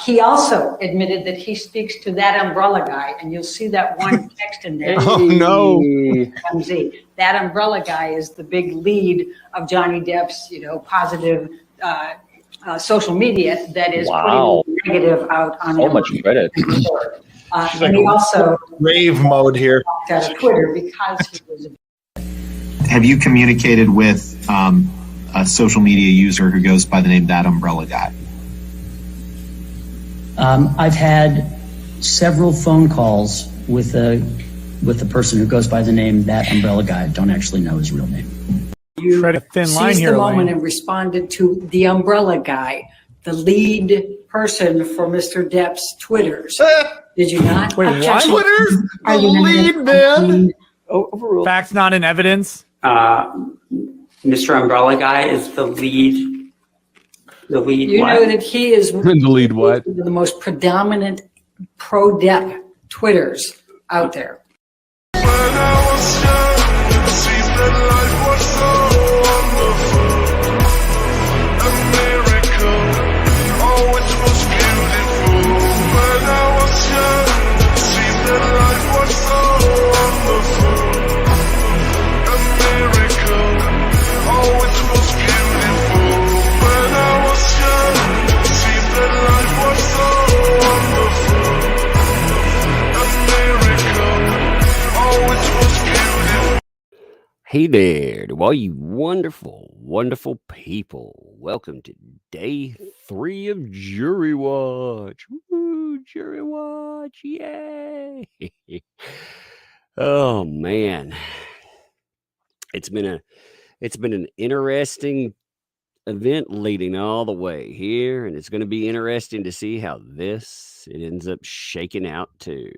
He also admitted that he speaks to that umbrella guy, and you'll see that one text in there. Oh, no. MZ. That umbrella guy is the big lead of Johnny Depp's, positive social media that is putting negative out on so much credit. And he also rave mode here. out of Twitter because he was. Have you communicated with a social media user who goes by the name ThatUmbrellaGuy? I've had several phone calls with the person who goes by the name ThatUmbrellaGuy. I don't actually know his real name. You tread a thin line seized here, the moment Elaine. and responded to the umbrella guy, the lead person for Mr. Depp's Twitters. Did you not? Wait, what? Twitter's the Are you lead, man. Overruled. Facts not in evidence. Mr. Umbrella Guy is the lead. The lead. You what? know that he is The lead what? the most predominant pro-Depp Twitters out there. Hey there, to all you wonderful, wonderful people. Welcome to day 3 of Jury Watch. Woo, Jury Watch, yay! Oh man, it's been an interesting event leading all the way here, and it's going to be interesting to see how it ends up shaking out too.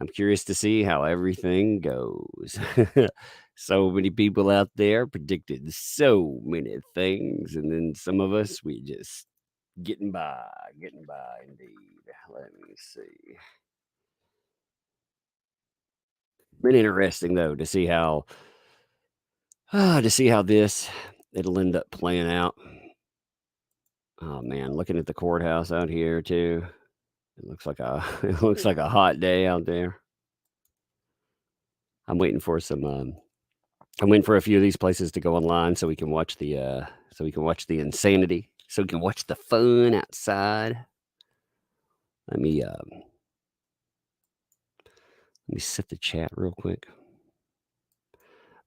I'm curious to see how everything goes. So many people out there predicted so many things, and then some of us, we just getting by indeed. Let me see. Been interesting though to see how it'll end up playing out. Oh man, looking at the courthouse out here too. It looks like a hot day out there. I'm waiting for a few of these places to go online so we can watch the insanity, so we can watch the fun outside. Let me set the chat real quick.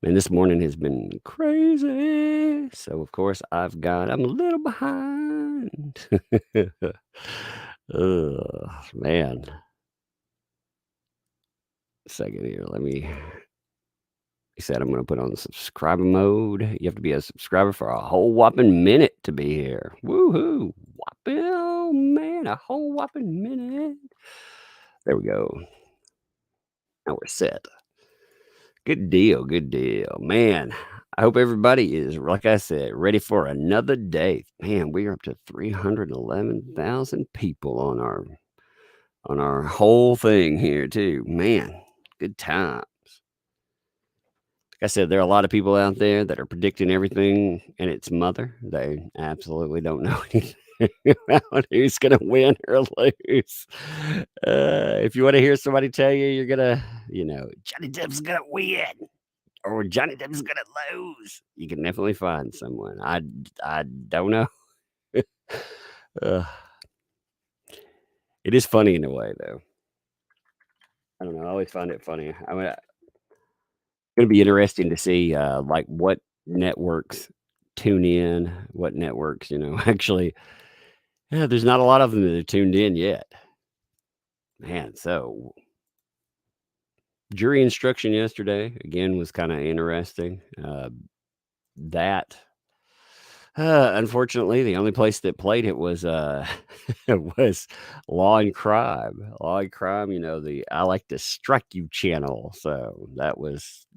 Man, this morning has been crazy. So of course I'm a little behind. Man. Second here. He said I'm going to put on subscriber mode. You have to be a subscriber for a whole whopping minute to be here. Woohoo. Whopping, oh man, a whole whopping minute. There we go. Now we're set. Good deal. Man, I hope everybody is, like I said, ready for another day. Man, we are up to 311,000 people on our whole thing here too. Man, good times. Like I said, there are a lot of people out there that are predicting everything and its mother. They absolutely don't know anything about who's going to win or lose. If you want to hear somebody tell you you're going to, Johnny Depp's going to win or Johnny Depp's going to lose, you can definitely find someone. I don't know. It is funny in a way, though. I don't know. I always find it funny. I mean, it's going to be interesting to see, like, what networks tune in, what networks, actually. Yeah, there's not a lot of them that are tuned in yet. Man, so jury instruction yesterday, again, was kind of interesting. Unfortunately, the only place that played it was was Law and Crime. Law and Crime, the I Like to Strike You channel. So that was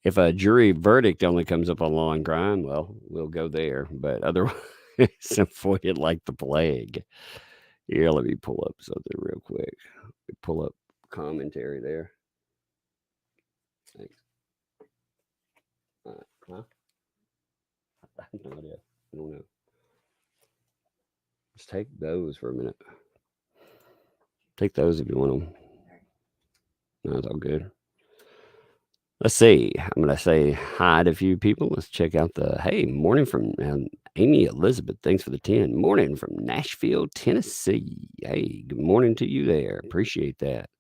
if a jury verdict only comes up on Law and Crime, well, we'll go there. But otherwise, avoid it like the plague. Here, let me pull up something real quick. Pull up commentary there. Thanks. Huh? I have no idea. I don't know. Let's take those for a minute. Take those if you want them. No, it's all good. Let's see. I'm going to say hi to a few people. Let's check out hey, morning from Amy Elizabeth. Thanks for the 10. Morning from Nashville, Tennessee. Hey, good morning to you there. Appreciate that.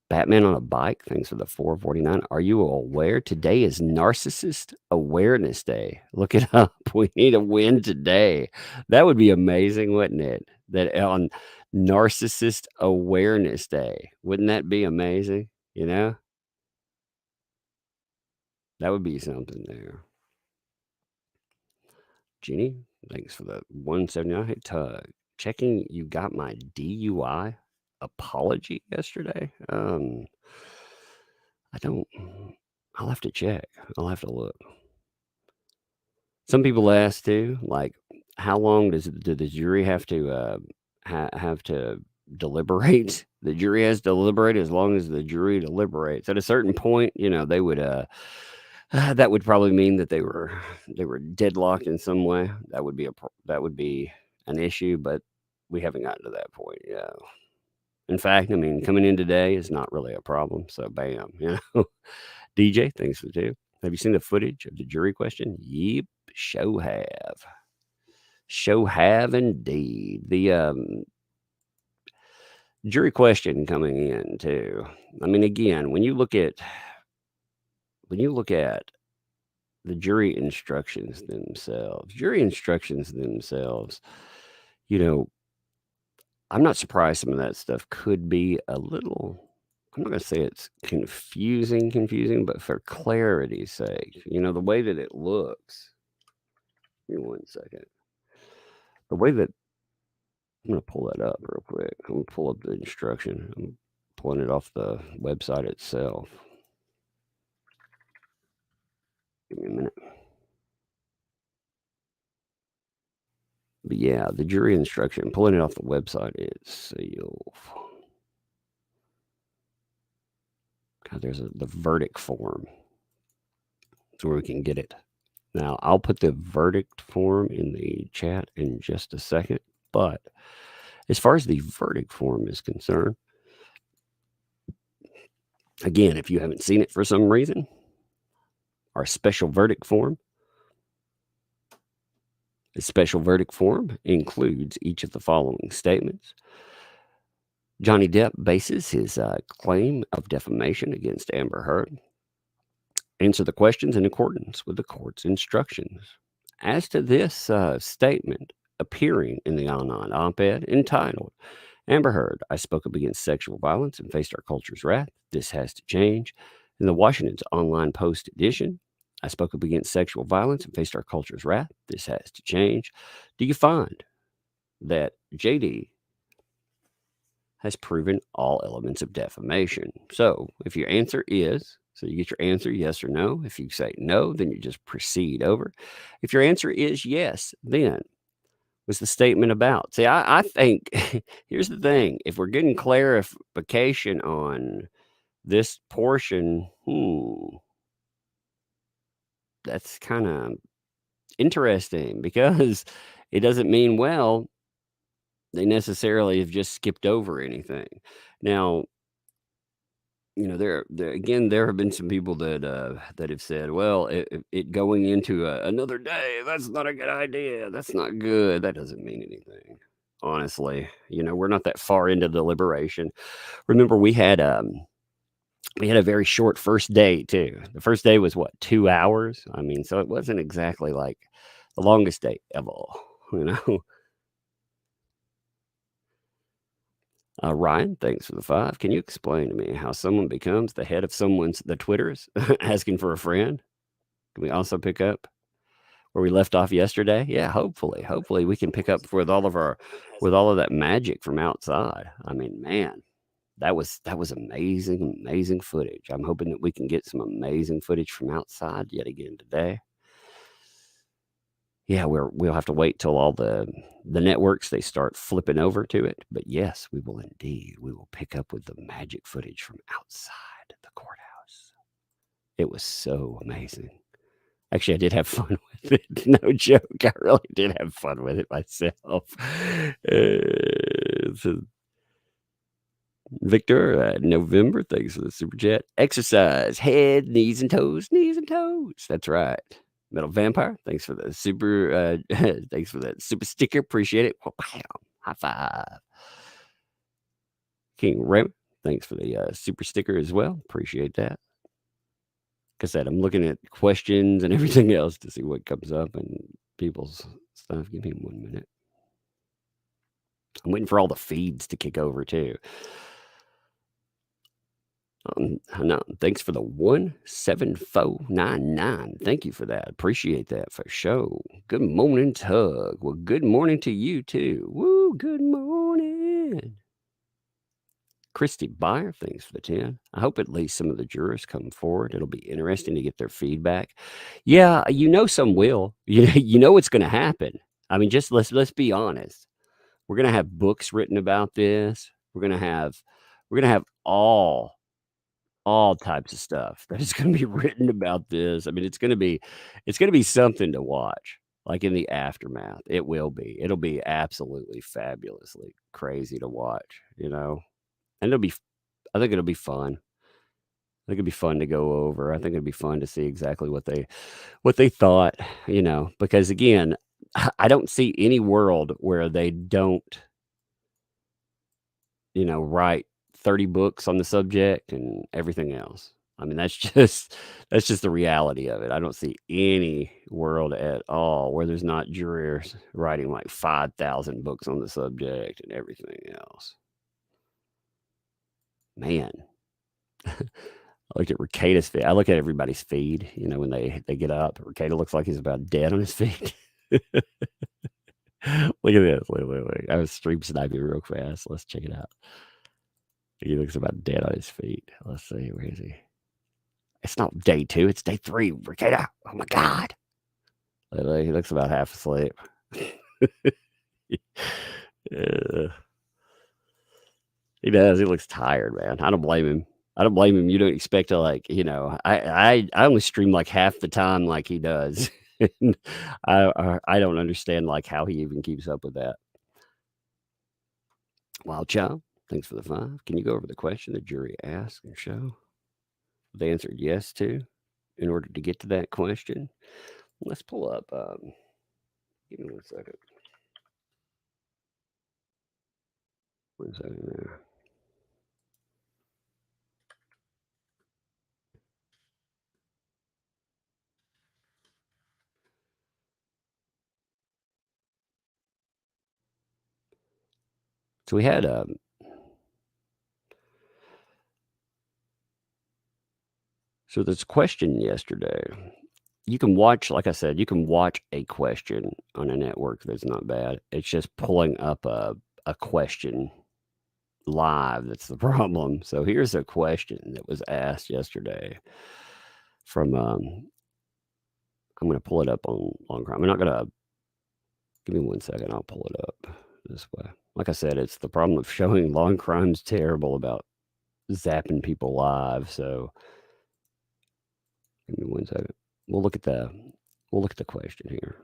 Batman on a bike. Thanks for the 449. Are you aware today is Narcissist Awareness Day? Look it up. We need a win today. That would be amazing, wouldn't it? That on Narcissist Awareness Day. Wouldn't that be amazing? You know? That would be something there. Jeannie, thanks for the 179. Hey, Tug, checking you got my DUI apology yesterday. I don't. I'll have to check. I'll have to look. Some people ask too, like, how long did the jury have to have to deliberate? The jury has to deliberate as long as the jury deliberates. At a certain point, they would that would probably mean that they were deadlocked in some way. That would be an issue, but we haven't gotten to that point. Yeah. In fact, I mean, coming in today is not really a problem. So, bam, DJ, thanks for the tip. Have you seen the footage of the jury question? Yep, show have. Show have indeed. The jury question coming in too. I mean, again, when you look at the jury instructions themselves, I'm not surprised some of that stuff could be a little, I'm not going to say it's confusing, but for clarity's sake, the way that it looks. Give me 1 second. The way that, I'm going to pull that up real quick. I'm going to pull up the instruction. I'm pulling it off the website itself. Give me a minute. But yeah, the jury instruction, pulling it off the website itself. God, there's the verdict form. That's where we can get it. Now, I'll put the verdict form in the chat in just a second. But as far as the verdict form is concerned, again, if you haven't seen it for some reason, our special verdict form. The special verdict form includes each of the following statements. Johnny Depp bases his claim of defamation against Amber Heard. Answer the questions in accordance with the court's instructions. As to this statement appearing in the online op-ed entitled, Amber Heard, I spoke up against sexual violence and faced our culture's wrath. This has to change. In the Washington's online post edition, I spoke up against sexual violence and faced our culture's wrath. This has to change. Do you find that JD has proven all elements of defamation? So if your answer is, so you get your answer yes or no. If you say no, then you just proceed over. If your answer is yes, then was the statement about? See, I think, here's the thing. If we're getting clarification on this portion, that's kind of interesting because it doesn't mean, well, they necessarily have just skipped over anything. Now, there have been some people that have said, well, it going into another day, that's not a good idea. That's not good. That doesn't mean anything. Honestly, we're not that far into deliberation. Remember, we had a very short first day too. The first day was 2 hours. I mean, so it wasn't exactly like the longest day ever, Ryan, thanks for the 5. Can you explain to me how someone becomes the head of the Twitters asking for a friend? Can we also pick up where we left off yesterday? Yeah, hopefully we can pick up with all of that magic from outside. I mean, man, that was amazing footage. I'm hoping that we can get some amazing footage from outside yet again today. Yeah, we'll have to wait till all the networks, they start flipping over to it. But yes, we will indeed. We will pick up with the magic footage from outside the courthouse. It was so amazing. Actually, I did have fun with it. No joke. I really did have fun with it myself. So Victor, November, thanks for the super chat. Exercise, head, knees and toes, knees and toes. That's right. Metal Vampire, thanks for the super, thanks for that super sticker. Appreciate it. Wow. High five. King Raymond, thanks for the super sticker as well. Appreciate that. Like I said, I'm looking at questions and everything else to see what comes up and people's stuff. Give me 1 minute. I'm waiting for all the feeds to kick over too. No, thanks for the 17499. Thank you for that. Appreciate that for sure. Good morning, Tug. Well, good morning to you too. Woo, good morning. Christy Byer, thanks for the 10. I hope at least some of the jurors come forward. It'll be interesting to get their feedback. Yeah, some will. You know what's going to happen. I mean, just let's be honest. We're going to have books written about this. We're going to have all types of stuff that is going to be written about this. I mean, it's going to be something to watch. Like in the aftermath, it will be. It'll be absolutely fabulously crazy to watch, and I think it'll be fun. I think it'd be fun to go over. I think it'd be fun to see exactly what they thought, because again, I don't see any world where they don't, write 30 books on the subject and everything else. I mean, that's just the reality of it. I don't see any world at all where there's not jurors writing like 5,000 books on the subject and everything else. Man, I look at Ricada's feed. I look at everybody's feed, when they get up. Ricada looks like he's about dead on his feet. Look at this. Look. I was stream sniping real fast. Let's check it out. He looks about dead on his feet. Let's see. Where is he? It's not day 2. It's day 3. Ricada. Oh, my God. He looks about half asleep. He does. He looks tired, man. I don't blame him. You don't expect to I only stream like half the time like he does. I don't understand like how he even keeps up with that. Wild Child, thanks for the 5. Can you go over the question the jury asked and show? They answered yes to in order to get to that question. Let's pull up. Give me 1 second. 1 second there. So we had so this question yesterday. You can watch, like I said, you can watch a question on a network that's not bad. It's just pulling up a question live that's the problem. So here's a question that was asked yesterday from I'm going to pull it up on Long Crime. I'm not going to give me 1 second. I'll pull it up this way. Like I said, it's the problem of showing Long Crime's terrible about zapping people live. So give me 1 second. We'll look at the question here.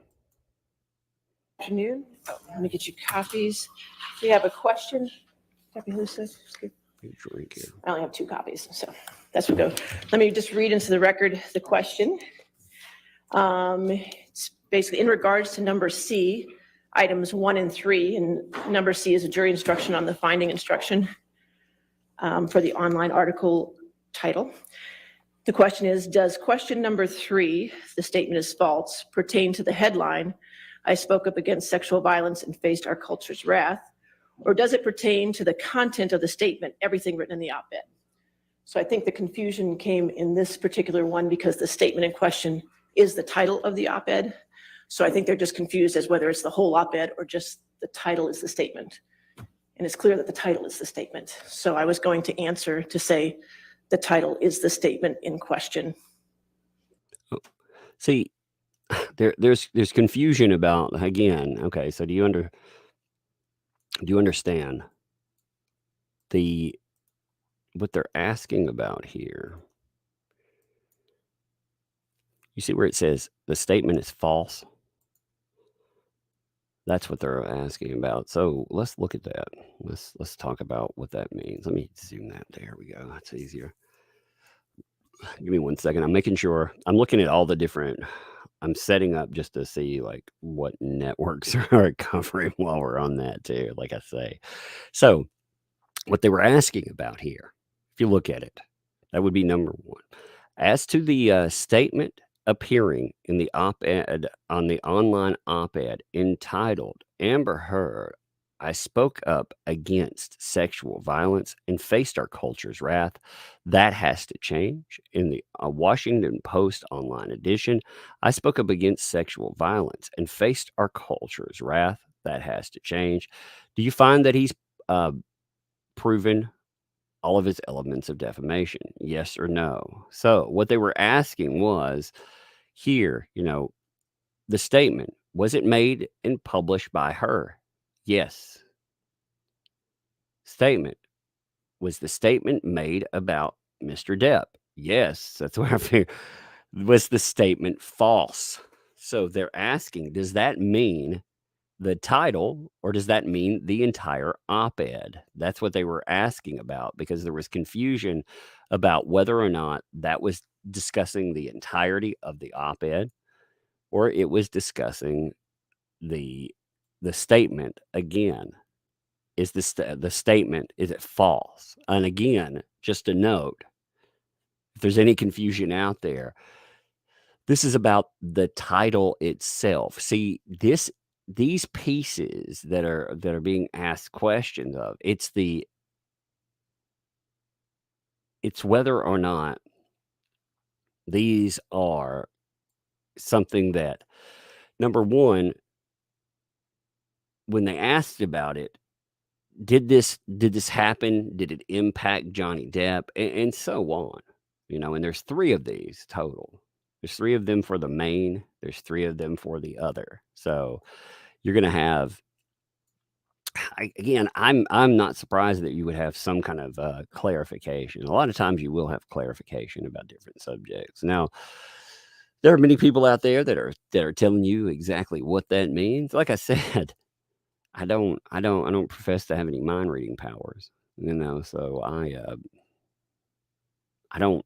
Afternoon. Let me get you copies. We have a question. Copy, Lisa. Drink here. I only have 2 copies, so that's what go. Let me just read into the record the question. It's basically in regards to number C, items 1 and 3, and number C is a jury instruction on the finding instruction for the online article title. The question is, does question number 3, the statement is false, pertain to the headline, I spoke up against sexual violence and faced our culture's wrath, or does it pertain to the content of the statement, everything written in the op-ed? So I think the confusion came in this particular one because the statement in question is the title of the op-ed. So I think they're just confused as whether it's the whole op-ed or just the title is the statement. And it's clear that the title is the statement. So I was going to answer to say the title is the statement in question. See, there's confusion about, again, okay, so do you understand what they're asking about here You see where it says the statement is false? That's what they're asking about. So let's look at that. Let's talk about what that means. Let me zoom that. There we go. That's easier. Give me 1 second. I'm making sure I'm looking at all the different. I'm setting up just to see like what networks are covering while we're on that too. Like I say, so what they were asking about here, if you look at it, that would be number one. As to the statement appearing in the op-ed on the online op-ed entitled Amber Heard, I spoke up against sexual violence and faced our culture's wrath. That has to change. In the Washington Post online edition, I spoke up against sexual violence and faced our culture's wrath. That has to change. Do you find that he's proven all of his elements of defamation? Yes or no? So what they were asking was here, the statement, was it made and published by her? Yes. Statement. Was the statement made about Mr. Depp? Yes. That's what I figured. Was the statement false? So they're asking, does that mean the title or does that mean the entire op-ed? That's what they were asking about because there was confusion about whether or not that was discussing the entirety of the op-ed or it was discussing the statement again. Is the statement, is it false? And again, just a note, if there's any confusion out there, this is about the title itself. See, these pieces that are being asked questions of, it's whether or not these are something that, number one, when they asked about it, did this happen? Did it impact Johnny Depp? And so on, and there's 3 of these total. There's 3 of them for the main. There's 3 of them for the other. So you're going to have, again, I'm not surprised that you would have some kind of clarification. A lot of times you will have clarification about different subjects. Now, there are many people out there that are telling you exactly what that means. Like I said, I don't profess to have any mind reading powers, so I don't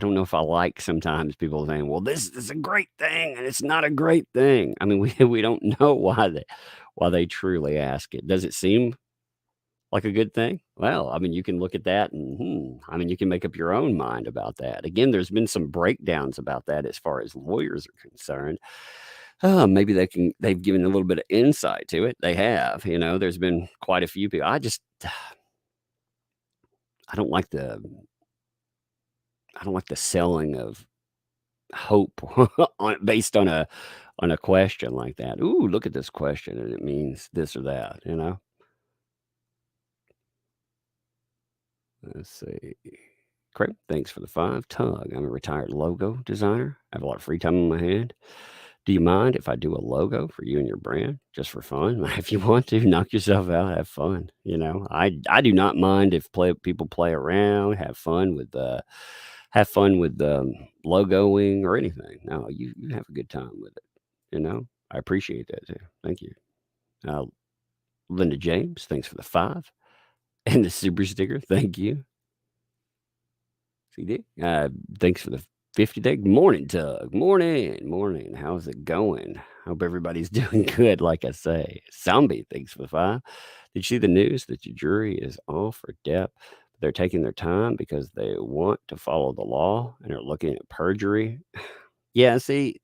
know if I like sometimes people saying, well, this is a great thing and it's not a great thing. I mean, we don't know why they truly ask it. Does it seem like a good thing? Well, I mean, you can look at that and you can make up your own mind about that. Again, there's been some breakdowns about that as far as lawyers are concerned. Maybe they've given a little bit of insight to it. They have, there's been quite a few people. I don't like the selling of hope based on a question like that. Ooh, look at this question and it means this or that, Let's see. Great. Thanks for the 5. Tug. I'm a retired logo designer. I have a lot of free time on my hand. Do you mind if I do a logo for you and your brand just for fun? If you want to, knock yourself out, have fun. I do not mind if people play around, have fun with logoing or anything. No, you have a good time with it. I appreciate that too. Thank you. Linda James, thanks for the 5 and the super sticker. Thank you. CD. Thanks for the 50 day. Morning, Tug. Morning. How's it going? Hope everybody's doing good, like I say. Zombie, thanks for the 5. Did you see the news that your jury is off for Depp? They're taking their time because they want to follow the law and are looking at perjury. Yeah, see,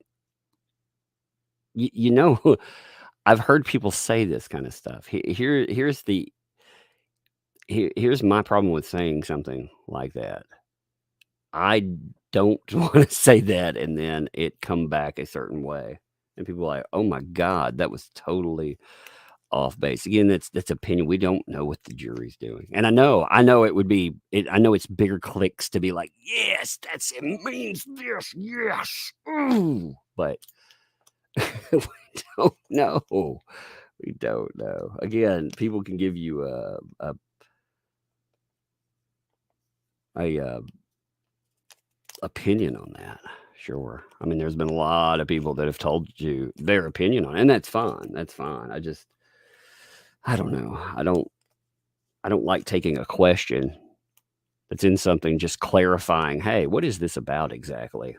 I've heard people say this kind of stuff. Here's my problem with saying something like that. I don't want to say that and then it come back a certain way. And people are like, oh my God, that was totally off base. Again, that's opinion. We don't know what the jury's doing. And I know it would be, I know it's bigger clicks to be like, yes, it means this. Yes. Ooh. But we don't know. We don't know. Again, people can give you a opinion on that. Sure. I mean, there's been a lot of people that have told you their opinion on it, and that's fine. That's fine. I don't know. I don't like taking a question that's in something, just clarifying, hey, what is this about exactly?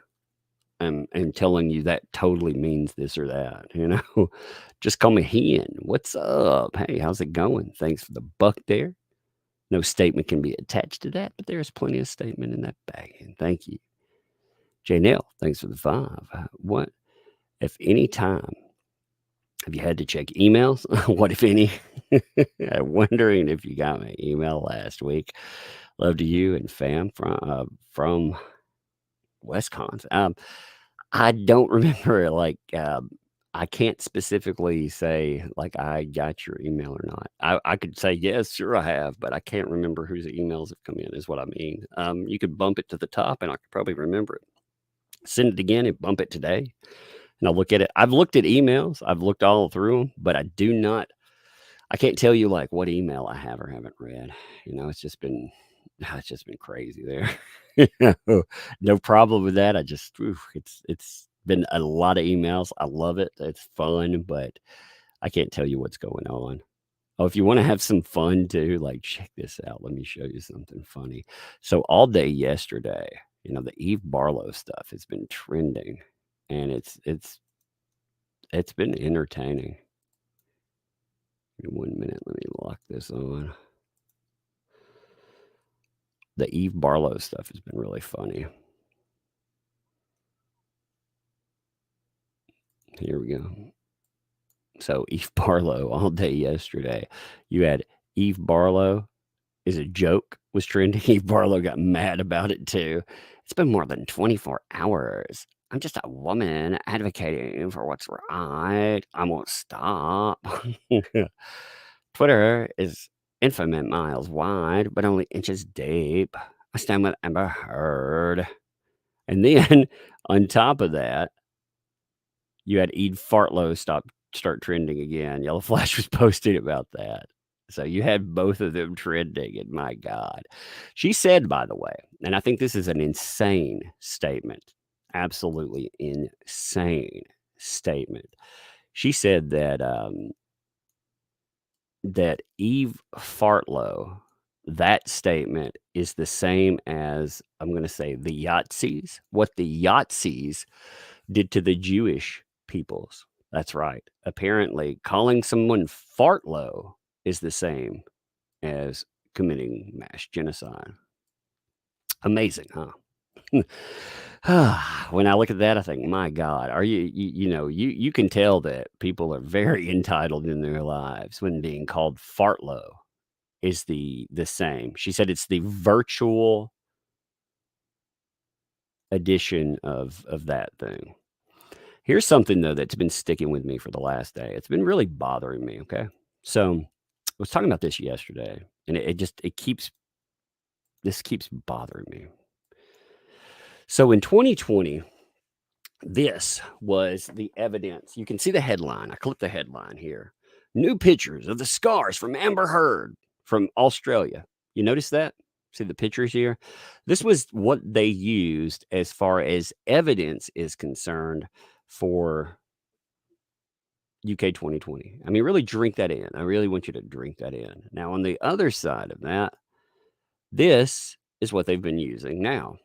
And telling you that totally means this or that, just call me Hen. What's up? Hey, how's it going? Thanks for the buck there. No statement can be attached to that, but there's plenty of statement in that bag. And thank you. Janelle, thanks for the 5. What, if any time, have you had to check emails? What, if any? I'm wondering if you got my email last week. Love to you and fam from Wisconsin. I don't remember, I can't specifically say, I got your email or not. I could say, yes, sure I have, but I can't remember whose emails have come in, is what I mean. You could bump it to the top, and I could probably remember it. Send it again and bump it today, and I'll look at it. I've looked at emails. I've looked all through them, but I can't tell you, what email I have or haven't read. It's just been crazy there. No problem with that. It's been a lot of emails. I love it. It's fun, but I can't tell you what's going on. Oh, if you want to have some fun too, check this out. Let me show you something funny. So all day yesterday, the Eve Barlow stuff has been trending, and it's been entertaining. Give me 1 minute. Let me lock this on. The Eve Barlow stuff has been really funny. Here we go. So Eve Barlow all day yesterday. You had Eve Barlow is a joke was trending. Eve Barlow got mad about it too. It's been more than 24 hours. I'm just a woman advocating for what's right. I won't stop. Twitter is infinite miles wide, but only inches deep. I stand with Amber Heard. And then on top of that, you had Eve Fartlow start trending again. Yellow Flash was posting about that. So you had both of them trending, and my God. She said, by the way, and I think this is an insane statement, absolutely insane statement. She said that that Eve Fartlow, that statement is the same as, I'm going to say, the Yahtzees, what the Yahtzees did to the Jewish peoples. That's right. Apparently, calling someone Fartlow is the same as committing mass genocide. Amazing, huh? When I look at that, I think, my God, are you can tell that people are very entitled in their lives when being called Fartlow is the same. She said it's the virtual edition of that thing. Here's something, though, that's been sticking with me for the last day. It's been really bothering me, okay? So I was talking about this yesterday, and it keeps bothering me. So in 2020, this was the evidence. You can see the headline. I clipped the headline here. New pictures of the scars from Amber Heard from Australia. You notice that? See the pictures here? This was what they used as far as evidence is concerned for UK 2020. I mean, really drink that in. I really want you to drink that in. Now, on the other side of that, this is what they've been using now.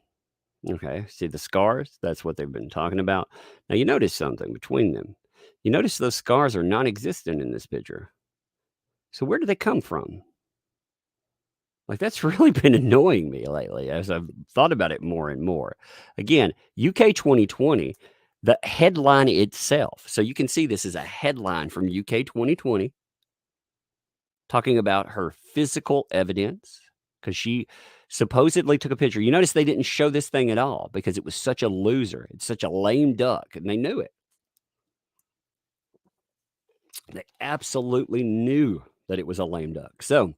Okay, see the scars? That's what they've been talking about. Now, you notice something between them. You notice those scars are non-existent in this picture. So where do they come from? That's really been annoying me lately as I've thought about it more and more. Again, UK 2020, the headline itself. So you can see this is a headline from UK 2020 talking about her physical evidence because she supposedly took a picture. You notice they didn't show this thing at all because it was such a loser. It's such a lame duck, and they knew it. They absolutely knew that it was a lame duck. So,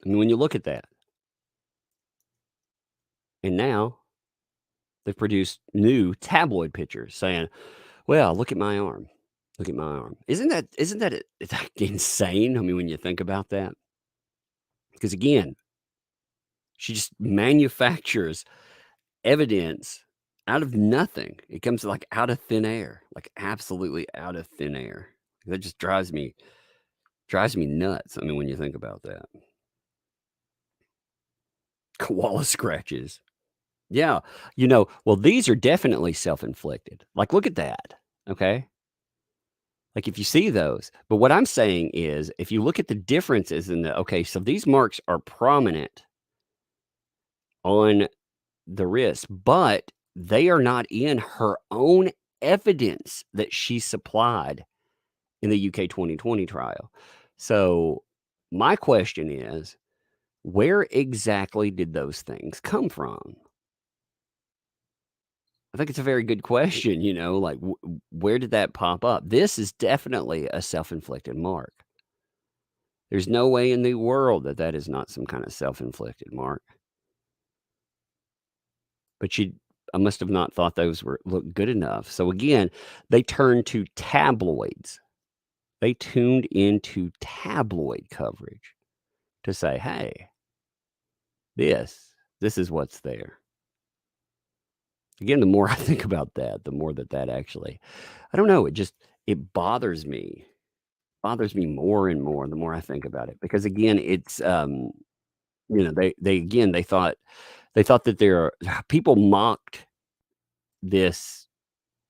I mean, when you look at that, and now they've produced new tabloid pictures saying, well, look at my arm. Look at my arm. Isn't that it's insane? I mean, when you think about that, because again, she just manufactures evidence out of nothing. It comes like out of thin air, like absolutely out of thin air. That just drives me nuts. I mean, when you think about that. Koala scratches. Yeah. Well, these are definitely self-inflicted. Like, look at that. Okay. Like if you see those, but what I'm saying is if you look at the differences so these marks are prominent on the wrist, but they are not in her own evidence that she supplied in the UK 2020 trial. So my question is, where exactly did those things come from? I think it's a very good question, like where did that pop up? This is definitely a self-inflicted mark. There's no way in the world that is not some kind of self-inflicted mark. But I must have not thought those looked good enough. So again, they turned to tabloids. They tuned into tabloid coverage to say, hey, this is what's there. Again, the more I think about that, the more that actually, I don't know, it bothers me. Bothers me more and more the more I think about it. Because again, it's they thought that people mocked this.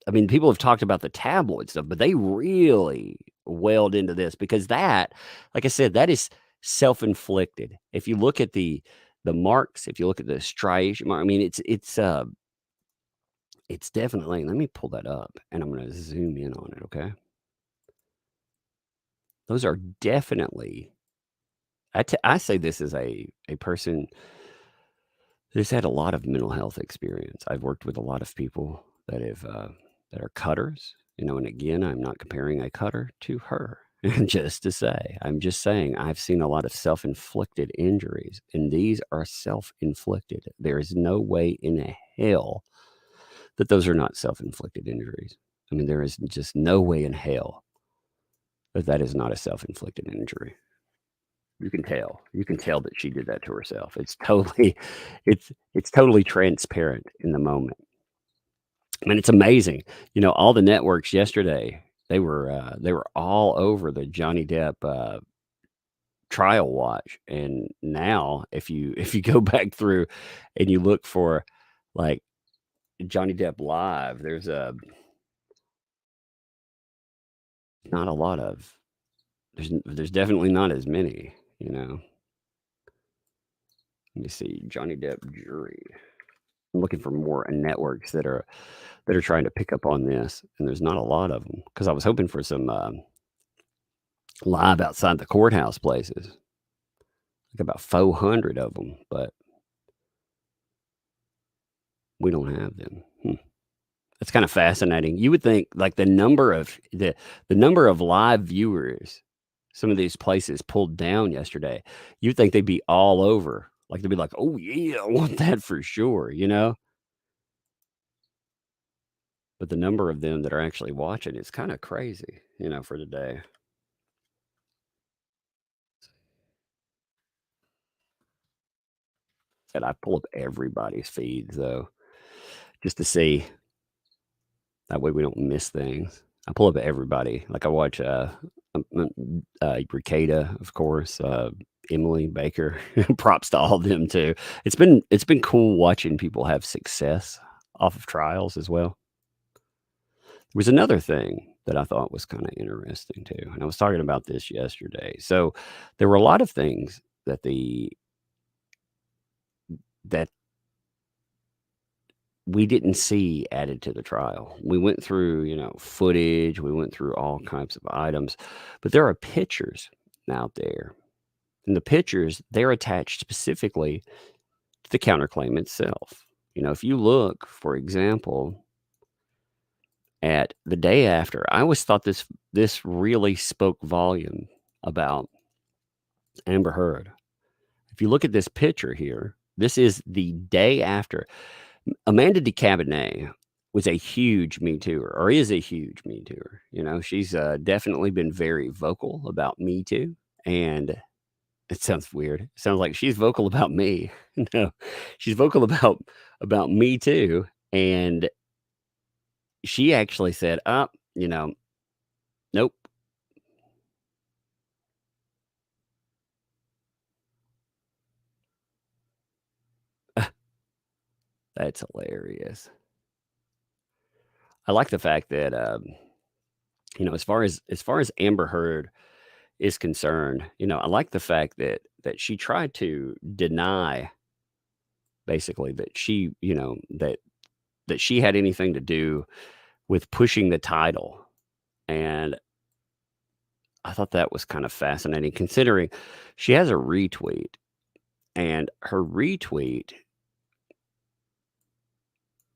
I mean, people have talked about the tabloid stuff, but they really welled into this because that, like I said, that is self-inflicted. If you look at the marks, if you look at the striation mark, I mean, it's definitely, let me pull that up and I'm going to zoom in on it. Okay. Those are definitely, I say this as a person who's had a lot of mental health experience. I've worked with a lot of people that that are cutters, and again, I'm not comparing a cutter to her. Just to say, I'm just saying I've seen a lot of self-inflicted injuries, and these are self-inflicted. There is no way in hell that those are not self-inflicted injuries. I mean, there is just no way in hell that is not a self-inflicted injury. You can tell that she did that to herself. It's totally transparent in the moment. I mean, it's amazing. All the networks yesterday, they were all over the Johnny Depp trial watch. And now if you go back through and you look for like Johnny Depp live, there's not a lot of, there's definitely not as many, Let me see, Johnny Depp jury. I'm looking for more networks that are trying to pick up on this, and there's not a lot of them because I was hoping for some live outside the courthouse places, like about 400 of them, but we don't have them. That's kind of fascinating. You would think like the number of live viewers some of these places pulled down yesterday, you'd think they'd be all over. Like they'd be like, oh yeah, I want that for sure, But the number of them that are actually watching is kind of crazy, for today. And I pull up everybody's feeds though, just to see. That way we don't miss things. I pull up everybody. Like I watch Ricada, of course, Emily Baker. Props to all of them too. It's been cool watching people have success off of trials as well. There was another thing that I thought was kind of interesting too, and I was talking about this yesterday. So there were a lot of things that we didn't see added to the trial. We went through, footage, we went through all kinds of items, but there are pictures out there. And the pictures, they're attached specifically to the counterclaim itself. If you look, for example, at the day after, I always thought this really spoke volume about Amber Heard. If you look at this picture here, this is the day after. Amanda DeCabernet was a huge Me Too'er, or is a huge Me Too'er. She's definitely been very vocal about Me Too. And It sounds weird. It sounds like she's vocal about me. No, she's vocal about me too. And she actually said, nope. That's hilarious. I like the fact that as far as Amber Heard is concerned, I like the fact that she tried to deny basically that she, that she had anything to do with pushing the title. And I thought that was kind of fascinating considering she has a retweet, and her retweet,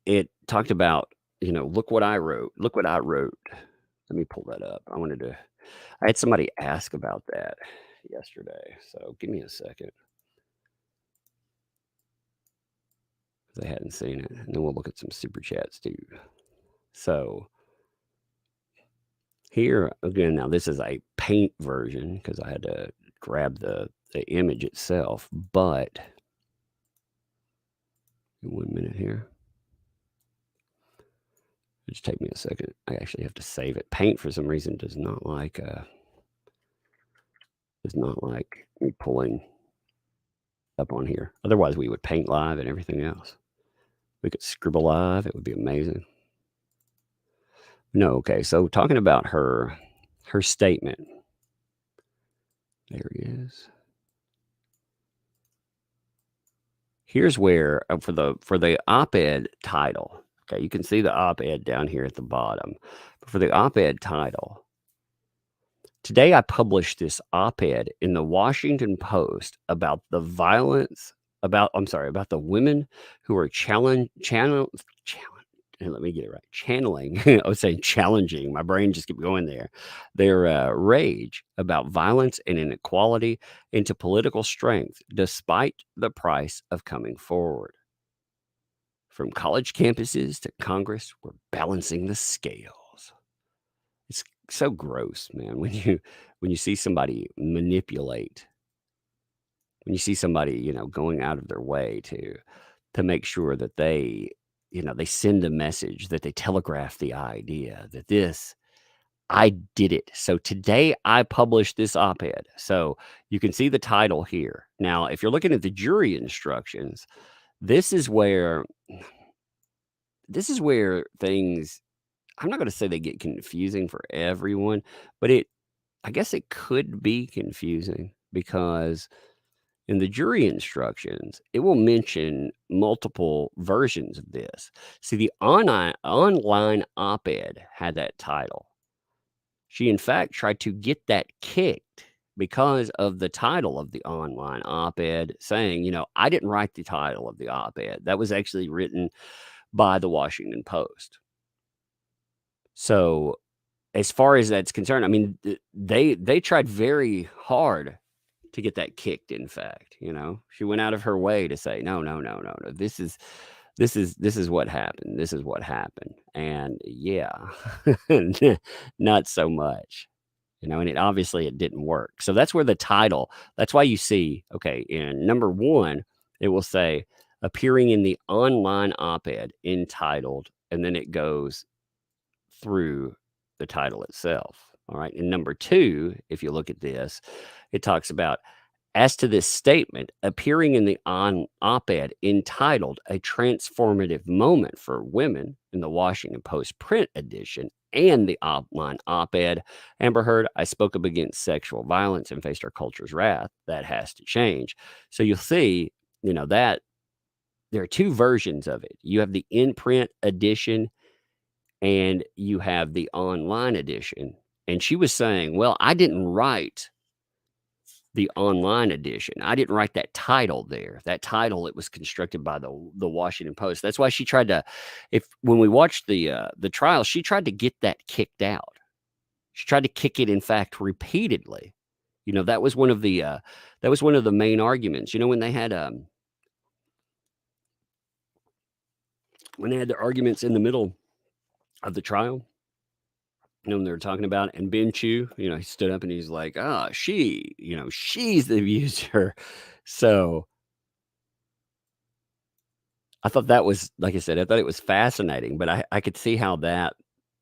it talked about, look what I wrote. Look what I wrote. Let me pull that up. I had somebody ask about that yesterday. So give me a second. They hadn't seen it. And then we'll look at some super chats too. So here again, now this is a paint version because I had to grab the image itself, but 1 minute here. Just take me a second. I actually have to save it. Paint for some reason does not like me pulling up on here. Otherwise we would paint live and everything else. We could scribble live. It would be amazing. No, okay. So talking about her statement. There he is. Here's where for the op-ed title. Okay, you can see the op-ed down here at the bottom. But for the op-ed title, today I published this op-ed in the Washington Post about the violence about the women who are let me get it right. Channeling. I was saying challenging. My brain just kept going there. Their rage about violence and inequality into political strength, despite the price of coming forward. From college campuses to Congress, we're balancing the scales. It's so gross, man. When you see somebody manipulate, when you see somebody, going out of their way to make sure that they send a message, that they telegraph the idea that I did it. So today I published this op-ed. So you can see the title here. Now, if you're looking at the jury instructions, this is where things, I'm not going to say they get confusing for everyone, but I guess it could be confusing because in the jury instructions, it will mention multiple versions of this. See, the online op-ed had that title. She, in fact, tried to get that kicked because of the title of the online op-ed saying, I didn't write the title of the op-ed. That was actually written by the Washington Post. So as far as that's concerned, I mean, they tried very hard to get that kicked. In fact, she went out of her way to say, no. This is what happened. This is what happened. And yeah, not so much, and it didn't work. So that's where the title, that's why you see, okay, in number 1, it will say appearing in the online op-ed entitled, and then it goes through the title itself. All right. And number 2, if you look at this, it talks about, as to this statement, appearing in the op-ed entitled A Transformative Moment for Women in the Washington Post print edition and the online op-ed, Amber Heard, I spoke up against sexual violence and faced our culture's wrath. That has to change. So you'll see, that there are 2 versions of it. You have the in-print edition and you have the online edition. And she was saying, well, I didn't write the online edition. I didn't write that title there. That title, it was constructed by the Washington Post. That's why she tried to, when we watched the trial, she tried to get that kicked out. She tried to kick it, in fact, repeatedly. That was one of the main arguments. When they had their arguments in the middle of the trial, when they were talking about it, and Ben Chu, he stood up and he's like, she's the abuser. So I thought that was, like I said, I thought it was fascinating, but I could see how that,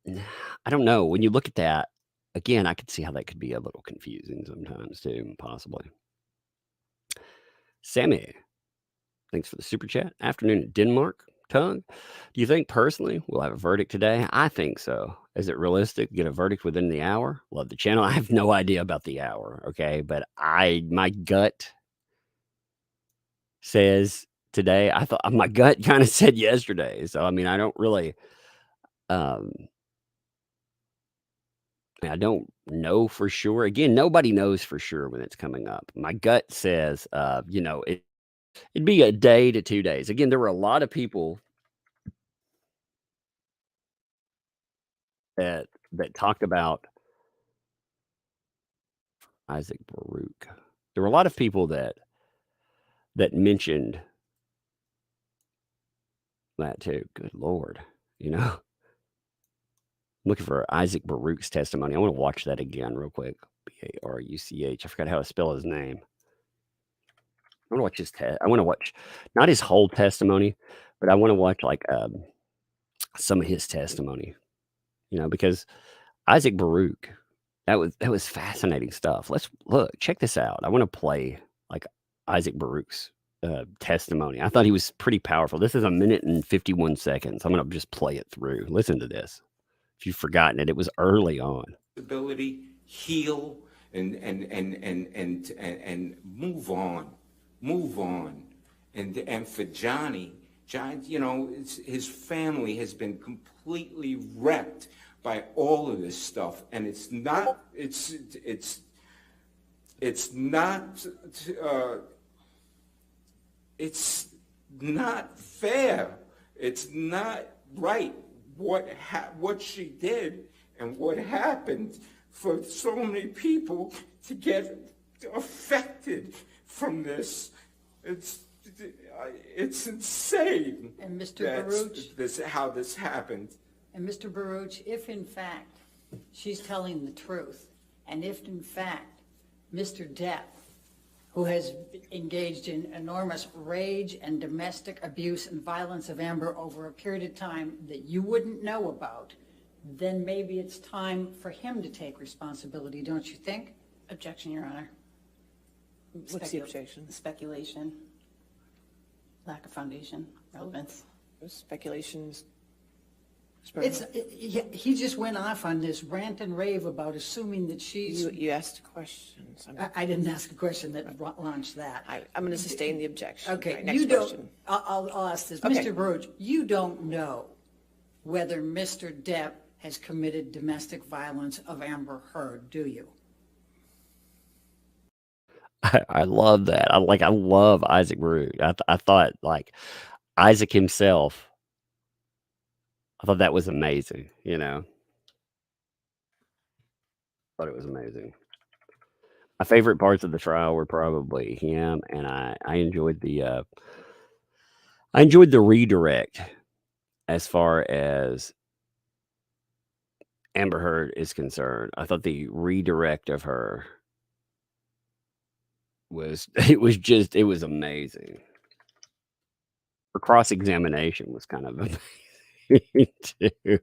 I don't know, when you look at that, again, I could see how that could be a little confusing sometimes too, possibly. Sammy, thanks for the super chat. Afternoon in Denmark. Tug, do you think personally we'll have a verdict today? I think so. Is it realistic to get a verdict within the hour? Love the channel. I have no idea about the hour, okay? But my gut says today. I thought my gut kind of said yesterday. So I mean, I don't really I don't know for sure. Again, nobody knows for sure when it's coming up. My gut says it'd be a day to 2 days. Again, there were a lot of people that talked about Isaac Baruch. There were a lot of people that mentioned that too. Good Lord, I'm looking for Isaac Baruch's testimony. I want to watch that again real quick. Baruch. I forgot how to spell his name. I want to watch his I want to watch not his whole testimony, but I want to watch like some of his testimony. Because Isaac Baruch, that was fascinating stuff. Let's check this out. I want to play like Isaac Baruch's testimony. I thought he was pretty powerful. This is 1 minute and 51 seconds. I'm going to just play it through. Listen to this. If you've forgotten it, it was early on. Ability, heal, and move on. And for Johnny, his family has been completely wrecked by all of this stuff, and it's not fair. It's not right what she did and what happened for so many people to get affected from this. It's insane. And Mr. Baruch, how this happened. And Mr. Baruch, if in fact she's telling the truth, and if in fact Mr. Depp, who has engaged in enormous rage and domestic abuse and violence of Amber over a period of time that you wouldn't know about, then maybe it's time for him to take responsibility, don't you think? Objection, Your Honor. What's the objection? Speculation, lack of foundation, relevance. Speculations. He just went off on this rant and rave about assuming that she's. You asked questions. I didn't ask a question that launched that. I'm going to sustain the objection. Okay, right, next question. I'll ask this. Okay. Mr. Baruch, you don't know whether Mr. Depp has committed domestic violence of Amber Heard, do you? I love that. I love Isaac Baruch. I thought like Isaac himself. I thought that was amazing. Thought it was amazing. My favorite parts of the trial were probably him, and I enjoyed the redirect as far as Amber Heard is concerned. I thought the redirect of her was amazing. Her cross-examination was kind of amazing too.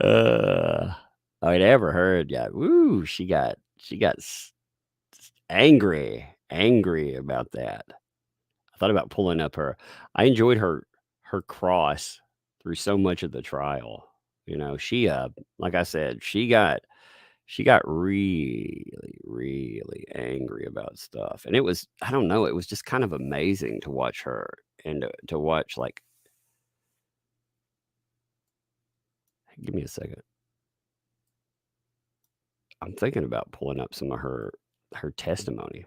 I'd ever heard, woo, she got angry about that. I thought about pulling up I enjoyed her cross through so much of the trial. She like I said, she got really, really angry about stuff. And it was, I don't know, it was just kind of amazing to watch her and to watch like, give me a second. I'm thinking about pulling up some of her testimony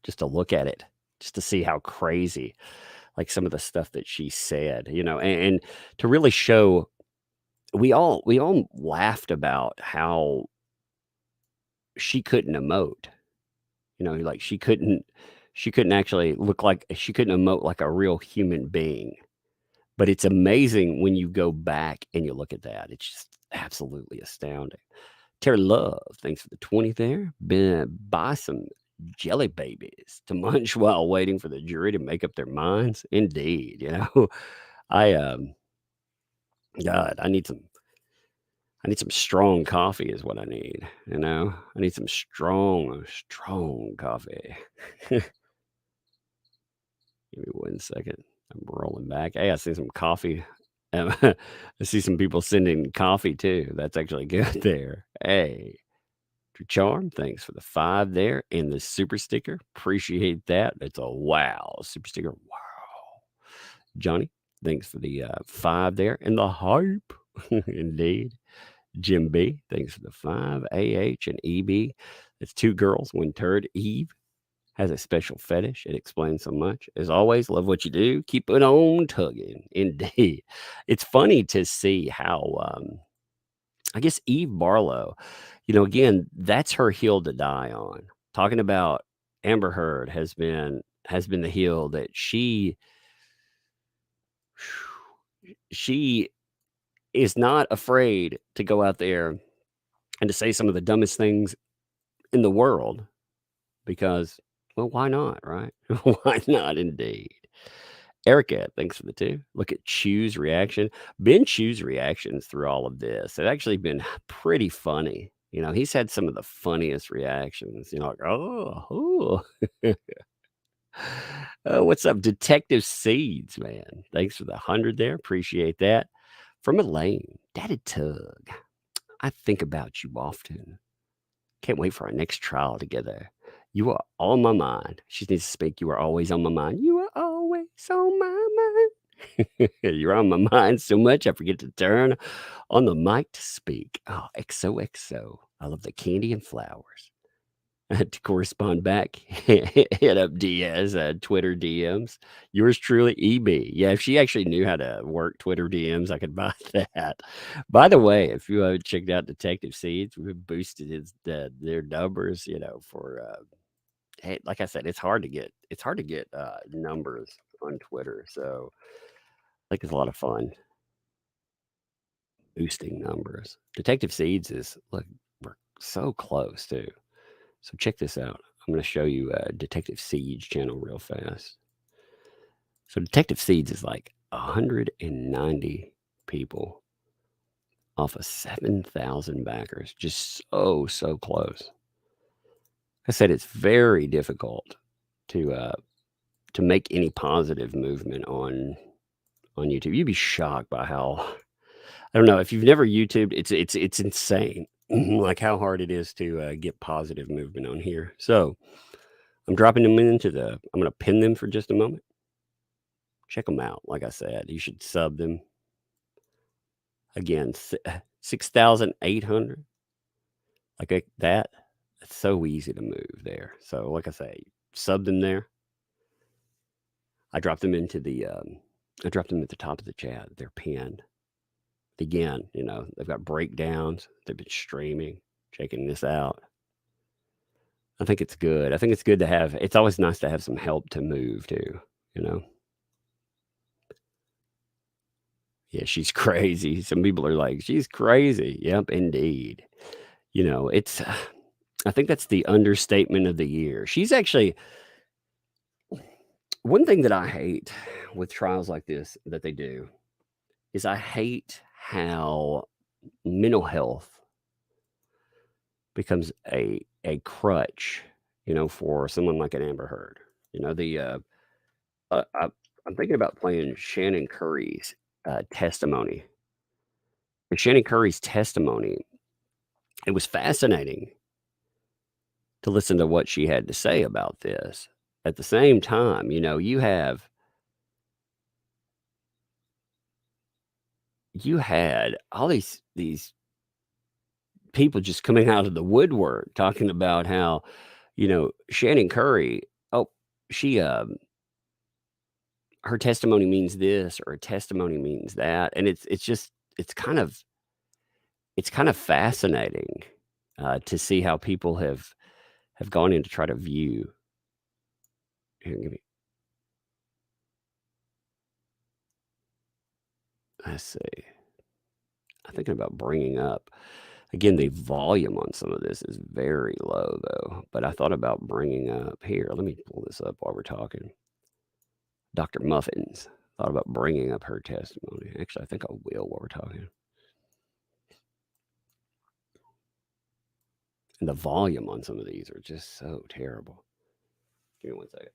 just to look at it, just to see how crazy, like some of the stuff that she said, and to really show, we all laughed about how she couldn't emote, like she couldn't actually look like, she couldn't emote like a real human being. But it's amazing when you go back and you look at that. It's just, absolutely astounding. Terry Love, thanks for the 20 there. Buy some jelly babies to munch while waiting for the jury to make up their minds. Indeed, I God, I need some strong coffee is what I need. I need some strong coffee. Give me 1 second. I'm rolling back. Hey, I see some coffee. I see some people sending coffee too. That's actually good there. Hey, True Charm, thanks for the 5 there and the super sticker. Appreciate that. It's a wow super sticker. Wow. Johnny, thanks for the 5 there and the hype. Indeed. Jim B, thanks for the 5. AH and EB. It's 2 girls, 1 turd. Eve has a special fetish. It explains so much. As always, love what you do. Keep it on tugging. Indeed. It's funny to see how, I guess Eve Barlow, again, that's her hill to die on. Talking about Amber Heard has been the hill that she is not afraid to go out there and to say some of the dumbest things in the world because, well, why not, right? Why not, indeed. Erica, thanks for the 2. Look at Chu's reaction. Ben Chu's reactions through all of this have actually been pretty funny. He's had some of the funniest reactions. Like, oh. What's up, Detective Seeds, man? Thanks for the 100 there. Appreciate that. From Elaine, Daddy Tug, I think about you often. Can't wait for our next trial together. You are on my mind. She needs to speak. You are always on my mind. You are always on my mind. You're on my mind so much I forget to turn on the mic to speak. Oh, XOXO. I love the candy and flowers. To correspond back, hit up Diaz, Twitter DMs. Yours truly, EB. Yeah, if she actually knew how to work Twitter DMs, I could buy that. By the way, if you haven't checked out Detective Seeds, we've boosted their numbers. For hey, like I said, it's hard to get numbers on Twitter. So I think it's a lot of fun boosting numbers. Detective Seeds we're so close too. So check this out. I'm going to show you Detective Seeds channel real fast. So Detective Seeds is like 190 people off of 7,000 backers. Just so close. I said it's very difficult to make any positive movement on YouTube. You'd be shocked by how, I don't know, if you've never YouTubed, it's insane. Like how hard it is to get positive movement on here. So I'm dropping them I'm going to pin them for just a moment. Check them out. Like I said, you should sub them. Again, 6,800. Like that. It's so easy to move there. So like I say, sub them there. I dropped them at the top of the chat. They're pinned. Again, they've got breakdowns. They've been streaming, checking this out. I think it's good. I think it's good to have. It's always nice to have some help to move too, Yeah, she's crazy. Some people are like, she's crazy. Yep, indeed. I think that's the understatement of the year. She's actually, one thing that I hate with trials like this that they do is I hate how mental health becomes a crutch, for someone like an Amber Heard. I'm thinking about playing Shannon Curry's testimony. And Shannon Curry's testimony, it was fascinating to listen to what she had to say about this. At the same time, you had all these people just coming out of the woodwork talking about how, Shannon Curry, she her testimony means this or her testimony means that. And it's kind of fascinating to see how people have gone in to try to view. Here, let's see. thinking about bringing up. Again, the volume on some of this is very low, though. But I thought about bringing up here. Let me pull this up while we're talking. Dr. Muffins. Thought about bringing up her testimony. Actually, I think I will while we're talking. And the volume on some of these are just so terrible. Give me 1 second.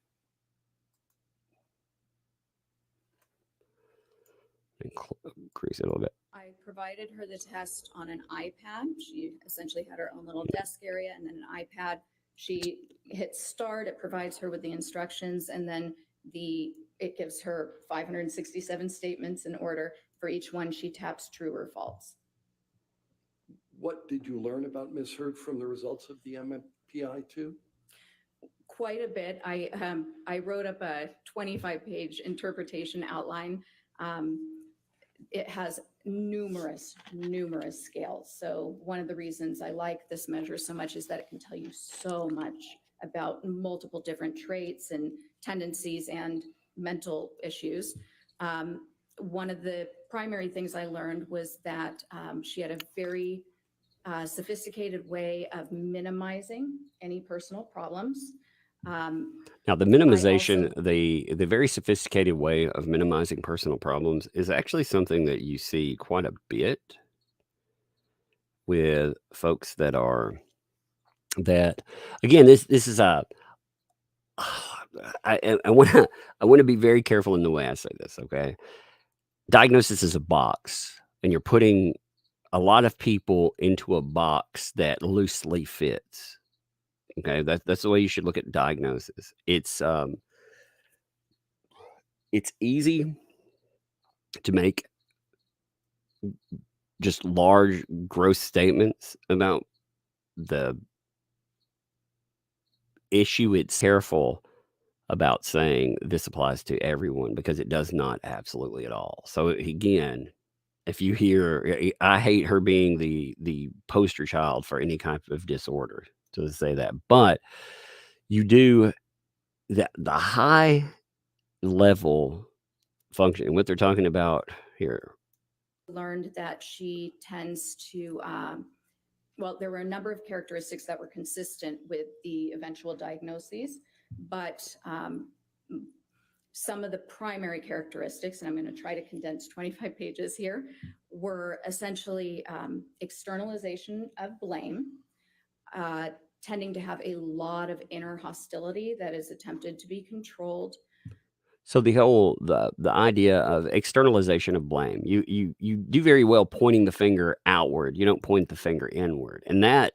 Increase it a little bit. I provided her the test on an iPad. She essentially had her own little desk area and then an iPad. She hits start, it provides her with the instructions, and then it gives her 567 statements in order. For each one, she taps true or false. What did you learn about Ms. Heard from the results of the MMPI too? Quite a bit. I wrote up a 25-page interpretation outline. It has numerous scales. So one of the reasons I like this measure so much is that it can tell you so much about multiple different traits and tendencies and mental issues. One of the primary things I learned was that she had a very sophisticated way of minimizing any personal problems. Now, the minimization, the very sophisticated way of minimizing personal problems is actually something that you see quite a bit with folks that again, this is I want to be very careful in the way I say this. Okay, diagnosis is a box, and you're putting a lot of people into a box that loosely fits. Okay, that's the way you should look at diagnosis. It's easy to make just large, gross statements about the issue. It's careful about saying this applies to everyone because it does not absolutely at all. So again, if you hear, I hate her being the poster child for any kind of disorder, to say that, but you do the high level function, and what they're talking about here. Learned that she tends to, well, there were a number of characteristics that were consistent with the eventual diagnoses, but some of the primary characteristics, and I'm going to try to condense 25 pages here, were essentially externalization of blame, tending to have a lot of inner hostility that is attempted to be controlled. So the idea of externalization of blame, you do very well pointing the finger outward. You don't point the finger inward, and that's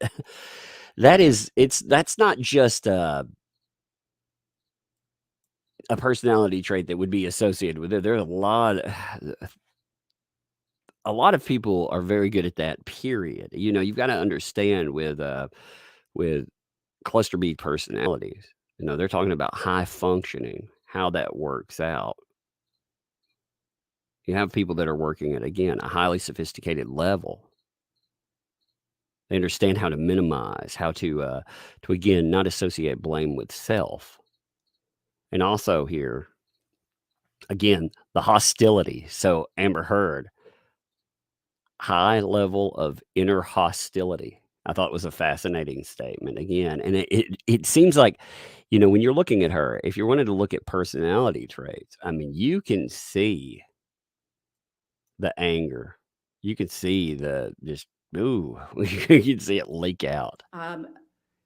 not just a personality trait that would be associated with it. There are a lot of people are very good at that. Period. You've got to understand with cluster B personalities. They're talking about high functioning, how that works out. You have people that are working at, again, a highly sophisticated level. They understand how to minimize, how to again, not associate blame with self. And also here, again, the hostility. So Amber Heard, high level of inner hostility. I thought was a fascinating statement again. And it seems like, when you're looking at her, if you wanted to look at personality traits, I mean, you can see the anger. You can see you can see it leak out.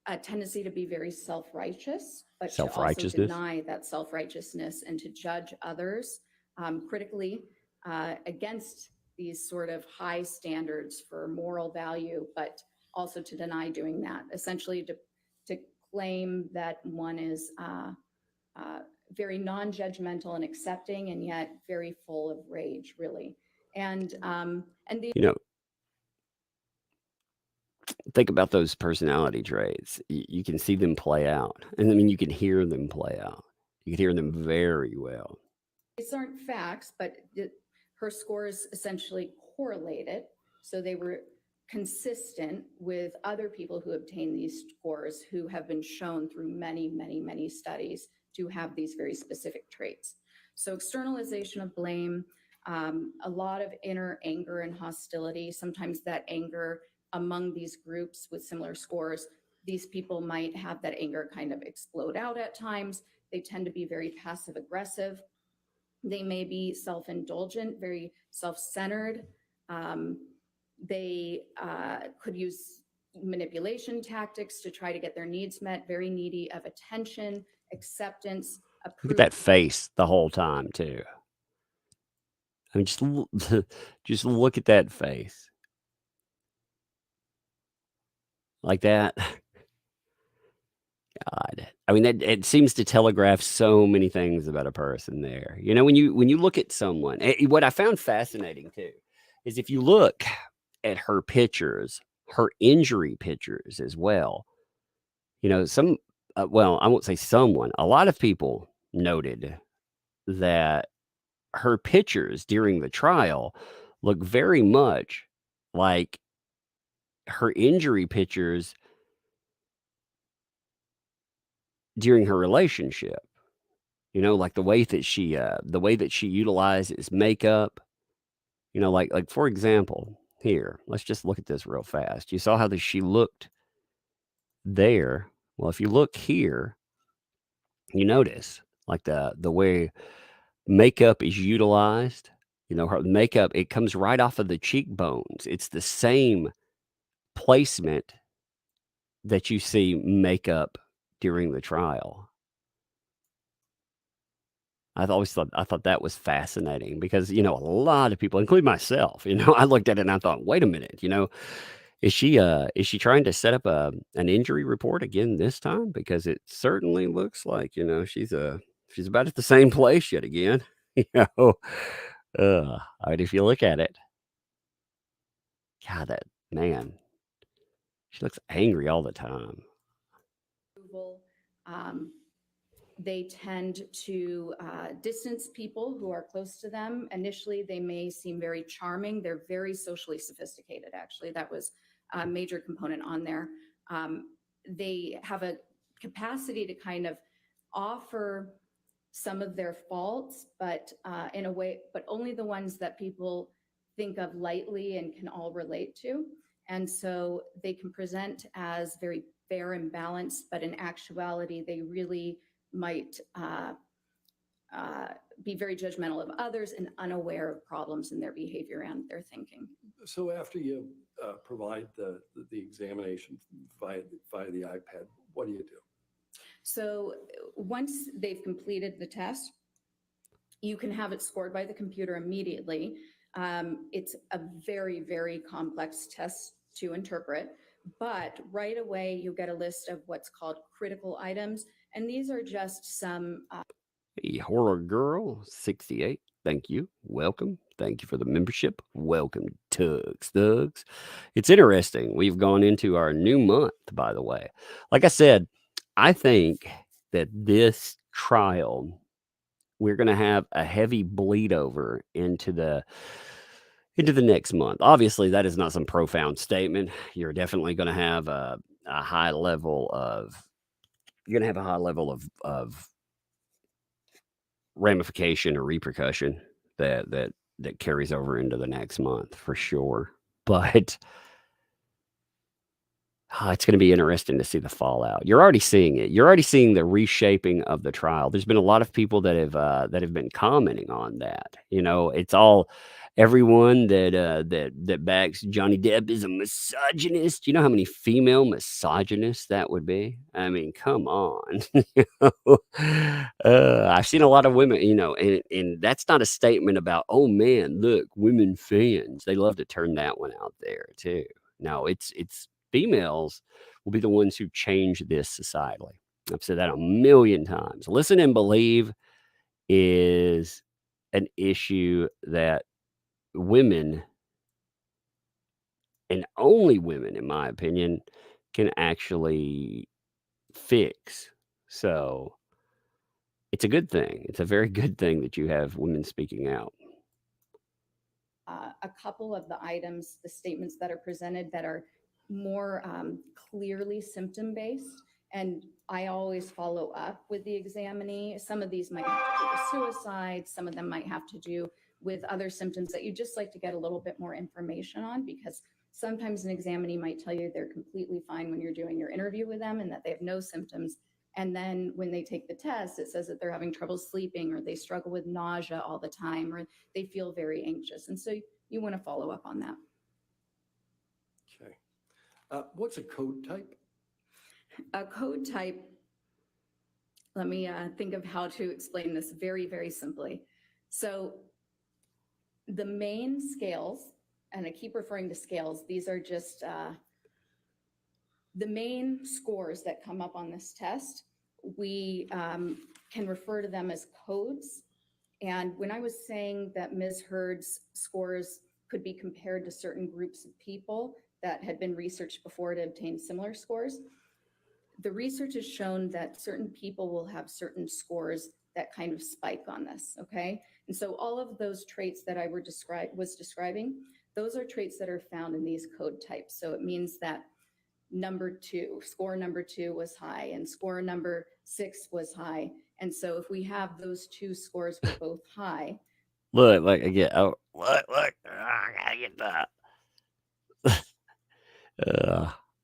A tendency to be very self-righteous, but to also Self-righteousness. deny that self-righteousness and to judge others critically against these sort of high standards for moral value, but also to deny doing that, essentially to claim that one is very non-judgmental and accepting, and yet very full of rage, really. And think about those personality traits. You can see them play out, and I mean, you can hear them play out. You can hear them very well. These aren't facts, but her scores essentially correlated, so they were consistent with other people who obtain these scores who have been shown through many studies to have these very specific traits. So externalization of blame, A lot of inner anger and hostility. Sometimes that anger among these groups with similar scores, these people might have that anger kind of explode out at times. They tend to be very passive aggressive. They may be self-indulgent, very self-centered. They could use manipulation tactics to try to get their needs met, very needy of attention, acceptance, Look at that face the whole time too. I mean, just look at that face. Like that. God. I mean, it seems to telegraph so many things about a person there. You know, when you look at someone, what I found fascinating too is if you look at her pictures, her injury pictures as well, you know, well, I won't say someone, a lot of people noted that her pictures during the trial look very much like her injury pictures during her relationship. You know, like the way that she utilizes makeup, you know, like for example, here, let's just look at this real fast. You saw how she looked there. Well, if you look here, you notice like the way makeup is utilized. You know, her makeup, it comes right off of the cheekbones. It's the same placement that you see makeup during the trial. I thought that was fascinating because, you know, a lot of people, including myself, you know, I looked at it and I thought, wait a minute, you know, is she trying to set up an injury report again this time? Because it certainly looks like, you know, she's about at the same place yet again. You know, I mean, if you look at it, God, that man, she looks angry all the time. They tend to distance people who are close to them. Initially, they may seem very charming. They're very socially sophisticated, actually. That was a major component on there. They have a capacity to kind of offer some of their faults, but in a way, but only the ones that people think of lightly and can all relate to. And so they can present as very fair and balanced, but in actuality, they really might be very judgmental of others and unaware of problems in their behavior and their thinking. So after you provide the examination via the iPad, what do you do? So once they've completed the test, you can have it scored by the computer immediately. It's a very, very complex test to interpret, but right away you get a list of what's called critical items. And these are just some... Hey, Horror Girl 68, thank you. Welcome. Thank you for the membership. Welcome, Thugs. It's interesting. We've gone into our new month, by the way. Like I said, I think that this trial, we're going to have a heavy bleed over into the next month. Obviously, that is not some profound statement. You're definitely going to have a high level of ramification or repercussion that carries over into the next month for sure. But it's going to be interesting to see the fallout. You're already seeing it. You're already seeing the reshaping of the trial. There's been a lot of people that have been commenting on that. You know, it's all everyone that backs Johnny Depp is a misogynist. You know how many female misogynists that would be? I mean, come on. You know? I've seen a lot of women, you know, and that's not a statement about, oh man, look, women fans. They love to turn that one out there too. No, it's females will be the ones who change this societally. I've said that a million times. Listen and believe is an issue that women, and only women, in my opinion, can actually fix. So it's a good thing. It's a very good thing that you have women speaking out. A couple of the items, the statements that are presented that are more clearly symptom-based, and I always follow up with the examinee. Some of these might have to do with suicide. Some of them might have to do with other symptoms that you just like to get a little bit more information on, because sometimes an examinee might tell you they're completely fine when you're doing your interview with them and that they have no symptoms. And then when they take the test, it says that they're having trouble sleeping, or they struggle with nausea all the time, or they feel very anxious. And so you want to follow up on that. Okay. What's a code type? A code type, let me think of how to explain this very, very simply. So the main scales, and I keep referring to scales, these are just the main scores that come up on this test. We can refer to them as codes. And when I was saying that Ms. Heard's scores could be compared to certain groups of people that had been researched before to obtain similar scores, the research has shown that certain people will have certain scores that kind of spike on this, okay? And so all of those traits that I was describing, those are traits that are found in these code types. So it means that score number two was high, and score number 6 was high. And so if we have those two scores were both high. Look, like again, oh, look, I gotta get that.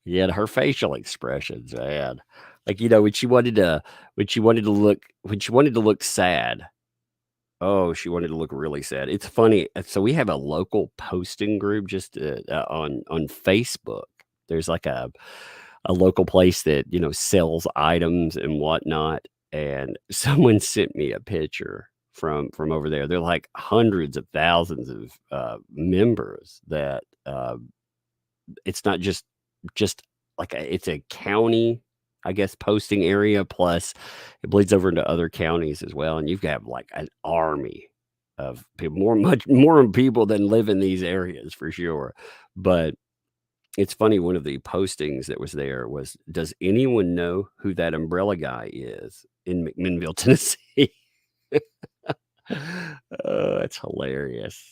Yeah, her facial expressions, man. Like, you know, when she wanted to look sad. Oh, she wanted to look really sad. It's funny. So we have a local posting group just on Facebook. There's like a local place that, you know, sells items and whatnot. And someone sent me a picture from over there. They're like hundreds of thousands of members that it's not just like it's a county, I guess, posting area, plus it bleeds over into other counties as well. And you've got like an army of people, much more people than live in these areas for sure. But it's funny, one of the postings that was there was, does anyone know who that umbrella guy is in McMinnville, Tennessee? Oh, that's hilarious.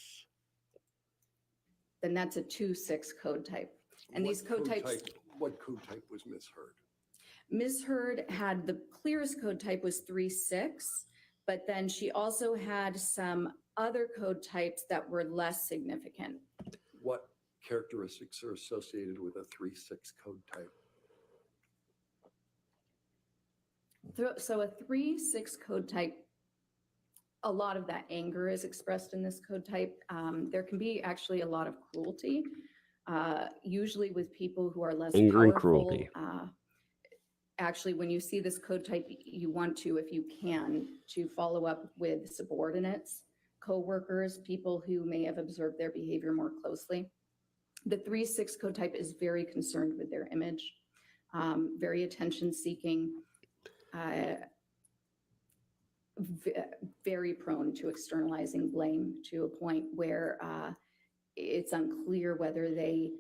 Then that's a 2-6 code type. And these code types. What code type was Ms. Heard? Ms. Heard had the clearest code type was 3-6, but then she also had some other code types that were less significant. What characteristics are associated with a 3-6 code type? So a 3-6 code type, a lot of that anger is expressed in this code type. There can be actually a lot of cruelty, usually with people who are less anger powerful. And cruelty. Actually, when you see this code type, you want to, if you can, to follow up with subordinates, co-workers, people who may have observed their behavior more closely. The 3-6 code type is very concerned with their image, very attention-seeking, very prone to externalizing blame to a point where it's unclear whether they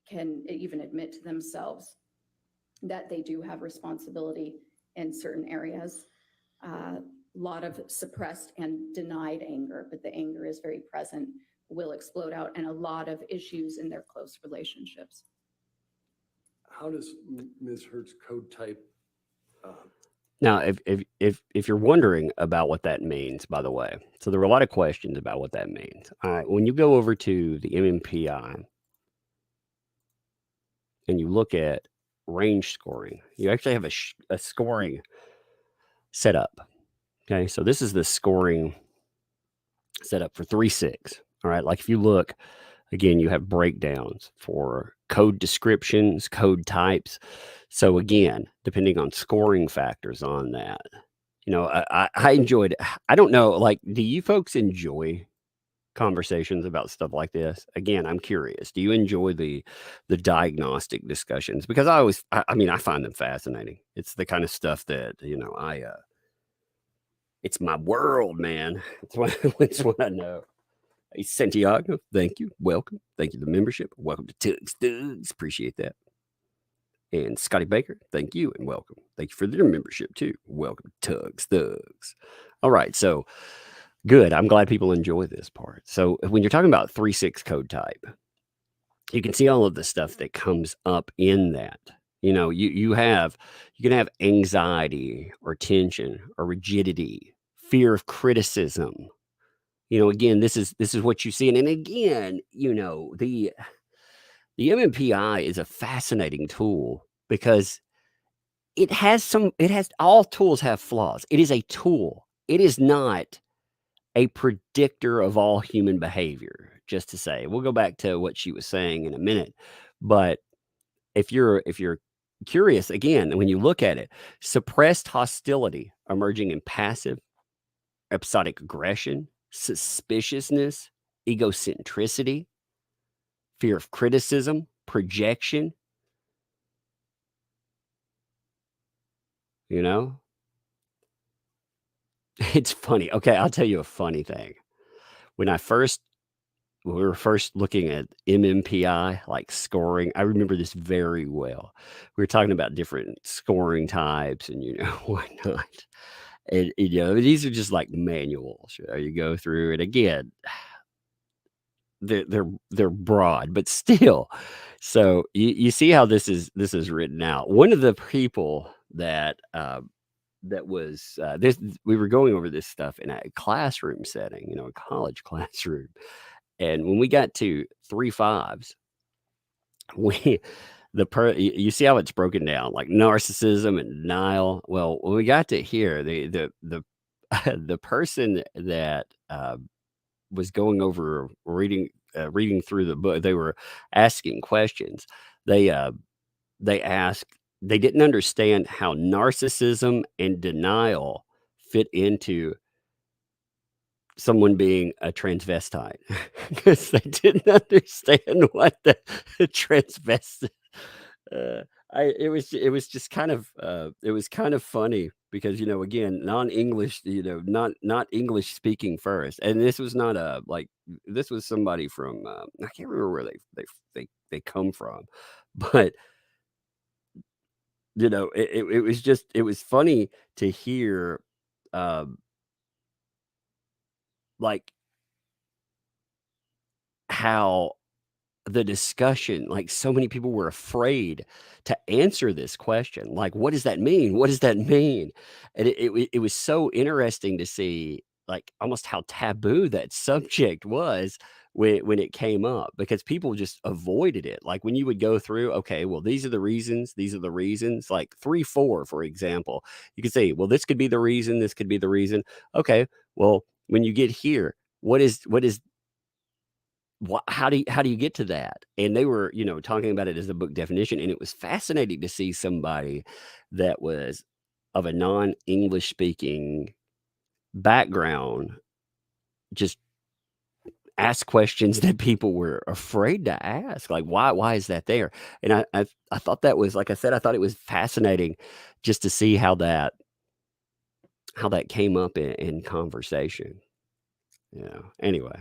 can even admit to themselves that they do have responsibility in certain areas. A lot of suppressed and denied anger, but the anger is very present, will explode out, and a lot of issues in their close relationships. How does Ms. Heard's code type? Now, if you're wondering about what that means, by the way, so there were a lot of questions about what that means. All right, when you go over to the MMPI and you look at range scoring, you actually have a scoring set up. Okay, so this is the scoring set up for 3-6. All right, like if you look, again, you have breakdowns for code descriptions, code types. So again, depending on scoring factors on that, you know, I enjoyed, I don't know, like, do you folks enjoy conversations about stuff like this? Again, I'm curious. Do you enjoy the diagnostic discussions? Because I mean, I find them fascinating. It's the kind of stuff that, you know, it's my world, man. It's what I know. Hey, Santiago, thank you. Welcome. Thank you for the membership. Welcome to Tugs. Appreciate that. And Scotty Baker, thank you and welcome. Thank you for their membership too. Welcome to Tugs. All right, so good. I'm glad people enjoy this part. So when you're talking about 3-6 code type, you can see all of the stuff that comes up in that. You know, you can have anxiety or tension or rigidity, fear of criticism, again, this is what you see. And again, the MMPI is a fascinating tool because all tools have flaws. It is a tool. It is not a predictor of all human behavior, just to say. We'll go back to what she was saying in a minute. But if you're curious, again, when you look at it, suppressed hostility emerging in passive, episodic aggression, suspiciousness, egocentricity, fear of criticism, projection, It's funny. Okay, I'll tell you a funny thing. When we were first looking at MMPI, like scoring, I remember this very well. We were talking about different scoring types and whatnot. And these are just like manuals. You go through it again. They're broad, but still. So you see how this is written out. One of the people that was this, we were going over this stuff in a classroom setting, a college classroom. And when we got to 3 5s, you see how it's broken down, like narcissism and denial. Well, when we got to here, the the person that was going over reading through the book, they were asking questions. They didn't understand how narcissism and denial fit into someone being a transvestite because they didn't understand what the transvestite. It was just kind of it was kind of funny because again, non-English, not English speaking first, and this was not this was somebody from I can't remember where they come from, but it was funny to hear like how the discussion, like so many people were afraid to answer this question. Like, what does that mean? What does that mean? And it was so interesting to see like almost how taboo that subject was when it came up, because people just avoided it. Like when you would go through, okay, well, these are the reasons, like 3, 4, for example, you could say, well, this could be the reason, this could be the reason. Okay, well, when you get here, how do you get to that? And they were, talking about it as the book definition. And it was fascinating to see somebody that was of a non-English speaking background just ask questions that people were afraid to ask. Like, why is that there? And I thought that was, like I said, I thought it was fascinating just to see how that came up in conversation. Anyway.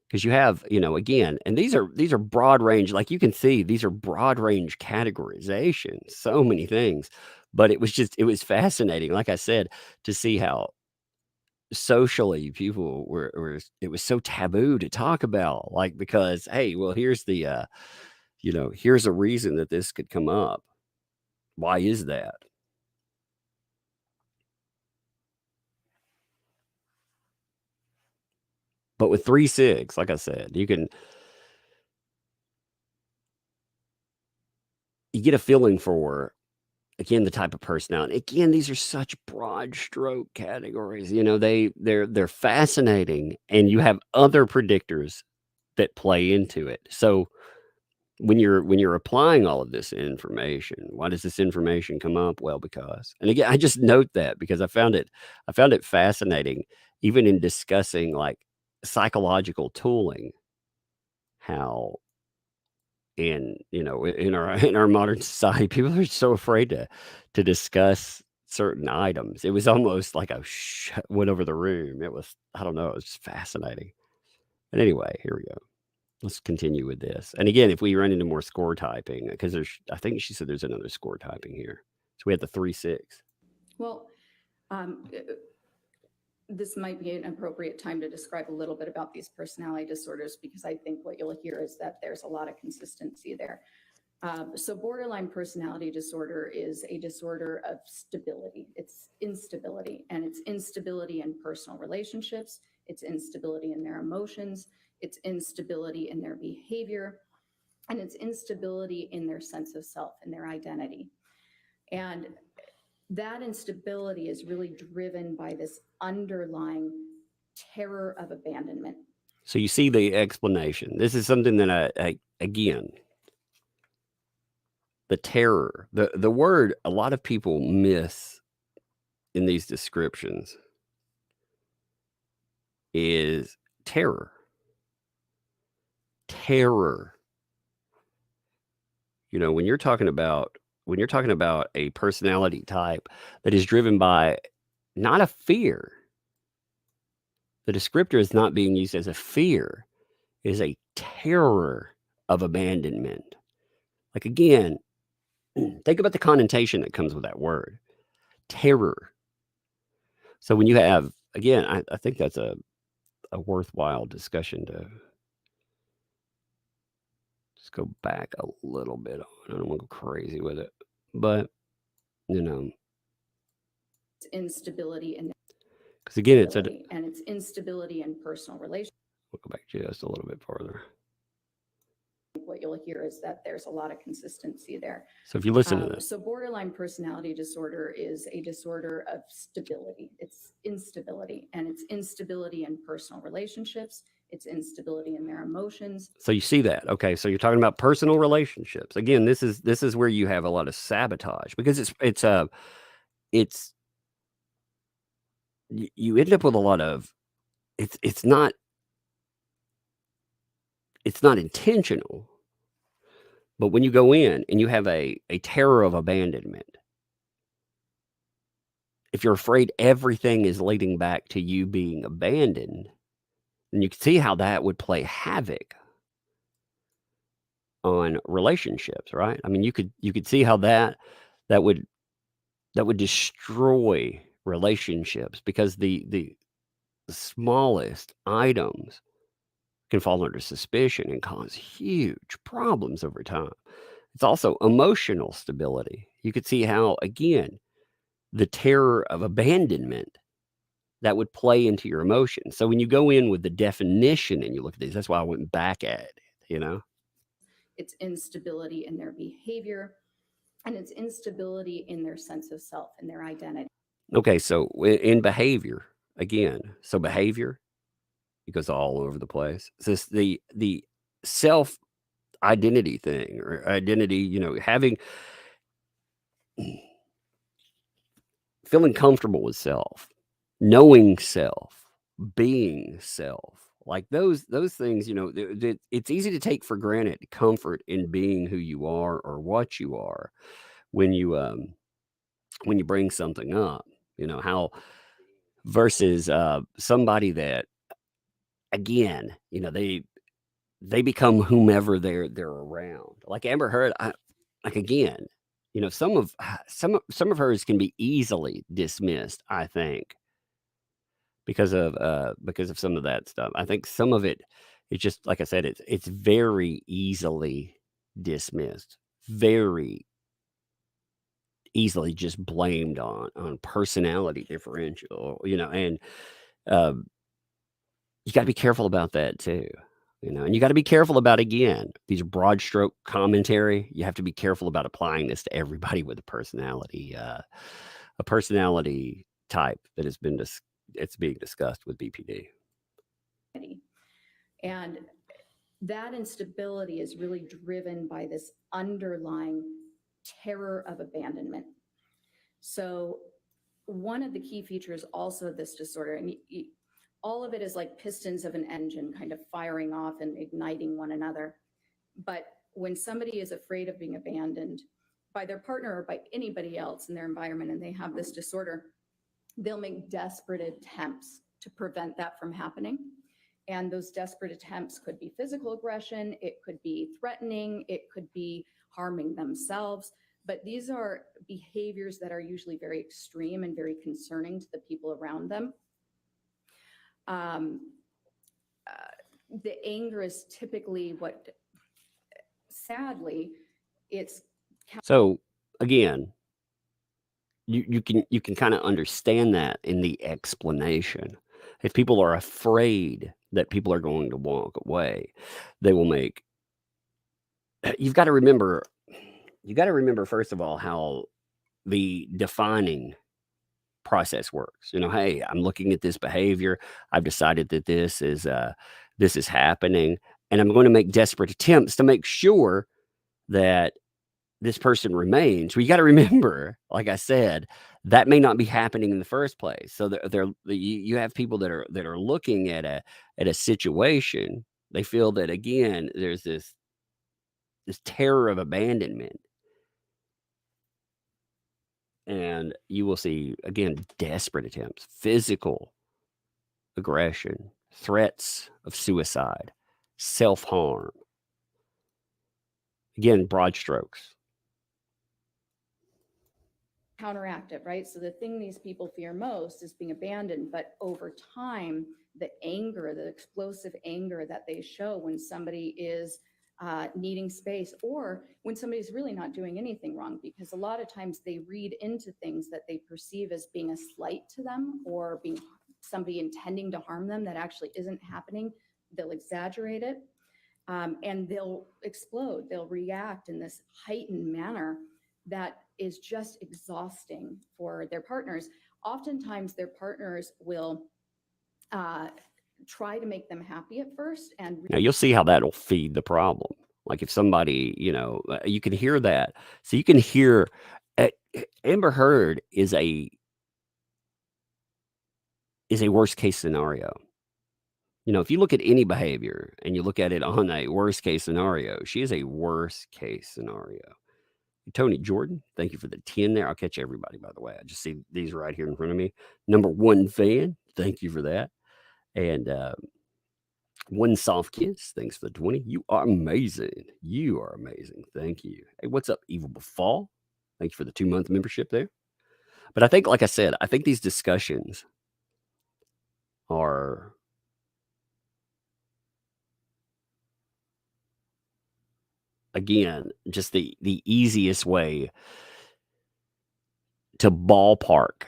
Because you have, again, and these are broad range, like you can see, these are broad range categorizations, so many things. But it was fascinating, like I said, to see how socially people it was so taboo to talk about, like, because, hey, well, here's the, here's a reason that this could come up. Why is that? But with 3-6, like I said, you get a feeling for, again, the type of personality. Again, these are such broad stroke categories. They're fascinating, and you have other predictors that play into it. So when you're applying all of this information, why does this information come up? Well, because, and again, I just note that because I found it fascinating, even in discussing like psychological tooling, how in our modern society, people are so afraid to discuss certain items. It was almost like a went over the room. It was, I don't know, it was just fascinating. But anyway, here we go. Let's continue with this. And again, if we run into more score typing, because I think she said there's another score typing here. So we had the 3-6. Well, this might be an appropriate time to describe a little bit about these personality disorders, because I think what you'll hear is that there's a lot of consistency there. So borderline personality disorder is a disorder of stability. It's instability, and it's instability in personal relationships, it's instability in their emotions, it's instability in their behavior, and it's instability in their sense of self and their identity. And that instability is really driven by this underlying terror of abandonment. So you see the explanation. This is something that I again, the terror, the word a lot of people miss in these descriptions is terror. Terror. You know, when you're talking about a personality type that is driven by not a fear, the descriptor is not being used as a fear, it is a terror of abandonment. Like again, think about the connotation that comes with that word, terror. So when you have, again, I think that's a worthwhile discussion to just go back a little bit on. I don't want to go crazy with it, but you know, It's instability in because again, it's and it's instability in personal relationships. We'll go back just a little bit farther. What you'll hear is that there's a lot of consistency there. So if you listen to this, So borderline personality disorder is a disorder of stability. It's instability, and it's instability in personal relationships. It's instability in their emotions. so you see that. Okay, so you're talking about personal relationships. Again, this is where you have a lot of sabotage because you end up with a lot of it's not intentional. But when you go in and you have a terror of abandonment, if you're afraid everything is leading back to you being abandoned, then you can see how that would play havoc on relationships, right? I mean, you could see how that would destroy relationships because the smallest items can fall under suspicion and cause huge problems over time. It's also emotional stability. You could see how, again, the terror of abandonment that would play into your emotions. So when you go in with the definition and you look at these, that's why I went back at it, you know? It's instability in their behavior, and it's instability in their sense of self and their identity. Okay, so in behavior, again, so behavior, it goes all over the place. So it's the self identity thing or identity, you know, feeling comfortable with self, knowing self, being self, like those things, you know, it's easy to take for granted comfort in being who you are or what you are when you bring something up, you know, how versus somebody that, again, you know, they become whomever they're around. Like Amber Heard, like again, you know, some of hers can be easily dismissed, I think, because of some of that stuff. I think some of it's just like I said, it's very easily dismissed, very easily just blamed on personality differential, you know, and you got to be careful about that too. You know, and you got to be careful about, again, these broad stroke commentary. You have to be careful about applying this to everybody with a personality type that has been it's being discussed with BPD. And that instability is really driven by this underlying terror of abandonment. So one of the key features also of this disorder, and all of it is like pistons of an engine kind of firing off and igniting one another. But when somebody is afraid of being abandoned by their partner or by anybody else in their environment and they have this disorder, they'll make desperate attempts to prevent that from happening. And those desperate attempts could be physical aggression, it could be threatening, it could be harming themselves. But these are behaviors that are usually very extreme and very concerning to the people around them. The anger is typically what, sadly, it's. So again, you can kind of understand that in the explanation. If people are afraid that people are going to walk away, they will make. You've got to remember. You got to remember first of all how the defining process works. Hey, I'm looking at this behavior. I've decided that this is happening, and I'm going to make desperate attempts to make sure that this person remains. Well, you got to remember, like I said, that may not be happening in the first place. So you have people that are looking at a situation. They feel that again, there's this terror of abandonment. And you will see, again, desperate attempts, physical aggression, threats of suicide, self-harm. Again, broad strokes. Counteractive, right? So the thing these people fear most is being abandoned, but over time, the anger, the explosive anger that they show when somebody is needing space, or when somebody's really not doing anything wrong, because a lot of times they read into things that they perceive as being a slight to them or being somebody intending to harm them that actually isn't happening. They'll exaggerate it, and they'll explode. They'll react in this heightened manner that is just exhausting for their partners. Oftentimes their partners will try to make them happy at first. And now you'll see how that'll feed the problem. Like if somebody, you can hear that. So you can hear Amber Heard is a worst case scenario. If you look at any behavior and you look at it on a worst case scenario, she is a worst case scenario. Tony Jordan, thank you for the 10 there. I'll catch everybody, by the way. I just see these right here in front of me. Number 1 fan, thank you for that. And One Soft Kiss, thanks for the 20. You are amazing. You are amazing. Thank you. Hey, what's up, Evil Befall? Thank you for the 2-month membership there. But I think, like I said, I think these discussions are again just the easiest way to ballpark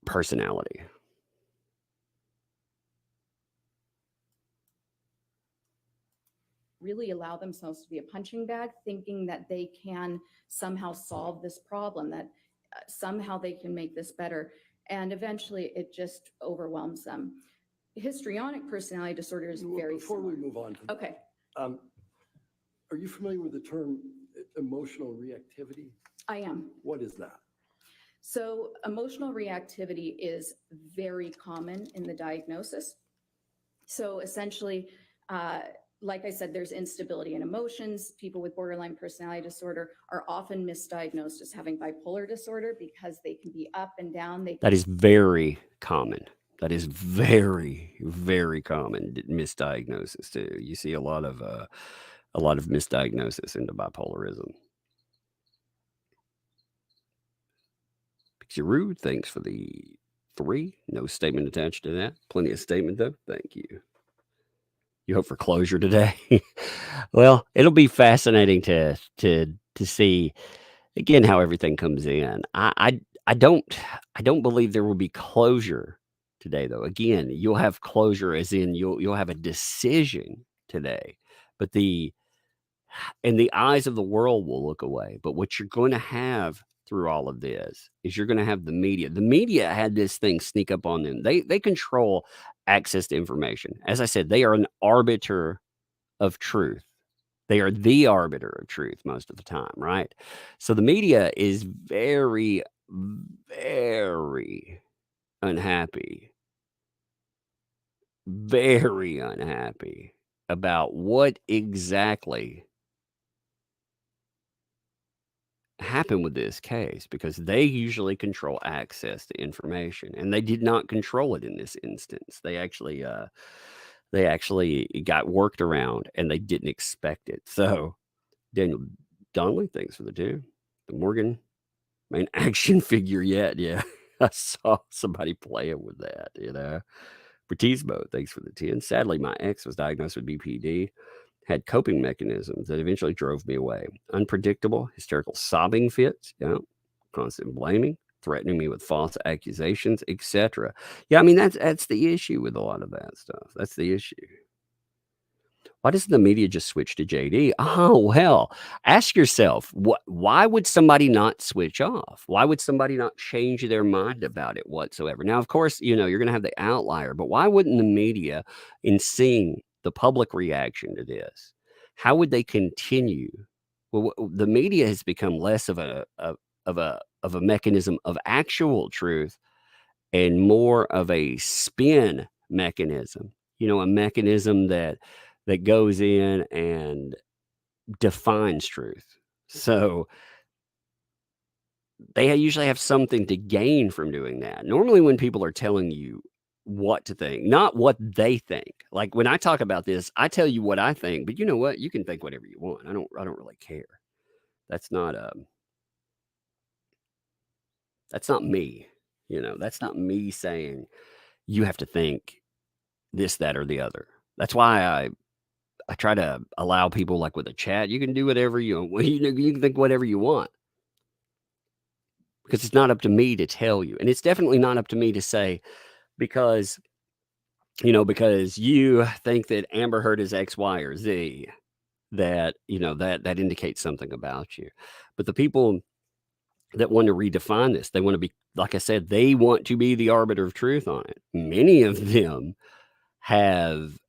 personality. really allow themselves to be a punching bag, thinking that they can somehow solve this problem, that somehow they can make this better. And eventually it just overwhelms them. Histrionic personality disorder is very Before similar. we move on. Okay. Are you familiar with the term emotional reactivity? I am. What is that? So emotional reactivity is very common in the diagnosis. So essentially, like I said, there's instability in emotions. People with borderline personality disorder are often misdiagnosed as having bipolar disorder because they can be up and down. That is very common. That is very, very common misdiagnosis too. You see a lot of misdiagnosis into bipolarism. Pixie Rude, thanks for the 3. No statement attached to that. Plenty of statement though. Thank you. You hope for closure today? Well, it'll be fascinating to see again how everything comes in. I don't believe there will be closure today though. Again, you'll have closure as in you'll have a decision today, but the eyes of the world will look away. But what you're going to have through all of this is you're going to have the media. The media had this thing sneak up on them. They control access to information. As I said, they are an arbiter of truth. They are the arbiter of truth most of the time, right? So the media is very, very unhappy about what exactly happened with this case, because they usually control access to information, and they did not control it in this instance. They actually got worked around, and they didn't expect it. So Daniel Donnelly, thanks for the 2. The Morgan main action figure yet. Yeah, I saw somebody playing with that, Bertismo, thanks for the 10. Sadly, my ex was diagnosed with BPD, had coping mechanisms that eventually drove me away. Unpredictable, hysterical sobbing fits, constant blaming, threatening me with false accusations, etc. Yeah, I mean that's the issue with a lot of that stuff. That's the issue. Why doesn't the media just switch to JD? Oh, well, ask yourself, why would somebody not switch off? Why would somebody not change their mind about it whatsoever? Now, of course, you're going to have the outlier, but why wouldn't the media, in seeing the public reaction to this, how would they continue? Well, the media has become less of a mechanism of actual truth and more of a spin mechanism. A mechanism that goes in and defines truth. So they usually have something to gain from doing that. Normally, when people are telling you what to think, not what they think. Like when I talk about this, I tell you what I think, but you know what? You can think whatever you want. I don't really care. That's not me. That's not me saying you have to think this, that, or the other. That's why I try to allow people, like with a chat, you can do whatever you can think whatever you want, because it's not up to me to tell you. And it's definitely not up to me to say, because you think that Amber Heard is X, Y, or Z, that indicates something about you. But the people that want to redefine this, they want to be, like I said, they want to be the arbiter of truth on it. Many of them have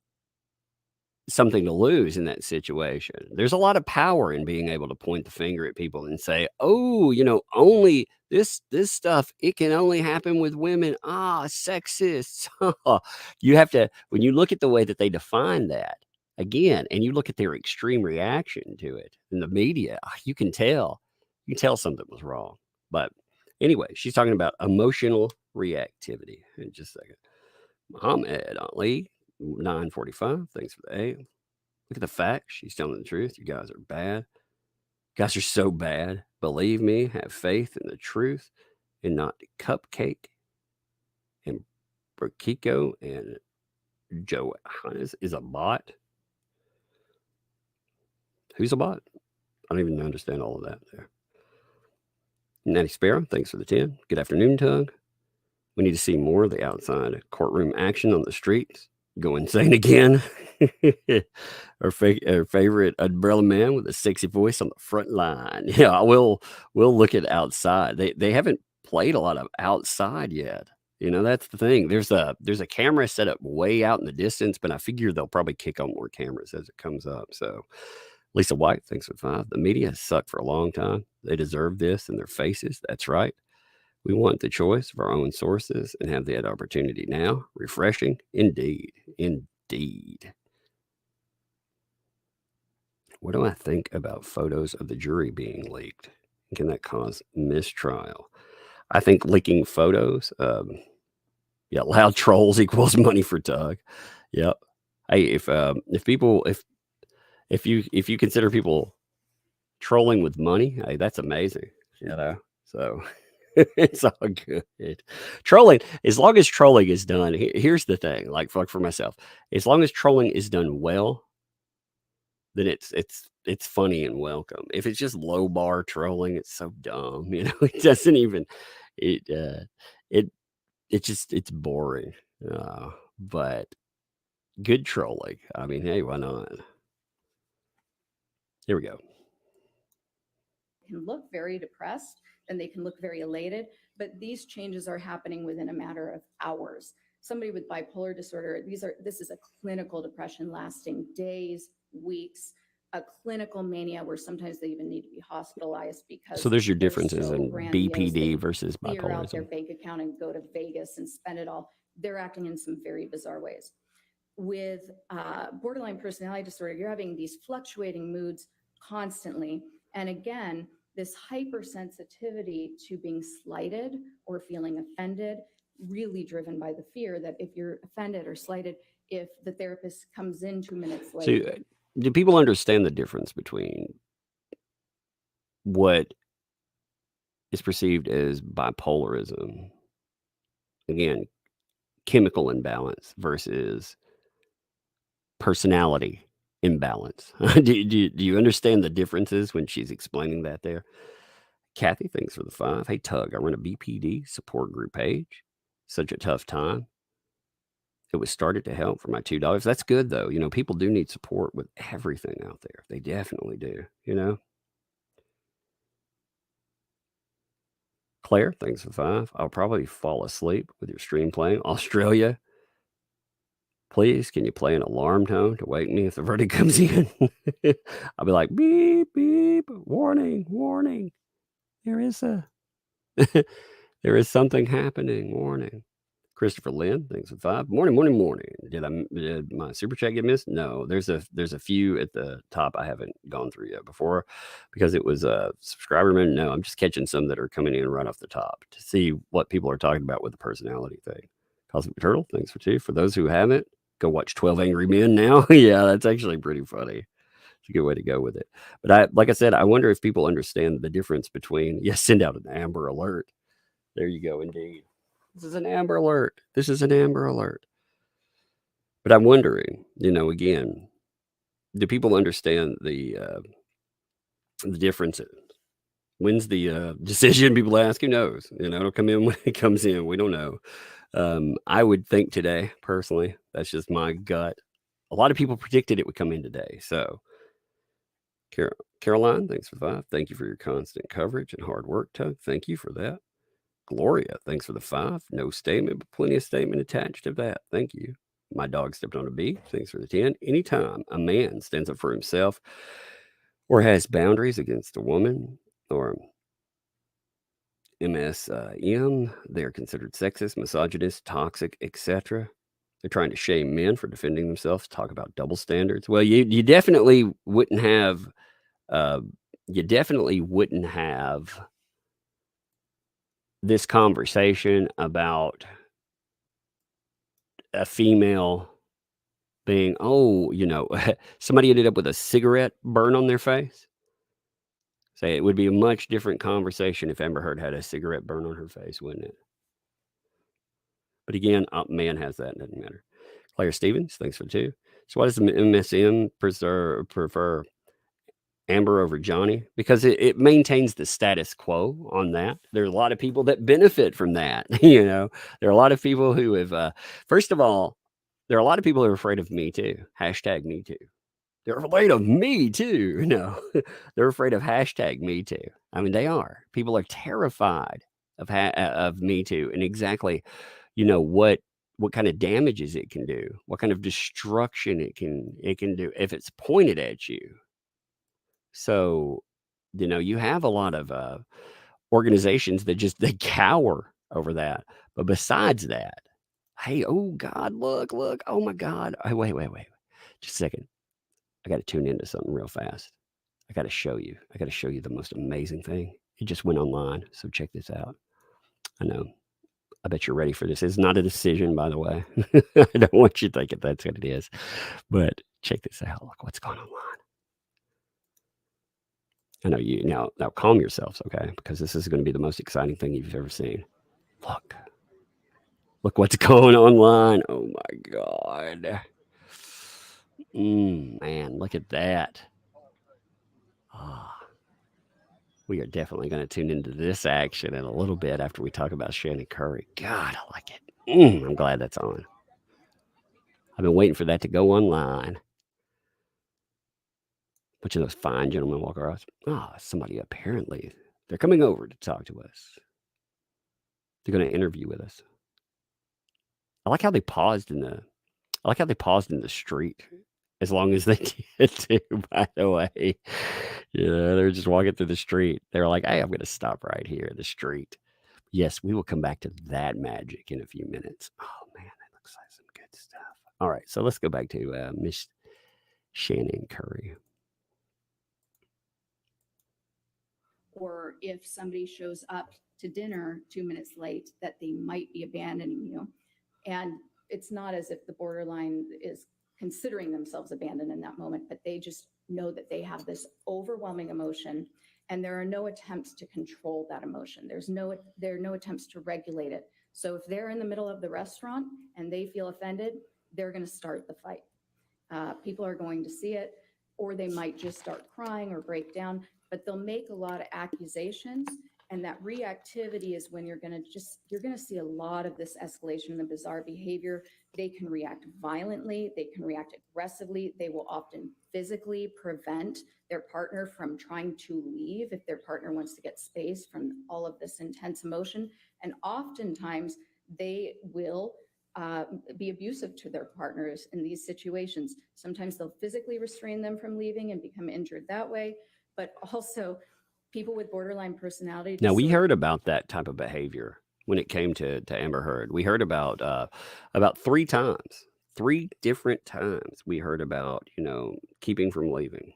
something to lose in that situation. There's a lot of power in being able to point the finger at people and say, oh, only this stuff, it can only happen with women. Sexists. You have to, when you look at the way that they define that again, and you look at their extreme reaction to it in the media, you can tell something was wrong. But anyway, she's talking about emotional reactivity. In just a second. Muhammad Ali, 945. Thanks for the A. Look at the facts. She's telling the truth. You guys are bad. You guys are so bad. Believe me. Have faith in the truth and not Cupcake and Burkiko and Johannes is a bot. Who's a bot? I don't even understand all of that there. Natty Sparrow, thanks for the 10. Good afternoon, Tug. We need to see more of the outside courtroom action on the streets. Go insane again. Our favorite umbrella man with a sexy voice on the front line. Yeah, we'll look at outside. They haven't played a lot of outside yet. That's the thing. There's a camera set up way out in the distance, but I figure they'll probably kick on more cameras as it comes up. So Lisa White, thanks for 5. The media has sucked for a long time. They deserve this in their faces. That's right. We want the choice of our own sources and have that opportunity now. Refreshing. Indeed. Indeed. What do I think about photos of the jury being leaked? Can that cause mistrial? I think leaking photos, loud trolls equals money for Doug. Yep. Hey, if you consider people trolling with money, hey, that's amazing. So it's all good. Trolling, as long as trolling is done, here's the thing, like for myself, as long as trolling is done well, then it's funny and welcome. If it's just low bar trolling, it's so dumb. It doesn't even, it's boring. But good trolling, I mean, hey, why not? Here we go. Can look very depressed and they can look very elated, but these changes are happening within a matter of hours. Somebody with bipolar disorder, this is a clinical depression lasting days, weeks, a clinical mania where sometimes they even need to be hospitalized because. So there's your differences so in BPD versus clear out their bipolarism. bank account and go to Vegas and spend it all. They're acting in some very bizarre ways. With borderline personality disorder, you're having these fluctuating moods constantly. And again, this hypersensitivity to being slighted or feeling offended, really driven by the fear that if you're offended or slighted, if the therapist comes in 2 minutes late. So, do people understand the difference between what is perceived as bipolarism, again, chemical imbalance, versus personality imbalance? Do you understand the differences when she's explaining that there? Kathy, thanks for the 5. Hey, Tug, I run a BPD support group page. Such a tough time. It was started to help for my $2. That's good, though. You know, people do need support with everything out there. They definitely do, you know. Claire, thanks for the 5. I'll probably fall asleep with your stream playing. Australia, please, can you play an alarm tone to wake me if the verdict comes in? I'll be like, beep, beep, warning, warning. There is there is something happening, warning. Christopher Lynn, thanks for 5. Morning, morning, morning. Did my super chat get missed? No, there's a few at the top I haven't gone through yet before because it was a subscriber minute. No, I'm just catching some that are coming in right off the top to see what people are talking about with the personality thing. Cosmic Turtle, thanks for 2. For those who haven't, go watch 12 Angry Men now. Yeah, that's actually pretty funny. It's a good way to go with it. But like I said, I wonder if people understand the difference between, send out an Amber Alert. There you go, indeed. This is an Amber Alert. This is an Amber Alert. But I'm wondering, again, do people understand the differences? When's the decision? People ask, who knows? It'll come in when it comes in. We don't know. I would think today, personally. That's just my gut. A lot of people predicted it would come in today. So, Caroline, thanks for 5. Thank you for your constant coverage and hard work, Tug. Thank you for that. Gloria, thanks for the 5. No statement, but plenty of statement attached to that. Thank you. My dog stepped on a bee. Thanks for the 10. Anytime a man stands up for himself or has boundaries against a woman or MSM, they're considered sexist, misogynist, toxic, etc. They're trying to shame men for defending themselves, talk about double standards. Well, you definitely wouldn't have this conversation about a female being, somebody ended up with a cigarette burn on their face. Say it would be a much different conversation if Amber Heard had a cigarette burn on her face, wouldn't it? But again, man has that, doesn't matter. Claire Stevens, thanks for 2. So why does the MSM prefer Amber over Johnny? Because it maintains the status quo on that. There are a lot of people that benefit from that. There are a lot of people who have, first of all, there are a lot of people who are afraid of Me Too. Hashtag Me Too. They're afraid of Me Too. They're afraid of hashtag Me Too. I mean, they are. People are terrified of Me Too and exactly, what kind of damages it can do, what kind of destruction it can do if it's pointed at you. So, you have a lot of organizations that they cower over that. But besides that, hey, oh God, look, oh my God. Hey, wait. Just a second. I got to tune into something real fast. I got to show you the most amazing thing. It just went online. So check this out. I know. I bet you're ready for this. It's not a decision, by the way. I don't want you thinking that's what it is. But check this out. Look what's going online. I know you now calm yourselves, okay? Because this is going to be the most exciting thing you've ever seen. Look what's going online. Oh my God. Man, look at that. We are definitely going to tune into this action in a little bit after we talk about Shannon Curry. God, I like it. I'm glad that's on. I've been waiting for that to go online. Bunch of those fine gentlemen walk across. Somebody apparently. They're coming over to talk to us. They're going to interview with us. I like how they paused in the street. As long as they did too, by the way. Yeah, they're just walking through the street. They're like, hey, I'm going to stop right here in the street. Yes, we will come back to that magic in a few minutes. Oh, man, that looks like some good stuff. All right, so let's go back to Miss Shannon Curry. Or if somebody shows up to dinner 2 minutes late, that they might be abandoning you. And it's not as if the borderline is considering themselves abandoned in that moment, but they just know that they have this overwhelming emotion and there are no attempts to control that emotion. There are no attempts to regulate it. So if they're in the middle of the restaurant and they feel offended, they're going to start the fight. People are going to see it, or they might just start crying or break down. but they'll make a lot of accusations. And that reactivity is when you're going to see a lot of this escalation in the bizarre behavior. They can react violently. They can react aggressively. They will often physically prevent their partner from trying to leave if their partner wants to get space from all of this intense emotion. And oftentimes they will be abusive to their partners in these situations. Sometimes they'll physically restrain them from leaving and become injured that way, but also people with borderline personality Now, we disorder. heard about that type of behavior when it came to Amber Heard. We heard about 3 times, 3 different times we heard about, keeping from leaving.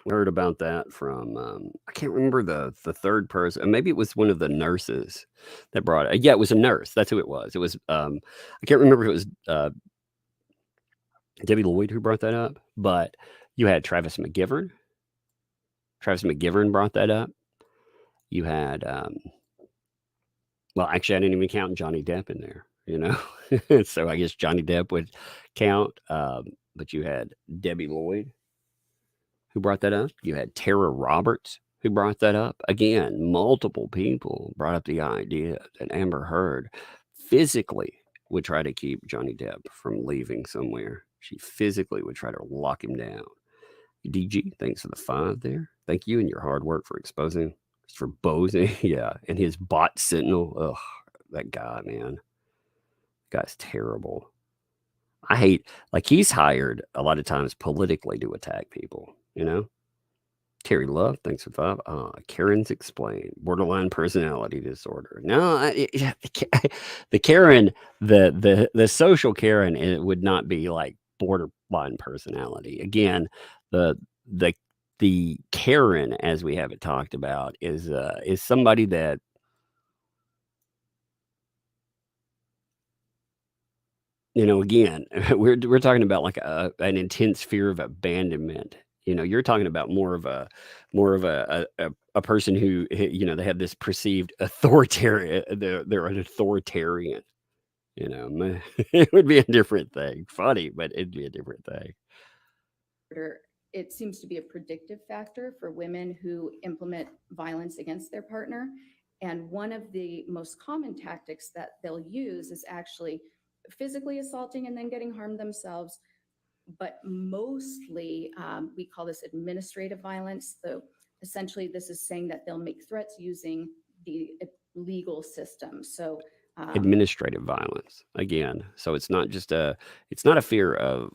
We heard about that from, I can't remember the third person. Maybe it was one of the nurses that brought it. Yeah, it was a nurse. That's who it was. It was, I can't remember if it was Debbie Lloyd who brought that up, but you had Travis McGivern. Travis McGivern brought that up. You had, well, actually, I didn't even count Johnny Depp in there, so I guess Johnny Depp would count. But you had Debbie Lloyd who brought that up. You had Tara Roberts who brought that up. Again, multiple people brought up the idea that Amber Heard physically would try to keep Johnny Depp from leaving somewhere. She physically would try to lock him down. DG, thanks for the 5 there. Thank you and your hard work for exposing, for Bosing. Yeah, and his bot Sentinel. Ugh, that guy, man. That guy's terrible. I hate, he's hired a lot of times politically to attack people, Terry Love, thanks for 5. Karen's explained. Borderline personality disorder. No, the Karen, the social Karen, it would not be like borderline personality. Again, the Karen, as we have it talked about, is somebody that again, we're talking about like an intense fear of abandonment. You're talking about more of a person who, they have this perceived authoritarian. They're an authoritarian. It would be a different thing. Funny, but it'd be a different thing. It seems to be a predictive factor for women who implement violence against their partner. And one of the most common tactics that they'll use is actually physically assaulting and then getting harmed themselves. But mostly, we call this administrative violence. So essentially, this is saying that they'll make threats using the legal system. So administrative violence, again. So it's not a fear of,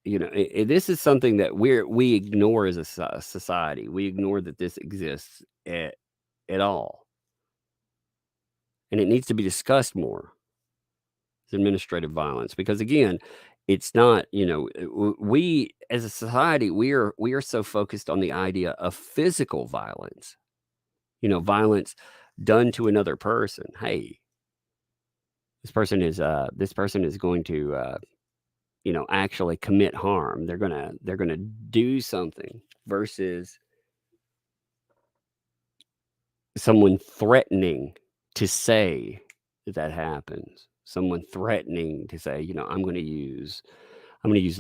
this is something that we ignore as a society. We ignore that this exists at all. And it needs to be discussed more. It's administrative violence, because again, it's not, we as a society, we are so focused on the idea of physical violence, violence done to another person. Hey, this person is going to, actually commit harm. They're gonna do something, versus someone threatening to say that happens. Someone threatening to say, I'm going to use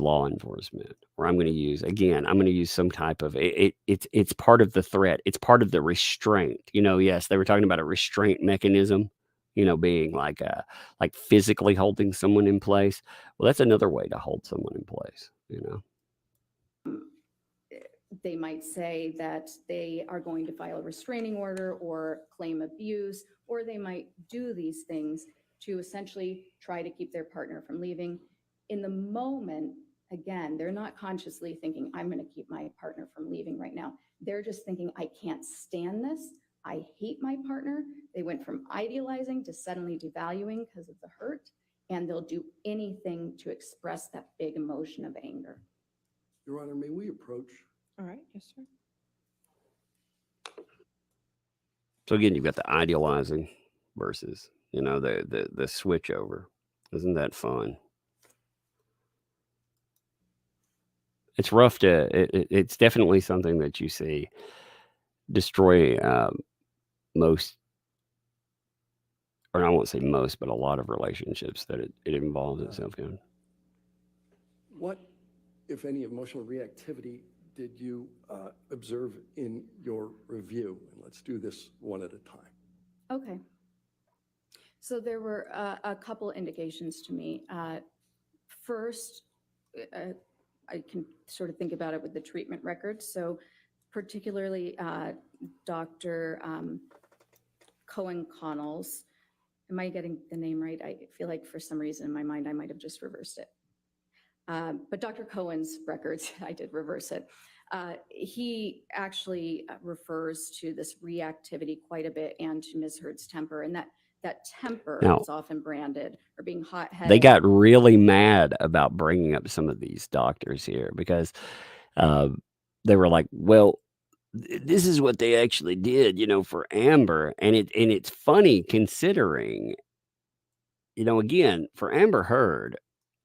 law enforcement, or I'm going to use some type of it's part of the threat. It's part of the restraint. Yes, they were talking about a restraint mechanism, being like physically holding someone in place. Well, that's another way to hold someone in place, They might say that they are going to file a restraining order or claim abuse, or they might do these things to essentially try to keep their partner from leaving. In the moment, again, they're not consciously thinking, I'm going to keep my partner from leaving right now. They're just thinking, I can't stand this. I hate my partner. They went from idealizing to suddenly devaluing because of the hurt, and they'll do anything to express that big emotion of anger. Your Honor, may we approach? All right. Yes, sir. So again, you've got the idealizing versus, the switch over. Isn't that fun? It's rough it's definitely something that you see destroy most, or I won't say most, but a lot of relationships that it involves itself in. What, if any, emotional reactivity did you observe in your review? And let's do this one at a time. Okay. So there were a couple indications to me. First, I can sort of think about it with the treatment records. So particularly Dr. Cohen Connell's, am I getting the name right? I feel like for some reason in my mind, I might have just reversed it. But Dr. Cohen's records, I did reverse it. He actually refers to this reactivity quite a bit and to Ms. Heard's temper, and that temper Now, is often branded or being hot-headed. they got really mad about bringing up some of these doctors here because they were like, well, this is what they actually did, for Amber. And it's funny considering, again, for Amber Heard,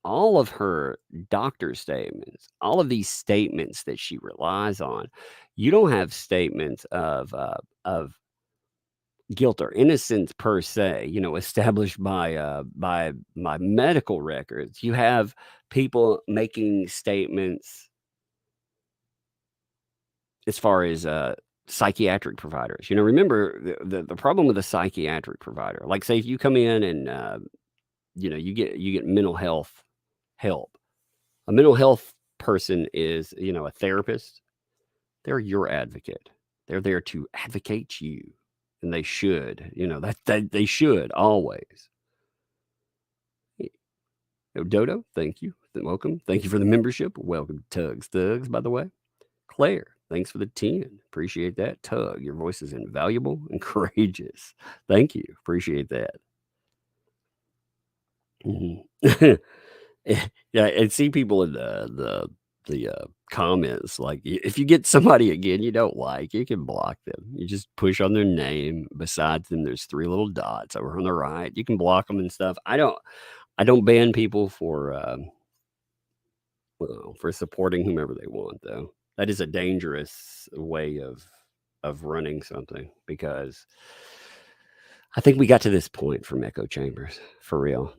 all of her doctor statements, all of these statements that she relies on, you don't have statements of guilt or innocence per se, established by medical records. You have people making statements as far as psychiatric providers. Remember the problem with a psychiatric provider. Like, say if you come in and you get mental health help. A mental health person is, a therapist. They're your advocate. They're there to advocate you. And they should, that they should always. Dodo, thank you. Welcome. Thank you for the membership. Welcome, Tugs. Thugs, by the way. Claire, thanks for the 10. Appreciate that. Tug, your voice is invaluable and courageous. Thank you. Appreciate that. Yeah, and see people in the comments, like, if you get somebody again you don't like, you can block them. You just push on their name. Besides them, there's 3 little dots over on the right. You can block them and stuff. I don't ban people for supporting whomever they want, though. That is a dangerous way of running something, because I think we got to this point from echo chambers, for real.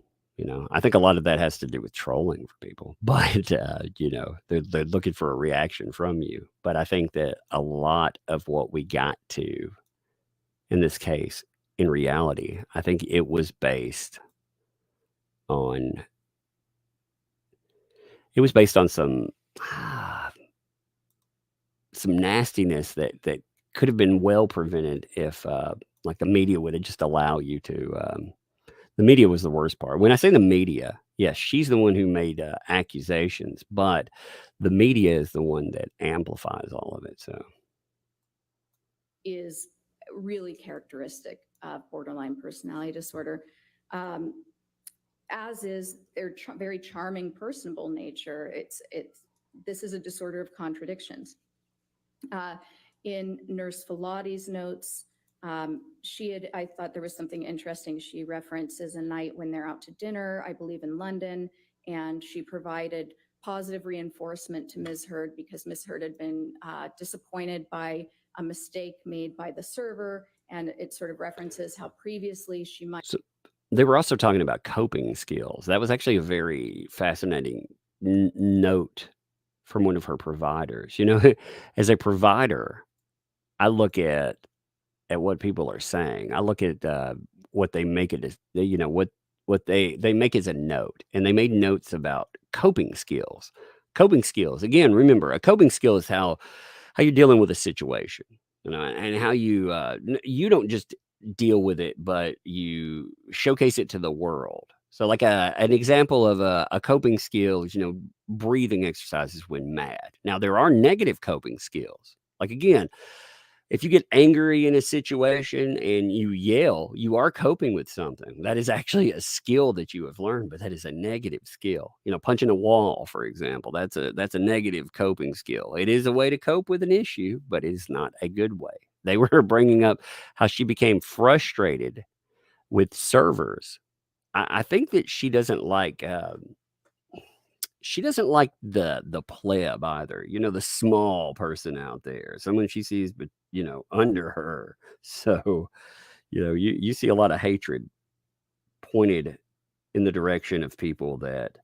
I think a lot of that has to do with trolling for people, but they're looking for a reaction from you. But I think that a lot of what we got to in this case, in reality, I think it was based on some nastiness that could have been well prevented if like the media would have just allow you to. The media was the worst part. When I say the media, yes, she's the one who made accusations, but the media is the one that amplifies all of it. So, is really characteristic of borderline personality disorder, as is their very charming, personable nature. This is a disorder of contradictions. In Nurse Filati's notes, I thought there was something interesting. She references a night when they're out to dinner, I believe in London, and she provided positive reinforcement to Ms. Heard because Ms. Heard had been disappointed by a mistake made by the server, and it sort of references how previously she might. So they were also talking about coping skills. That was actually a very fascinating note from one of her providers. As a provider, I look at what people are saying. I look at what they make it as, what they make as a note. And they made notes about coping skills. Coping skills. Again, remember, a coping skill is how you're dealing with a situation, and how you don't just deal with it, but you showcase it to the world. So like an example of a coping skill is, breathing exercises when mad. Now, there are negative coping skills. Like, again, if you get angry in a situation and you yell, you are coping with something. That is actually a skill that you have learned, but that is a negative skill. Punching a wall, for example, that's a negative coping skill. It is a way to cope with an issue, but it is not a good way. They were bringing up how she became frustrated with servers. I think that she doesn't like the pleb either, the small person out there, someone she sees, but under her. So, you see a lot of hatred pointed in the direction of people that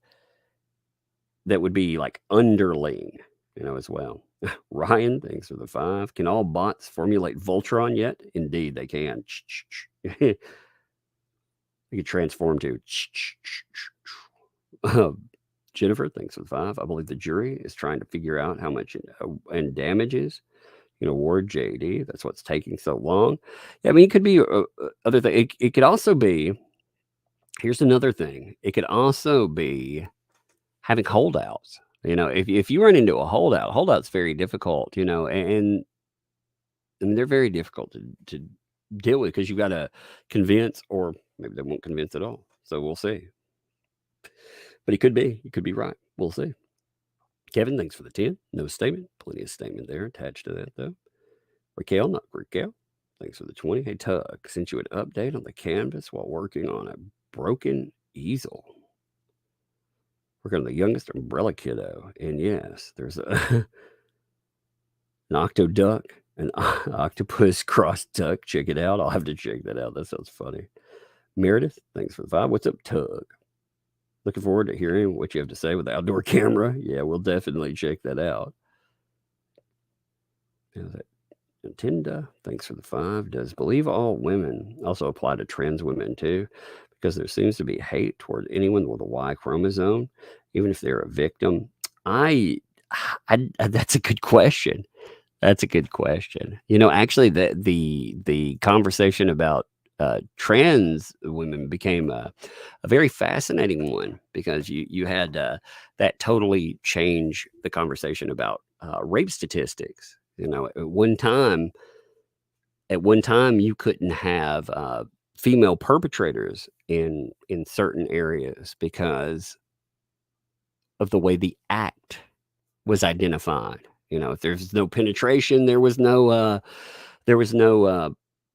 would be like underling, as well. Ryan, thanks for the 5. Can all bots formulate Voltron yet? Indeed, they can. They can transform to. Jennifer, thanks for the 5. I believe the jury is trying to figure out how much in damages award JD. That's what's taking so long. Yeah, I mean, it could be other thing. It could also be. Here's another thing. It could also be having holdouts. If you run into a holdout's very difficult. And they're very difficult to deal with because you've got to convince, or maybe they won't convince at all. So we'll see. But he could be right. We'll see. Kevin, thanks for the 10. No statement. Plenty of statement there attached to that, though. Raquel, not Raquel. Thanks for the 20. Hey, Tug, sent you an update on the canvas while working on a broken easel. Working on the youngest umbrella kiddo. And yes, there's an octoduck, an octopus cross duck. Check it out. I'll have to check that out. That sounds funny. Meredith, thanks for the 5. What's up, Tug? Looking forward to hearing what you have to say with the outdoor camera. Yeah, we'll definitely check that out. Nintendo, thanks for the 5. Does believe all women also apply to trans women too? Because there seems to be hate toward anyone with a Y chromosome, even if they're a victim. That's a good question. Actually, the conversation about trans women became a very fascinating one because you had that totally change the conversation about rape statistics. At one time you couldn't have female perpetrators in certain areas because of the way the act was identified. If there's no penetration, there was no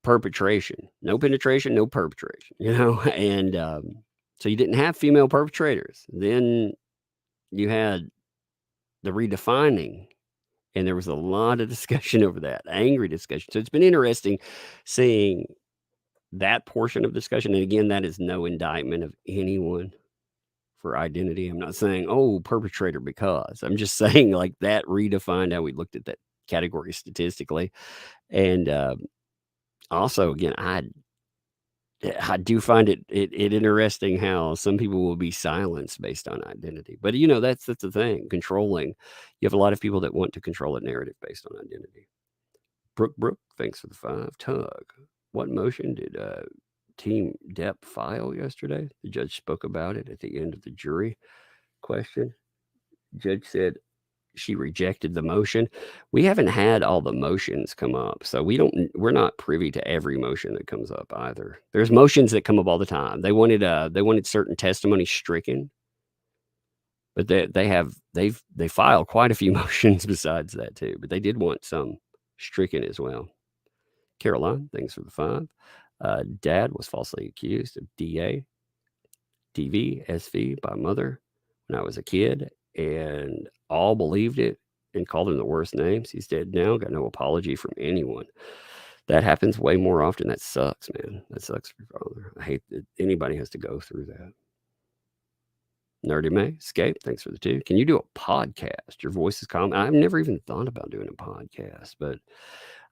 perpetration. No penetration, no perpetration. And so you didn't have female perpetrators. Then you had the redefining, and there was a lot of discussion over that, angry discussion. So it's been interesting seeing that portion of discussion. And again, that is no indictment of anyone for identity. I'm not saying, perpetrator, because I'm just saying like that redefined how we looked at that category statistically. And also, again, I do find it interesting how some people will be silenced based on identity. But, that's the thing, controlling. You have a lot of people that want to control a narrative based on identity. Brooke, thanks for the 5. Tug, what motion did Team Depp file yesterday? The judge spoke about it at the end of the jury question. Judge said she rejected the motion. We haven't had all the motions come up, so we're not privy to every motion that comes up either. There's motions that come up all the time. They wanted certain testimony stricken, but they filed quite a few motions besides that too. But they did want some stricken as well. Caroline, thanks for the 5. Dad was falsely accused of DA, TV, SV by mother when I was a kid, and all believed it and called him the worst names. He's dead now. Got no apology from anyone. That happens way more often. That sucks, man. That sucks for your father. I hate that anybody has to go through that. Nerdy May, Escape, thanks for the 2. Can you do a podcast? Your voice is calm. I've never even thought about doing a podcast, but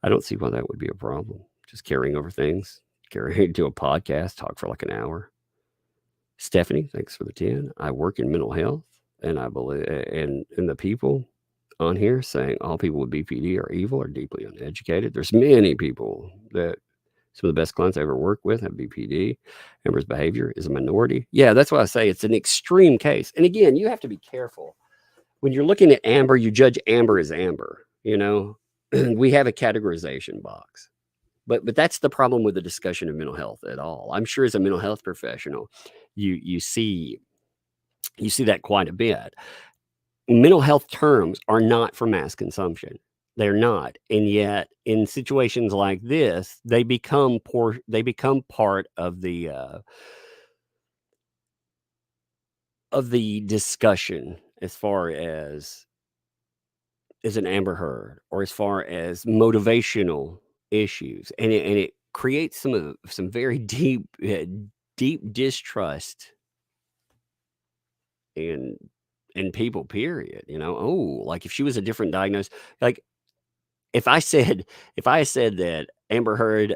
I don't see why that would be a problem. Just carrying over things, do a podcast, talk for like an hour. Stephanie, thanks for the 10. I work in mental health, and I believe, and the people on here saying all people with BPD are evil or deeply uneducated. There's many people that some of the best clients I ever worked with have BPD. Amber's behavior is a minority. Yeah, that's why I say it's an extreme case. And again, you have to be careful. When you're looking at Amber, you judge Amber as Amber. We have a categorization box. But that's the problem with the discussion of mental health at all. I'm sure as a mental health professional, you see that quite a bit. Mental health terms are not for mass consumption. They're not. And yet in situations like this, they become part of the discussion as far as an Amber Heard or as far as motivational issues. And it creates some very deep distrust and in people, period. Oh, like if she was a different diagnosis, like if I said that Amber Heard,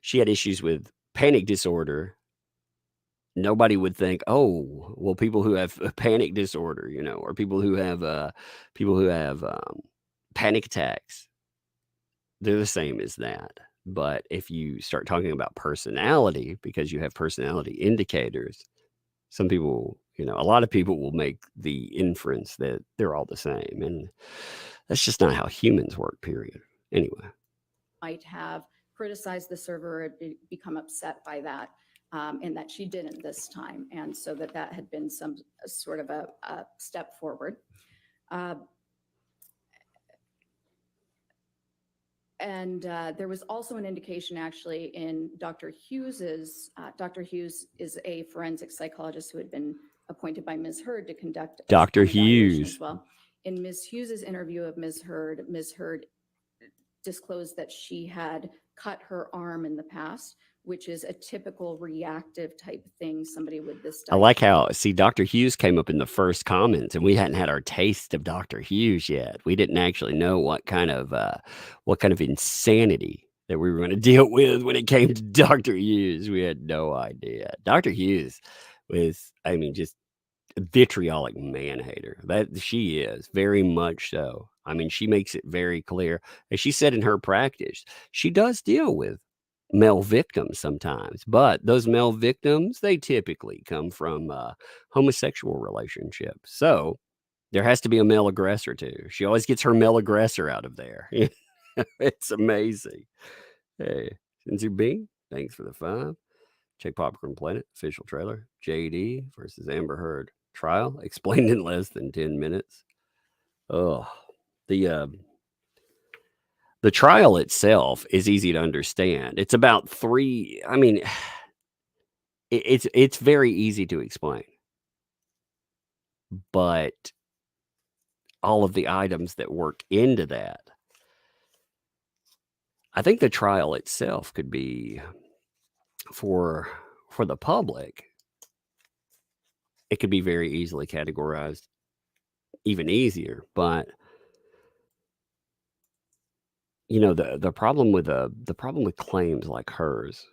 she had issues with panic disorder, nobody would think, oh, well, people who have a panic disorder, or people who have panic attacks, they're the same as that. But if you start talking about personality, because you have personality indicators, some people, a lot of people will make the inference that they're all the same. And that's just not how humans work, period. Anyway. Might have criticized the server or become upset by that, and that she didn't this time. And so that had been some sort of a step forward. And there was also an indication actually in Dr. Hughes's, Dr. Hughes is a forensic psychologist who had been appointed by Ms. Heard to conduct Dr. an evaluation Hughes as well. In Ms. Hughes's interview of Ms. Heard disclosed that she had cut her arm in the past, which is a typical reactive type thing somebody with this I like how, Dr. Hughes came up in the first comments, and we hadn't had our taste of Dr. Hughes yet. We didn't actually know what kind of insanity that we were going to deal with when it came to Dr. Hughes. We had no idea. Dr. Hughes was, just a vitriolic man-hater. That she is, very much so. She makes it very clear. As she said in her practice, she does deal with male victims sometimes, but those male victims, they typically come from homosexual relationships. So there has to be a male aggressor too. She always gets her male aggressor out of there. It's amazing. Hey, Sinzu Bing, thanks for the 5. Check Popcorn Planet official trailer. JD versus Amber Heard trial explained in less than 10 minutes. Oh, the trial itself is easy to understand. It's about 3. It's very easy to explain, but all of the items that work into that, I think the trial itself could be for the public. It could be very easily categorized, even easier, but the problem with claims like hers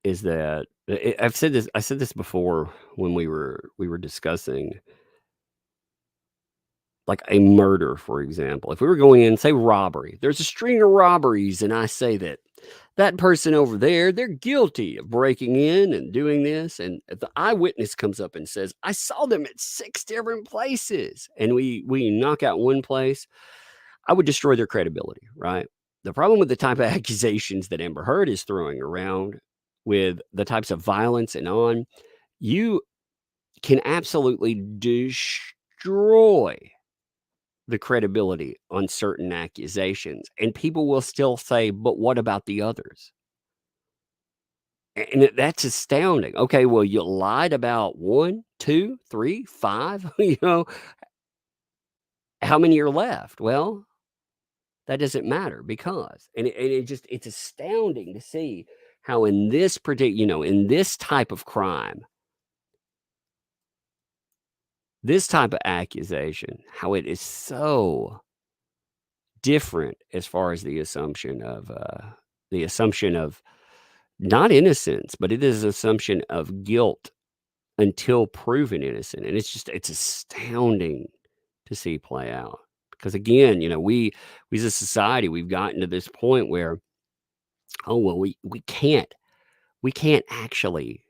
is that I said this before when we were discussing like a murder, for example. If we were going in, say robbery, there's a string of robberies, and I say that person over there, they're guilty of breaking in and doing this, and if the eyewitness comes up and says, I saw them at 6 different places, and we knock out one place, I would destroy their credibility, right? The problem with the type of accusations that Amber Heard is throwing around with the types of violence and on, you can absolutely destroy the credibility on certain accusations. And people will still say, but what about the others? And that's astounding. Okay, well, you lied about 1, 2, 3, 5, how many are left? Well, that doesn't matter because, it's astounding to see how in this particular, in this type of crime, this type of accusation, how it is so different as far as the assumption of not innocence, but it is assumption of guilt until proven innocent. And it's astounding to see play out. Because again, we as a society, we've gotten to this point where, oh, well, we can't actually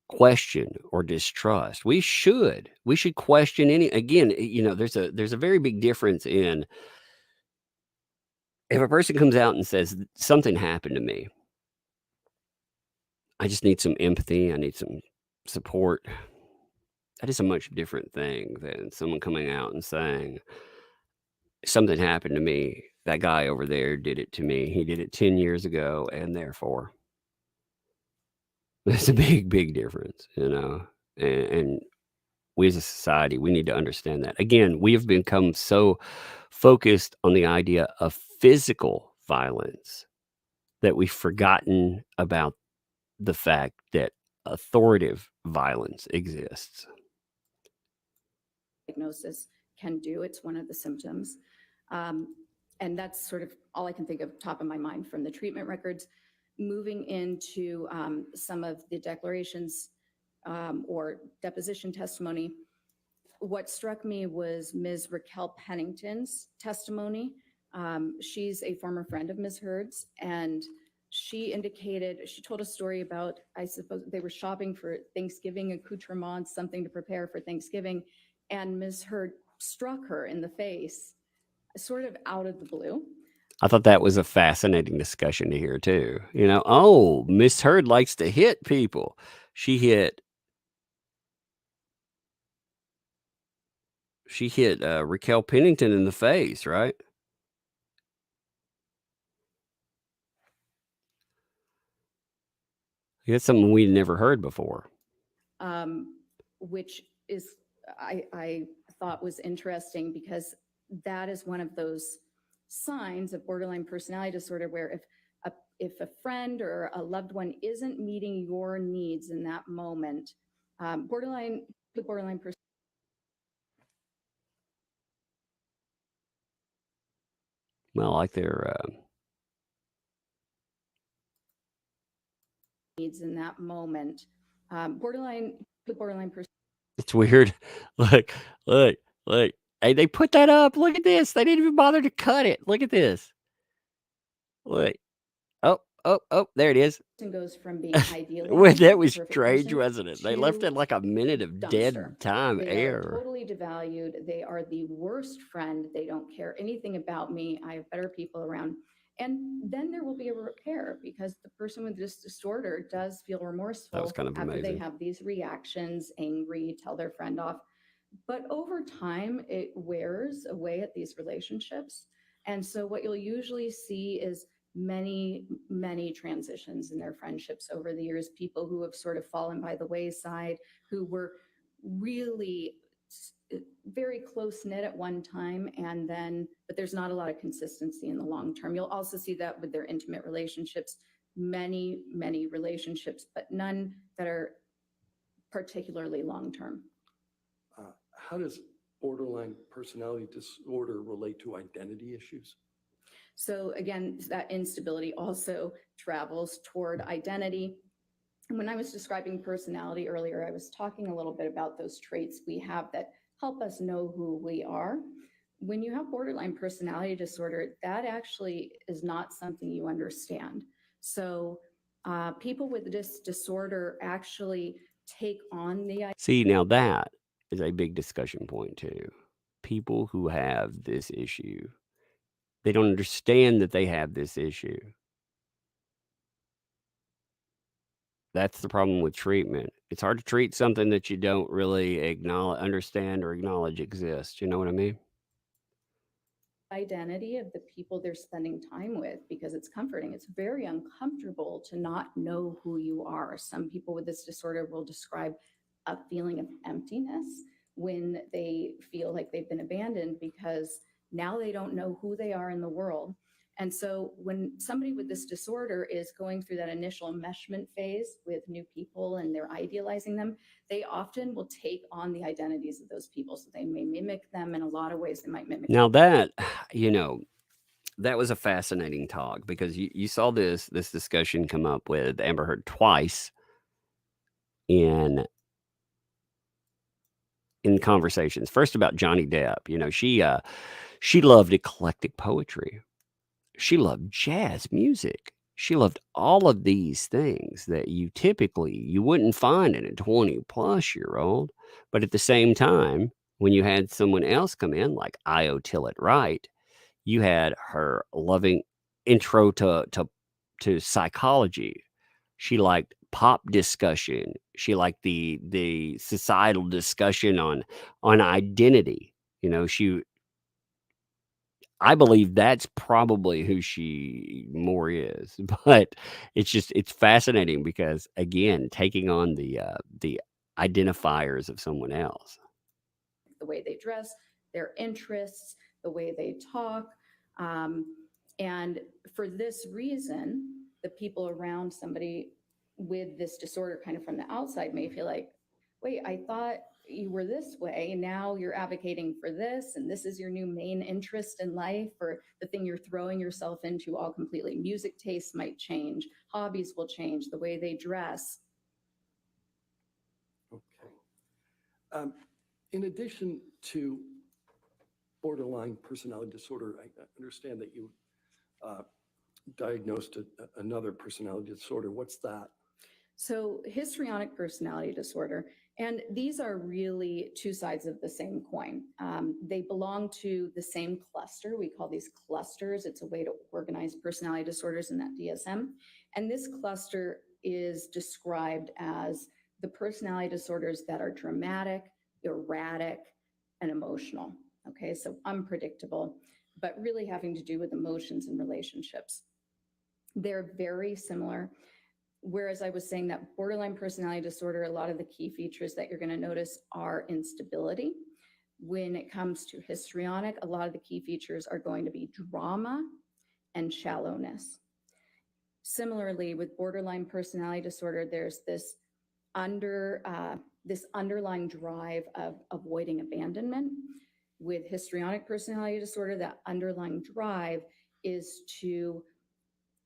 question or distrust. We should question again, there's a very big difference in if a person comes out and says something happened to me. I just need some empathy. I need some support. That is a much different thing than someone coming out and saying, something happened to me. That guy over there did it to me. He did it 10 years ago, and therefore. There's a big, big difference, and we as a society, we need to understand that. Again, we have become so focused on the idea of physical violence that we've forgotten about the fact that authoritative violence exists. diagnosis can do. It's one of the symptoms. And that's sort of all I can think of top of my mind from the treatment records. Moving into some of the declarations or deposition testimony, what struck me was Ms. Raquel Pennington's testimony. She's a former friend of Ms. Heard's, and she told a story about, I suppose they were shopping for Thanksgiving accoutrements, something to prepare for Thanksgiving, and Ms. Heard struck her in the face, sort of out of the blue. I thought that was a fascinating discussion to hear too. You know, oh, Miss Heard likes to hit people. She hit Raquel Pennington in the face, right? That's something we'd never heard before. Which is, I thought was interesting, because that is one of those signs of borderline personality disorder where if a friend or a loved one isn't meeting your needs in that moment, borderline personality Well, like their needs in that moment, borderline personality. it's weird. Look. Hey, they put that up. Look at this. They didn't even bother to cut it. Look at this. Look. Oh, there it is. Goes from being ideal. Well, that was strange, wasn't it? They left it like a minute of dumpster. dead time They air. are totally devalued. They are the worst friend. They don't care anything about me. I have better people around. And then there will be a repair, because the person with this disorder does feel remorseful. That was kind of after amazing. they have these reactions, angry, tell their friend off. But over time, it wears away at these relationships. And so what you'll usually see is many transitions in their friendships over the years, people who have sort of fallen by the wayside, who were really very close knit at one time, but there's not a lot of consistency in the long term. You'll also see that with their intimate relationships, many relationships, but none that are particularly long term. How does borderline personality disorder relate to identity issues? So again, that instability also travels toward identity. And when I was describing personality earlier, I was talking a little bit about those traits we have that help us know who we are. When you have borderline personality disorder, that actually is not something you understand. So people with this disorder actually take on the... See, now that is a big discussion point too. People who have this issue, they don't understand that they have this issue. That's the problem with treatment. It's hard to treat something that you don't really understand or acknowledge exists. You know what I mean? identity of the people they're spending time with, because it's comforting. It's very uncomfortable to not know who you are. Some people with this disorder will describe a feeling of emptiness when they feel like they've been abandoned, because now they don't know who they are in the world. And so when somebody with this disorder is going through that initial enmeshment phase with new people and they're idealizing them, they often will take on the identities of those people. So they may mimic them in a lot of ways. They might mimic. Now that, that was a fascinating talk, because you saw this discussion come up with Amber Heard twice in conversations. First about Johnny Depp. She loved eclectic poetry. She loved jazz music. She loved all of these things that you wouldn't find in a 20-plus-year-old. But at the same time, when you had someone else come in, like Io Tillett Wright, you had her loving intro to psychology. She liked pop discussion. She liked the societal discussion on identity. I believe that's probably who she more is, but it's fascinating because, again, taking on the identifiers of someone else. The way they dress, their interests, the way they talk. And for this reason, the people around somebody with this disorder kind of from the outside may feel like, wait, I thought you were this way, now you're advocating for this, and this is your new main interest in life, or the thing you're throwing yourself into all completely. Music tastes might change, hobbies will change, the way they dress. Okay. In addition to borderline personality disorder, I understand that you diagnosed another personality disorder. What's that? So histrionic personality disorder, and these are really two sides of the same coin. They belong to the same cluster. We call these clusters. It's a way to organize personality disorders in that DSM. And this cluster is described as the personality disorders that are dramatic, erratic, and emotional. Okay, so unpredictable, but really having to do with emotions and relationships. They're very similar. Whereas I was saying that borderline personality disorder, a lot of the key features that you're going to notice are instability. When it comes to histrionic, a lot of the key features are going to be drama and shallowness. Similarly, with borderline personality disorder, there's this underlying drive of avoiding abandonment. With histrionic personality disorder, that underlying drive is to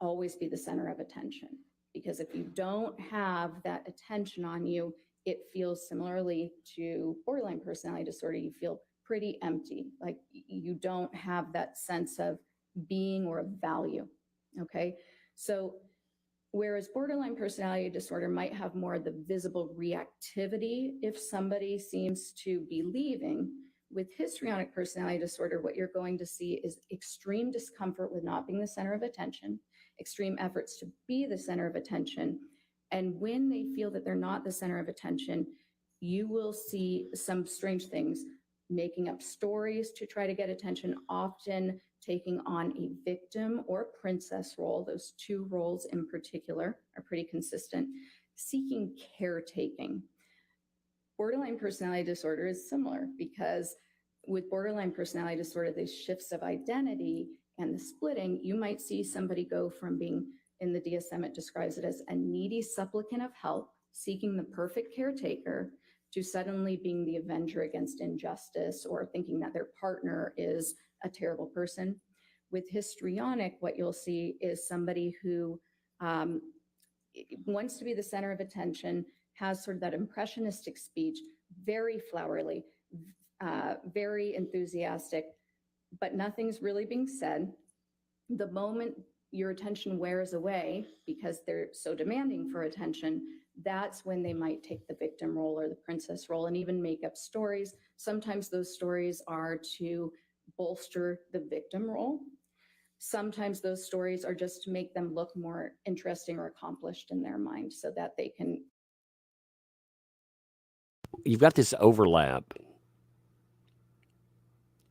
always be the center of attention. Because if you don't have that attention on you, it feels similarly to borderline personality disorder. You feel pretty empty, like you don't have that sense of being or of value. Okay, so whereas borderline personality disorder might have more of the visible reactivity if somebody seems to be leaving, with histrionic personality disorder, what you're going to see is extreme discomfort with not being the center of attention, extreme efforts to be the center of attention. And when they feel that they're not the center of attention, you will see some strange things, making up stories to try to get attention, often taking on a victim or princess role. Those two roles in particular are pretty consistent. Seeking caretaking. Borderline personality disorder is similar because with borderline personality disorder, these shifts of identity and the splitting, you might see somebody go from being, in the DSM, it describes it as a needy supplicant of help, seeking the perfect caretaker, to suddenly being the avenger against injustice or thinking that their partner is a terrible person. With histrionic, what you'll see is somebody who wants to be the center of attention, has sort of that impressionistic speech, very flowery, very enthusiastic, but nothing's really being said. The moment your attention wears away because they're so demanding for attention, that's when they might take the victim role or the princess role and even make up stories. Sometimes those stories are to bolster the victim role. Sometimes those stories are just to make them look more interesting or accomplished in their mind so that they can. You've got this overlap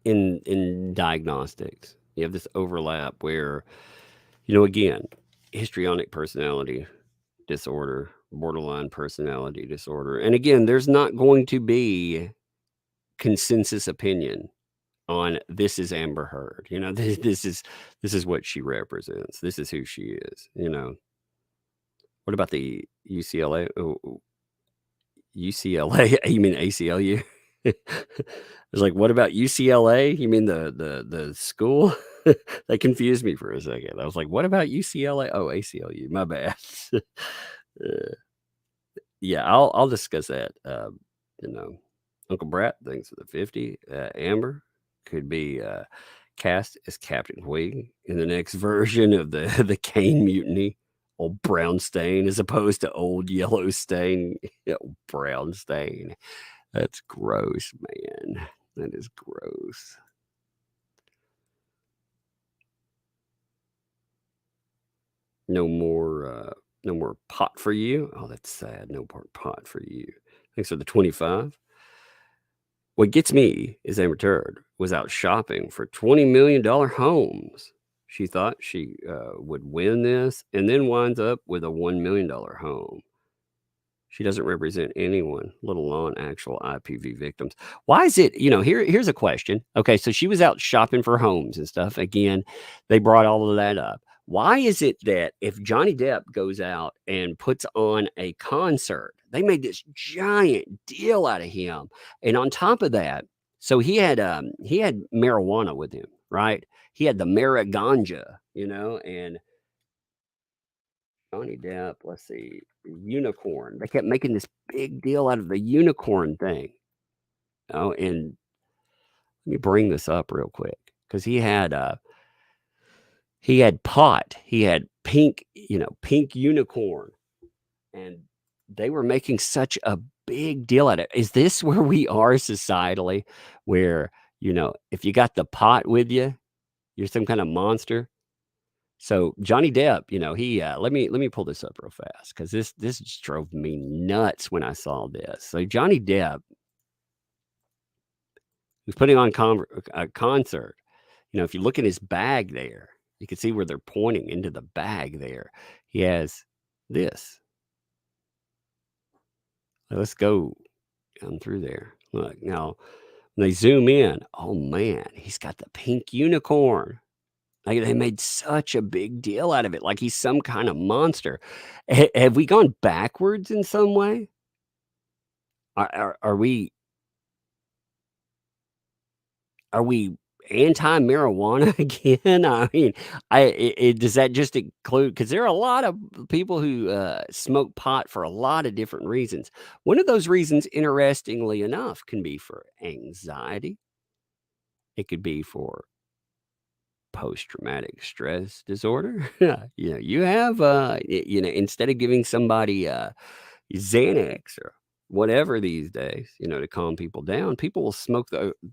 in diagnostics. You have this overlap where, again, histrionic personality disorder, borderline personality disorder. And again, there's not going to be consensus opinion on this is Amber Heard. This is what she represents. This is who she is. What about the UCLA? Oh, UCLA? You mean ACLU? It's like, what about UCLA? You mean the school? That confused me for a second. I was like, what about UCLA? Oh, ACLU. My bad. Yeah, I'll discuss that. Uncle Brat thinks of the 50. Amber could be cast as Captain Wing in the next version of the Kane Mutiny. Old Brown Stain as opposed to old Yellow Stain. Brown Stain. That's gross, man. That is gross. No more pot for you. Oh, that's sad. No more pot for you. Thanks for the 25. What gets me is Amber Turd was out shopping for $20 million homes. She thought she would win this and then winds up with a $1 million home. She doesn't represent anyone, let alone actual IPV victims. Why is it, here's a question. Okay, so she was out shopping for homes and stuff. Again, they brought all of that up. Why is it that if Johnny Depp goes out and puts on a concert, They made this giant deal out of him. And on top of that, so he had marijuana with him, right? He had the mariganja, and Johnny Depp, let's see, unicorn. They kept making this big deal out of the unicorn thing. And let me bring this up real quick because he had pot, he had pink unicorn, and they were making such a big deal out of it. Is this where we are societally, where if you got the pot with you, you're some kind of monster? So Johnny Depp, he let me pull this up real fast because this just drove me nuts when I saw this. So Johnny Depp was putting on a concert. If you look in his bag there, you can see where they're pointing into the bag there. He has this. Let's go down through there. Look, now when they zoom in, oh man, he's got the pink unicorn. Like they made such a big deal out of it, like he's some kind of monster. Have we gone backwards in some way? Are we anti-marijuana again? I mean, does that just include, because there are a lot of people who smoke pot for a lot of different reasons. One of those reasons, interestingly enough, can be for anxiety. It could be for post-traumatic stress disorder. You have, instead of giving somebody Xanax or whatever these days, to calm people down, people will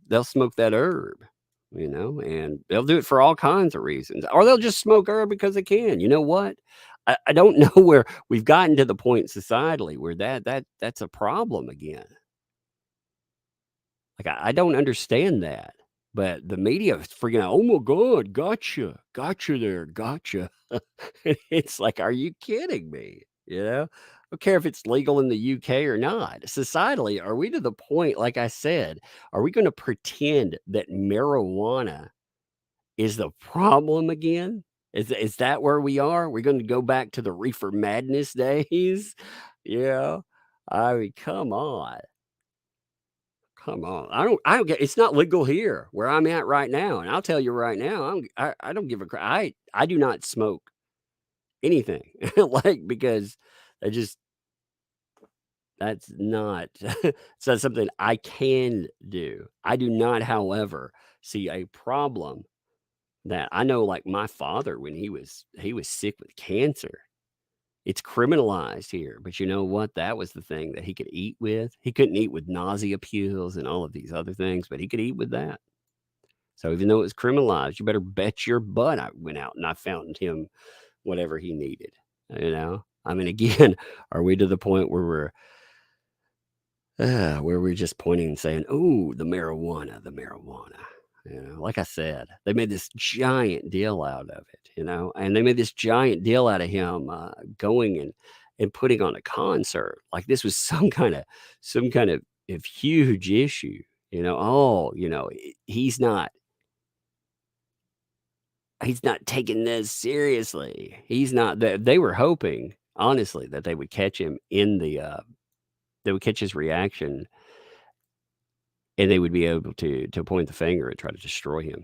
they'll smoke that herb, and they'll do it for all kinds of reasons, or they'll just smoke herb because they can. You know what? I don't know where we've gotten to the point societally where that's a problem again. Like, I don't understand that. But the media is freaking out. Oh my God, gotcha there, gotcha. It's like, are you kidding me? I don't care if it's legal in the UK or not. Societally, are we to the point, like I said, are we going to pretend that marijuana is the problem again? Is that where we are? We're going to go back to the reefer madness days? I mean, come on. Come on. I don't get, it's not legal here where I'm at right now. And I'll tell you right now, I don't give a crap. I do not smoke anything because that's not, it's not something I can do. I do not, however, see a problem that I know, like my father, when he was sick with cancer. It's criminalized here, but you know what? That was the thing that he could eat with. He couldn't eat with nausea pills and all of these other things, but he could eat with that. So even though it was criminalized, you better bet your butt I went out and I found him whatever he needed. I mean, again, are we to the point where we're just pointing and saying, "Oh, the marijuana." Like I said, they made this giant deal out of it, and they made this giant deal out of him going and putting on a concert. Like this was some kind of huge issue, he's not taking this seriously. He's not. They were hoping, honestly, that they would catch him they would catch his reaction. And they would be able to point the finger and try to destroy him.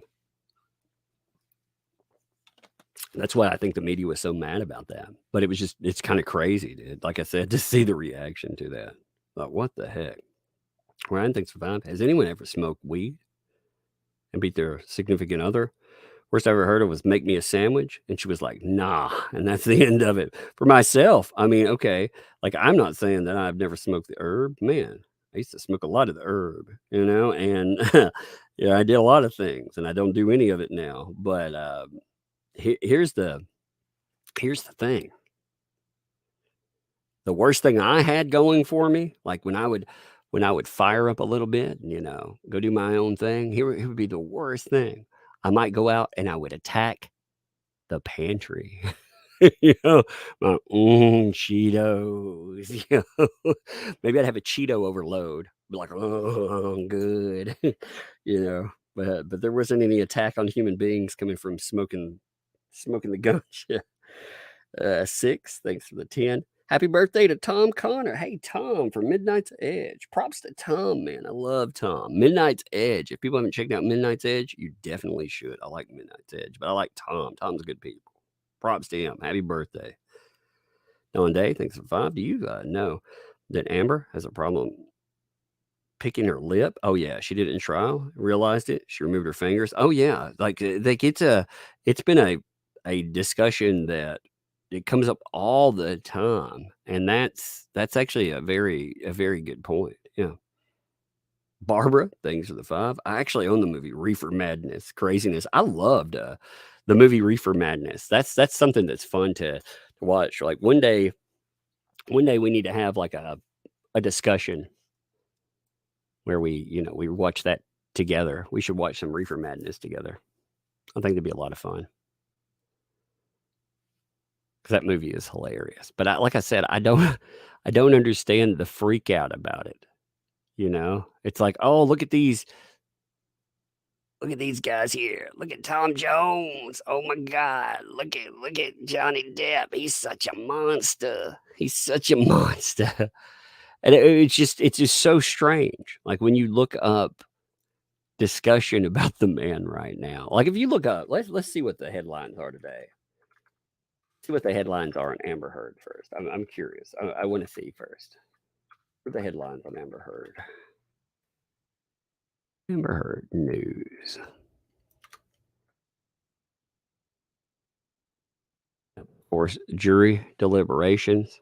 That's why I think the media was so mad about that. But it's kind of crazy, dude. Like I said, to see the reaction to that. Like, what the heck? Ryan thinks survive. Has anyone ever smoked weed and beat their significant other? Worst I ever heard of was make me a sandwich. And she was like, nah. And that's the end of it. For myself, I mean, okay. Like, I'm not saying that I've never smoked the herb. Man, I used to smoke a lot of the herb, and I did a lot of things, and I don't do any of it now. But here's the thing. The worst thing I had going for me, like when I would fire up a little bit and, go do my own thing, here would be the worst thing. I might go out and I would attack the pantry. My Cheetos. Maybe I'd have a Cheeto overload. Be like, oh, I'm good. But there wasn't any attack on human beings coming from smoking the ganja. 6, thanks for the 10. Happy birthday to Tom Connor. Hey, Tom from Midnight's Edge. Props to Tom, man. I love Tom. Midnight's Edge. If people haven't checked out Midnight's Edge, you definitely should. I like Midnight's Edge, but I like Tom. Tom's good people. Props to him. Happy birthday. Nolan Day, thanks for 5. Do you know that Amber has a problem picking her lip? Oh, yeah. She did it in trial. Realized it. She removed her fingers. Oh, yeah. Like it's been a discussion that it comes up all the time, and that's actually a very good point. Yeah. Barbara, thanks for the 5. I actually own the movie Reefer Madness, Craziness. I loved the movie Reefer Madness. That's something that's fun to watch. Like one day we need to have like a discussion where we watch that together. We should watch some Reefer Madness together. I think it'd be a lot of fun. That movie is hilarious, but like I said, I don't understand the freak out about it. It's like, oh, look at these guys here. Look at Tom Jones. Oh my God, look at Johnny Depp. He's such a monster. And it's just so strange. Like when you look up discussion about the man right now, like if you look up, let's see what the headlines are today. See what the headlines are on Amber Heard first. I'm curious. I want to see first. What are the headlines on Amber Heard? Amber Heard news. Of course, jury deliberations.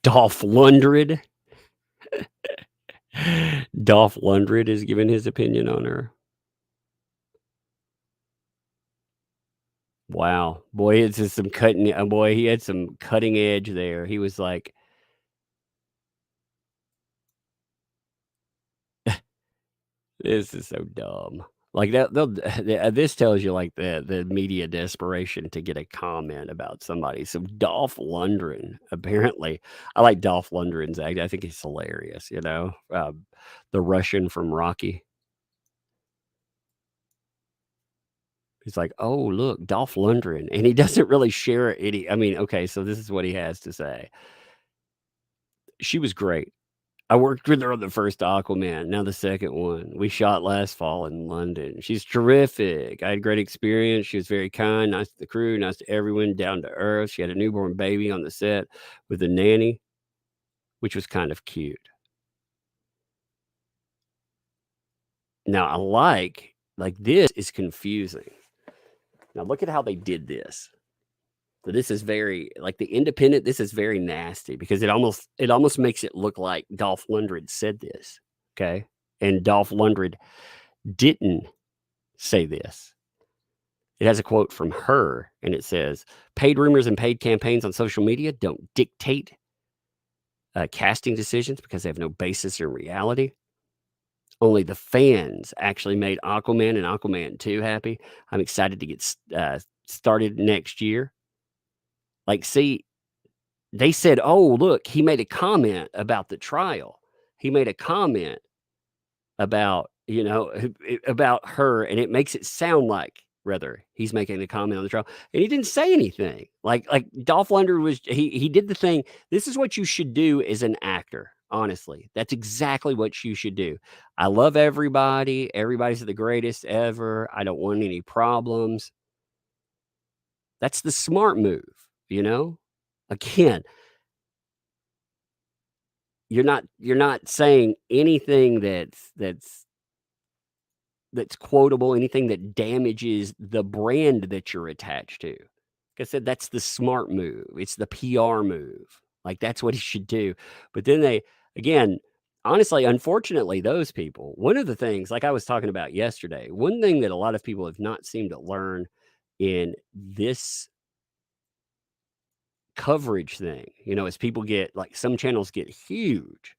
Dolph Lundgren. Dolph Lundgren is giving his opinion on her. Wow. Boy, it's just some he had some cutting edge there. He was like, this is so dumb. Like this tells you like the media desperation to get a comment about somebody. So Dolph Lundgren, apparently, I like Dolph Lundgren's act. I think he's hilarious, the Russian from Rocky. He's like, oh, look, Dolph Lundgren. And he doesn't really share any. I mean, okay, so this is what he has to say. She was great. I worked with her on the first Aquaman, now the second one. We shot last fall in London. She's terrific. I had a great experience. She was very kind, nice to the crew, nice to everyone, down to earth. She had a newborn baby on the set with a nanny, which was kind of cute. Now, I like this is confusing. Now, look at how they did this. So this is very, like the Independent, this is very nasty because it almost makes it look like Dolph Lundgren said this, okay? And Dolph Lundgren didn't say this. It has a quote from her, and it says, paid rumors and paid campaigns on social media don't dictate casting decisions because they have no basis in reality. Only the fans actually made Aquaman and Aquaman 2 happy. I'm excited to get started next year. Like, see, they said, oh, look, he made a comment about the trial. He made a comment about, about her, and it makes it sound like, rather, he's making a comment on the trial. And he didn't say anything. Like Dolph Lundgren he did the thing. This is what you should do as an actor. Honestly, that's exactly what you should do. I love everybody. Everybody's the greatest ever. I don't want any problems. That's the smart move, Again, you're not saying anything that's quotable, anything that damages the brand that you're attached to. Like I said, that's the smart move. It's the PR move. Like that's what he should do. But then again, honestly, unfortunately, those people, one of the things, like I was talking about yesterday, one thing that a lot of people have not seemed to learn in this coverage thing, as people get, like some channels get huge,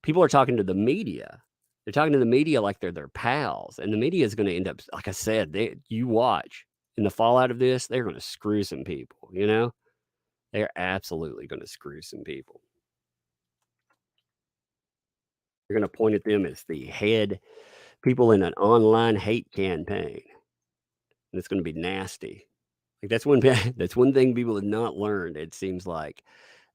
people are talking to the media. They're talking to the media like they're their pals. And the media is going to end up, like I said, you watch in the fallout of this, they're going to screw some people, They're absolutely going to screw some people. They're going to point at them as the head people in an online hate campaign. and it's going to be nasty. Like that's one thing people have not learned, it seems like.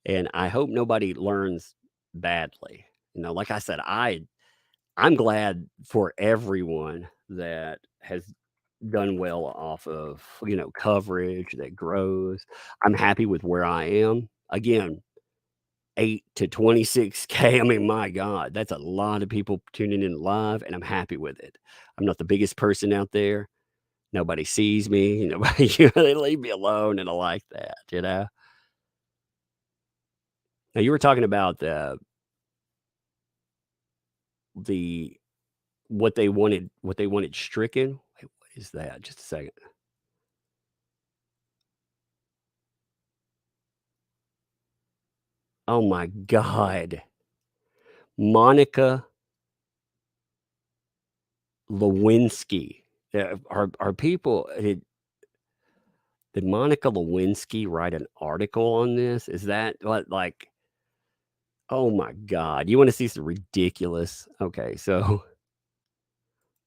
And I hope nobody learns badly. Like I said, I'm glad for everyone that has done well off of, coverage that grows. I'm happy with where I am. Again, 8 to 26K. I mean, my God, that's a lot of people tuning in live, and I'm happy with it. I'm not the biggest person out there. Nobody sees me. Nobody, they leave me alone, and I like that. Now you were talking about the what they wanted stricken. Wait, what is that? Just a second. Oh my God. Monica Lewinsky. Are people did Monica Lewinsky write an article on this? Is that what, like, oh my God. You want to see some ridiculous? Okay, so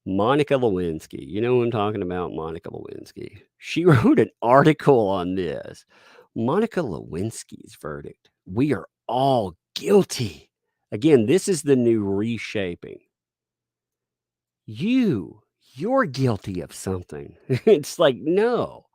Monica Lewinsky, you know who I'm talking about? Monica Lewinsky. She wrote an article on this. Monica Lewinsky's verdict. We are all guilty. Again, this is the new reshaping. You're guilty of something. It's like, no.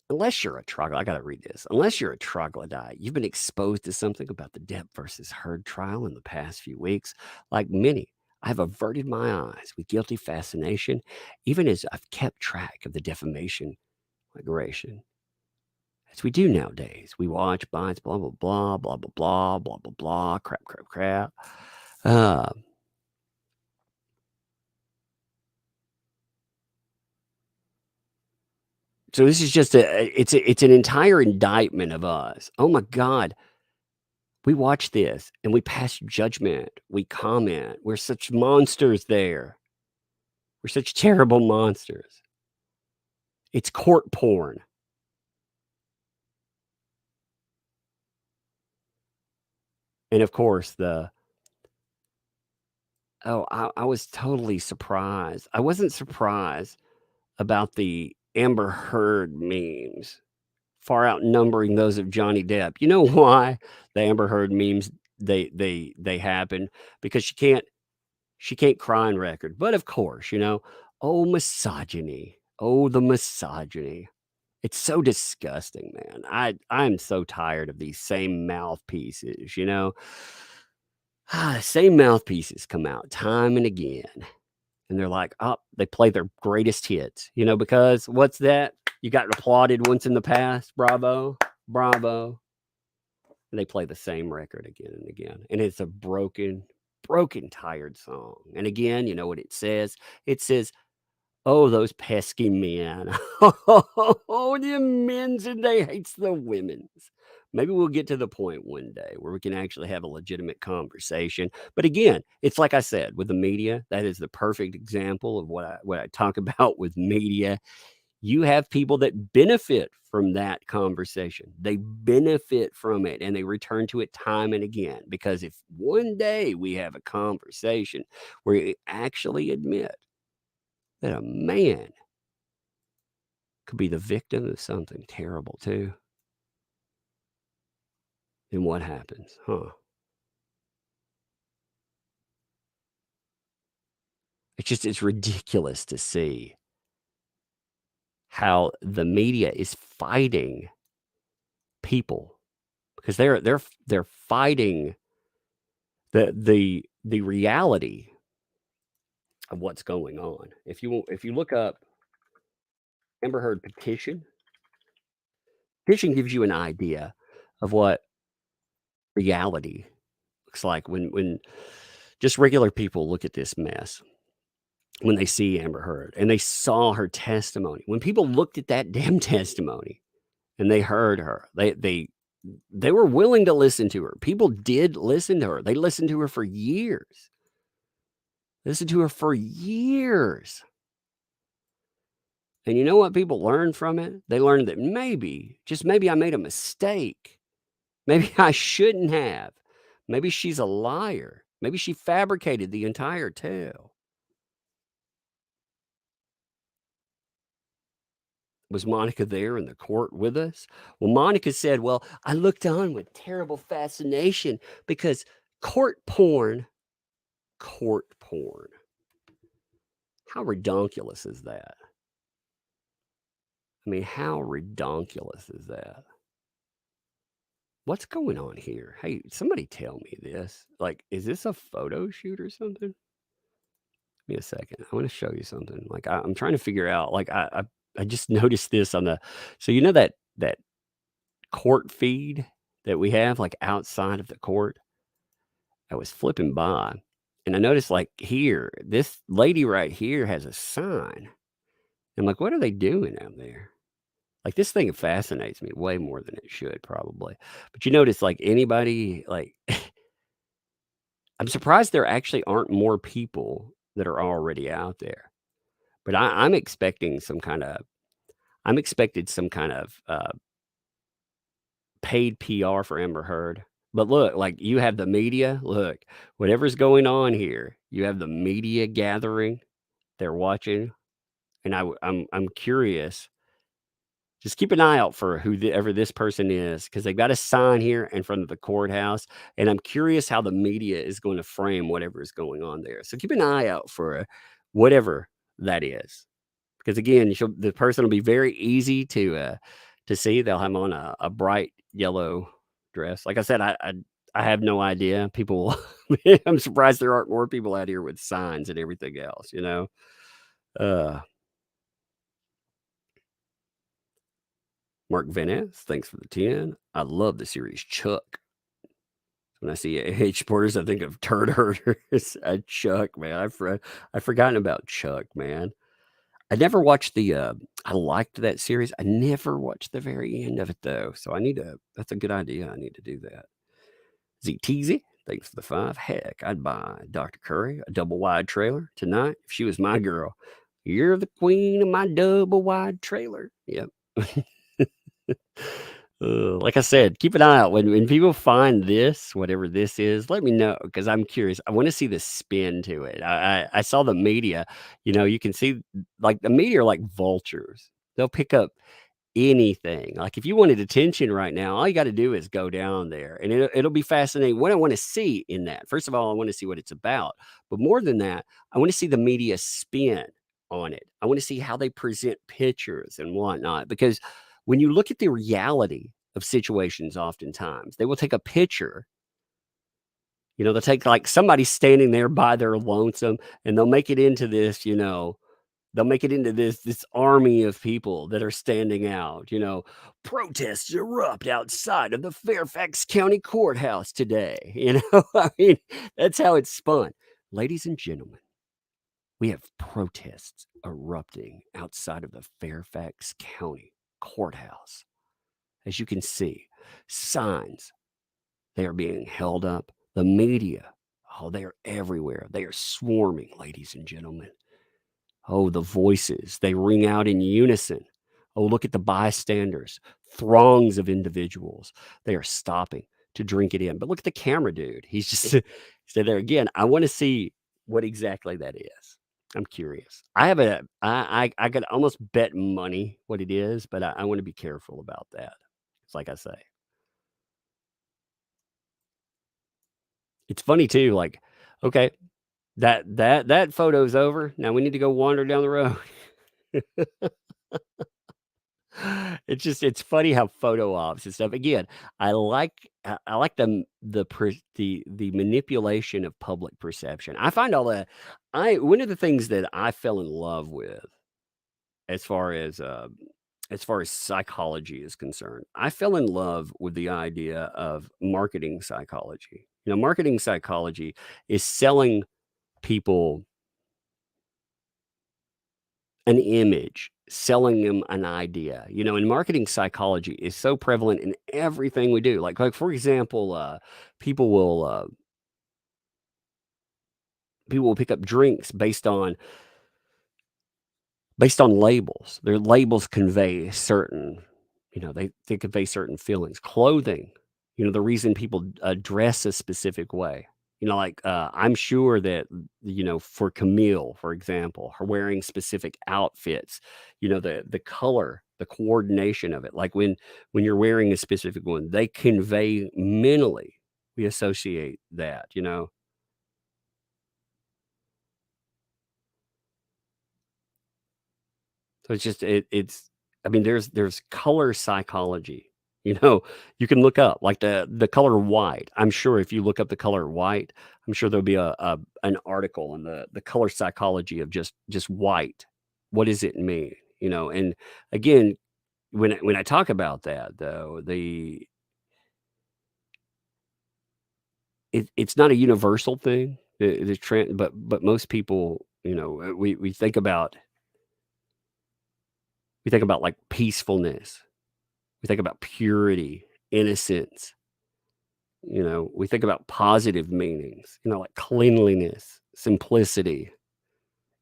Unless you're a troglodyte, I got to read this. Unless you're a troglodyte, you've been exposed to something about the Depp versus Heard trial in the past few weeks. Like many, I've averted my eyes with guilty fascination, even as I've kept track of the defamation migration. As we do nowadays, we watch bites, blah, blah, blah, blah, blah, blah, blah, blah, blah, crap. So this is just it's an entire indictment of us. Oh my God. We watch this and we pass judgment. We comment. We're such monsters there. We're such terrible monsters. It's court porn. And of course, I was totally surprised. I wasn't surprised about the Amber Heard memes far outnumbering those of Johnny Depp. You know why the Amber Heard memes they happen? Because she can't cry on record. But of course, oh, misogyny. Oh, the misogyny. It's so disgusting, man. I'm so tired of these same mouthpieces, Same mouthpieces come out time and again. And they're like, oh, they play their greatest hits, because what's that? You got applauded once in the past. Bravo. And they play the same record again and again. And it's a broken, tired song. And again, you know what it says? It says, oh, those pesky men. Oh, the men's and they hates the women's. Maybe we'll get to the point one day where we can actually have a legitimate conversation. But again, it's like I said, with the media, that is the perfect example of what I talk about with media. You have people that benefit from that conversation. They benefit from it and they return to it time and again. Because if one day we have a conversation where we actually admit that a man could be the victim of something terrible too, then what happens? It's ridiculous to see how the media is fighting people because they're fighting the reality of what's going on. If you look up Amber Heard petition gives you an idea of what reality looks like when just regular people look at this mess. When they see Amber Heard and they saw her testimony, when people looked at that damn testimony and they heard her, they were willing to listen to her. People did listen to her. They listened to her for years. And you know what people learned from it? They learned that maybe, just maybe I made a mistake. Maybe I shouldn't have. Maybe she's a liar. Maybe she fabricated the entire tale. Was Monica there in the court with us? Well, Monica said, well, I looked on with terrible fascination because court porn. How redonkulous is that? I mean, how redonkulous is that? What's going on here? Hey, somebody tell me this. Like, is this a photo shoot or something? Give me a second. I want to show you something. Like, I'm trying to figure out. Like, I just noticed this on the. So you know that court feed that we have, like outside of the court. I was flipping by, and I noticed like here, this lady right here has a sign. I'm like, what are they doing out there? Like this thing fascinates me way more than it should probably. But you notice like anybody like I'm surprised there actually aren't more people that are already out there. But I'm expecting some kind of paid PR for Amber Heard. But look, like you have the media, look, whatever's going on here, you have the media gathering, they're watching, and I'm curious. Just keep an eye out for whoever this person is, because they've got a sign here in front of the courthouse, and I'm curious how the media is going to frame whatever is going on there. So keep an eye out for whatever that is, because again, the person will be very easy to see. They'll have on a bright yellow dress. Like I said, I have no idea. People, I'm surprised there aren't more people out here with signs and everything else. Mark Venez, thanks for the 10. I love the series Chuck. When I see H supporters, I think of turd herders. Chuck, man. I've forgotten about Chuck, man. I never watched I liked that series. I never watched the very end of it though. So that's a good idea. I need to do that. ZTZ, thanks for the 5. Heck, I'd buy Dr. Curry a double wide trailer tonight if she was my girl. You're the queen of my double wide trailer. Yep. Like I said, keep an eye out when people find this, whatever this is. Let me know because I'm curious. I want to see the spin to it. I saw the media. You can see like the media are like vultures. They'll pick up anything. Like if you wanted attention right now, all you got to do is go down there, and it'll be fascinating. What I want to see in that, first of all, I want to see what it's about. But more than that, I want to see the media spin on it. I want to see how they present pictures and whatnot because. When you look at the reality of situations, oftentimes they will take a picture. They'll take like somebody standing there by their lonesome and they'll make it into this, they'll make it into this army of people that are standing out, protests erupt outside of the Fairfax County Courthouse today. I mean, that's how it's spun. Ladies and gentlemen, we have protests erupting outside of the Fairfax County Courthouse. As you can see, signs, they are being held up. The media, they are everywhere. They are swarming, ladies and gentlemen. The voices, they ring out in unison. Look at the bystanders, throngs of individuals. They are stopping to drink it in. But look at the camera dude. He's just said there again. I want to see what exactly that is. I'm curious. I could almost bet money what it is, but I want to be careful about that. It's like I say. It's funny too, like, okay, that photo's over. Now we need to go wander down the road. It's funny how photo ops and stuff. Again, I like the manipulation of public perception. I find all that. One of the things that I fell in love with, as far as psychology is concerned, I fell in love with the idea of marketing psychology. Marketing psychology is selling people an image, selling them an idea. And marketing psychology is so prevalent in everything we do. Like for example, people will pick up drinks based on labels. Their labels convey certain, they convey certain feelings. Clothing, the reason people dress a specific way. Like I'm sure that, for Camille, for example, her wearing specific outfits, the color the coordination of it. Like when you're wearing a specific one, they convey mentally. We associate that, you know. So it's just it's I mean, there's color psychology. You know, you can look up like the color white. I'm sure if you look up the color white, I'm sure there'll be an article on the color psychology of just white. What does it mean? You know, and again, when I talk about that though, it's not a universal thing. The trend, but most people, you know, we think about like peacefulness. We think about purity, innocence. You know, we think about positive meanings, you know, like cleanliness, simplicity.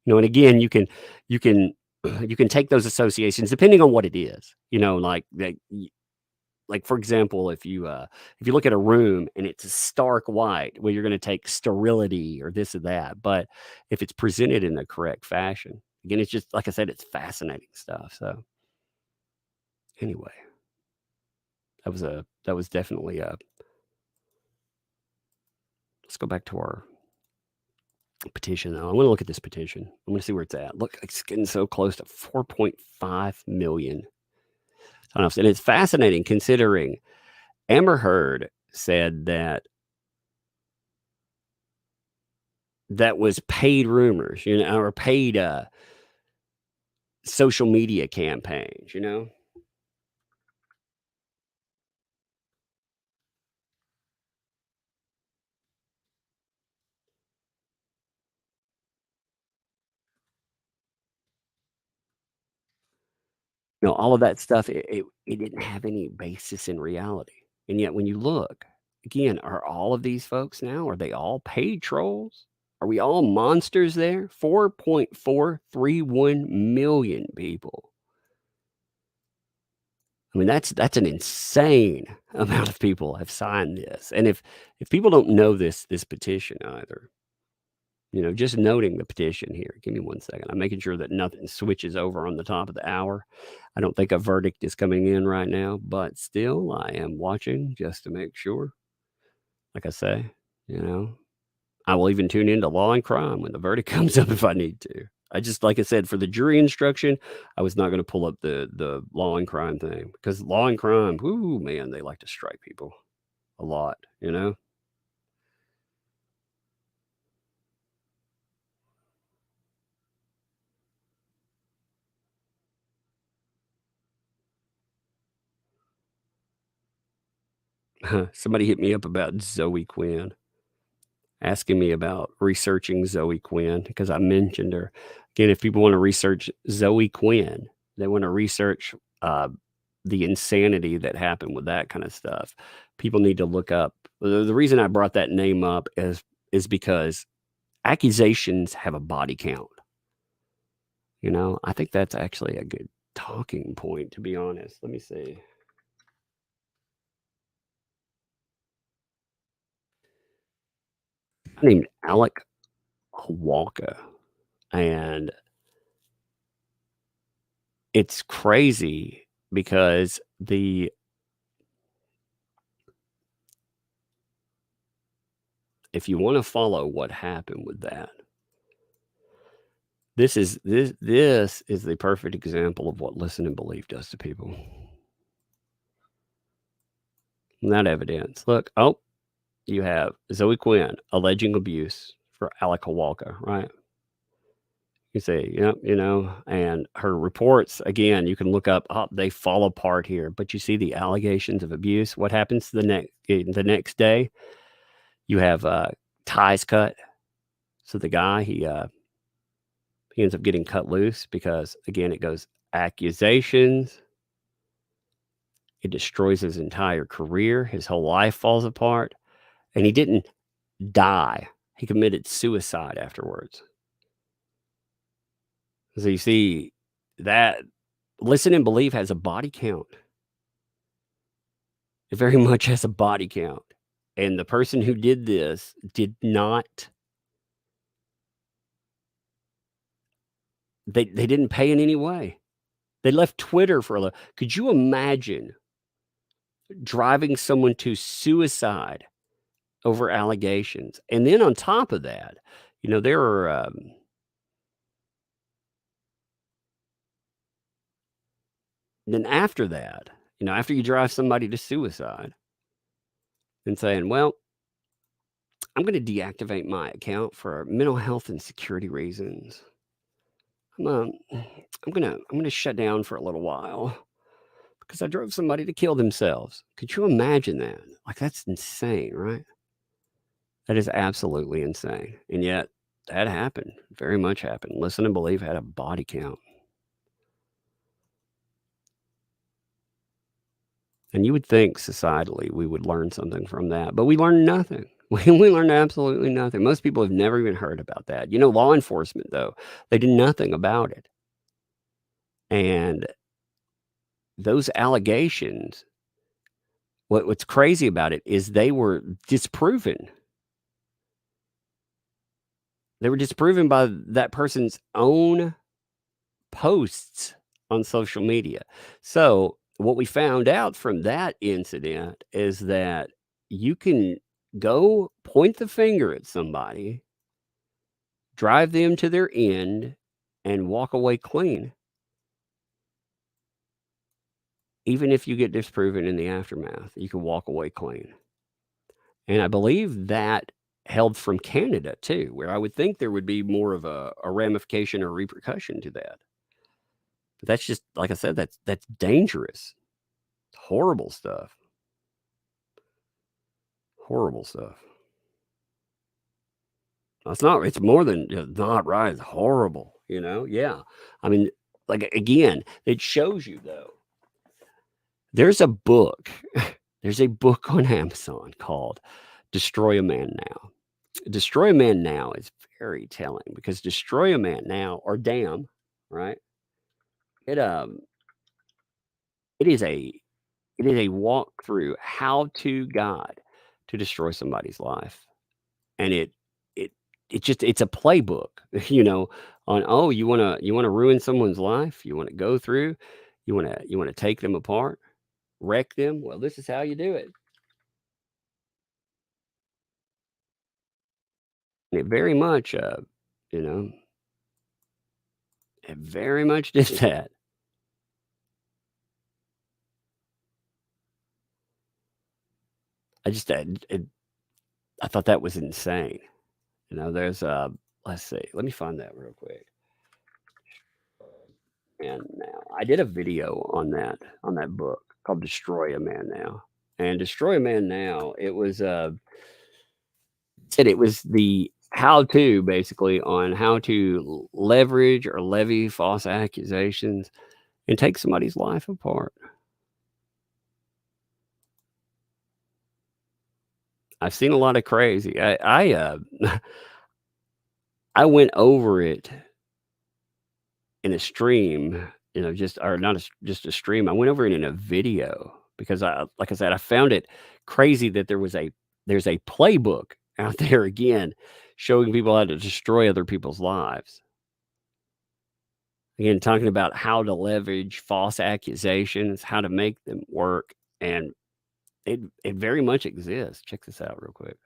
You know, and again, you can you can take those associations depending on what it is. You know, like for example, if you look at a room and it's a stark white, well, you're going to take sterility or this or that. But if it's presented in the correct fashion, again, it's just like I said, it's fascinating stuff. So anyway, that was definitely a. Let's go back to our petition. Though. I want to look at this petition. I'm going to see where it's at. Look, it's getting so close to 4.5 million. And it's fascinating considering Amber Heard said that was paid rumors, you know, or paid social media campaigns, you know. You know, all of that stuff, it didn't have any basis in reality. And yet when you look, again, are all of these folks now, are they all paid trolls? Are we all monsters there? 4.431 million people. I mean, that's an insane amount of people have signed this. And if people don't know this petition either, you know, just noting the petition here. Give me 1 second. I'm making sure that nothing switches over on the top of the hour. I don't think a verdict is coming in right now, but still I am watching just to make sure. Like I say, you know, I will even tune into Law and Crime when the verdict comes up if I need to. I just, like I said, for the jury instruction, I was not going to pull up the Law and Crime thing because Law and Crime, whoo, man, they like to strike people a lot, you know? Somebody hit me up about Zoe Quinn, asking me about researching Zoe Quinn because I mentioned her. Again, if people want to research Zoe Quinn, they want to research the insanity that happened with that kind of stuff. People need to look up. The reason I brought that name up is because accusations have a body count. You know, I think that's actually a good talking point, to be honest. Let me see. Named Alec Walker, and it's crazy because if you want to follow what happened with that, this is the perfect example of what listen and believe does to people. Not evidence. Look, you have Zoe Quinn alleging abuse for Alec Walker, right? You say, yep, you know, and her reports, again, you can look up, they fall apart here. But you see the allegations of abuse. What happens the next day? You have ties cut. So the guy, he ends up getting cut loose because, again, it goes accusations. It destroys his entire career. His whole life falls apart. And he didn't die. He committed suicide afterwards. So you see that listen and believe has a body count. It very much has a body count. And the person who did this did not, they didn't pay in any way. They left Twitter for a little. Could you imagine driving someone to suicide over allegations? And then on top of that, there are then after that, after you drive somebody to suicide and saying, well, I'm going to deactivate my account for mental health and security reasons. I'm going to shut down for a little while because I drove somebody to kill themselves. Could you imagine that? Like, that's insane, right? That is absolutely insane. And yet that happened, very much happened. Listen and Believe had a body count. And you would think societally we would learn something from that, but we learned nothing. We learned absolutely nothing. Most people have never even heard about that. Law enforcement, though, they did nothing about it. And those allegations, what's crazy about it is they were disproven. They were disproven by that person's own posts on social media. So what we found out from that incident is that you can go point the finger at somebody, drive them to their end, and walk away clean, even if you get disproven in the aftermath. You can walk away clean. And I believe that held from Canada too, where I would think there would be more of a ramification or repercussion to that. But that's just, like I said, that's dangerous. Horrible stuff. Horrible stuff. It's more than not right. It's horrible, Yeah. I mean, like, again, it shows you, though. There's a book. There's a book on Amazon called Destroy a Man Now. Destroy a Man Now is very telling because Destroy a Man Now, or Damn, right? It is a walkthrough how-to guide to destroy somebody's life. And it's a playbook, on, you want to ruin someone's life, you want to go through, you want to take them apart, wreck them. Well, this is how you do it. And it very much it very much did that. I thought that was insane. There's let's see, let me find that real quick. And now I did a video on that book called Destroy a Man Now. And Destroy a Man Now, it was it was the how-to basically on how to leverage or levy false accusations and take somebody's life apart. I've seen a lot of crazy. I went over it in a stream, just a stream. I went over it in a video because like I said, I found it crazy that there's a playbook out there again showing people how to destroy other people's lives. Again, talking about how to leverage false accusations, how to make them work, and it very much exists. Check this out real quick.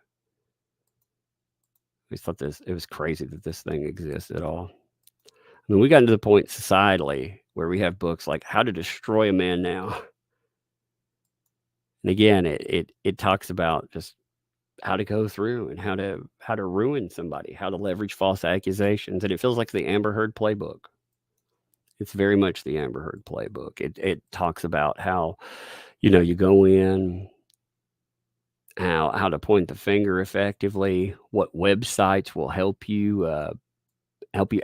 I just thought it was crazy that this thing exists at all. I mean, we got to the point societally where we have books like How to Destroy a Man Now. And again, it talks about just how to go through and how to ruin somebody, how to leverage false accusations. And it feels like the Amber Heard playbook. It's very much the Amber Heard playbook. It talks about how, you go in, how to point the finger effectively, what websites will help you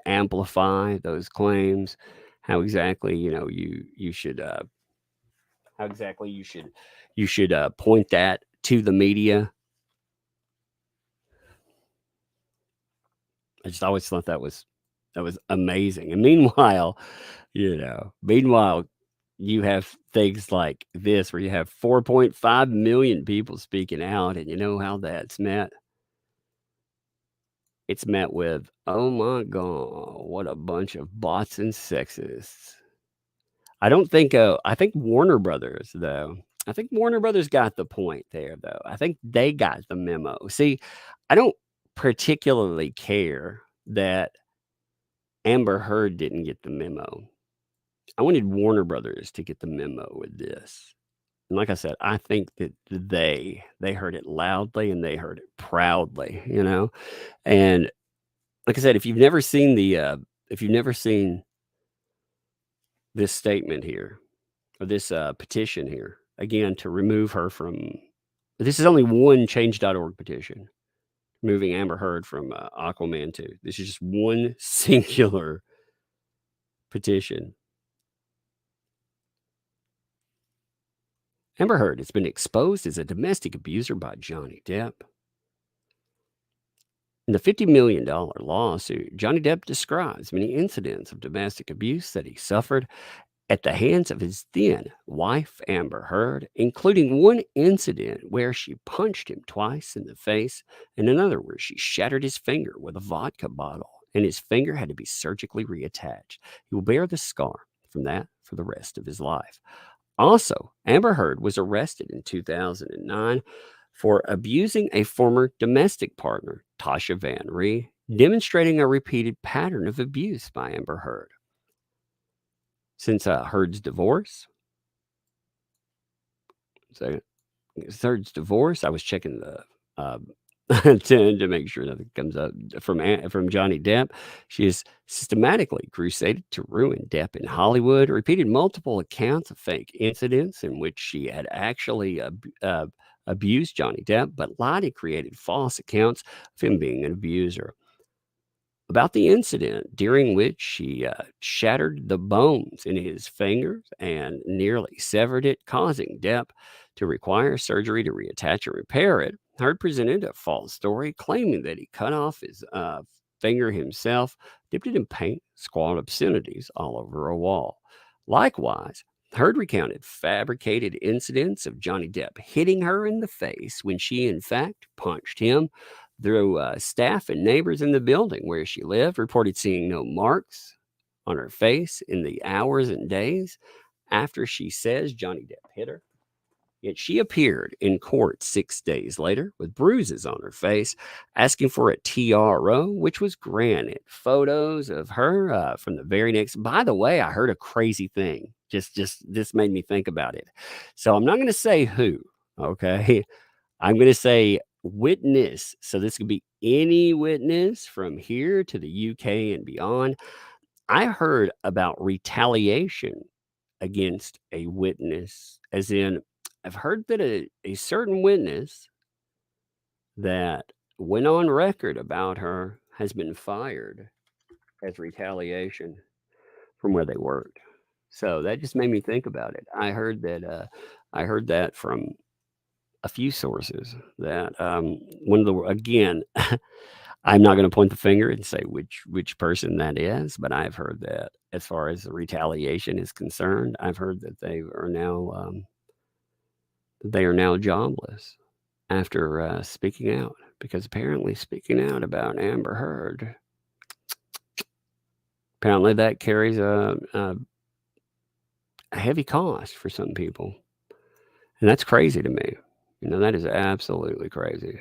amplify those claims, how exactly you should point that to the media. I just always thought that was amazing. And meanwhile, you have things like this where you have 4.5 million people speaking out, and you know how that's met? It's met with, oh my God, what a bunch of bots and sexists. I don't think, I think Warner Brothers, though. I think Warner Brothers got the point there, though. I think they got the memo. See, I don't particularly care that Amber Heard didn't get the memo. I wanted Warner Brothers to get the memo with this. And like I said, I think that they heard it loudly and they heard it proudly, you know? And like I said, if you've never seen this statement here, or this petition here, again, to remove her from, this is only one change.org petition, moving Amber Heard from Aquaman 2. This is just one singular petition. Amber Heard has been exposed as a domestic abuser by Johnny Depp. In the $50 million lawsuit, Johnny Depp describes many incidents of domestic abuse that he suffered at the hands of his then wife, Amber Heard, including one incident where she punched him twice in the face, and another where she shattered his finger with a vodka bottle, and his finger had to be surgically reattached. He will bear the scar from that for the rest of his life. Also, Amber Heard was arrested in 2009 for abusing a former domestic partner, Tasha Van Ree, demonstrating a repeated pattern of abuse by Amber Heard. Since Heard's divorce, I was checking the to make sure nothing comes up from Johnny Depp. She has systematically crusaded to ruin Depp in Hollywood, repeated multiple accounts of fake incidents in which she had actually abused Johnny Depp, but lied and created false accounts of him being an abuser. About the incident during which she shattered the bones in his fingers and nearly severed it, causing Depp to require surgery to reattach and repair it, Heard presented a false story claiming that he cut off his finger himself, dipped it in paint, squalled obscenities all over a wall. Likewise, Heard recounted fabricated incidents of Johnny Depp hitting her in the face when she, in fact, punched him. Through staff and neighbors in the building where she lived, reported seeing no marks on her face in the hours and days after she says Johnny Depp hit her. Yet she appeared in court 6 days later with bruises on her face, asking for a TRO, which was granted. Photos of her from the very next. By the way, I heard a crazy thing. Just this made me think about it. So I'm not going to say who. Okay, I'm going to say witness. So this could be any witness from here to the UK and beyond. I heard about retaliation against a witness, as in, I've heard that a certain witness that went on record about her has been fired as retaliation from where they worked. So that just made me think about it. I heard that from a few sources that one of the, again, I'm not going to point the finger and say which person that is, but I've heard that as far as the retaliation is concerned, I've heard that they are now jobless after speaking out, because apparently speaking out about Amber Heard, apparently that carries a heavy cost for some people, and that's crazy to me. You know, that is absolutely crazy.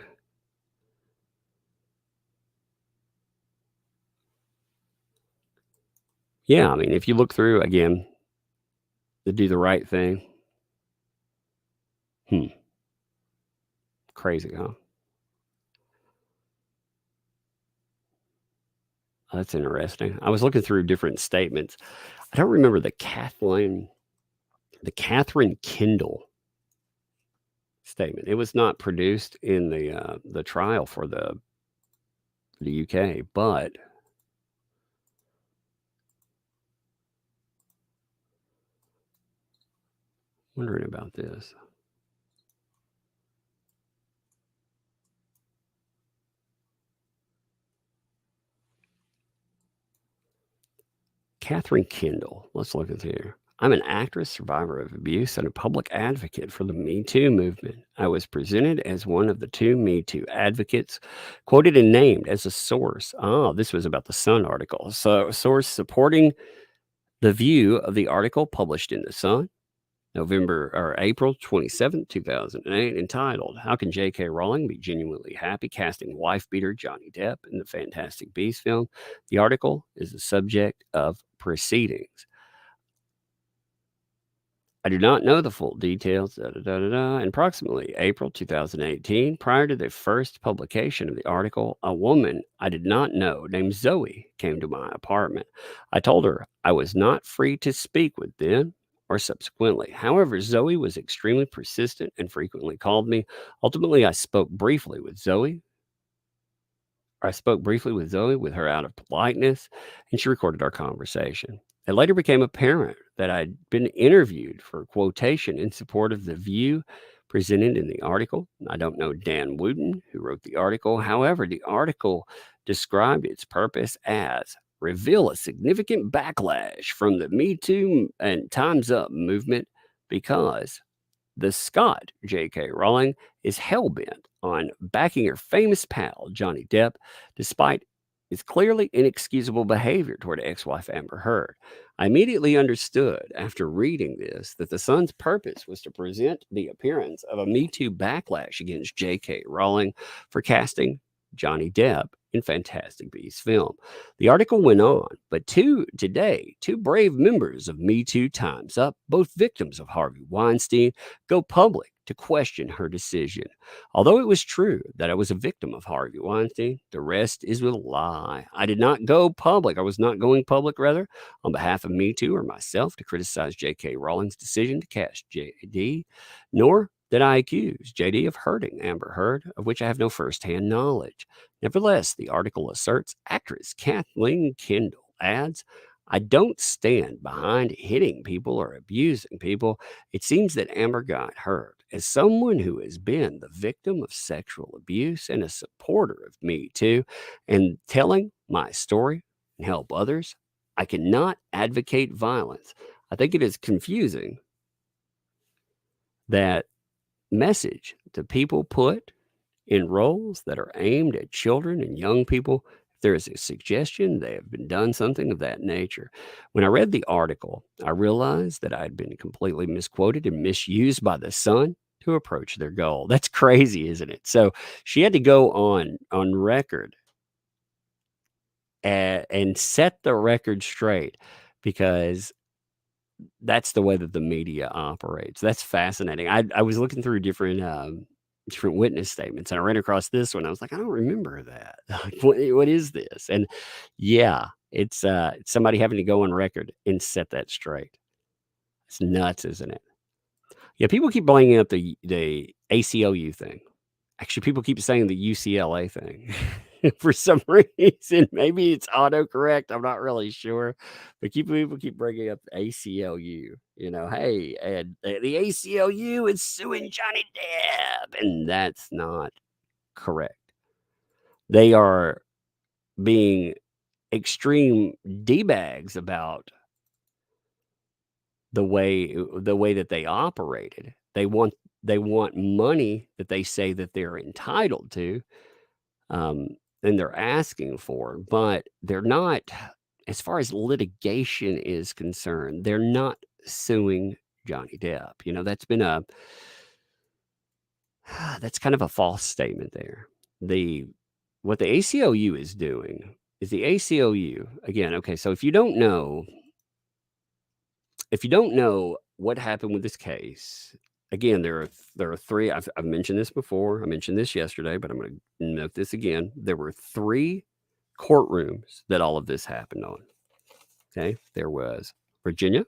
Yeah, I mean, if you look through, again, the do the right thing. Crazy, huh? That's interesting. I was looking through different statements. I don't remember the Kathleen Kendall statement. It was not produced in the trial for the UK, but wondering about this. Kathleen Kendall. Let's look at here. I'm an actress, survivor of abuse, and a public advocate for the Me Too movement. I was presented as one of the 2 Me Too advocates, quoted and named as a source. Oh, this was about the Sun article. So, source supporting the view of the article published in The Sun, April 27, 2008, entitled, "How Can J.K. Rowling Be Genuinely Happy Casting Wife-Beater Johnny Depp in the Fantastic Beasts film?" The article is the subject of proceedings. I do not know the full details. In approximately April 2018, prior to the first publication of the article, a woman I did not know named Zoe came to my apartment. I told her I was not free to speak with then or subsequently. However, Zoe was extremely persistent and frequently called me. Ultimately, I spoke briefly with Zoe with her out of politeness, and she recorded our conversation. It later became apparent that I'd been interviewed for a quotation in support of the view presented in the article. I don't know Dan Wooten, who wrote the article. However, the article described its purpose as reveal a significant backlash from the Me Too and Time's Up movement because the Scot, J.K. Rowling, is hell-bent on backing her famous pal, Johnny Depp, despite his clearly inexcusable behavior toward ex-wife Amber Heard. I immediately understood after reading this that the Sun's purpose was to present the appearance of a Me Too backlash against J.K. Rowling for casting Johnny Depp in Fantastic Beasts film. The article went on, but today, two brave members of Me Too Time's Up, both victims of Harvey Weinstein, go public to question her decision. Although it was true that I was a victim of Harvey Weinstein, the rest is a lie. I did not go public. I was not going public, rather, on behalf of Me Too or myself to criticize J.K. Rowling's decision to cast JD, nor did I accuse JD of hurting Amber Heard, of which I have no firsthand knowledge. Nevertheless, the article asserts actress Kathleen Kendall adds, I don't stand behind hitting people or abusing people. It seems that Amber got hurt. As someone who has been the victim of sexual abuse and a supporter of Me Too and telling my story and help others, I cannot advocate violence. I think it is confusing that message to people put in roles that are aimed at children and young people. If there is a suggestion they have been done something of that nature. When I read the article, I realized that I had been completely misquoted and misused by the Sun to approach their goal. That's crazy, isn't it? So she had to go on record and set the record straight, because that's the way that the media operates. That's fascinating. I was looking through different witness statements, and I ran across this one. I was like, I don't remember that. What is this? And yeah, it's somebody having to go on record and set that straight. It's nuts, isn't it? Yeah, people keep bringing up the ACLU thing. Actually, people keep saying the UCLA thing for some reason. Maybe it's autocorrect. I'm not really sure. But people keep bringing up the ACLU. You know, hey, and the ACLU is suing Johnny Depp. And that's not correct. They are being extreme D-bags about the way that they operated. They want money that they say that they're entitled to, and they're asking for, but they're not, as far as litigation is concerned, they're not suing Johnny Depp. You know, that's kind of a false statement there. What the ACLU is doing is the ACLU, again, okay, so if you don't know what happened with this case, again, there are three. I've mentioned this before. I mentioned this yesterday, but I'm going to note this again. There were 3 courtrooms that all of this happened on. Okay, there was Virginia.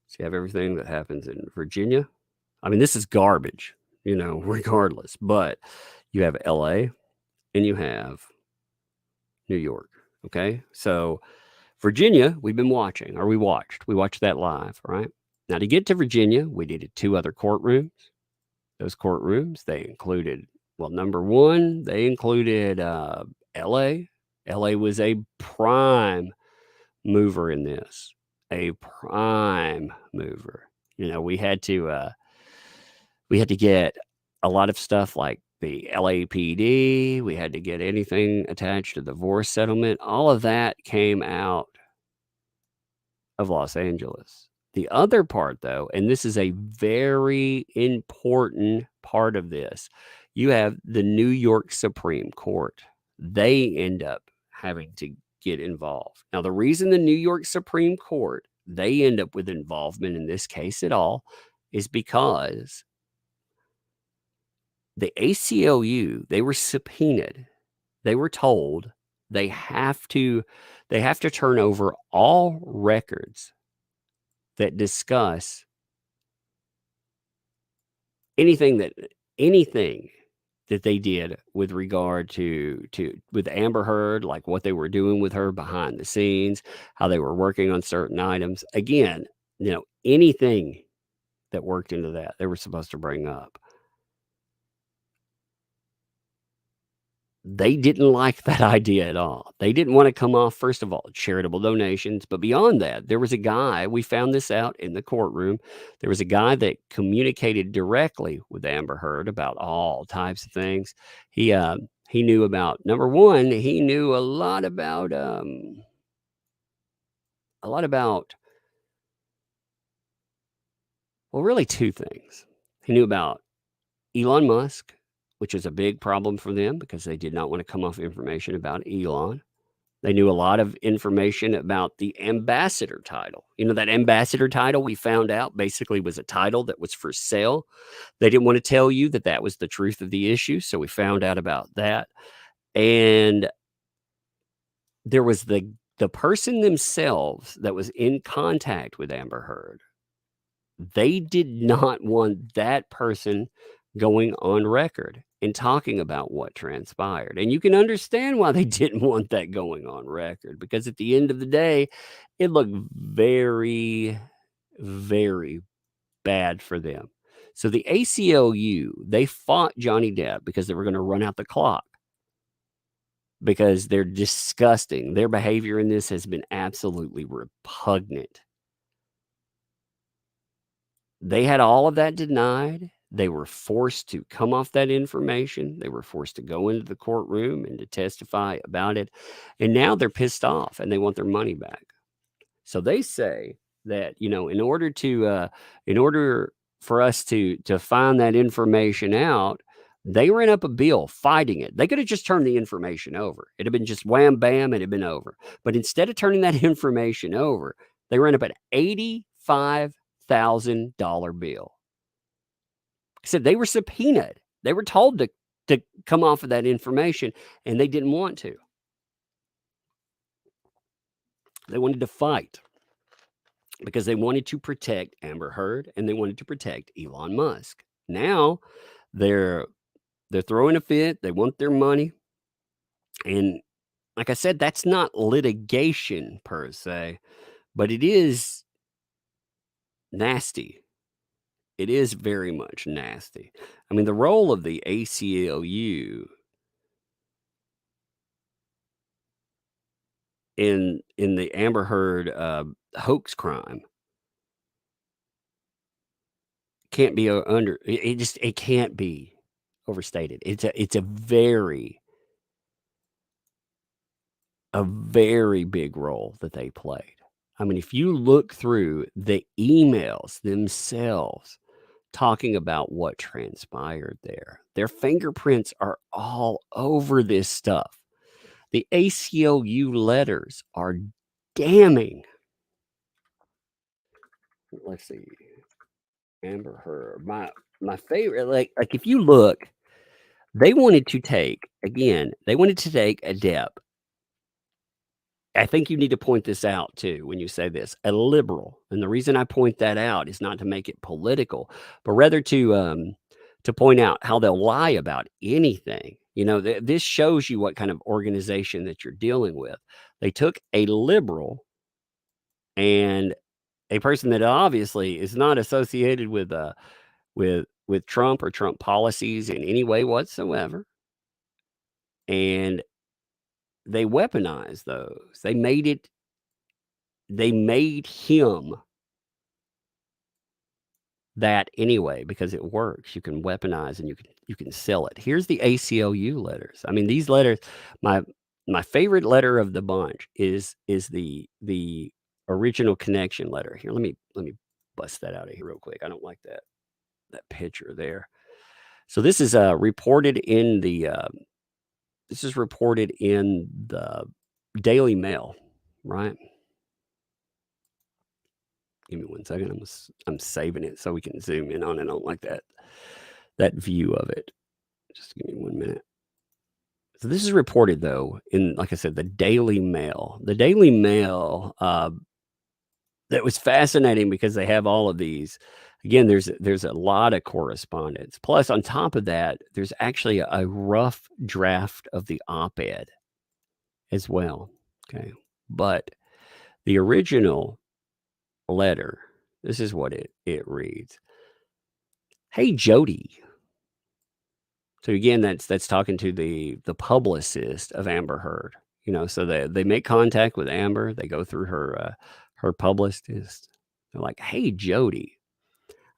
So you have everything that happens in Virginia. I mean, this is garbage, you know, regardless. But you have LA and you have New York. Okay, so Virginia, we watched that live, right? Now, to get to Virginia, we needed 2 other courtrooms. Those courtrooms, they included, well, number one, they included L.A. L.A. was a prime mover in this, a prime mover. You know, we had to get a lot of stuff like the LAPD. We had to get anything attached to the divorce settlement. All of that came out of Los Angeles. The other part, though, and this is a very important part of this, you have the New York Supreme Court. They end up having to get involved. Now, the reason the New York Supreme Court, they end up with involvement in this case at all is because the ACLU, they were subpoenaed. They were told they have to turn over all records that discuss anything that they did with regard to with Amber Heard, like what they were doing with her behind the scenes, how they were working on certain items. Again, anything that worked into that, they were supposed to bring up. They didn't like that idea at all. They didn't want to come off, first of all, charitable donations. But beyond that, there was a guy, we found this out in the courtroom. There was a guy that communicated directly with Amber Heard about all types of things. He knew about, number one, he knew a lot about, well, really two things. He knew about Elon Musk, which is a big problem for them because they did not want to come off information about Elon. They knew a lot of information about the ambassador title. That ambassador title we found out basically was a title that was for sale. They didn't want to tell you that that was the truth of the issue. So we found out about that. And there was the person themselves that was in contact with Amber Heard. They did not want that person going on record and talking about what transpired. And you can understand why they didn't want that going on record, because at the end of the day, it looked very, very bad for them. So the ACLU, they fought Johnny Depp because they were going to run out the clock, because they're disgusting. Their behavior in this has been absolutely repugnant. They had all of that denied. They were forced to come off that information. They were forced to go into the courtroom and to testify about it. And now they're pissed off and they want their money back. So they say that, in order for us to find that information out, they ran up a bill fighting it. They could have just turned the information over. It'd have been just wham, bam, and it'd been over. But instead of turning that information over, they ran up an $85,000 bill. Said they were subpoenaed. They were told to come off of that information, and they didn't want to. They wanted to fight because they wanted to protect Amber Heard and they wanted to protect Elon Musk. Now they're throwing a fit. They want their money. And like I said, that's not litigation per se, but it is nasty. It is very much nasty. I mean, the role of the ACLU in the Amber Heard hoax crime can't be it can't be overstated. It's a very big role that they played. I mean, if you look through the emails themselves talking about what transpired there, their fingerprints are all over this stuff. The ACLU letters are damning. Let's see. Amber Heard. My favorite, like if you look, they wanted to take a Depp. I think you need to point this out too when you say this, a liberal. And the reason I point that out is not to make it political, but rather to point out how they'll lie about anything. This shows you what kind of organization that you're dealing with. They took a liberal and a person that obviously is not associated with Trump or Trump policies in any way whatsoever, and they weaponized those. They made him that anyway, because it works. You can weaponize and you can sell it. Here's the ACLU letters. I mean, these letters, my favorite letter of the bunch is the original connection letter. Here, let me bust that out of here real quick. I don't like that picture there. So this is reported in the Daily Mail, right? Give me 1 second. I'm saving it so we can zoom in on it. I don't like that view of it. Just give me 1 minute. So this is reported though in, like I said, the Daily Mail. The Daily Mail, that was fascinating because they have all of these. Again, there's a lot of correspondence. Plus, on top of that, there's actually a rough draft of the op-ed as well. Okay, but the original letter, this is what it reads. Hey, Jody. So again, that's talking to the publicist of Amber Heard. You know, so they make contact with Amber. They go through her publicist. They're like, hey, Jody,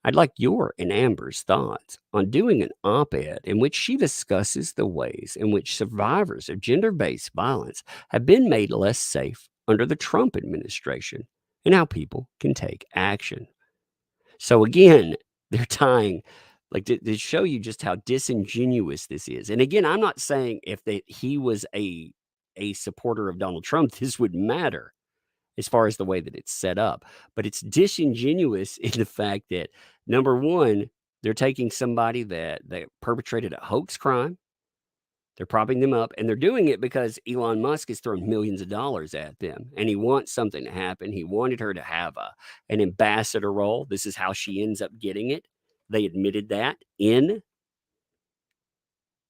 I'd like your and Amber's thoughts on doing an op-ed in which she discusses the ways in which survivors of gender-based violence have been made less safe under the Trump administration and how people can take action. So again, they're tying, like to show you just how disingenuous this is. And again, I'm not saying if he was a supporter of Donald Trump, this would matter as far as the way that it's set up. But it's disingenuous in the fact that, number one, they're taking somebody that perpetrated a hoax crime. They're propping them up, and they're doing it because Elon Musk has thrown millions of dollars at them, and he wants something to happen. He wanted her to have an ambassador role. This is how she ends up getting it. They admitted that in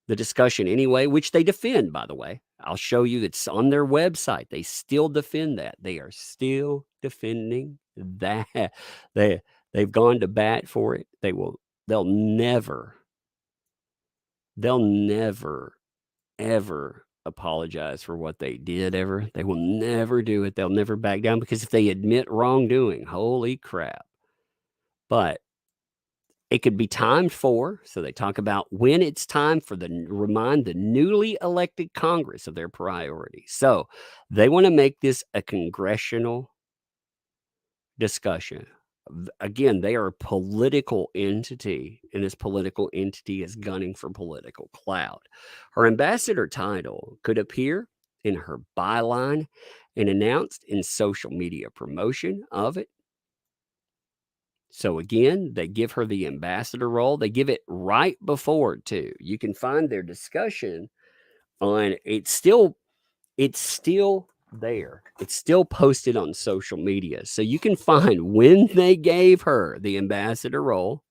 the discussion anyway, which they defend, by the way. I'll show you it's on their website. They still defend that. They are still defending that. They've gone to bat for it. They'll never ever apologize for what they did ever. They will never do it. They'll never back down, because if they admit wrongdoing, holy crap. But it could be timed for, so they talk about when it's time for remind the newly elected Congress of their priorities. So they want to make this a congressional discussion. Again, they are a political entity, and this political entity is gunning for political clout. Her ambassador title could appear in her byline and announced in social media promotion of it. So again, they give her the ambassador role. They give it right before too. You can find their discussion on, it's still there. It's still posted on social media. So you can find when they gave her the ambassador role.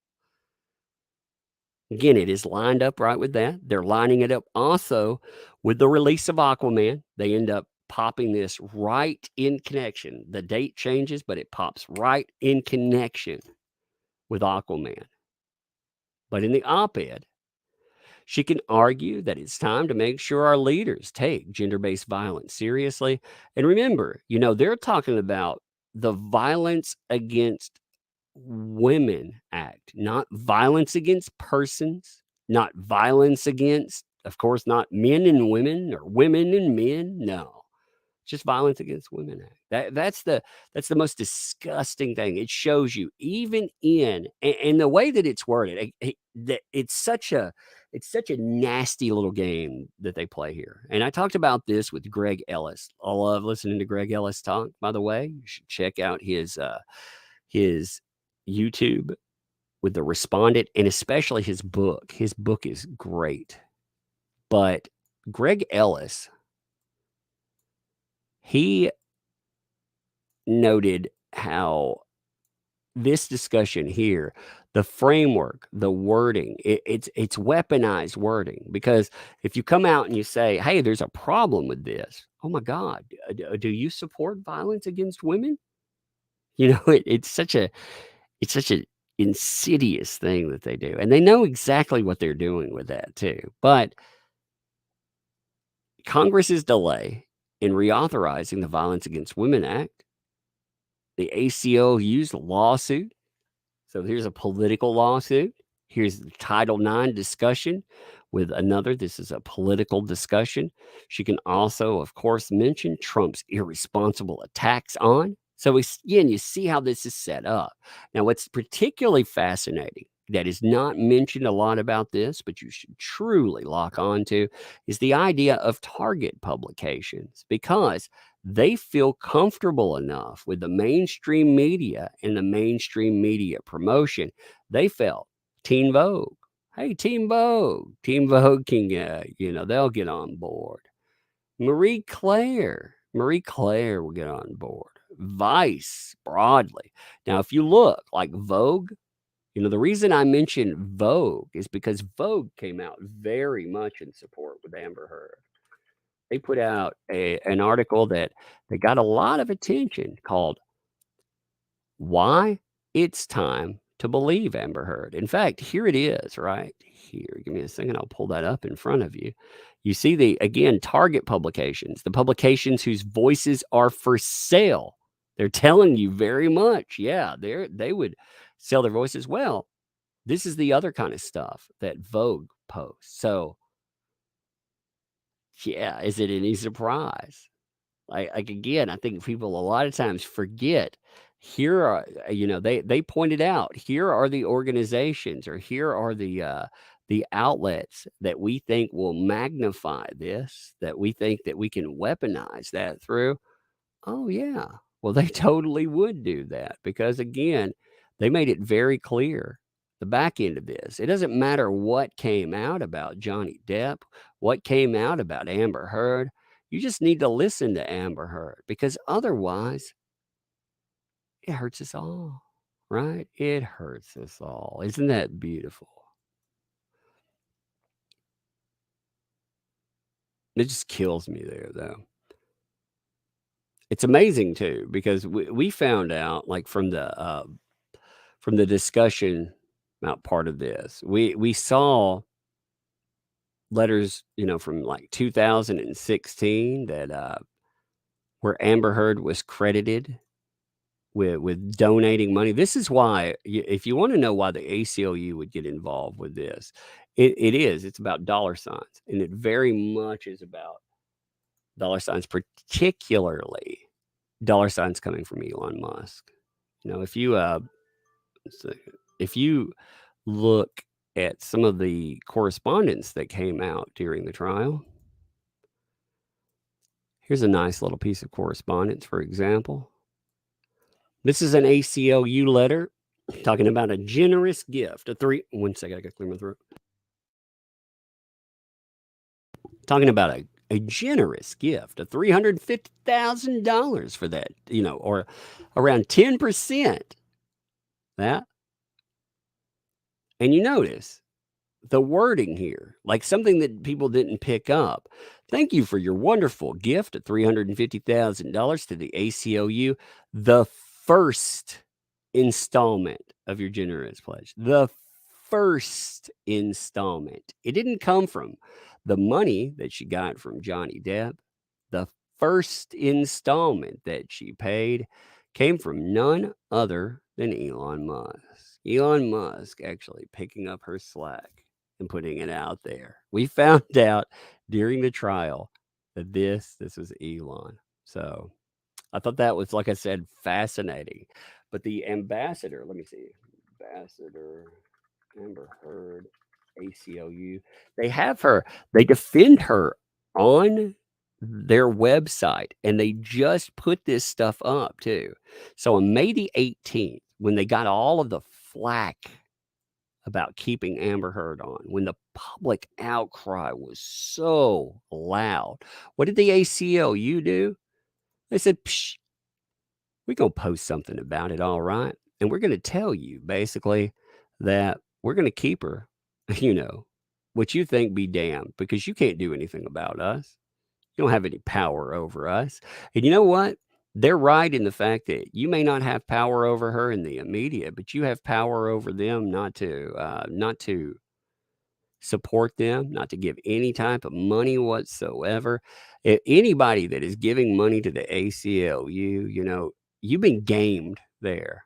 Again, it is lined up right with that. They're lining it up also with the release of Aquaman. They end up popping this right in connection. The date changes, but it pops right in connection with Aquaman. But in the op-ed, she can argue that it's time to make sure our leaders take gender-based violence seriously. And remember, they're talking about the Violence Against Women Act, not violence against persons, not violence against, of course, not men and women or women and men. No, just Violence Against Women Act. That's the most disgusting thing. It shows you even in, and the way that it's worded, that it's such a nasty little game that they play here. And I talked about this with Greg Ellis. I love listening to Greg Ellis talk, by the way. You should check out his YouTube with the respondent, and especially his book. His book is great. But Greg Ellis, he noted how this discussion here, the framework, the wording, it's weaponized wording. Because if you come out and you say, hey, there's a problem with this, oh my God, do you support violence against women? It's such an insidious thing that they do. And they know exactly what they're doing with that too. But Congress's delay in reauthorizing the Violence Against Women Act, the ACLU's lawsuit. So here's a political lawsuit. Here's the Title IX discussion with another. This is a political discussion. She can also, of course, mention Trump's irresponsible attacks on So again, you see how this is set up. Now, what's particularly fascinating that is not mentioned a lot about this, but you should truly lock onto, is the idea of target publications, because they feel comfortable enough with the mainstream media and the mainstream media promotion. They felt Teen Vogue. Hey, Teen Vogue can, they'll get on board. Marie Claire will get on board. Vice broadly. Now, if you look like Vogue, the reason I mentioned Vogue is because Vogue came out very much in support with Amber Heard. They put out an article that got a lot of attention called "Why It's Time to Believe Amber Heard." In fact, here it is right here. Give me a second. I'll pull that up in front of you. You see again, target publications, the publications whose voices are for sale. They're telling you very much, yeah, they would sell their voices. Well, this is the other kind of stuff that Vogue posts. So, yeah, is it any surprise? Like again, I think people a lot of times forget. Here are, they pointed out, here are the organizations, or here are the outlets that we think will magnify this, that we think that we can weaponize that through. Oh, yeah. Well, they totally would do that, because again, they made it very clear the back end of this. It doesn't matter what came out about Johnny Depp, what came out about Amber Heard. You just need to listen to Amber Heard, because otherwise it hurts us all, right? It hurts us all. Isn't that beautiful? It just kills me there, though. It's amazing too, because we found out, like, from the discussion about part of this, we saw letters, from like 2016 that where Amber Heard was credited with donating money. This is why, if you want to know why the ACLU would get involved with this, it's about dollar signs, and it very much is about dollar signs, particularly dollar signs coming from Elon Musk. If you look at some of the correspondence that came out during the trial, here's a nice little piece of correspondence, for example. This is an ACLU letter talking about a generous gift. One second, I got to clear my throat. Talking about a generous gift of $350,000 for that, or around 10%. That. And you notice the wording here, like something that people didn't pick up. Thank you for your wonderful gift of $350,000 to the ACLU, the first installment of your generous pledge. The first installment. It didn't come from the money that she got from Johnny Depp. The first installment that she paid came from none other than Elon Musk. Elon Musk actually picking up her slack and putting it out there. We found out during the trial that this was Elon. So I thought that was, like I said, fascinating. But the ambassador, let me see, Ambassador Amber Heard, ACLU, they defend her on their website, and they just put this stuff up too. So on May the 18th, when they got all of the flack about keeping Amber Heard on, when the public outcry was so loud, what did the ACLU do? They said, psh, we're going to post something about it, all right? And we're going to tell you, basically, that we're going to keep her, what you think be damned, because you can't do anything about us. You don't have any power over us. And you know what? They're right in the fact that you may not have power over her in the immediate, but you have power over them not to support them, not to give any type of money whatsoever. Anybody that is giving money to the ACLU, you've been gamed there.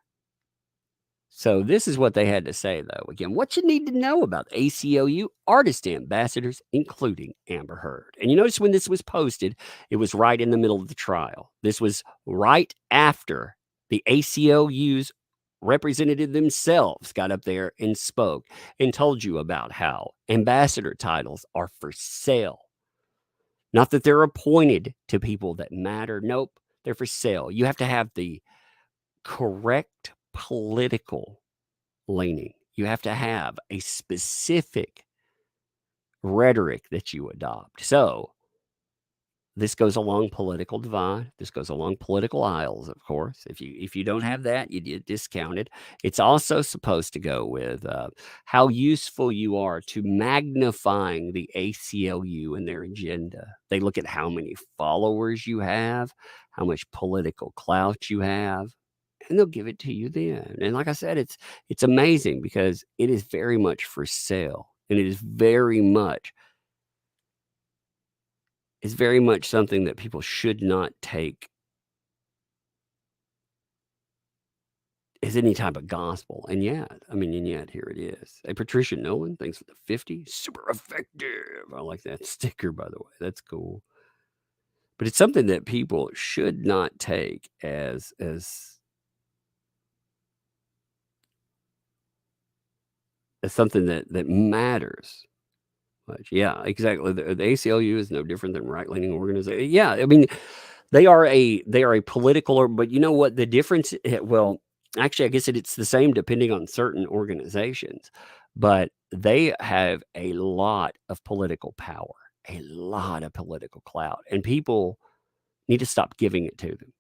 So this is what they had to say, though. Again, what you need to know about ACLU artist ambassadors, including Amber Heard. And you notice when this was posted, it was right in the middle of the trial. This was right after The ACLU's representative themselves got up there and spoke and told you about how ambassador titles are for sale. Not that they're appointed to people that matter. Nope, they're for sale. You have to have the correct political leaning. You have to have a specific rhetoric that you adopt. So this goes along political divide. This goes along political aisles, of course. If you don't have that, you get discounted. It's also supposed to go with how useful you are to magnifying the ACLU and their agenda. They look at how many followers you have, how much political clout you have, and they'll give it to you then. And like I said, it's amazing because it is very much for sale, and it is very much something that people should not take as any type of gospel. And yet here it is. Hey, Patricia Nolan, thanks for the 50. Super effective. I like that sticker, by the way. That's cool. But it's something that people should not take as something that matters much. Yeah, exactly. The ACLU is no different than right-leaning organization. Yeah, I mean, they are a political, but you know what the difference? Well, actually, I guess it's the same depending on certain organizations, but they have a lot of political power, a lot of political clout, and people need to stop giving it to them.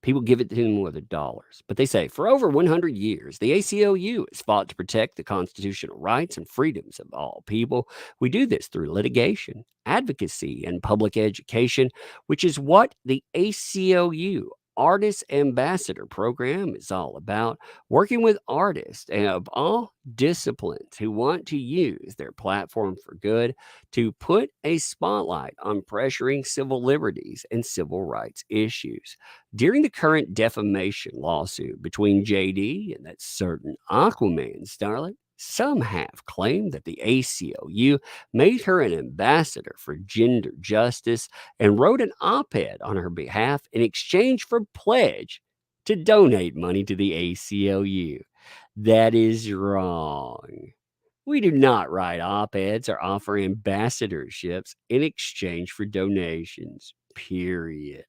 People give it to them with the dollars. But they say, for over 100 years, the ACLU has fought to protect the constitutional rights and freedoms of all people. We do this through litigation, advocacy, and public education, which is what the ACLU Artist Ambassador Program is all about, working with artists of all disciplines who want to use their platform for good to put a spotlight on pressuring civil liberties and civil rights issues. During the current defamation lawsuit between JD and that certain Aquaman starlet, some have claimed that the ACLU made her an ambassador for gender justice and wrote an op-ed on her behalf in exchange for pledge to donate money to the ACLU. That is wrong. We do not write op-eds or offer ambassadorships in exchange for donations, period.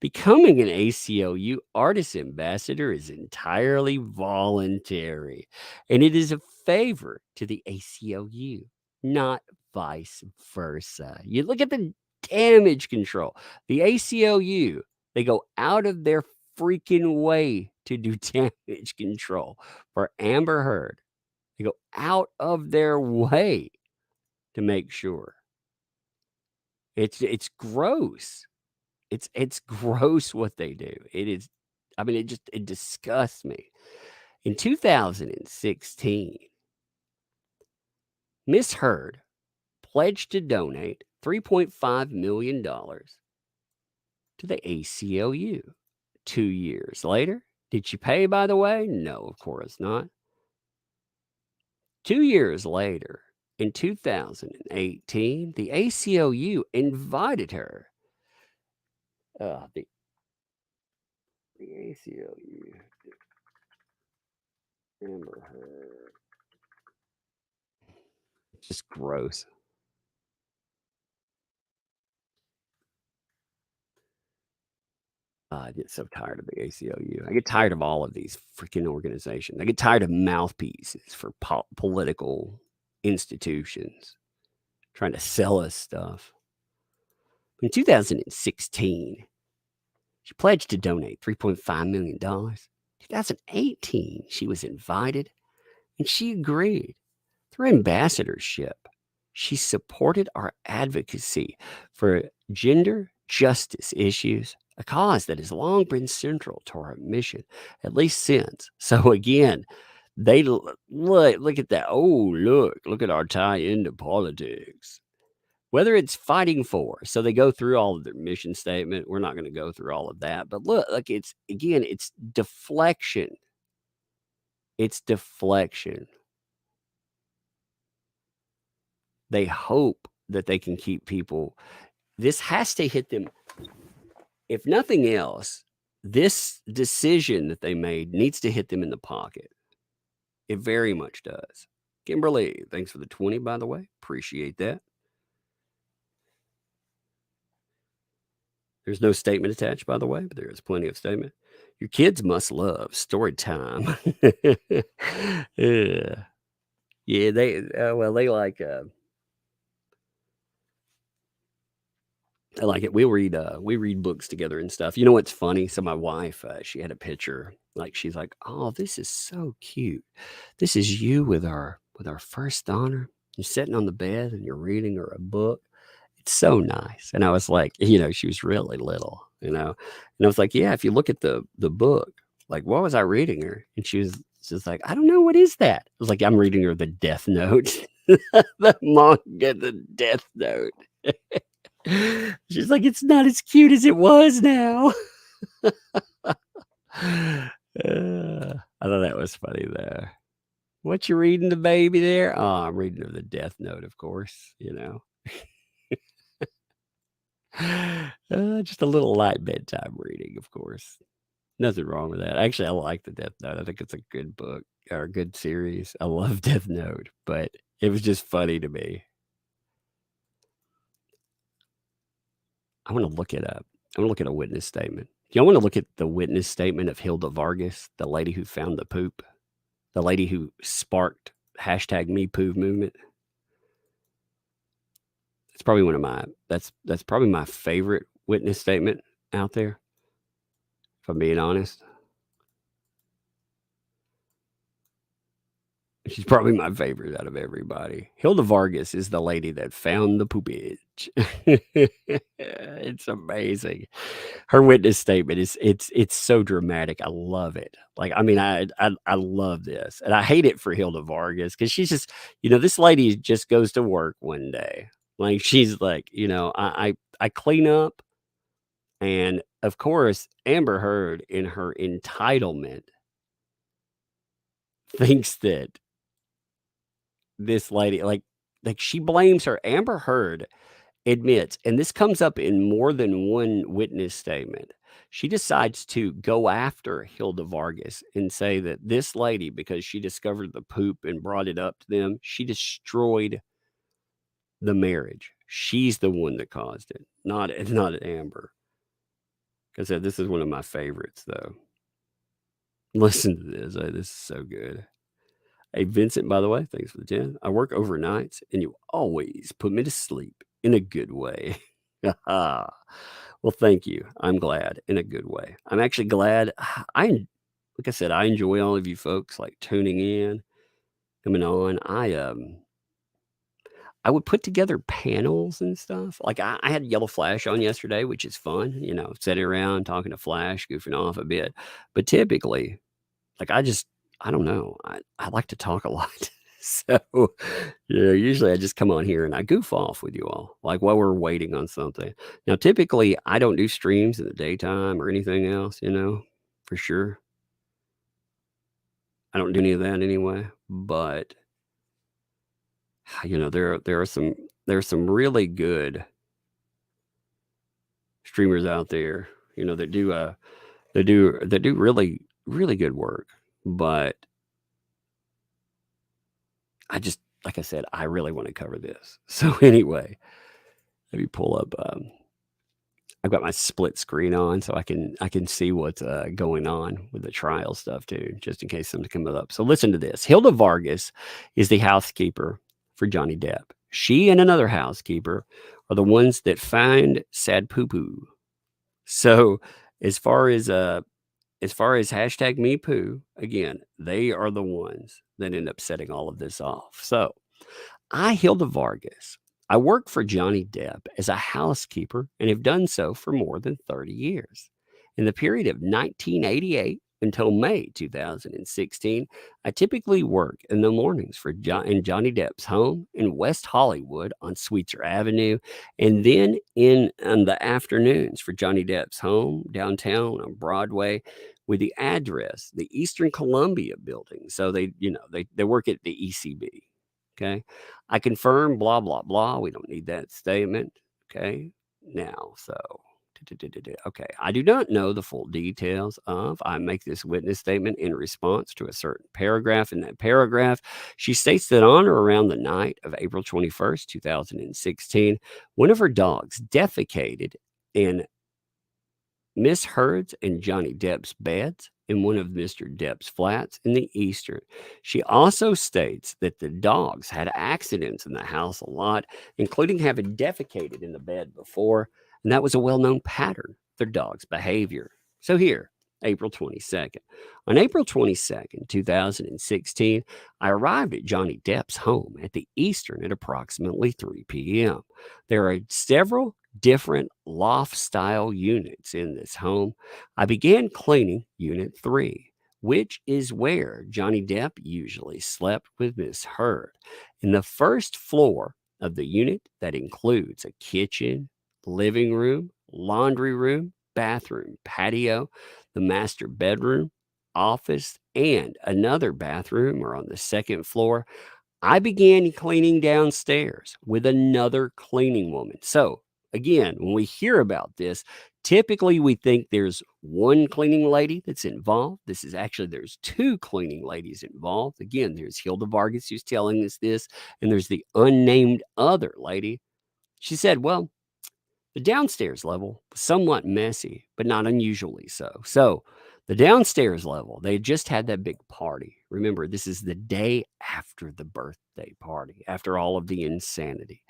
Becoming an ACLU artist ambassador is entirely voluntary, and it is a favor to the ACLU, not vice versa. You look at the damage control. The ACLU, they go out of their freaking way to do damage control for Amber Heard. They go out of their way to make sure. It's gross. It's gross what they do. It is, I mean, it disgusts me. In 2016, Miss Heard pledged to donate $3.5 million to the ACLU. 2 years later, did she pay, by the way? No, of course not. 2 years later, in 2018, the ACLU invited her. The ACLU. Amber Heard. It's just gross. I get so tired of the ACLU. I get tired of all of these freaking organizations. I get tired of mouthpieces for political institutions trying to sell us stuff. In 2016, she pledged to donate $3.5 million. 2018, she was invited and she agreed. Through ambassadorship, she supported our advocacy for gender justice issues, a cause that has long been central to our mission, at least since. So again, they look at that. Oh, look at our tie into politics. Whether it's fighting for, so they go through all of their mission statement. We're not going to go through all of that, but look, it's deflection. It's deflection. They hope that they can keep people. This has to hit them. If nothing else, this decision that they made needs to hit them in the pocket. It very much does. Kimberly, thanks for the 20, by the way. Appreciate that. There's no statement attached, by the way, but there is plenty of statement. Your kids must love story time. Yeah. Yeah, they they like I like it. We read books together and stuff. You know what's funny? So my wife, she had a picture. Like she's like, "Oh, this is so cute. This is you with our first daughter. You're sitting on the bed and you're reading her a book. It's so nice." And I was like, she was really little, and I was like, "Yeah, if you look at the book, like what was I reading her?" And she was just like, "I don't know, what is that?" I was like, "I'm reading her the Death Note." The manga, the Death Note. She's like, "It's not as cute as it was now." I thought that was funny though. What you reading, the baby there? Oh, I'm reading her the Death Note, of course, just a little light bedtime reading, of course. Nothing wrong with that. Actually, I like the Death Note. I think it's a good book or a good series. I love Death Note, but it was just funny to me. I want to look it up. I want to look at a witness statement. Y'all want to look at the witness statement of Hilda Vargas, the lady who found the poop, the lady who sparked #MePoo movement. It's probably one of my that's probably my favorite witness statement out there, if I'm being honest. She's probably my favorite out of everybody. Hilda Vargas is the lady that found the poopage. It's amazing. Her witness statement it's so dramatic. I love it. Like, I mean, I love this. And I hate it for Hilda Vargas because she's just, this lady just goes to work one day. Like she's like, I clean up. And of course, Amber Heard in her entitlement thinks that this lady, like she blames her. Amber Heard admits, and this comes up in more than one witness statement, she decides to go after Hilda Vargas and say that this lady, because she discovered the poop and brought it up to them, she destroyed the marriage. She's the one that caused it, not Amber. Because this is one of my favorites, though. Listen to this. This is so good. Hey, Vincent, by the way, thanks for the 10. I work overnights, and you always put me to sleep in a good way. Well, thank you. I'm glad in a good way. I'm actually glad. Like I said, I enjoy all of you folks like tuning in, coming on. I would put together panels and stuff. Like I had Yellow Flash on yesterday, which is fun, sitting around talking to Flash, goofing off a bit. But typically, like I don't know. I like to talk a lot. So, usually I just come on here and I goof off with you all, like while we're waiting on something. Now, typically I don't do streams in the daytime or anything else, for sure. I don't do any of that anyway, but there are some really good streamers out there, that do really, really good work. But like I said, I really want to cover this. So anyway, let me pull up. I've got my split screen on so I can see what's going on with the trial stuff too, just in case something comes up. So listen to this. Hilda Vargas is the housekeeper for Johnny Depp. She and another housekeeper are the ones that find sad poo-poo. So as far as #MePoo, again, they are the ones that end up setting all of this off. So Hilda Vargas, I work for Johnny Depp as a housekeeper and have done so for more than 30 years. In the period of 1988 until May 2016, I typically work in the mornings in Johnny Depp's home in West Hollywood on Sweetser Avenue, and then in the afternoons for Johnny Depp's home downtown on Broadway with the address, the Eastern Columbia building. So they work at the ECB. Okay. I confirm, blah, blah, blah. We don't need that statement. Okay. Now, so Okay, I do not know the full details of. I make this witness statement in response to a certain paragraph. In that paragraph, she states that on or around the night of April 21st, 2016, one of her dogs defecated in Miss Heard's and Johnny Depp's beds in one of Mr. Depp's flats in the Eastern. She also states that the dogs had accidents in the house a lot, including having defecated in the bed before, and that was a well-known pattern of their dog's behavior. So here, April 22nd. On April 22nd, 2016, I arrived at Johnny Depp's home at the Eastern at approximately 3 p.m. There are several different loft-style units in this home. I began cleaning Unit 3, which is where Johnny Depp usually slept with Miss Heard. In the first floor of the unit, that includes a kitchen, living room, laundry room, bathroom, patio, the master bedroom, office, and another bathroom are on the second floor. I began cleaning downstairs with another cleaning woman. So again, when we hear about this, typically we think there's one cleaning lady that's involved. This is actually, there's two cleaning ladies involved. Again, there's Hilda Vargas who's telling us this, and there's the unnamed other lady. She said, well, the downstairs level was somewhat messy, but not unusually so. So the downstairs level, they just had that big party. Remember, this is the day after the birthday party, after all of the insanity.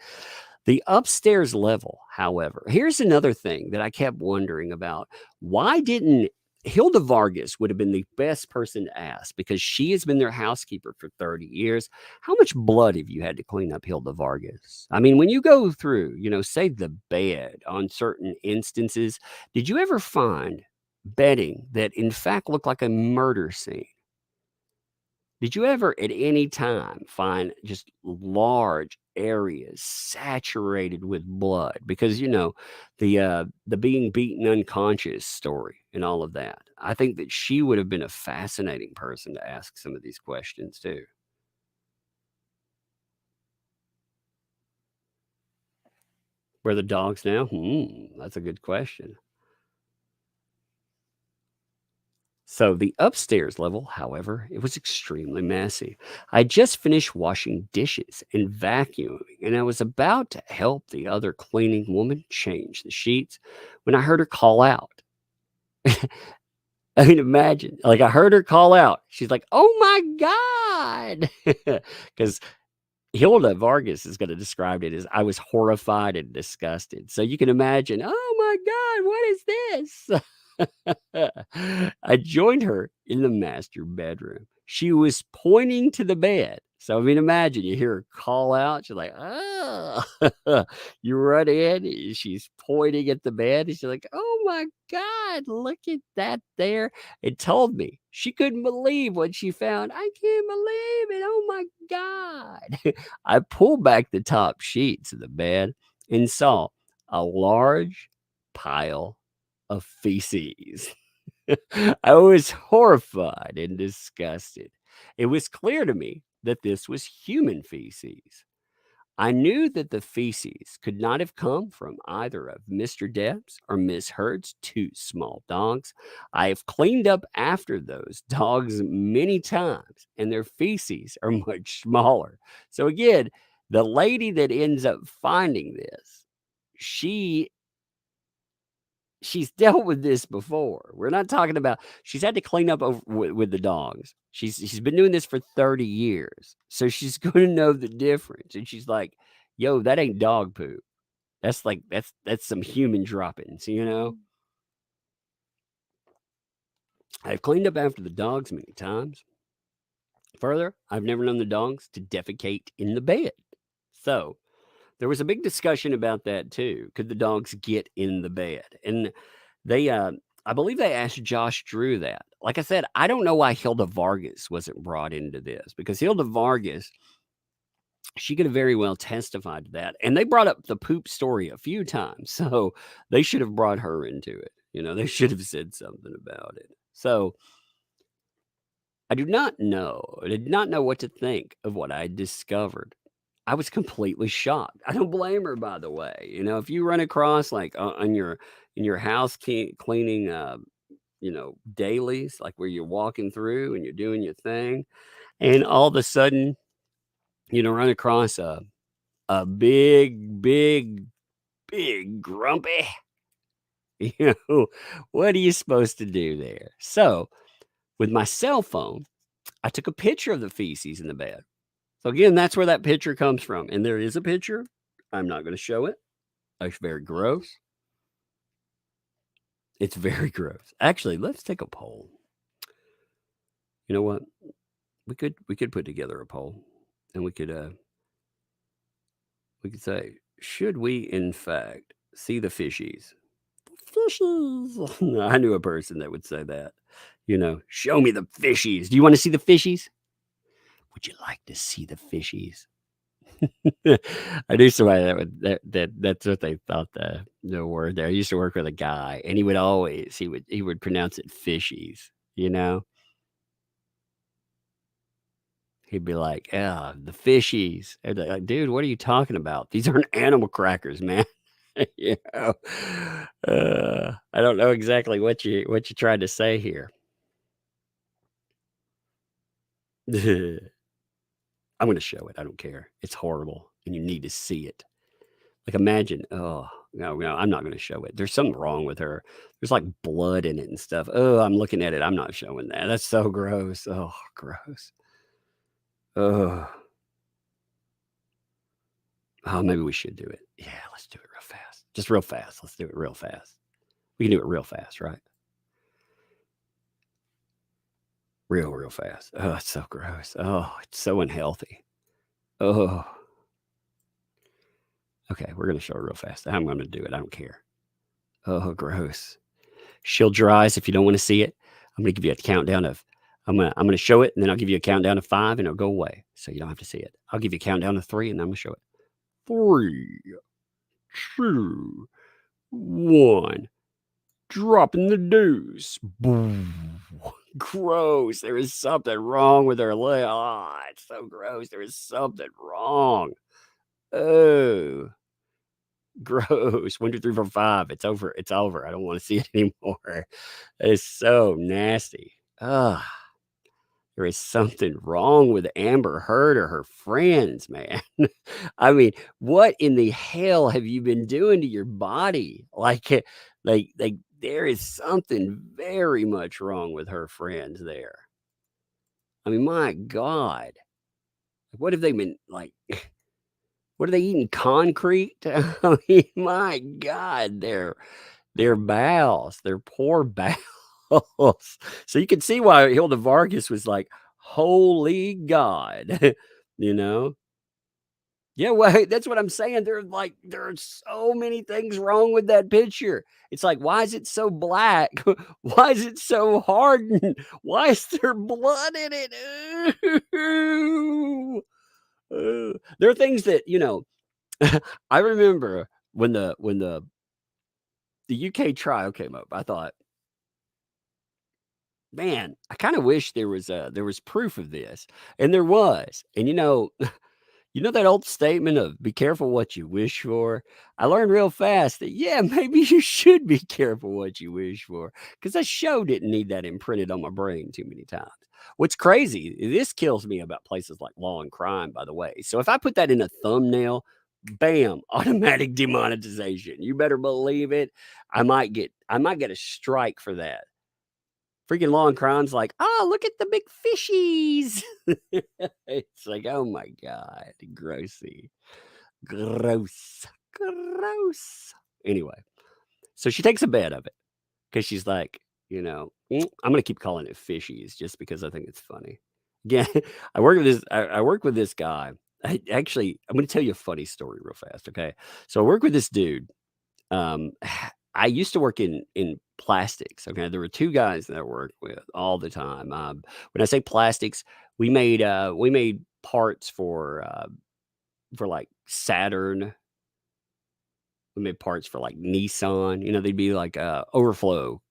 The upstairs level, however, here's another thing that I kept wondering about. Why didn't Hilda Vargas would have been the best person to ask, because she has been their housekeeper for 30 years. How much blood have you had to clean up, Hilda Vargas? I mean, when you go through, say the bed on certain instances, did you ever find bedding that in fact looked like a murder scene? Did you ever at any time find just large areas saturated with blood? Because the being beaten unconscious story and all of that. I think that she would have been a fascinating person to ask some of these questions too. Where are the dogs now? That's a good question. So the upstairs level, however, it was extremely messy. I just finished washing dishes and vacuuming, and I was about to help the other cleaning woman change the sheets when I heard her call out. I mean, imagine, like, I heard her call out. She's like, "Oh my God." Because Hilda Vargas is going to describe it as, I was horrified and disgusted. So you can imagine, oh my God, what is this? I joined her in the master bedroom. She was pointing to the bed. So, I mean, imagine you hear her call out. She's like, oh, you run in. She's pointing at the bed. And she's like, oh my God, look at that there. It told me she couldn't believe what she found. I can't believe it. Oh my God. I pulled back the top sheets of the bed and saw a large pile of feces. I was horrified and disgusted. It was clear to me that this was human feces. I knew that the feces could not have come from either of Mr. Depp's or Miss Heard's two small dogs. I have cleaned up after those dogs many times, and their feces are much smaller. So again, the lady that ends up finding this, she's dealt with this before. We're not talking about, she's had to clean up with the dogs. She's been doing this for 30 years. So she's going to know the difference. And she's like, yo, that ain't dog poop. That's some human droppings, I've cleaned up after the dogs many times. Further, I've never known the dogs to defecate in the bed. So there was a big discussion about that too. Could the dogs get in the bed? And they, I believe they asked Josh Drew that. Like I said, I don't know why Hilda Vargas wasn't brought into this, because Hilda Vargas, she could have very well testified to that. And they brought up the poop story a few times. So they should have brought her into it. They should have said something about it. So I did not know what to think of what I discovered. I was completely shocked. I don't blame her, by the way. You know, if you run across like in your house cleaning, dailies, like where you're walking through and you're doing your thing, and all of a sudden, run across a big, big, big grumpy. What are you supposed to do there? So, with my cell phone, I took a picture of the feces in the bed. So again, that's where that picture comes from. And there is a picture. I'm not going to show it. It's very gross. It's very gross. Actually, let's take a poll. You know what? We could put together a poll, and we could say, should we in fact see the fishies? Fishies. I knew a person that would say that. Show me the fishies. Do you want to see the fishies? Would you like to see the fishies? I knew somebody that's what they thought the word there. I used to work with a guy, and he would pronounce it fishies. He'd be like, "Yeah, the fishies." And they're like, dude, what are you talking about? These aren't animal crackers, man. I don't know exactly what you tried to say here. I'm going to show it. I don't care. It's horrible, and you need to see it. Like, imagine, oh, no, I'm not going to show it. There's something wrong with her. There's like blood in it and stuff. Oh, I'm looking at it. I'm not showing that. That's so gross. Oh, gross. Oh, maybe we should do it. Yeah, let's do it real fast. Just real fast. Let's do it real fast. We can do it real fast, right? Real fast. Oh, it's so gross. Oh, it's so unhealthy. Oh. Okay, we're going to show it real fast. I'm going to do it. I don't care. Oh, gross. Shield your eyes if you don't want to see it. I'm going to give you a countdown of, I'm going to show it, and then I'll give you a countdown of 5, and it'll go away, so you don't have to see it. I'll give you a countdown of 3, and then I'm going to show it. 3, 2, 1. Dropping the deuce. Boom. Gross. There is something wrong with her leg. Oh, it's so gross. There is something wrong. Oh, gross. 1, 2, 3, 4, 5. It's over. It's over. I don't want to see it anymore. It's so nasty. Ugh. There is something wrong with Amber Heard or her friends, man. I mean, what in the hell have you been doing to your body? Like there is something very much wrong with her friends there. I mean, my God. What have they been like? What are they eating? Concrete? I mean, my God, their bowels, their poor bowels. So you can see why Hilda Vargas was like, holy God, Yeah, well, that's what I'm saying. There are so many things wrong with that picture. It's like, why is it so black? Why is it so hardened? Why is there blood in it? There are things that, I remember when the UK trial came up, I thought, man, I kind of wish there was proof of this. And there was. And that old statement of be careful what you wish for? I learned real fast that, yeah, maybe you should be careful what you wish for, because that show didn't need that imprinted on my brain too many times. What's crazy, this kills me about places like Law and Crime, by the way. So if I put that in a thumbnail, bam, automatic demonetization. You better believe it. I might get a strike for that. Freaking Law and Crime's like, oh, look at the big fishies. It's like, oh my God, grossy. Gross. Anyway, so she takes a bed of it because she's like, I'm going to keep calling it fishies just because I think it's funny. Again, I work with this guy. I'm going to tell you a funny story real fast. Okay. So I work with this dude. I used to work in plastics. Okay. There were 2 guys that I worked with all the time. When I say plastics, we made parts for like Saturn. We made parts for like Nissan. They'd be like overflow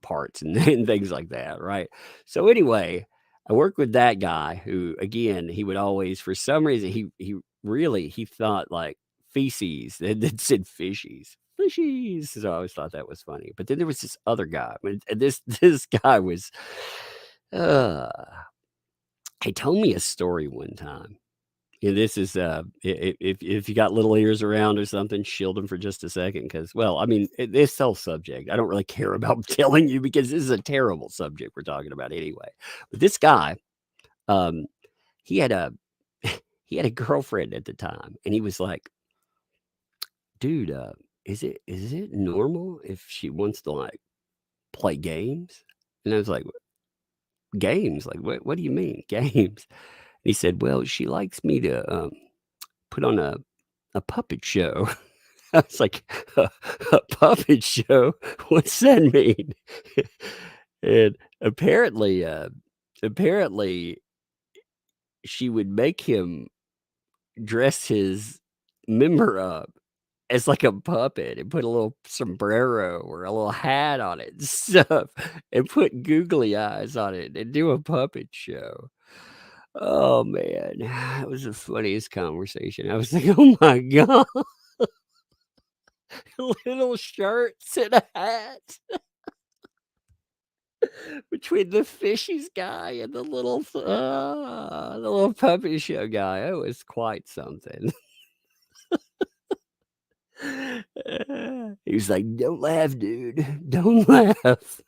parts and things like that. Right. So anyway, I worked with that guy who, again, he would always, for some reason, he really, he thought like feces. It said fishies. Fishies. So I always thought that was funny. But then there was this other guy. This guy was he told me a story one time. And this is if you got little ears around or something, shield them for just a second, because well, I mean, this whole subject, I don't really care about telling you because this is a terrible subject we're talking about anyway. But this guy, he had a he had a girlfriend at the time, and he was like, dude, is it normal if she wants to like play games? And I was like, games? Like what do you mean games? He said, well, she likes me to put on a puppet show. I was like, a puppet show? What's that mean? And apparently she would make him dress his member up as like a puppet and put a little sombrero or a little hat on it and stuff and put googly eyes on it and do a puppet show. Oh man, that was the funniest conversation. I was like, oh my God. Little shirts and a hat. Between the fishies guy and the little puppet show guy. It was quite something. He was like, don't laugh, dude. Don't laugh.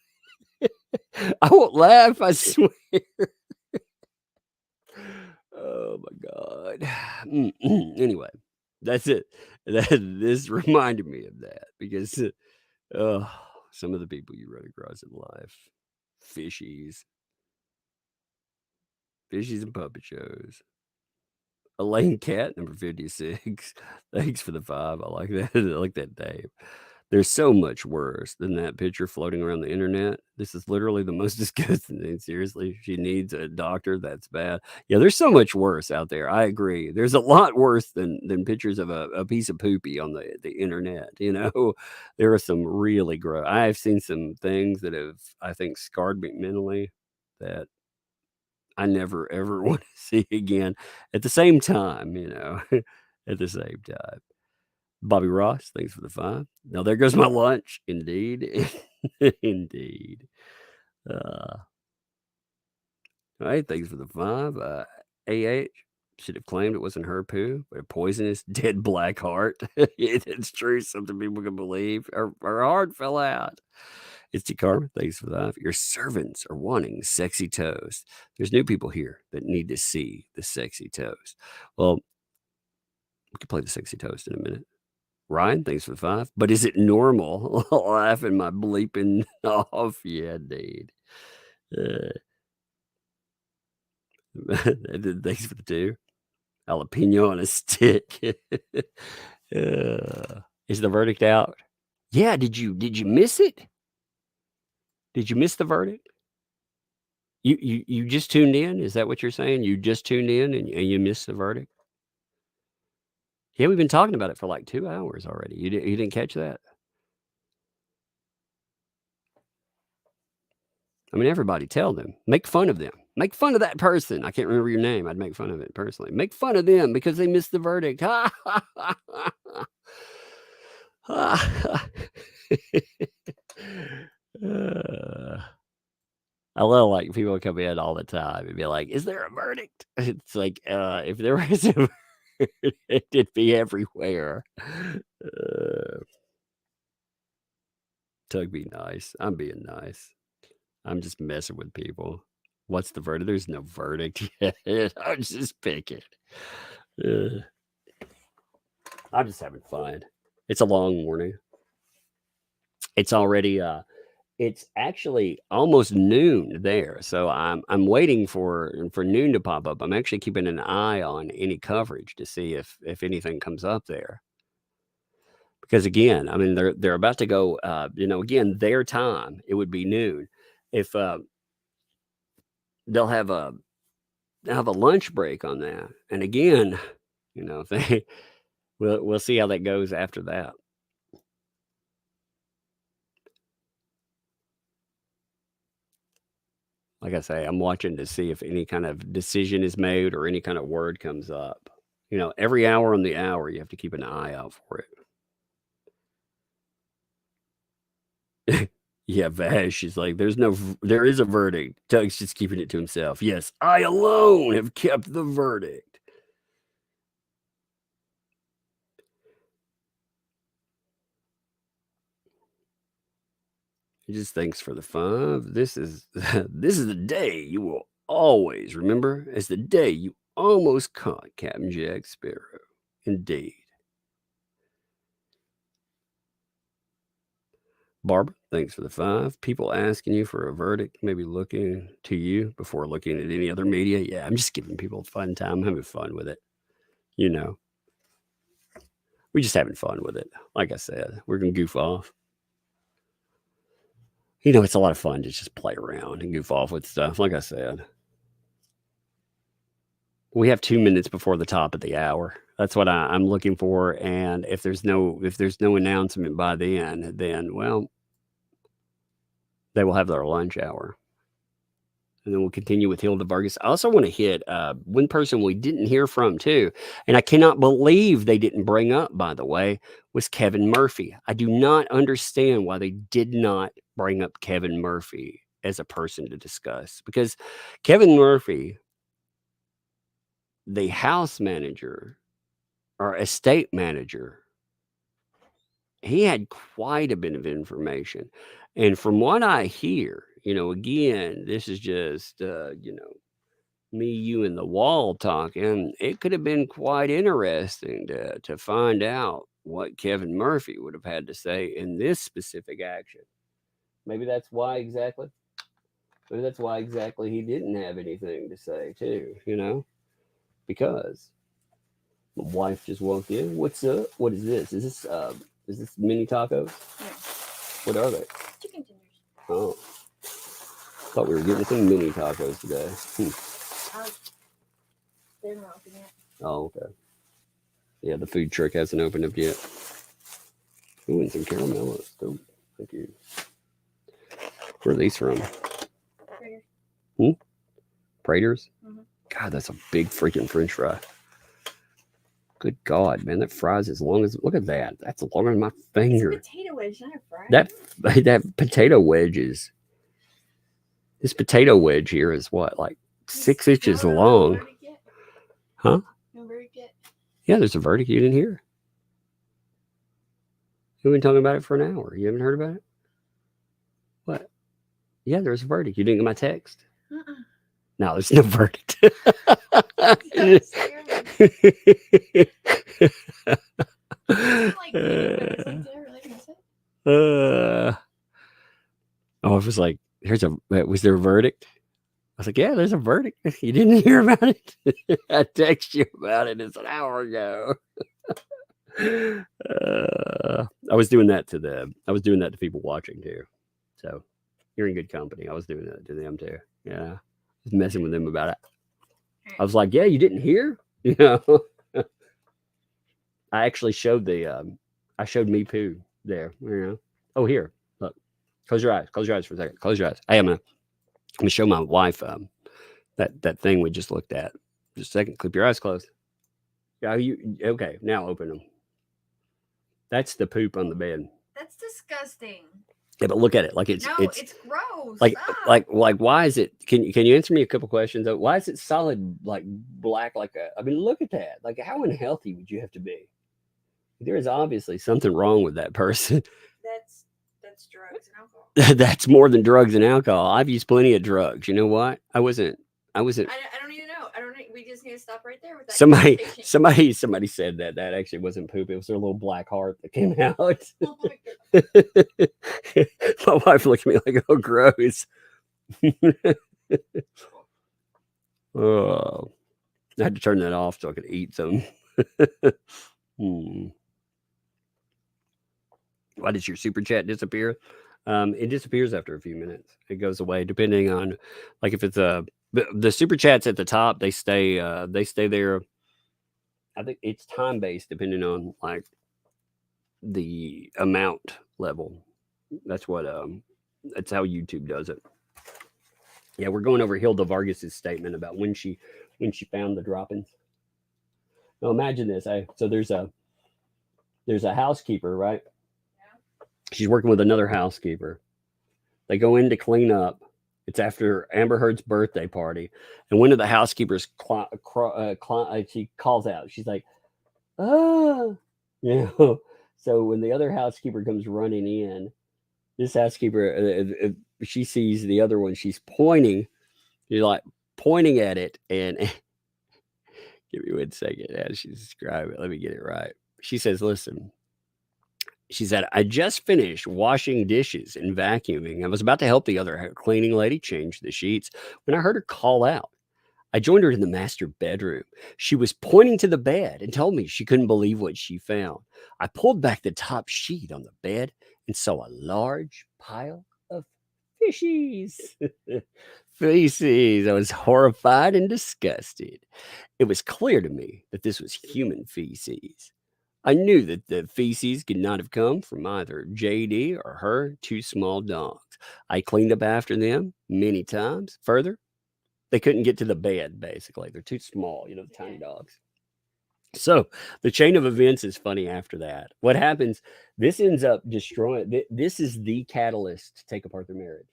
I won't laugh, I swear. Oh my God. Anyway, that's it. This reminded me of that because some of the people you run across in life. Fishies and puppet shows. Elaine Cat, number 56. Thanks for the 5. I like that. I like that name. There's so much worse than that picture floating around the internet. This is literally the most disgusting thing. Seriously, she needs a doctor. That's bad. Yeah, there's so much worse out there. I agree. There's a lot worse than pictures of a piece of poopy on the internet. You know, there are some really gross. I've seen some things that have, I think, scarred me mentally that I never ever want to see again. At the same time, you know, at the same time. Bobby Ross, thanks for the 5. Now there goes my lunch. Indeed. Indeed. All right, thanks for the 5. AH should have claimed it wasn't her poo, but a poisonous dead black heart. It's true. Something people can believe. Her heart fell out. It's T. Carmen. Thanks for that. Your servants are wanting sexy toast. There's new people here that need to see the sexy toast. Well, we can play the sexy toast in a minute. Ryan, thanks for the 5. But is it normal? Laughing my bleeping off. Yeah, indeed. Thanks for the 2. Jalapeno on a stick. Is the verdict out? Yeah. Did you miss it? Did you miss the verdict? You just tuned in? Is that what you're saying? You just tuned in and you missed the verdict? Yeah, we've been talking about it for like 2 hours already. You didn't catch that? I mean, everybody tell them. Make fun of them. Make fun of that person. I can't remember your name. I'd make fun of it personally. Make fun of them because they missed the verdict. I love like people come in all the time and be like, is there a verdict? It's like, if there was a verdict, it'd be everywhere. Tug, be nice. I'm being nice. I'm just messing with people. What's the verdict? There's no verdict yet. I'm just picking. I'm just having fun. It's a long morning. It's already it's actually almost noon there. So I'm waiting for noon to pop up. I'm actually keeping an eye on any coverage to see if anything comes up there. Because again, I mean they're about to go again, their time, it would be noon. If they'll have a lunch break on that. And again, if they we'll see how that goes after that. Like I say, I'm watching to see if any kind of decision is made or any kind of word comes up. You know, every hour on the hour, you have to keep an eye out for it. Yeah, Vash is like, there is a verdict. Doug's just keeping it to himself. Yes, I alone have kept the verdict. He just thanks for the fun. This is this is the day you will always remember as the day you almost caught Captain Jack Sparrow. Indeed. Barbara, thanks for the 5. People asking you for a verdict, maybe looking to you before looking at any other media. Yeah, I'm just giving people a fun time, having fun with it. You know, we're just having fun with it. Like I said, we're going to goof off. You know, it's a lot of fun to just play around and goof off with stuff. Like I said, we have 2 minutes before the top of the hour. That's what I'm looking for. And if there's no announcement by then, well, they will have their lunch hour. And then we'll continue with Hilda Vargas. I also want to hit one person we didn't hear from too. And I cannot believe they didn't bring up, by the way, was Kevin Murphy. I do not understand why they did not bring up Kevin Murphy as a person to discuss. Because Kevin Murphy, the house manager or estate manager, he had quite a bit of information. And from what I hear, you know, again, this is just, you know, me, you, and the wall talking. It could have been quite interesting to find out what Kevin Murphy would have had to say in this specific action. Maybe that's why exactly. Maybe that's why exactly he didn't have anything to say too, you know, because my wife just walked in. What's up? What is this? Is this mini tacos? Yeah. What are they? Chicken tenders. Oh. Thought we were getting some mini tacos today. They're not open yet. Oh, okay. Yeah, the food truck hasn't opened up yet. Ooh, and some caramellos. Oh, thank you. Where are these from? Prater. Prater's? Mhm. God, that's a big freaking French fry. Good God, man, that fry's as long as, look at that. That's longer than my finger. It's a potato wedge, not a fry. That potato wedge is, this potato wedge here is what, like 6 inches long? Huh? No verdict yet. Yeah, there's a verdict. You didn't hear? We've been talking about it for an hour. You haven't heard about it? What? Yeah, there's a verdict. You didn't get my text? No, there's no verdict. I was like, was there a verdict? I was like, yeah, there's a verdict. You didn't hear about it? I texted you about it. It's an hour ago. I was doing that to people watching too. So you're in good company. I was doing that to them too. Yeah. I was messing with them about it. I was like, yeah, you didn't hear? You know, I actually showed I showed me poo there, you know. Oh, here, look, close your eyes for a second. Close your eyes. Hey, I'm gonna show my wife that thing we just looked at. Just a second. Keep your eyes closed. Yeah, okay? Now open them. That's the poop on the bed. That's disgusting. Yeah, but look at it. Like it's gross. Like why is it? Can you answer me a couple questions? Why is it solid like black? I mean, look at that. Like, how unhealthy would you have to be? There is obviously something wrong with that person. That's drugs and alcohol. That's more than drugs and alcohol. I've used plenty of drugs. You know what? I wasn't. I don't even know. We just need to stop right there with that. Somebody said that actually wasn't poop. It was their little black heart that came out. My wife looked at me like, oh, gross. Oh, I had to turn that off so I could eat some. Why does your super chat disappear? It disappears after a few minutes. It goes away depending on, like, if it's the super chats at the top, they stay there. I think it's time based depending on like the amount level. That's how YouTube does it. Yeah, we're going over Hilda Vargas's statement about when she found the droppings. Now imagine this. So there's a housekeeper, right? She's working with another housekeeper. They go in to clean up. It's after Amber Heard's birthday party, and one of the housekeepers she calls out. She's like, "Oh," you know. So when the other housekeeper comes running in, this housekeeper, she sees the other one. She's pointing. You're like pointing at it, and give me 1 second as she describes it. Let me get it right. She says, "Listen." She said, "I just finished washing dishes and vacuuming. I was about to help the other cleaning lady change the sheets when I heard her call out. I joined her in the master bedroom. She was pointing to the bed and told me she couldn't believe what she found. I pulled back the top sheet on the bed and saw a large pile of fishies." Feces. I was horrified and disgusted. It was clear to me that this was human feces. I knew that the feces could not have come from either JD or her 2 small dogs. I cleaned up after them many times. Further, they couldn't get to the bed, basically. They're too small, the tiny dogs. So the chain of events is funny after that. What happens, this ends up destroying, this is the catalyst to take apart their marriage.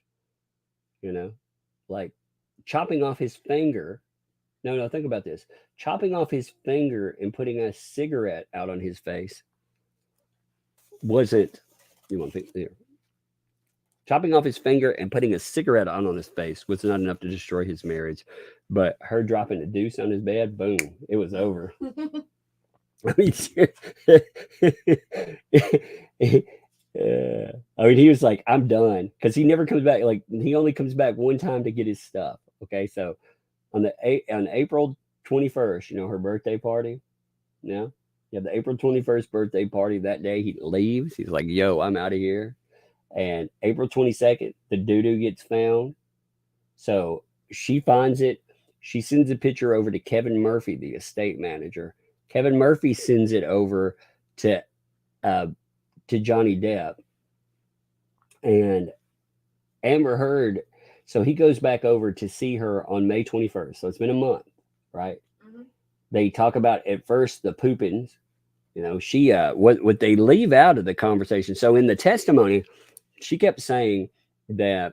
Like chopping off his finger. No, think about this. Chopping off his finger and putting a cigarette out on his face wasn't, you want to think there. Chopping off his finger and putting a cigarette on his face was not enough to destroy his marriage. But her dropping a deuce on his bed, boom, it was over. I mean, he was like, "I'm done," because he never comes back. Like, he only comes back one time to get his stuff. Okay, so on April 21st, her birthday party. The April 21st birthday party. That day he leaves. He's like, "Yo, I'm out of here." And April 22nd, the doo-doo gets found. So she finds it. She sends a picture over to Kevin Murphy, the estate manager. Kevin Murphy sends it over to Johnny Depp. And Amber Heard, so he goes back over to see her on May 21st. So it's been a month, right? Mm-hmm. They talk about at first the poopins. She what they leave out of the conversation. So in the testimony, she kept saying that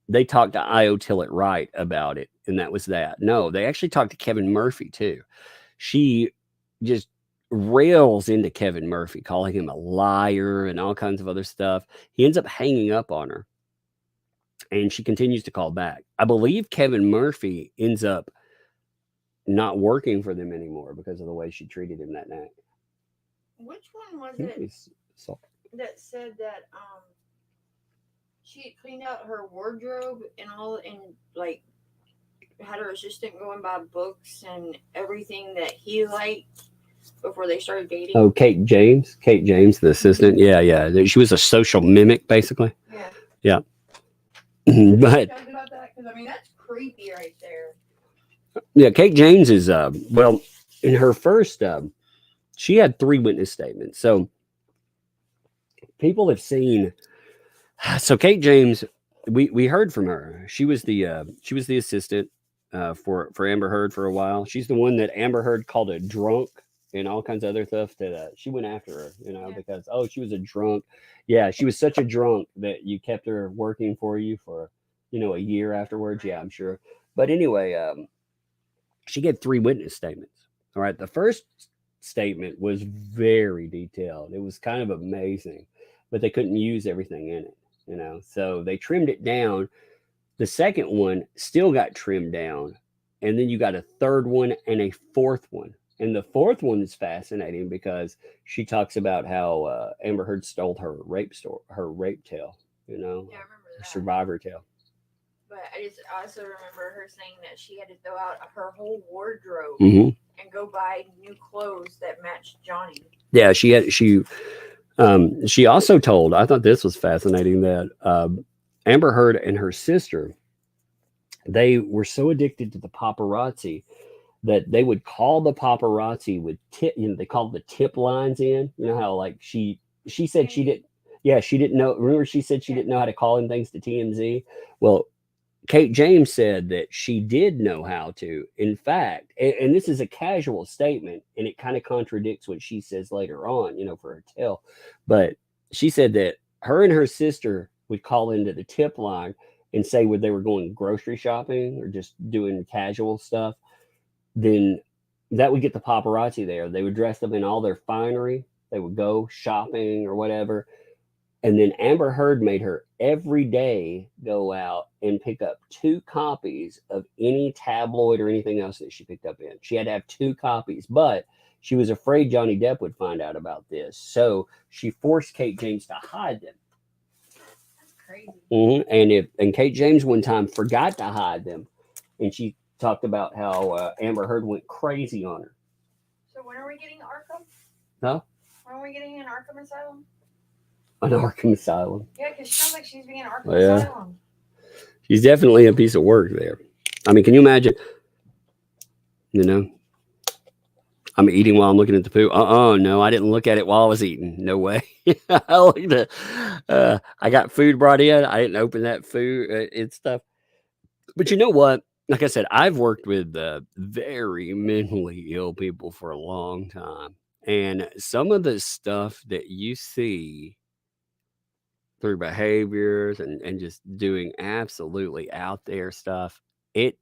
they talked to Io Tillett Wright about it, and that was that. No, they actually talked to Kevin Murphy too. She just rails into Kevin Murphy, calling him a liar and all kinds of other stuff. He ends up hanging up on her, and she continues to call back. I believe Kevin Murphy ends up not working for them anymore because of the way she treated him that night. Which one was it that said that she had cleaned out her wardrobe and all, and like had her assistant going by books and everything that he liked before they started dating? Oh, Kate James, the assistant. Yeah. She was a social mimic, basically. Yeah. But about that, because I mean that's creepy right there. Yeah, Kate James is well, in her first she had 3 witness statements. So people have seen. So Kate James, we heard from her. She was the assistant for Amber Heard for a while. She's the one that Amber Heard called a drunk and all kinds of other stuff that she went after her, because she was a drunk. Yeah, she was such a drunk that you kept her working for you for a year afterwards. Yeah, I'm sure. But anyway, she gave 3 witness statements. All right, the first statement was very detailed. It was kind of amazing, but they couldn't use everything in it, so they trimmed it down. The second one still got trimmed down, and then you got a third one and a fourth one. And the fourth one is fascinating because she talks about how Amber Heard stole her rape tale, Yeah, I remember her that. survivor tale. But I just also remember her saying that she had to throw out her whole wardrobe and go buy new clothes that matched Johnny. Yeah, she also told, I thought this was fascinating, that Amber Heard and her sister, they were so addicted to the paparazzi that they would call the paparazzi with tip, they called the tip lines in, how like she said she didn't know. Remember, she said she didn't know how to call in things to TMZ. Well, Kate James said that she did know how to. In fact, and this is a casual statement, and it kind of contradicts what she says later on, for her tell. But she said that her and her sister would call into the tip line and say when they were going grocery shopping or just doing casual stuff, then that would get the paparazzi there. They would dress up in all their finery. They would go shopping or whatever. And then Amber Heard made her every day go out and pick up 2 copies of any tabloid or anything else that she picked up in. She had to have 2 copies, but she was afraid Johnny Depp would find out about this. So she forced Kate James to hide them. That's crazy. And Kate James one time forgot to hide them. And she talked about how Amber Heard went crazy on her. So when are we getting Arkham? Huh? When are we getting an Arkham Asylum? An Arkham Asylum. Yeah, because she sounds like she's being Arkham Asylum. She's definitely a piece of work there. I mean, can you imagine? I'm eating while I'm looking at the poo. No, I didn't look at it while I was eating. No way. I got food brought in. I didn't open that food and stuff. But you know what? Like I said, I've worked with very mentally ill people for a long time. And some of the stuff that you see through behaviors and just doing absolutely out there stuff, I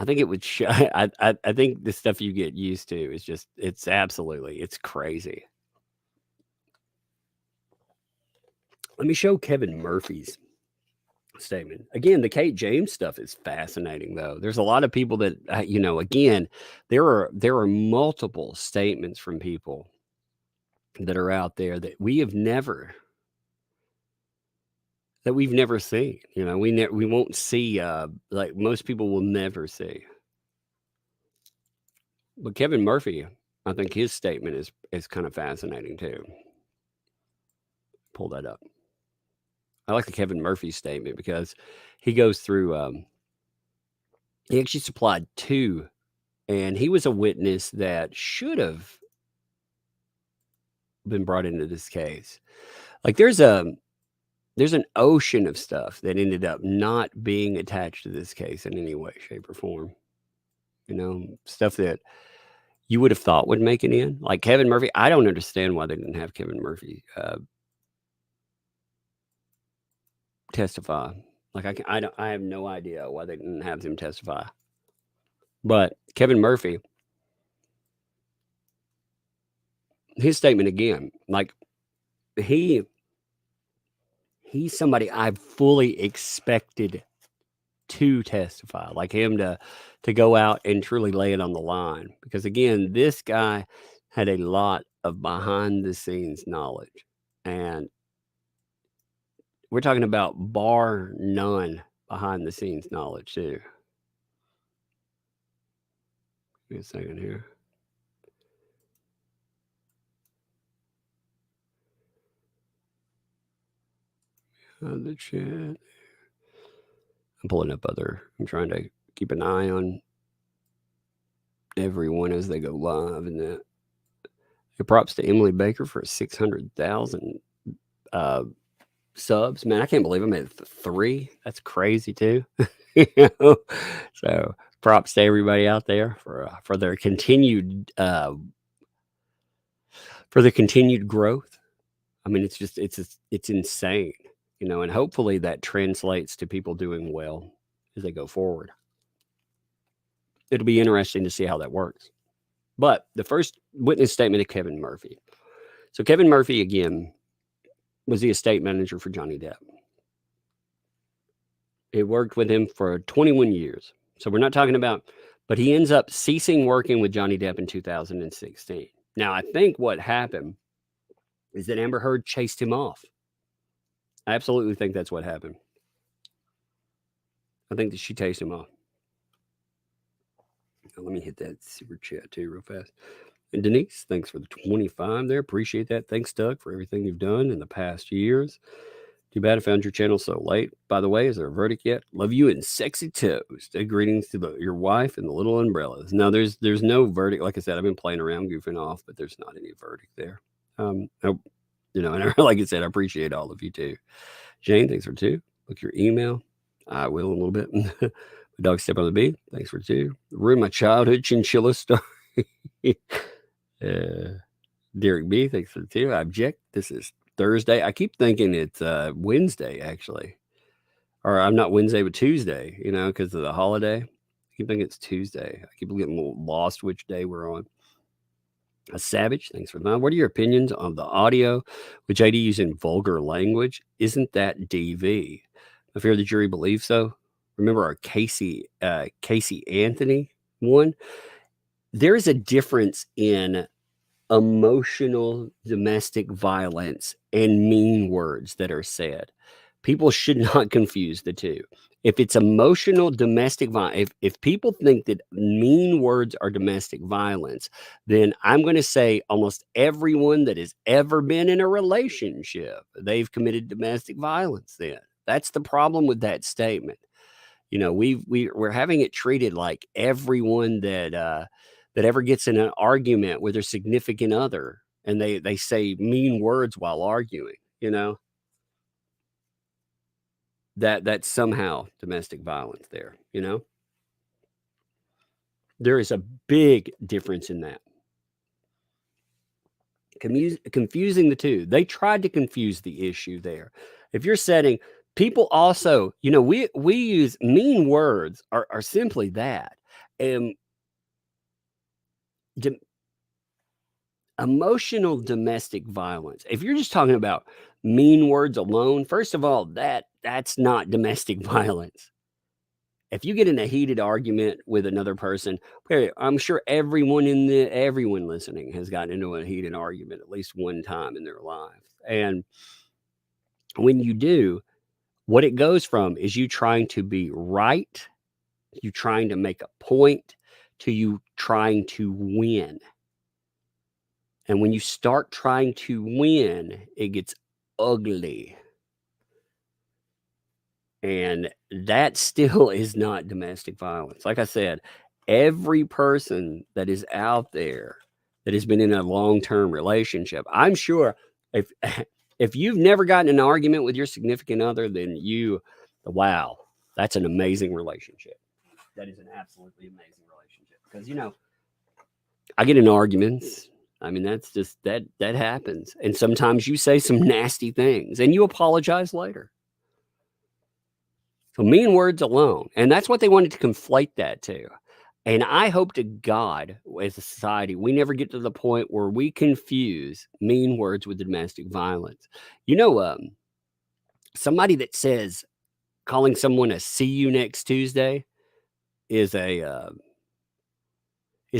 think it would show. I think the stuff you get used to is just, it's crazy. Let me show Kevin Murphy's statement. Again, the Kate James stuff is fascinating, though. There's a lot of people that, again, there are multiple statements from people that are out there that we've never seen. We won't see, like most people will never see. But Kevin Murphy, I think his statement is kind of fascinating too. Pull that up. I like the Kevin Murphy statement because he goes through, he actually supplied 2, and he was a witness that should have been brought into this case. Like there's an ocean of stuff that ended up not being attached to this case in any way, shape, or form. Stuff that you would have thought would make it in. Like Kevin Murphy, I don't understand why they didn't have Kevin Murphy testify. Like I have no idea why they didn't have him testify. But Kevin Murphy, his statement again, like he's somebody I fully expected to testify, like him to go out and truly lay it on the line. Because again, this guy had a lot of behind the scenes knowledge, and we're talking about bar none behind the scenes knowledge too. Give me a second here. The chat. I'm pulling up I'm trying to keep an eye on everyone as they go live, and that. Props to Emily Baker for 600,000 subs. Man, I can't believe I'm at 3. That's crazy too. So props to everybody out there for their continued growth. I mean, it's insane. And hopefully that translates to people doing well as they go forward. It'll be interesting to see how that works. But the first witness statement of Kevin Murphy. So Kevin Murphy, again, was the estate manager for Johnny Depp. He worked with him for 21 years. So we're not talking about, but he ends up ceasing working with Johnny Depp in 2016. Now, I think what happened is that Amber Heard chased him off. I absolutely think that's what happened. I think that she chased him off. Now, let me hit that super chat too real fast. And Denise, thanks for the 25 there. Appreciate that. Thanks, Doug, for everything you've done in the past years. Too bad I found your channel so late. By the way, is there a verdict yet? Love you and sexy toes. Greetings to your wife and the little umbrellas. No, there's no verdict. Like I said, I've been playing around, goofing off, but there's not any verdict there. And like I said, I appreciate all of you too. Jane, thanks for 2. Look your email. I will in a little bit. Dog Step on the Bee, thanks for 2. Ruin my childhood chinchilla story. Derek B, thanks for 2. I object. This is Thursday. I keep thinking it's Wednesday, actually. Or I'm not Wednesday, but Tuesday, because of the holiday. I keep thinking it's Tuesday. I keep getting a little lost which day we're on. A Savage, thanks for that. What are your opinions on the audio with JD using vulgar language? Isn't that DV? I fear the jury believes so. Remember our Casey Anthony one? There is a difference in emotional domestic violence and mean words that are said. People should not confuse the two. If it's emotional domestic violence, if people think that mean words are domestic violence, then I'm going to say almost everyone that has ever been in a relationship, they've committed domestic violence then. That's the problem with that statement. We're having it treated like everyone that ever gets in an argument with their significant other and they say mean words while arguing, that's somehow domestic violence there, There is a big difference in that. Confusing the two. They tried to confuse the issue there. If you're setting people also, we use mean words are simply that. And emotional domestic violence. If you're just talking about mean words alone, first of all, that's not domestic violence. If you get in a heated argument with another person, I'm sure everyone listening has gotten into a heated argument at least one time in their lives. And when you do, what it goes from is you trying to be right, you trying to make a point, to you trying to win. And when you start trying to win, it gets ugly. And that still is not domestic violence. Like I said, every person that is out there that has been in a long-term relationship, I'm sure if you've never gotten in an argument with your significant other, then wow, that's an amazing relationship. That is an absolutely amazing relationship. Because, I get in arguments. I mean, that's just, that happens. And sometimes you say some nasty things and you apologize later. So mean words alone. And that's what they wanted to conflate that to. And I hope to God, as a society, we never get to the point where we confuse mean words with domestic violence. Somebody that says calling someone a "see you next Tuesday" is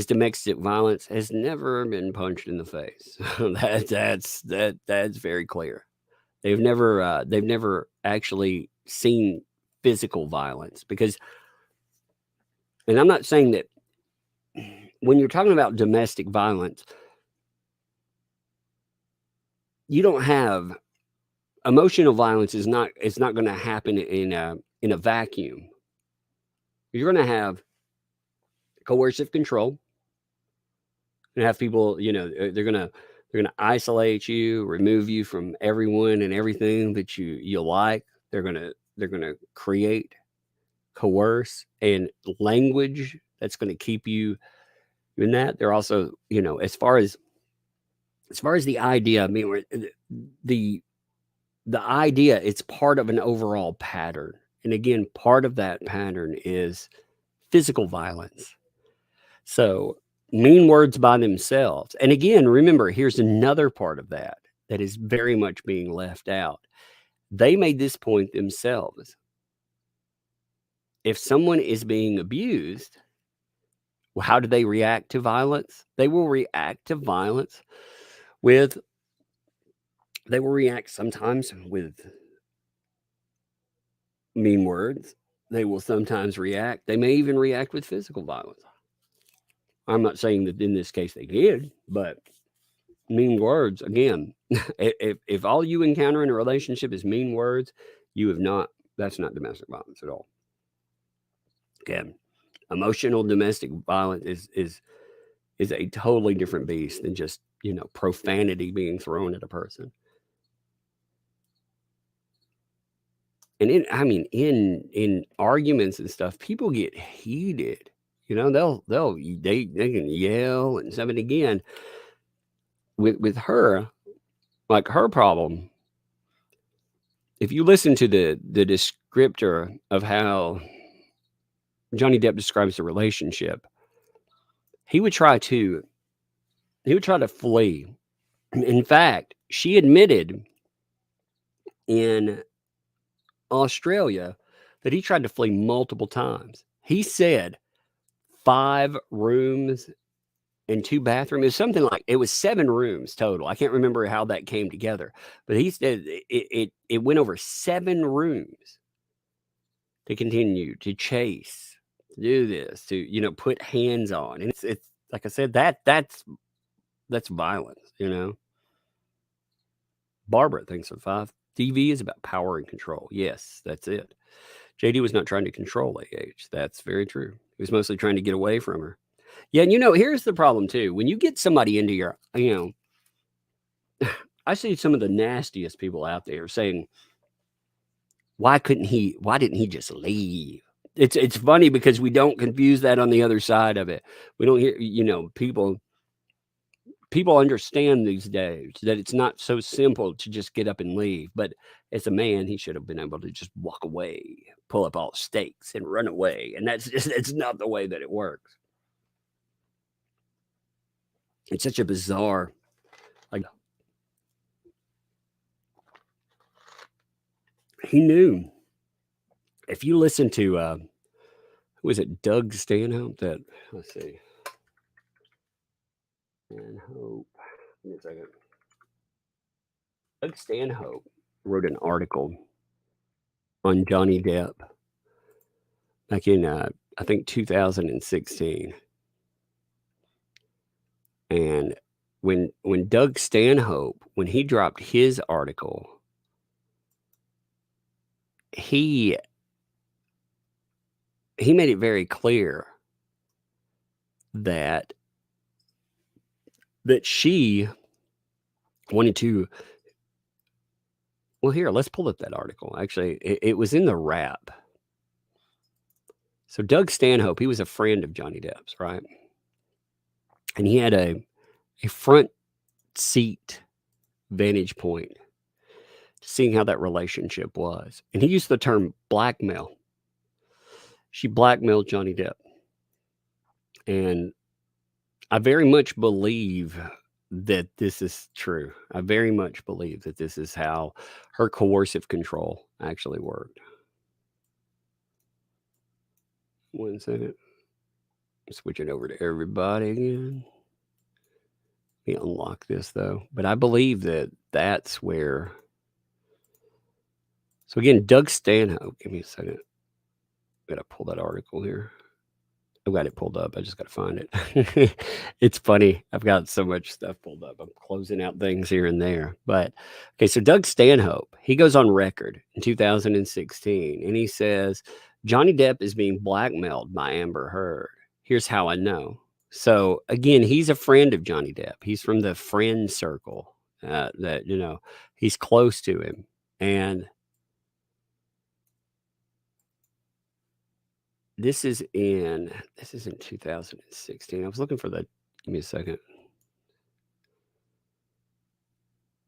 domestic violence has never been punched in the face. That's very clear. They've never actually seen physical violence because. And I'm not saying that when you're talking about domestic violence, you don't have emotional violence is not going to happen in a vacuum. You're going to have coercive control. You're going to have people, they're going to isolate you, remove you from everyone and everything that you like. They're going to create, coerce, and language that's going to keep you in that. They're also, as far as the idea, I mean, the idea, it's part of an overall pattern. And again, part of that pattern is physical violence. So mean words by themselves. And again, remember, here's another part of that is very much being left out. They made this point themselves. If someone is being abused, well, how do they react to violence? They will react to violence they will react sometimes with mean words. They will sometimes they may even react with physical violence. I'm not saying that in this case they did, but mean words, again, if all you encounter in a relationship is mean words, that's not domestic violence at all. Again, emotional domestic violence is a totally different beast than just, profanity being thrown at a person. And in arguments and stuff, people get heated. You know, they can yell and stuff. And again, with her, like her problem, if you listen to the descriptor of how Johnny Depp describes the relationship, he would try to flee. In fact, she admitted in Australia that he tried to flee multiple times. He said 5 rooms and 2 bathrooms. It was something like, it was 7 rooms total. I can't remember how that came together, but he said it went over 7 rooms to continue to chase, to do this, to, you know, put hands on. And it's like I said, that's violence, you know. Barbara thinks of 5. TV is about power and control. Yes, that's it. JD was not trying to control AH. That's very true. He was mostly trying to get away from her. Yeah, and you know, here's the problem too. When you get somebody into your, you know, I see some of the nastiest people out there saying, why didn't he just leave? It's funny because we don't confuse that on the other side of it. We don't hear, you know, people understand these days that it's not so simple to just get up and leave. But as a man, he should have been able to just walk away, pull up all the stakes and run away. And it's not the way that it works. It's such a bizarre, like, he knew. If you listen to, who was it, Doug Stanhope? Let's see. Stanhope. Give me a second. Doug Stanhope wrote an article on Johnny Depp back in, I think, 2016. And when Doug Stanhope, when he dropped his article, he made it very clear that she wanted to. Well, here, let's pull up that article. Actually, it was in the Wrap. So Doug Stanhope, he was a friend of Johnny Depp's, right? And he had a front seat vantage point to seeing how that relationship was. And he used the term blackmail. She blackmailed Johnny Depp. And I very much believe that this is true. I very much believe that this is how her coercive control actually worked. 1 second. Switch it over to everybody again. Let me unlock this though. But I believe that that's where. So again, Doug Stanhope. Give me a second. I gotta pull that article here. I've got it pulled up. I just got to find it. It's funny. I've got so much stuff pulled up. I'm closing out things here and there. But, okay, so Doug Stanhope, he goes on record in 2016, and he says, Johnny Depp is being blackmailed by Amber Heard. Here's how I know. So, again, he's a friend of Johnny Depp. He's from the friend circle that, you know, he's close to him. And this is in 2016. I was looking for that. Give me a second.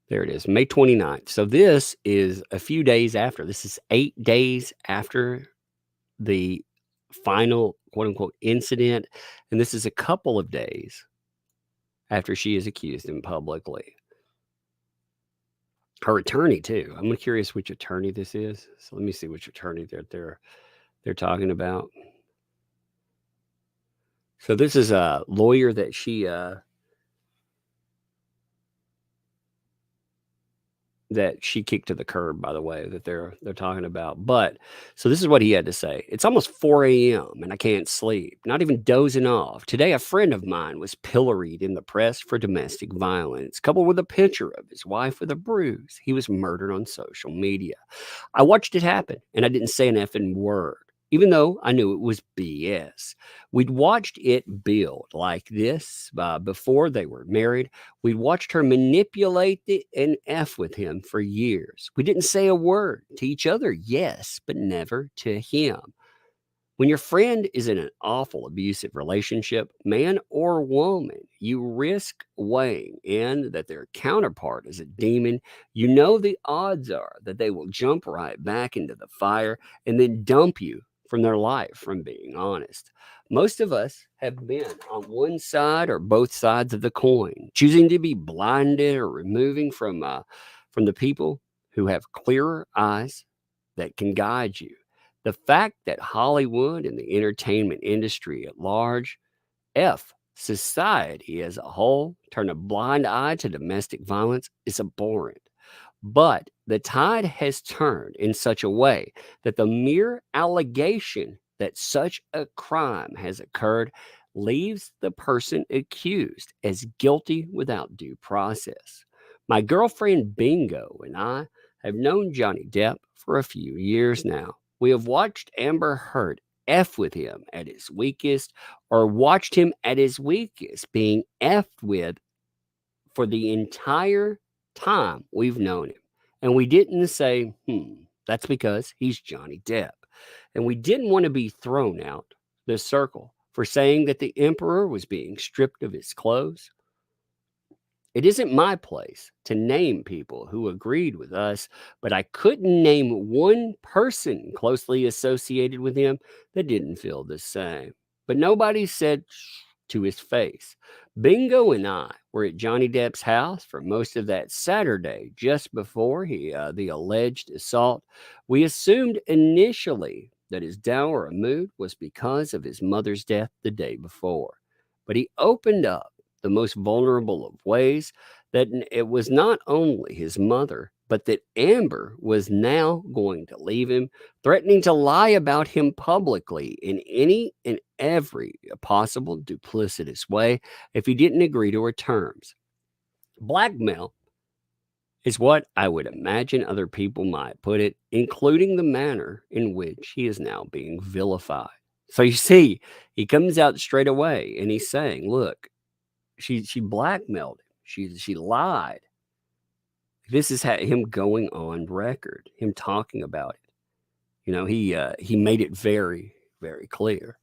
There it is, May 29th. So this is a few days after. This is 8 days after the final quote unquote incident. And this is a couple of days after she is accused him publicly. Her attorney too. I'm curious which attorney this is. So let me see which attorney they're talking about. So this is a lawyer that she kicked to the curb, by the way, that they're talking about. But so this is what he had to say. It's almost 4 a.m. and I can't sleep, not even dozing off. Today, a friend of mine was pilloried in the press for domestic violence, coupled with a picture of his wife with a bruise. He was murdered on social media. I watched it happen and I didn't say an effing word. even though I knew it was BS. We'd watched it build like this before they were married. We'd watched her manipulate and F with him for years. We didn't say a word to each other, yes, but never to him. When your friend is in an awful abusive relationship, man or woman, you risk weighing in that their counterpart is a demon. You know the odds are that they will jump right back into the fire and then dump you from their life, from being honest. Most of us have been on one side or both sides of the coin, choosing to be blinded or removing from the people who have clearer eyes that can guide you. The fact that Hollywood and the entertainment industry at large, society as a whole, turn a blind eye to domestic violence is abhorrent. But the tide has turned in such a way that the mere allegation that such a crime has occurred leaves the person accused as guilty without due process. My girlfriend Bingo and I have known Johnny Depp for a few years now. We have watched Amber Heard F with him at his weakest, or watched him at his weakest being F'd with for the entire time we've known him. And we didn't say, that's because he's Johnny Depp. And we didn't want to be thrown out the circle for saying that the emperor was being stripped of his clothes. It isn't my place to name people who agreed with us, but I couldn't name one person closely associated with him that didn't feel the same. But nobody said to his face. Bingo and I were at Johnny Depp's house for most of that Saturday just before the alleged assault. We assumed initially that his dour mood was because of his mother's death the day before. But he opened up the most vulnerable of ways, that it was not only his mother, but that Amber was now going to leave him, threatening to lie about him publicly in any and every possible duplicitous way if he didn't agree to her terms. Blackmail is what I would imagine other people might put it, including the manner in which he is now being vilified. So you see, he comes out straight away and he's saying, look, she blackmailed him. She lied. This is him going on record, him talking about it. You know, he made it very, very clear.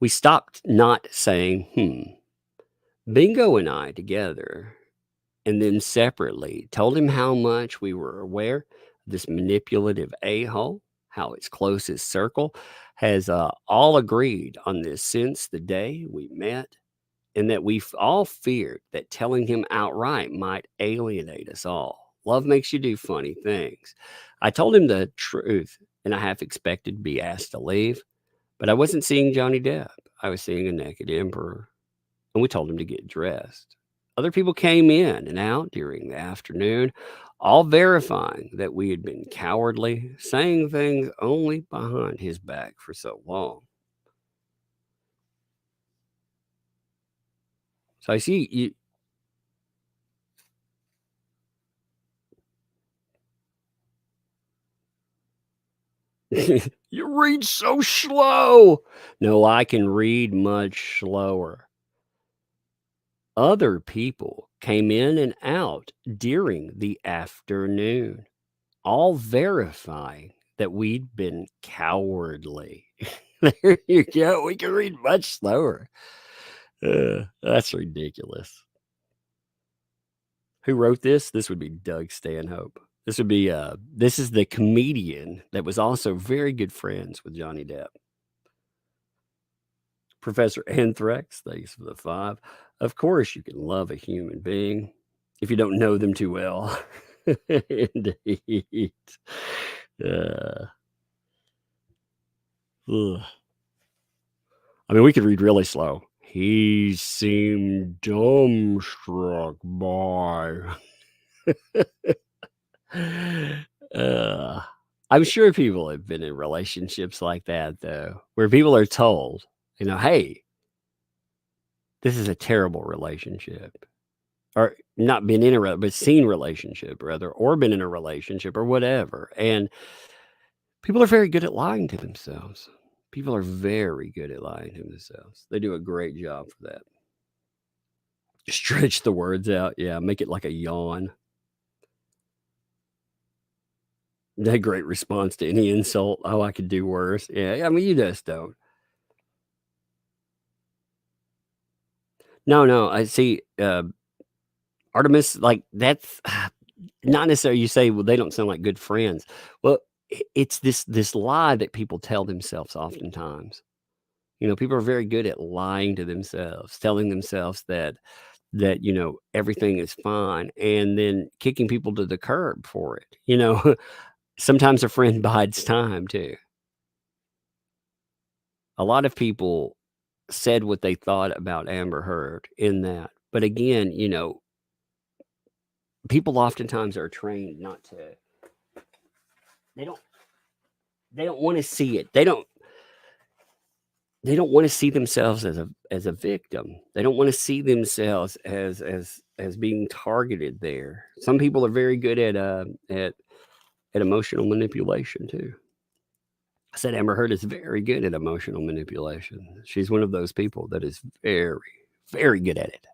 We stopped not saying, Bingo and I together, and then separately, told him how much we were aware of this manipulative a-hole, how its closest circle has all agreed on this since the day we met, and that we've all feared that telling him outright might alienate us all. Love makes you do funny things. I told him the truth, and I half expected to be asked to leave, but I wasn't seeing Johnny Depp. I was seeing a naked emperor, and we told him to get dressed. Other people came in and out during the afternoon, all verifying that we had been cowardly, saying things only behind his back for so long. So I see you. You read so slow. No, I can read much slower. Other people came in and out during the afternoon, all verifying that we'd been cowardly. There you go. We can read much slower. That's ridiculous. Who wrote this? This would be Doug Stanhope. This would be this is the comedian that was also very good friends with Johnny Depp. Professor Anthrax, thanks for the 5. Of course, you can love a human being if you don't know them too well. Indeed. I mean, we could read really slow. He seemed dumbstruck by. I'm sure people have been in relationships like that, though, where people are told, hey, this is a terrible relationship. or not been in a, but seen relationship rather, or been in a relationship or whatever. And people are very good at lying to themselves. People are very good at lying to themselves. They do a great job for that. Stretch the words out. Yeah. Make it like a yawn. That great response to any insult. Oh, I could do worse. Yeah. I mean, you just don't. No. I see. Artemis, like that's not necessarily you say, well, they don't sound like good friends. Well, it's this lie that people tell themselves oftentimes. You know, people are very good at lying to themselves, telling themselves that everything is fine, and then kicking people to the curb for it. You know, sometimes a friend bides time too. A lot of people said what they thought about Amber Heard in that, but again, people oftentimes are trained not to. They don't want to see it. They don't want to see themselves as a victim. They don't want to see themselves as being targeted there. Some people are very good at emotional manipulation too. I said Amber Heard is very good at emotional manipulation. She's one of those people that is very, very good at it.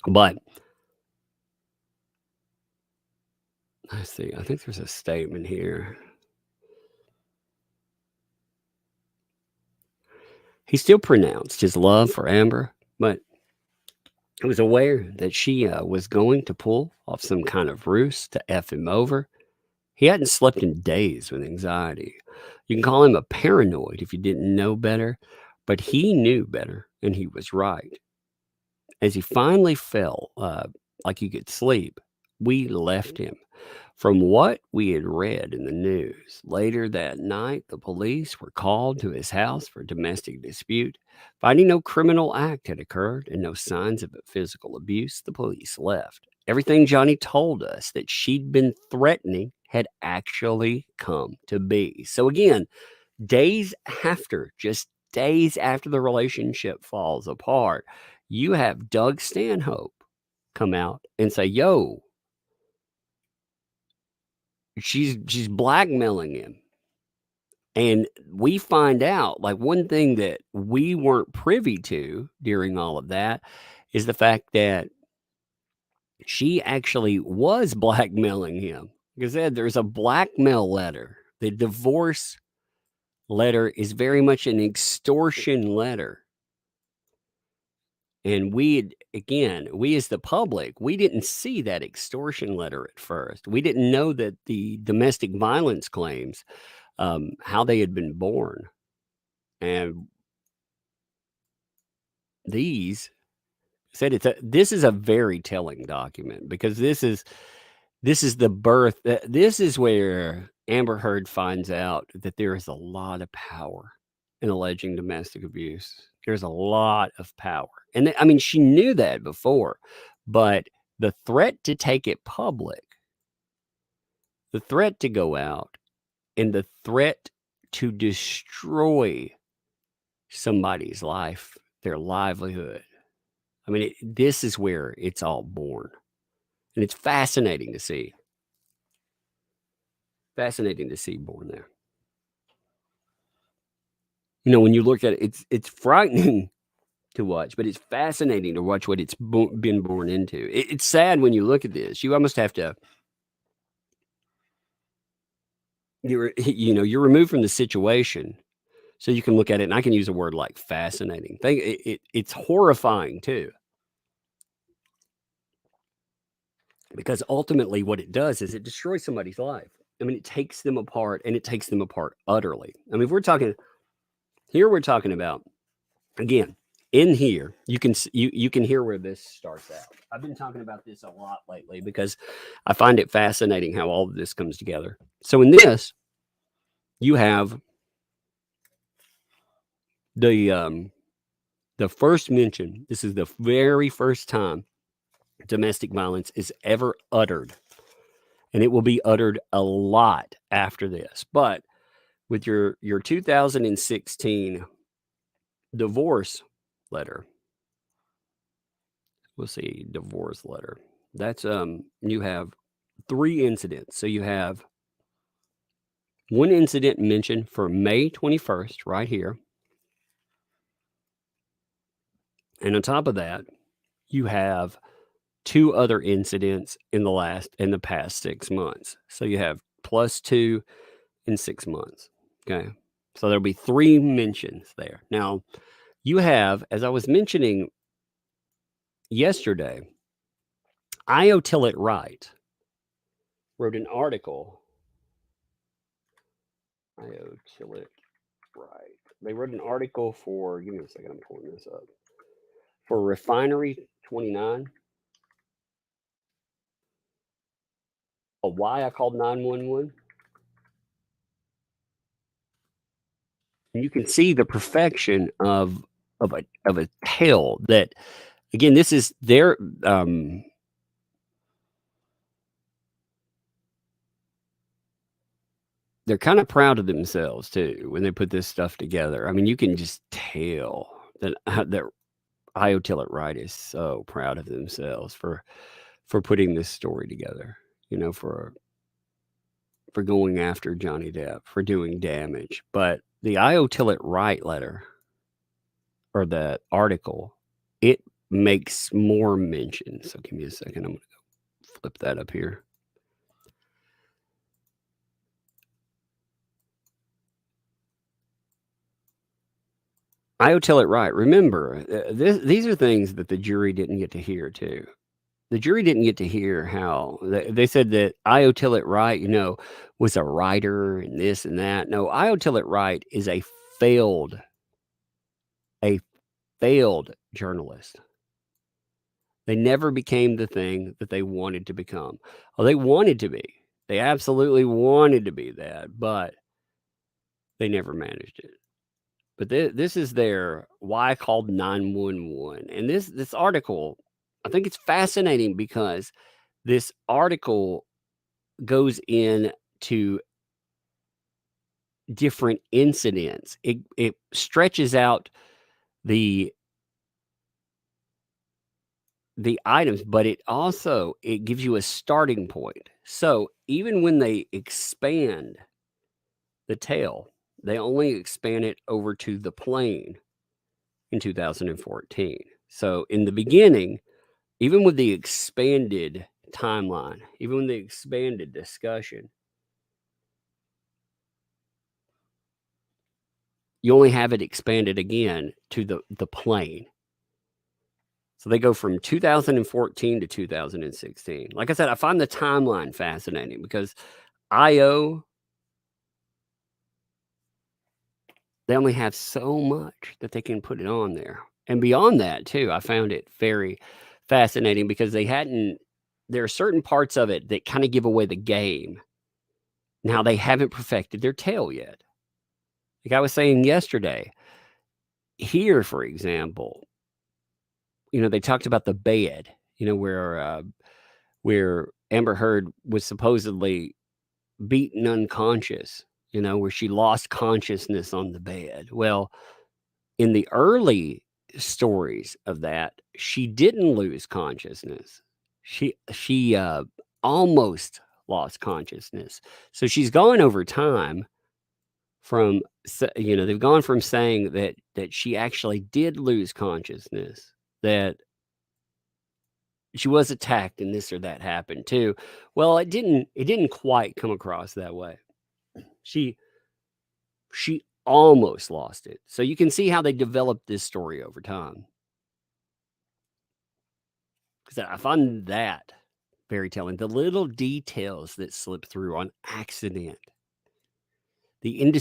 But let's see. I think there's a statement here. He still pronounced his love for Amber, but he was aware that she was going to pull off some kind of ruse to F him over. He hadn't slept in days with anxiety. You can call him a paranoid if you didn't know better, but he knew better, and he was right. As he finally felt like he could sleep, we left him. From what we had read in the news, later that night, the police were called to his house for a domestic dispute. Finding no criminal act had occurred and no signs of physical abuse, the police left. Everything Johnny told us that she'd been threatening had actually come to be. So again, just days after the relationship falls apart, you have Doug Stanhope come out and say, yo, she's blackmailing him. And we find out, like, one thing that we weren't privy to during all of that is the fact that she actually was blackmailing him. Because there's a blackmail letter. The divorce letter is very much an extortion letter. And we as the public, we didn't see that extortion letter at first. We didn't know that the domestic violence claims, how they had been born. And this is a very telling document, because this is the birth. This is where Amber Heard finds out that there is a lot of power in alleging domestic abuse. There's a lot of power. And I mean, she knew that before, but the threat to take it public, the threat to go out, and the threat to destroy somebody's life, their livelihood. I mean, this is where it's all born. And it's fascinating to see. Fascinating to see born there. When you look at it, it's frightening to watch, but it's fascinating to watch what it's been born into. It's sad when you look at this. You almost have to, you're removed from the situation so you can look at it. And I can use a word like fascinating. It's horrifying too. Because ultimately what it does is it destroys somebody's life. I mean, it takes them apart, and it takes them apart utterly. I mean, if we're talking about, again, in here, you can hear where this starts out. I've been talking about this a lot lately because I find it fascinating how all of this comes together. So in this, you have the first mention. This is the very first time domestic violence is ever uttered, and it will be uttered a lot after this. But with your 2016 divorce letter. We'll see, divorce letter. That's you have 3 incidents. So you have one incident mentioned for May 21st right here. And on top of that, you have 2 other incidents in the past 6 months. So you have +2 in 6 months. Okay. So there'll be 3 mentions there. Now, you have, as I was mentioning yesterday, Io Tillett Wright wrote an article. Io Tillett Wright. They wrote an article for, give me a second, I'm pulling this up. For Refinery 29. Why I called 911. And you can see the perfection of a tale that, again, this is their they're kind of proud of themselves too when they put this stuff together. I mean, you can just tell that Io Tillett Wright is so proud of themselves for putting this story together. You know, for going after Johnny Depp, for doing damage. But the Io Tillett Wright letter, or the article, it makes more mention. So give me a second. I'm going to go flip that up here. Io Tillett Wright. Remember, these are things that the jury didn't get to hear too. The jury didn't get to hear how they said that Io Tillett Wright, you know, was a writer and this and that. No, Io Tillett Wright is a failed journalist. They never became the thing that they wanted to become. Oh, they wanted to be. They absolutely wanted to be that, but they never managed it. But this is their why I called 911. And this article, I think it's fascinating because this article goes into different incidents. It stretches out the items, but it gives you a starting point. So even when they expand the tale, they only expand it over to the plane in 2014. So in the beginning, even with the expanded timeline, even with the expanded discussion, you only have it expanded again to the plane. So they go from 2014 to 2016. Like I said, I find the timeline fascinating because IO, they only have so much that they can put it on there. And beyond that, too, I found it very fascinating because there are certain parts of it that kind of give away the game. Now, they haven't perfected their tale yet. Like I was saying yesterday, here, for example, you know, they talked about the bed, you know, where Amber Heard was supposedly beaten unconscious, you know, where she lost consciousness on the bed. Well, in the early stories of that, she didn't lose consciousness. She almost lost consciousness. So she's gone over time from, you know, they've gone from saying that she actually did lose consciousness, that she was attacked and this or that happened too. Well, it didn't quite come across that way. She almost lost it. So you can see how they developed this story over time. Because I find that very telling. The little details that slip through on accident. The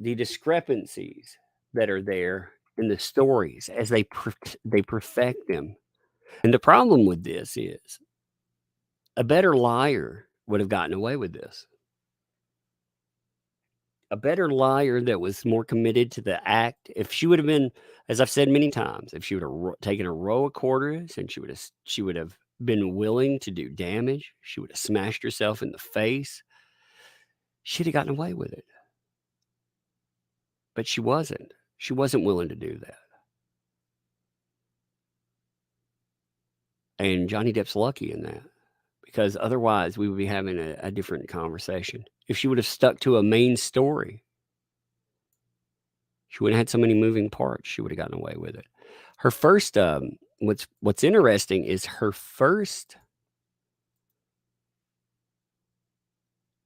discrepancies that are there in the stories as they perfect them. And the problem with this is a better liar would have gotten away with this. A better liar that was more committed to the act, if she would have been, as I've said many times, if she would have taken a row of quarters and she would have been willing to do damage, she would have smashed herself in the face. she'd have gotten away with it. But she wasn't. She wasn't willing to do that. And Johnny Depp's lucky in that, because otherwise we would be having a different conversation. If she would have stuck to a main story, she wouldn't have had so many moving parts. She would have gotten away with it. Her first, what's interesting is her first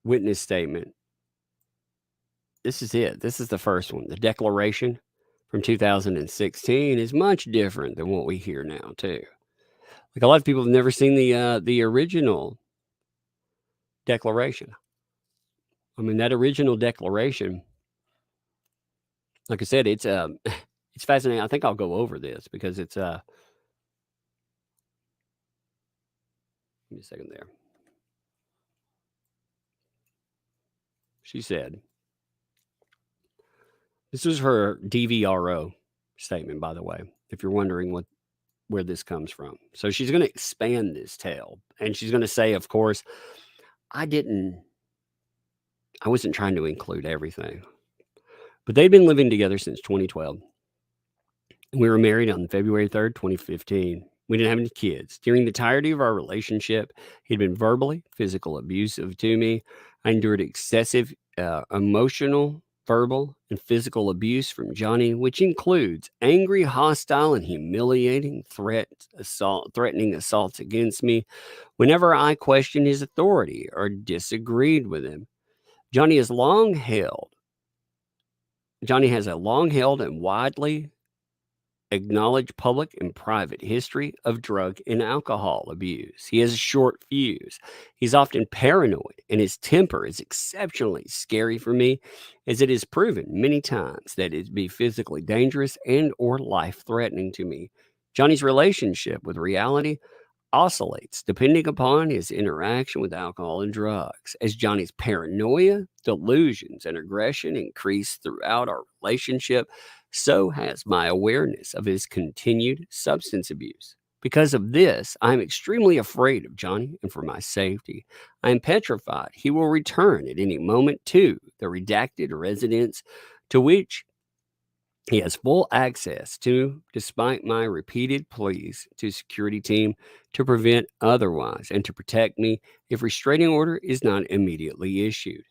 witness statement. This is it. This is the first one. The declaration from 2016 is much different than what we hear now, too. Like, a lot of people have never seen the original declaration. I mean, that original declaration, like I said, it's fascinating. I think I'll go over this because it's give me a second there. She said, this was her DVRO statement, by the way, if you're wondering where this comes from. So she's going to expand this tale, and she's going to say, of course, I wasn't trying to include everything, but they'd been living together since 2012. We were married on February 3rd, 2015. We didn't have any kids. During the entirety of our relationship, he'd been verbally, physical, abusive to me. I endured excessive emotional, verbal, and physical abuse from Johnny, which includes angry, hostile, and humiliating threatening assaults against me whenever I questioned his authority or disagreed with him. Johnny has a long held and widely acknowledged public and private history of drug and alcohol abuse. He has a short fuse. He's often paranoid, and his temper is exceptionally scary for me, as it is proven many times that it be physically dangerous and or life-threatening to me. Johnny's relationship with reality oscillates depending upon his interaction with alcohol and drugs. As Johnny's paranoia, delusions, and aggression increase throughout our relationship, so has my awareness of his continued substance abuse. Because of this, I am extremely afraid of Johnny and for my safety. I am petrified he will return at any moment to the redacted residence to which he has full access to, despite my repeated pleas to security team to prevent otherwise and to protect me if restraining order is not immediately issued.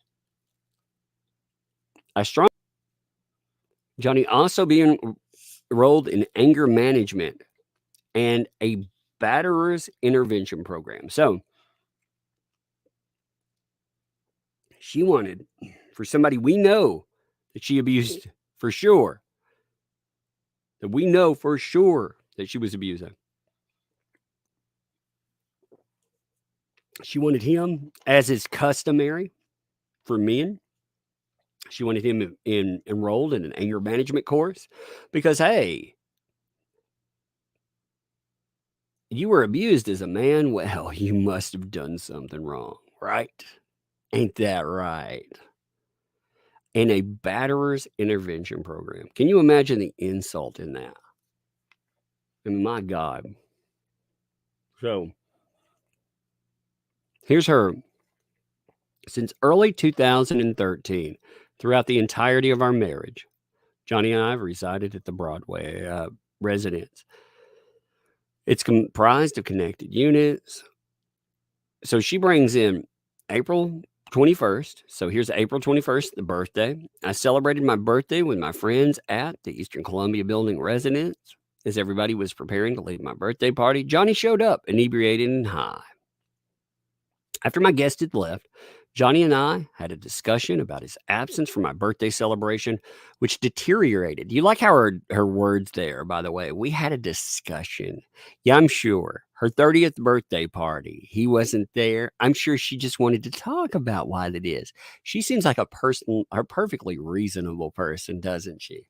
Johnny also being enrolled in anger management and a batterer's intervention program. So she wanted for somebody we know that she abused for sure. That we know for sure that she was abusing. She wanted him, as is customary for men, she wanted him enrolled in an anger management course because, hey, you were abused as a man. Well, you must have done something wrong, right? Ain't that right? And a batterer's intervention program. Can you imagine the insult in that? I mean, my God. So here's her. Since early 2013, throughout the entirety of our marriage, Johnny and I have resided at the Broadway residence. It's comprised of connected units. So she brings in April 21st. So here's April 21st, the birthday. I celebrated my birthday with my friends at the Eastern Columbia Building residence. As everybody was preparing to leave my birthday party, Johnny showed up, inebriated and high. After my guest had left, Johnny and I had a discussion about his absence from my birthday celebration, which deteriorated. You like how her words there, by the way? We had a discussion. Yeah, I'm sure. Her 30th birthday party. He wasn't there. I'm sure she just wanted to talk about why that is. She seems like a perfectly reasonable person, doesn't she?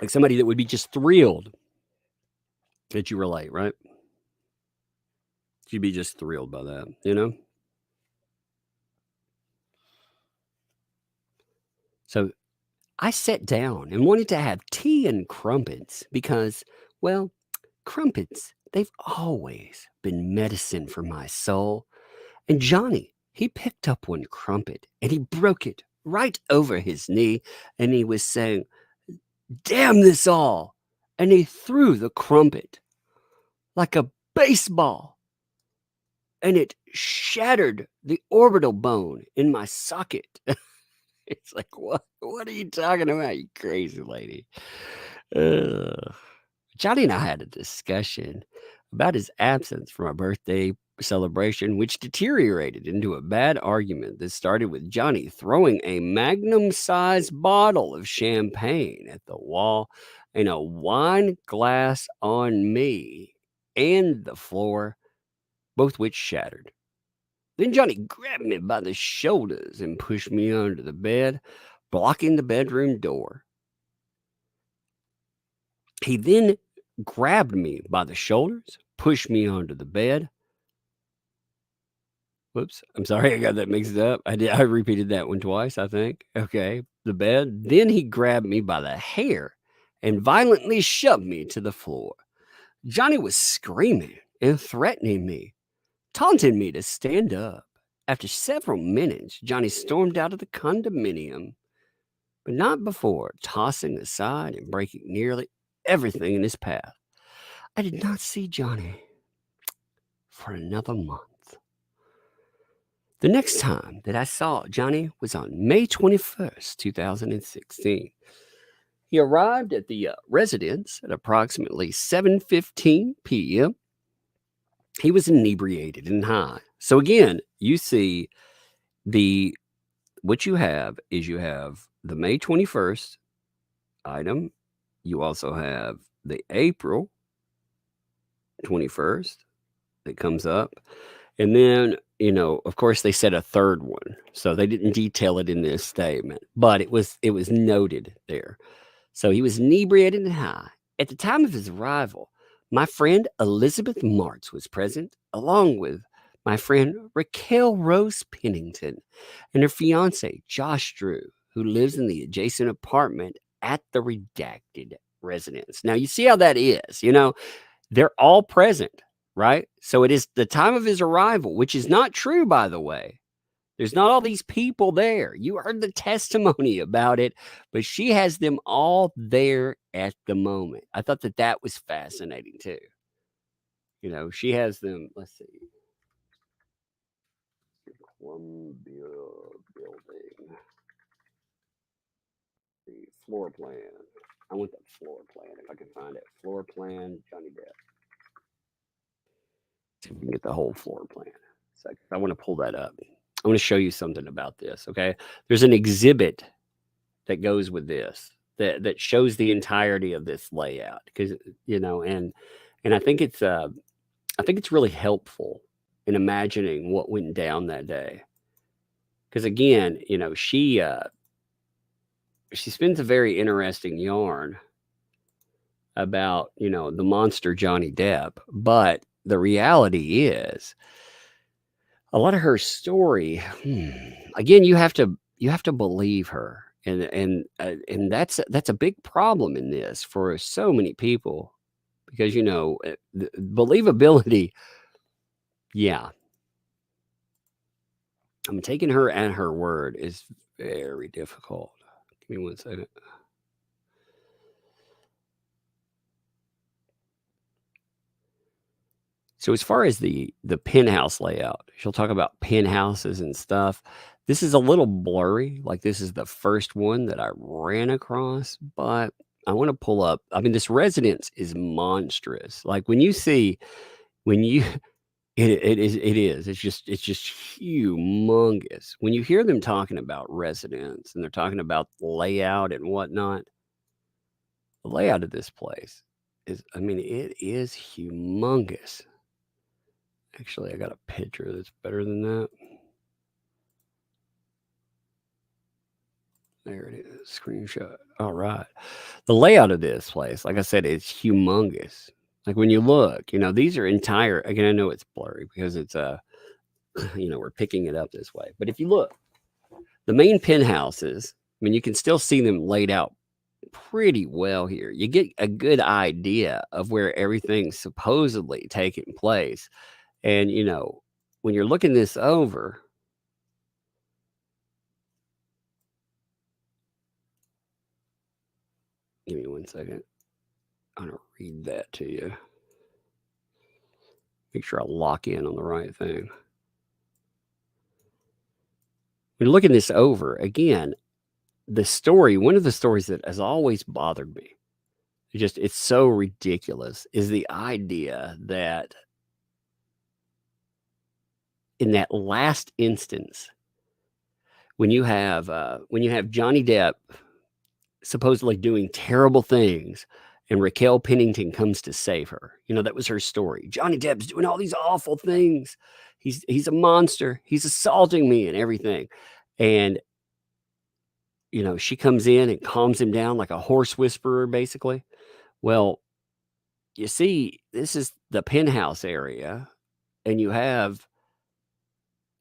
Like somebody that would be just thrilled that you were late, right? She'd be just thrilled by that, you know? So I sat down and wanted to have tea and crumpets because, well, crumpets, they've always been medicine for my soul. And Johnny, he picked up one crumpet and he broke it right over his knee. And he was saying, "Damn this all." And he threw the crumpet like a baseball. And it shattered the orbital bone in my socket. It's like, what are you talking about, you crazy lady? Johnny and I had a discussion about his absence from a birthday celebration, which deteriorated into a bad argument that started with Johnny throwing a magnum-sized bottle of champagne at the wall and a wine glass on me and the floor, both which shattered. Then Johnny grabbed me by the shoulders and pushed me under the bed, blocking the bedroom door. He then grabbed me by the shoulders, pushed me onto the bed. Whoops, I'm sorry, I got that mixed up. I repeated that one twice, I think. Okay, the bed. Then he grabbed me by the hair and violently shoved me to the floor. Johnny was screaming and threatening me, taunting me to stand up. After several minutes, Johnny stormed out of the condominium, but not before tossing aside and breaking nearly everything in his path. I did not see Johnny for another month. The next time that I saw Johnny was on May 21st, 2016. He arrived at the residence at approximately 7:15 p.m. He was inebriated and high. So again, you see what you have is you have the May 21st item. You also have the April 21st that comes up. And then, of course, they said a third one. So they didn't detail it in this statement, but it was noted there. So he was inebriated and high. At the time of his arrival, my friend Elizabeth Martz was present, along with my friend Raquel Rose Pennington and her fiance, Josh Drew, who lives in the adjacent apartment at the redacted residence. Now, you see how that is, they're all present, right? So it is the time of his arrival, which is not true, by the way. There's not all these people there. You heard the testimony about it, but she has them all there at the moment. I thought that was fascinating too. She has them, let's see. Columbia Building. The floor plan. I want that floor plan if I can find it. Floor plan, Johnny Depp. See if we can get the whole floor plan. So I want to pull that up. I want to show you something about this, okay? There's an exhibit that goes with this that shows the entirety of this layout because and I think it's really helpful in imagining what went down that day. Because again, she spins a very interesting yarn about, the monster Johnny Depp, but the reality is a lot of her story, again, you have to believe her. And that's a big problem in this for so many people because, the believability. Yeah. I'm taking her at her word is very difficult. Give me 1 second. So as far as the penthouse layout, she'll talk about penthouses and stuff. This is a little blurry. Like this is the first one that I ran across, but I want to pull up. I mean, this residence is monstrous. Like when you it is. It's just humongous. When you hear them talking about residence and they're talking about layout and whatnot, the layout of this place it is humongous. Actually, I got a picture that's better than that. There it is, screenshot. All right. The layout of this place, like I said, is humongous. Like when you look, these are entire, again, I know it's blurry because it's, we're picking it up this way. But if you look, the main penthouses, you can still see them laid out pretty well here. You get a good idea of where everything's supposedly taking place. And, when you're looking this over, give me 1 second. I'm going to read that to you. Make sure I lock in on the right thing. When you're looking this over, again, the story, one of the stories that has always bothered me, it's so ridiculous, is the idea that in that last instance, when you have Johnny Depp supposedly doing terrible things and Raquel Pennington comes to save her. That was her story. Johnny Depp's doing all these awful things. He's a monster. He's assaulting me and everything. And, she comes in and calms him down like a horse whisperer, basically. Well, you see, this is the penthouse area, and you have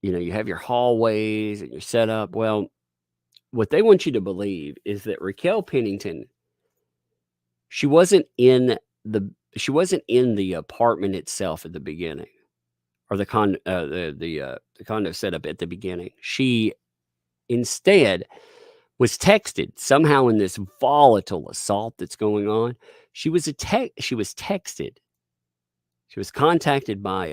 your hallways and your setup. Well, what they want you to believe is that Raquel Pennington, she wasn't in the apartment itself at the beginning, or the condo setup at the beginning. She instead was texted somehow in this volatile assault that's going on. She was texted. She was contacted by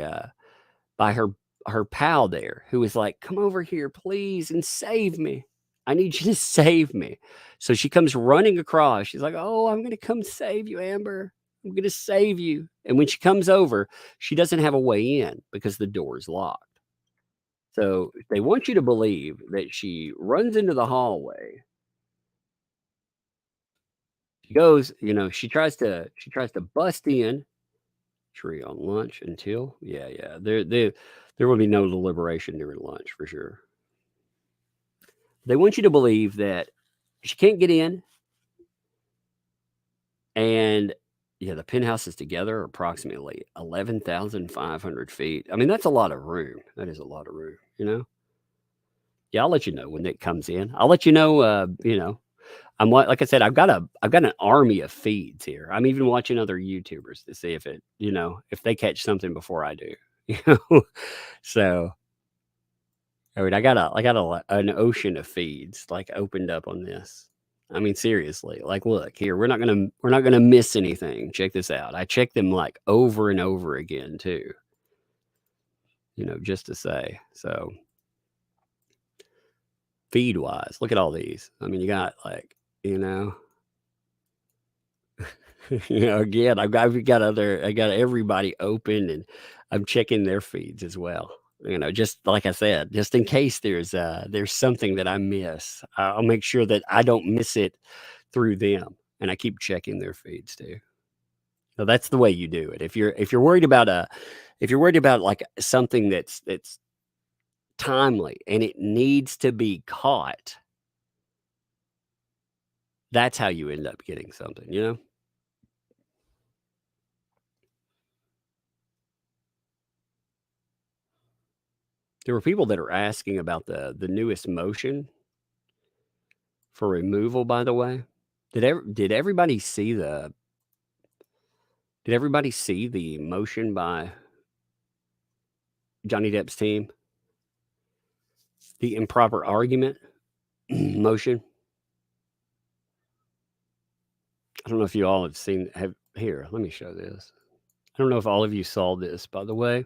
her pal there, who was like, "Come over here, please, and save me. I need you to save me." So she comes running across. She's like, "Oh, I'm going to come save you, Amber. I'm going to save you." And when she comes over, she doesn't have a way in because the door is locked. So they want you to believe that she runs into the hallway. She goes, she tries to bust in. Tree on lunch until, yeah. There will be no deliberation during lunch for sure. They want you to believe that she can't get in. And the penthouses together are approximately 11,500 feet. I mean, that's a lot of room. That is a lot of room, Yeah, I'll let you know when it comes in. I'll let you know, I'm like I said, I've got an army of feeds here. I'm even watching other YouTubers to see if it, if they catch something before I do, So, I mean, I got an ocean of feeds like opened up on this. I mean, seriously, like, look here, we're not gonna miss anything. Check this out. I check them like over and over again too, just to say. So, feed wise, look at all these. I mean, you got like, again, I got everybody open, and I'm checking their feeds as well. Just like I said, just in case there's something that I miss, I'll make sure that I don't miss it through them, and I keep checking their feeds too. So that's the way you do it. If you're worried about like something that's timely and it needs to be caught, that's how you end up getting something, There were people that are asking about the newest motion for removal, by the way. Did everybody see the motion by Johnny Depp's team? The improper argument motion? I don't know if you all have seen here, let me show this. I don't know if all of you saw this, by the way.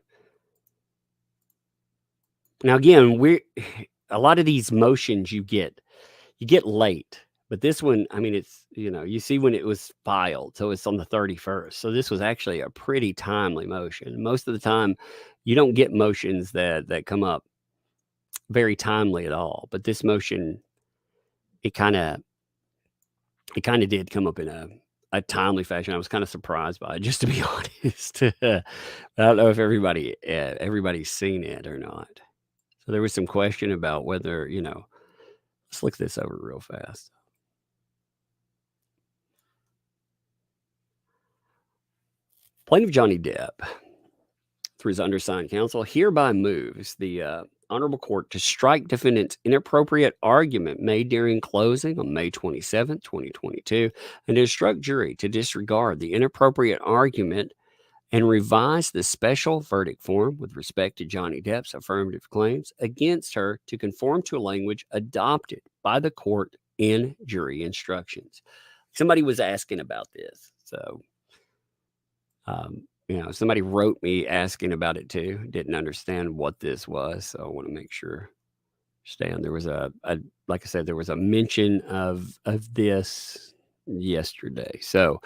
Now again, a lot of these motions you get late, but this one, I mean, it's, you see when it was filed, so it's on the 31st. So this was actually a pretty timely motion. Most of the time, you don't get motions that come up very timely at all. But this motion, it kind of did come up in a timely fashion. I was kind of surprised by it, just to be honest. I don't know if everybody's seen it or not. So there was some question about whether, let's look this over real fast. Plaintiff Johnny Depp, through his undersigned counsel, hereby moves the Honorable Court to strike defendant's inappropriate argument made during closing on May 27, 2022, and to instruct jury to disregard the inappropriate argument and revise the special verdict form with respect to Johnny Depp's affirmative claims against her to conform to a language adopted by the court in jury instructions. Somebody was asking about this. So, somebody wrote me asking about it too. Didn't understand what this was. So I want to make sure. Stan, there was like I said, there was a mention of this yesterday. So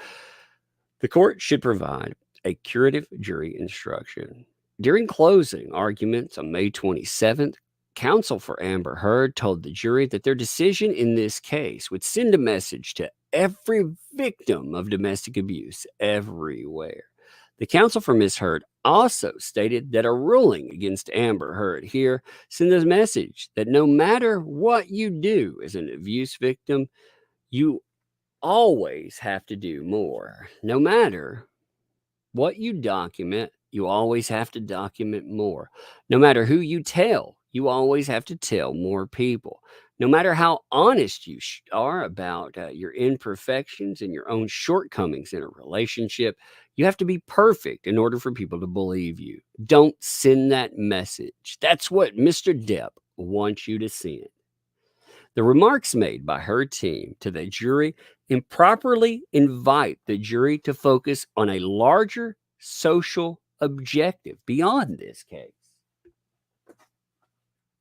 the court should provide a curative jury instruction. During closing arguments on May 27th, counsel for Amber Heard told the jury that their decision in this case would send a message to every victim of domestic abuse everywhere. The counsel for Ms. Heard also stated that a ruling against Amber Heard here sends a message that no matter what you do as an abuse victim, you always have to do more. No matter what you document, you always have to document more. No matter who you tell, you always have to tell more people. No matter how honest you are about your imperfections and your own shortcomings in a relationship, you have to be perfect in order for people to believe you. Don't send that message. That's what Mr. Depp wants you to send. The remarks made by her team to the jury improperly invite the jury to focus on a larger social objective beyond this case. I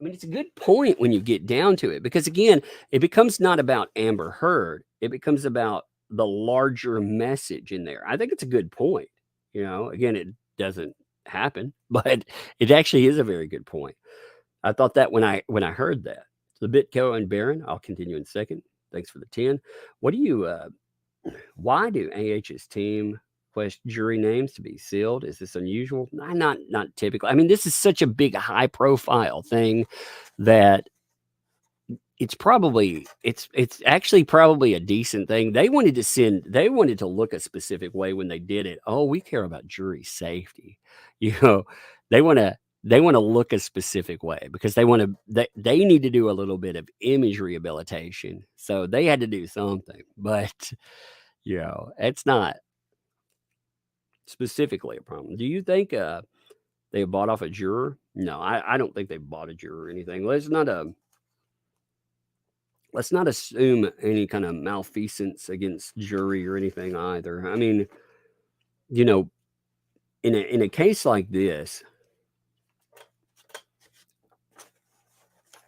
mean, it's a good point when you get down to it, because again, it becomes not about Amber Heard. It becomes about the larger message in there. I think it's a good point. Again, it doesn't happen, but it actually is a very good point. I thought that when I heard that. So Bitco and Baron, I'll continue in a second. Thanks for the 10. Why do AH's team request jury names to be sealed? Is this unusual? Not typical. I mean, this is such a big, high profile thing that it's actually probably a decent thing. They wanted to look a specific way when they did it. Oh, we care about jury safety. They want to look a specific way because they need to do a little bit of image rehabilitation. So they had to do something, but it's not specifically a problem. Do you think they bought off a juror? No, I don't think they bought a juror or anything. Let's not assume any kind of malfeasance against jury or anything either. I mean, in a case like this,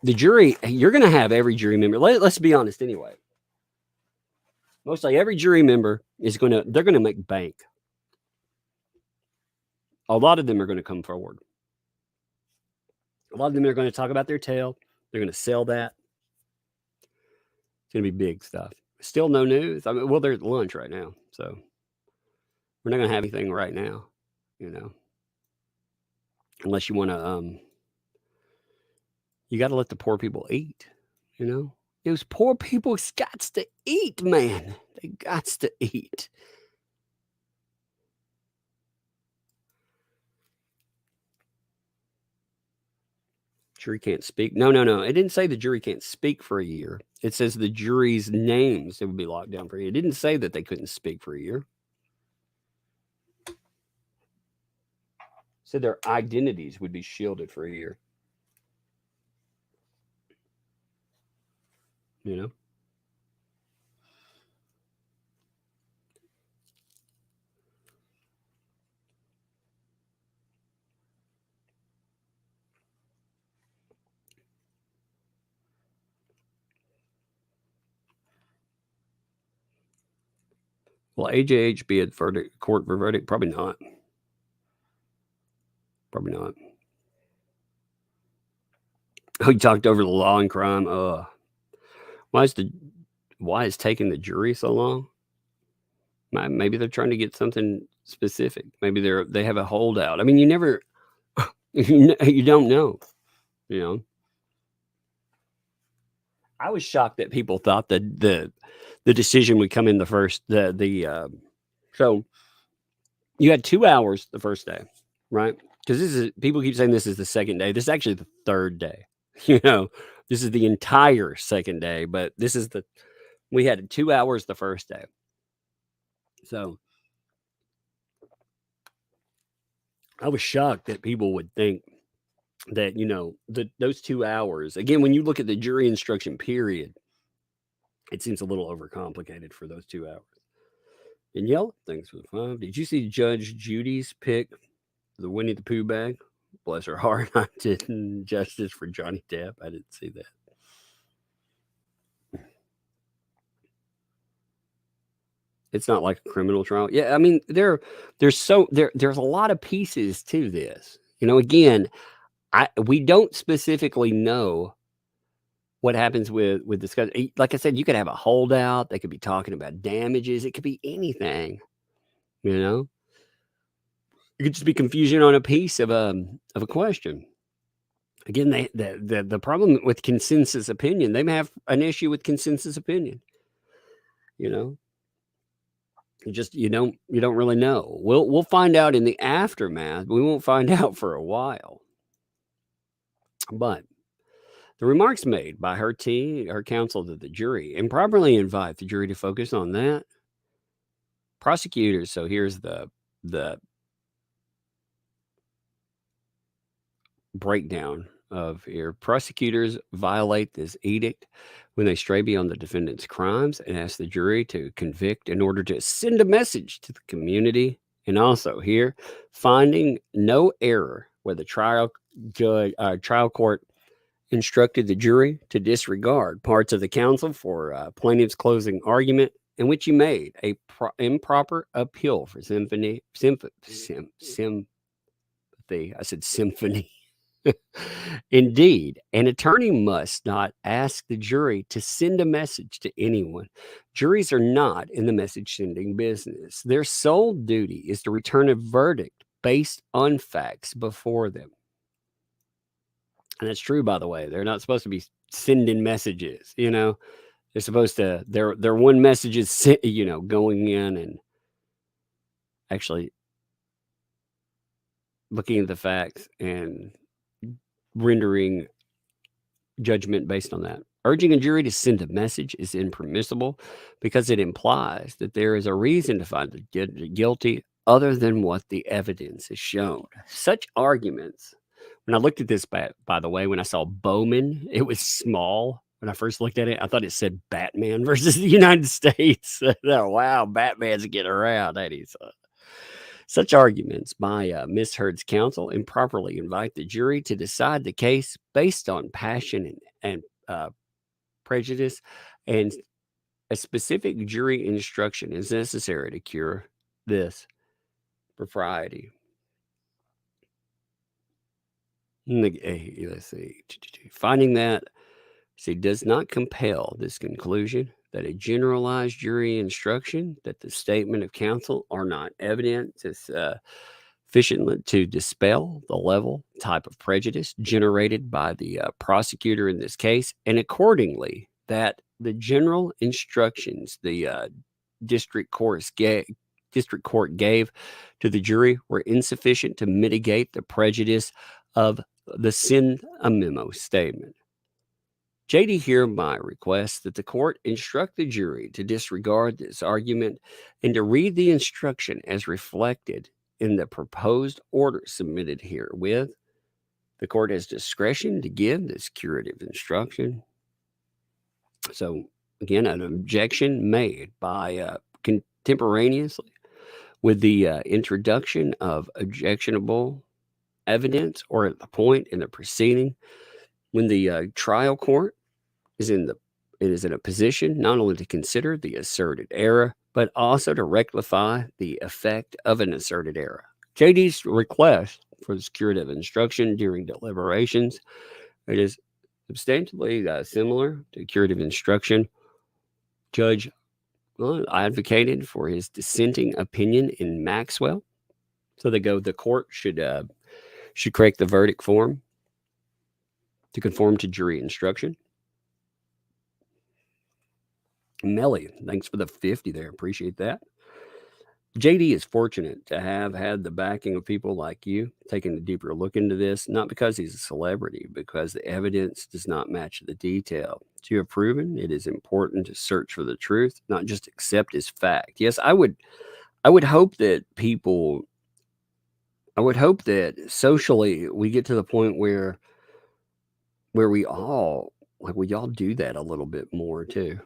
the jury, you're going to have every jury member. Let's be honest anyway. Mostly every jury member they're going to make bank. A lot of them are going to come forward. A lot of them are going to talk about their tale. They're going to sell that. It's going to be big stuff. Still no news. I mean, well, they're at lunch right now, so we're not going to have anything right now, unless you want to, you got to let the poor people eat, Those poor people got to eat, man. They got to eat. Jury can't speak. No. It didn't say the jury can't speak for a year. It says the jury's names would be locked down for a year. It didn't say that they couldn't speak for a year. It said their identities would be shielded for a year. Will AJH be at court for verdict? Probably not. Probably not. Oh, you talked over the law and crime. Why is taking the jury so long? Maybe they're trying to get something specific. Maybe they have a holdout. I mean, you never, you don't know. I was shocked that people thought that the decision would come in the first. So you had 2 hours the first day, right? Because people keep saying this is the second day. This is actually the third day. This is the entire second day, but we had 2 hours the first day. So I was shocked that people would think that, those 2 hours, again, when you look at the jury instruction period, it seems a little overcomplicated for those 2 hours. Danielle, thanks for the 5. Did you see Judge Judy's pick, the Winnie the Pooh bag? Bless her heart, I didn't. Justice for Johnny Depp. I didn't see that. It's not like a criminal trial. Yeah, I mean, there's a lot of pieces to this. Again, we don't specifically know what happens with discussion. Like I said, you could have a holdout. They could be talking about damages. It could be anything. It could just be confusion on a piece of a question. Again, the problem with consensus opinion, they may have an issue with consensus opinion. You don't really know. We'll find out in the aftermath. We won't find out for a while. But the remarks made by her counsel to the jury improperly invite the jury to focus on that. Prosecutors. So here's the breakdown of here. Prosecutors violate this edict when they stray beyond the defendant's crimes and ask the jury to convict in order to send a message to the community. And also here, finding no error where the trial court instructed the jury to disregard parts of the counsel for plaintiff's closing argument in which he made a improper appeal for sympathy. I said symphony. Indeed, an attorney must not ask the jury to send a message to anyone. Juries are not in the message sending business. Their sole duty is to return a verdict based on facts before them. And that's true, by the way. They're not supposed to be sending messages, They're supposed to, their one message is, going in and actually looking at the facts and rendering judgment based on that. Urging a jury to send a message is impermissible because it implies that there is a reason to find the guilty other than what the evidence has shown. Such arguments, when I looked at this, by the way, when I saw Bowman, it was small. When I first looked at it, I thought it said Batman versus the United States. Oh, wow, Batman's getting around, ain't he? Such arguments by Ms. Heard's counsel improperly invite the jury to decide the case based on passion and prejudice, and a specific jury instruction is necessary to cure this propriety. Let's see. Finding that does not compel this conclusion that a generalized jury instruction that the statement of counsel are not evident sufficient to dispel the level type of prejudice generated by the prosecutor in this case, and accordingly that the general instructions the district court gave to the jury were insufficient to mitigate the prejudice of the send a memo statement. JD hereby requests that the court instruct the jury to disregard this argument and to read the instruction as reflected in the proposed order submitted herewith. The court has discretion to give this curative instruction. So, again, an objection made by contemporaneously with the introduction of objectionable evidence or at the point in the proceeding when the trial court is in a position not only to consider the asserted error, but also to rectify the effect of an asserted error. JD's request for this curative instruction during deliberations, it is substantially similar to curative instruction Judge advocated for his dissenting opinion in Maxwell. So the court should correct the verdict form to conform to jury instruction. Melly, thanks for the 50 there. Appreciate that. JD is fortunate to have had the backing of people like you taking a deeper look into this, not because he's a celebrity, because the evidence does not match the detail. As you have proven, it is important to search for the truth, not just accept as fact. Yes, I would hope that people I would hope that socially we get to the point where we all do that a little bit more too.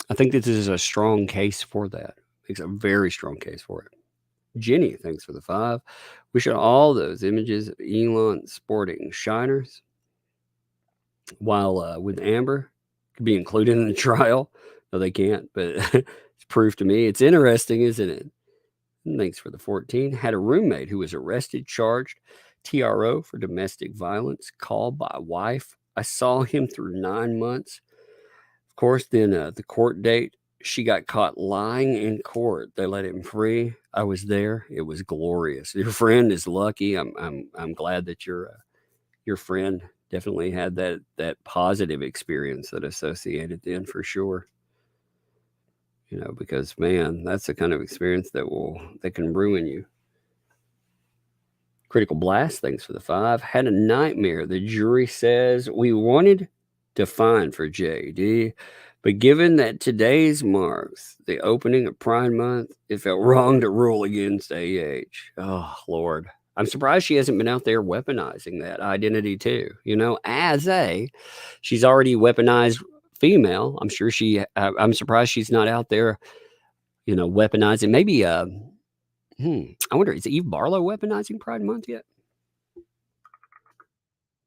I think this is a strong case for that. It's a very strong case for it. Jenny, thanks for the 5. We showed all those images of Elon sporting shiners while with Amber could be included in the trial. No, they can't, but it's proof to me. It's interesting, isn't it? Thanks for the 14. Had a roommate who was arrested, charged, TRO for domestic violence, called by wife. I saw him through 9 months. Of course, then the court date, she got caught lying in court. They let him free. I was there. It was glorious. Your friend is lucky. I'm glad that your friend definitely had that positive experience that associated then for sure. You know, because man, that's the kind of experience that can ruin you. Critical Blast, thanks for the 5. Had a nightmare. The jury says we wanted to fine for JD, but given that today's marks the opening of Pride Month, it felt wrong to rule against AH. Oh, Lord. I'm surprised she hasn't been out there weaponizing that identity too. You know, she's already weaponized female. I'm sure I'm surprised she's not out there, you know, weaponizing. Maybe, I wonder, is Eve Barlow weaponizing Pride Month yet?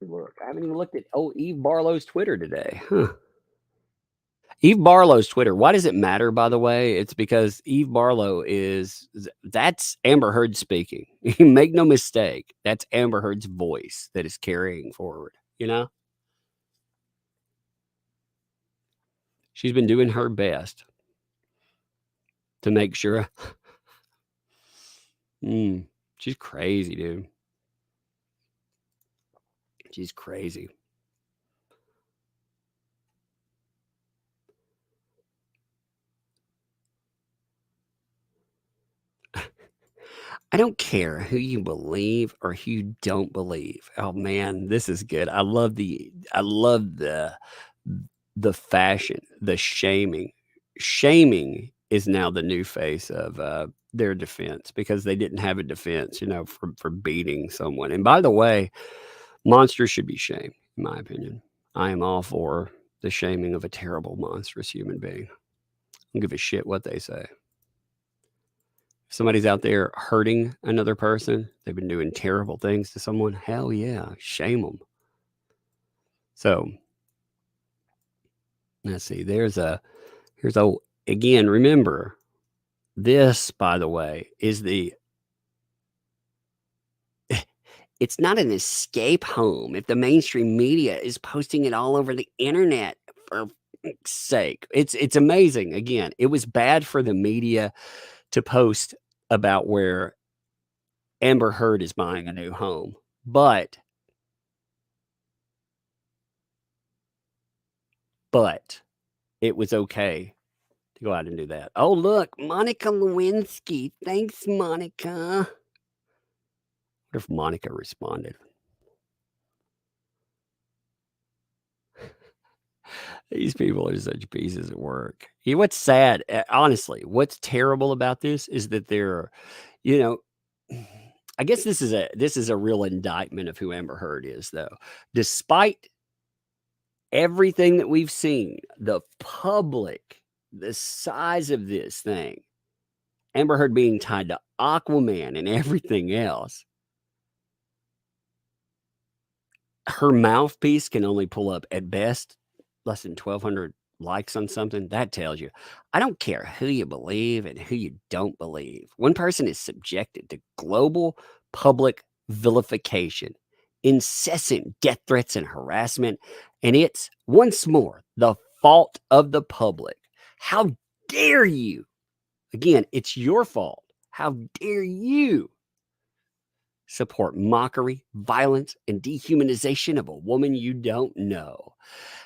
Look, I haven't even looked at Eve Barlow's Twitter today. Eve Barlow's Twitter. Why does it matter, by the way? It's because Eve Barlow that's Amber Heard speaking. Make no mistake. That's Amber Heard's voice that is carrying forward, you know? She's been doing her best to make sure. She's crazy, dude. She's crazy. I don't care who you believe or who you don't believe. Oh man, this is good. I love the fashion, the shaming. Shaming is now the new face of their defense because they didn't have a defense, you know, for beating someone. And by the way, monsters should be shamed, in my opinion. I am all for the shaming of a terrible, monstrous human being. I don't give a shit what they say. If somebody's out there hurting another person, they've been doing terrible things to someone, hell yeah, shame them. So, let's see, again, remember, this, by the way, is it's not an escape home if the mainstream media is posting it all over the internet, for sake. It's amazing. Again, it was bad for the media to post about where Amber Heard is buying a new home, but it was okay to go out and do that. Oh, look, Monica Lewinsky. Thanks, Monica. I wonder if Monica responded. These people are such pieces of work. What's sad, honestly, what's terrible about this is that they're, you know, I guess this is a real indictment of who Amber Heard is, though. Despite everything that we've seen, the public, the size of this thing, Amber Heard being tied to Aquaman and everything else, her mouthpiece can only pull up at best less than 1,200 likes on something. That tells you, I don't care who you believe and who you don't believe. One person is subjected to global public vilification, incessant death threats and harassment, and it's, once more, the fault of the public. How dare you? Again, it's your fault. How dare you support mockery, violence, and dehumanization of a woman you don't know?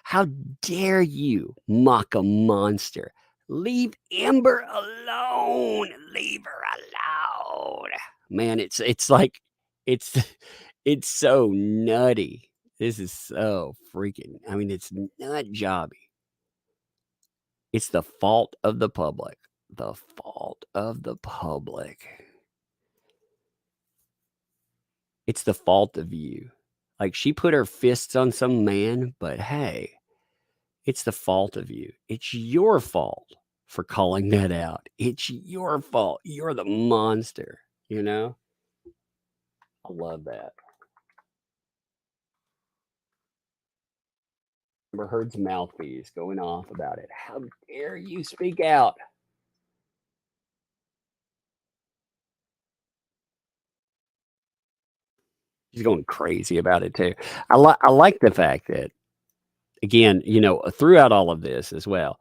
How dare you mock a monster? Leave Amber alone. Leave her alone. Man, it's like, it's so nutty. This is so freaking, I mean, it's nut jobby. It's the fault of the public. The fault of the public. It's the fault of you. Like, she put her fists on some man, but hey, it's the fault of you. It's your fault for calling that out. It's your fault. You're the monster, you know? I love that. Amber Heard's mouthpiece going off about it. How dare you speak out? She's going crazy about it too. I like the fact that, again, you know, throughout all of this as well,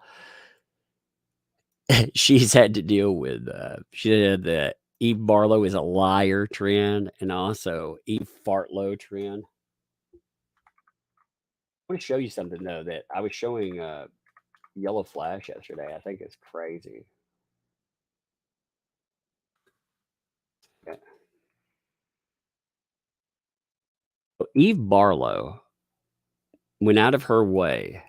she's had to deal with. She said that Eve Barlow is a liar trend, and also Eve Fartlow trend. I want to show you something though that I was showing Yellow Flash yesterday. I think it's crazy. Okay. So Eve Barlow went out of her way.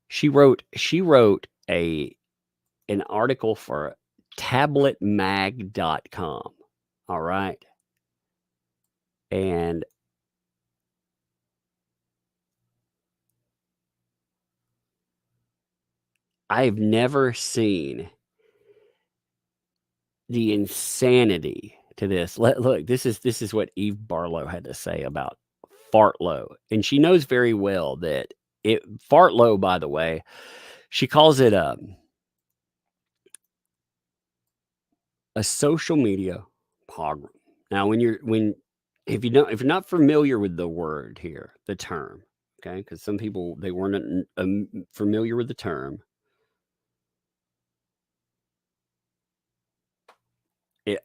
She wrote an article for tabletmag.com. All right. And I've never seen the insanity to this. Look, this is what Eve Barlow had to say about Fartlow. And she knows very well that Fartlow, by the way, she calls it a social media pogram. Now, if you're not familiar with the word here, the term, okay, because some people, they weren't familiar with the term.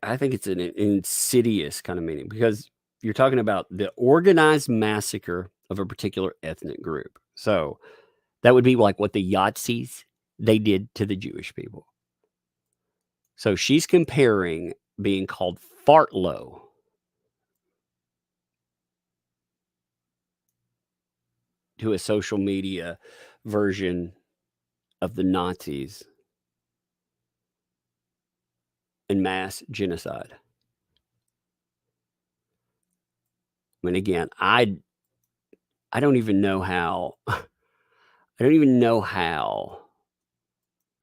I think it's an insidious kind of meaning, because you're talking about the organized massacre of a particular ethnic group. So that would be like what the Yazidis, they did to the Jewish people. So she's comparing being called Fartlow to a social media version of the Nazis and mass genocide. I mean, again, I don't even know how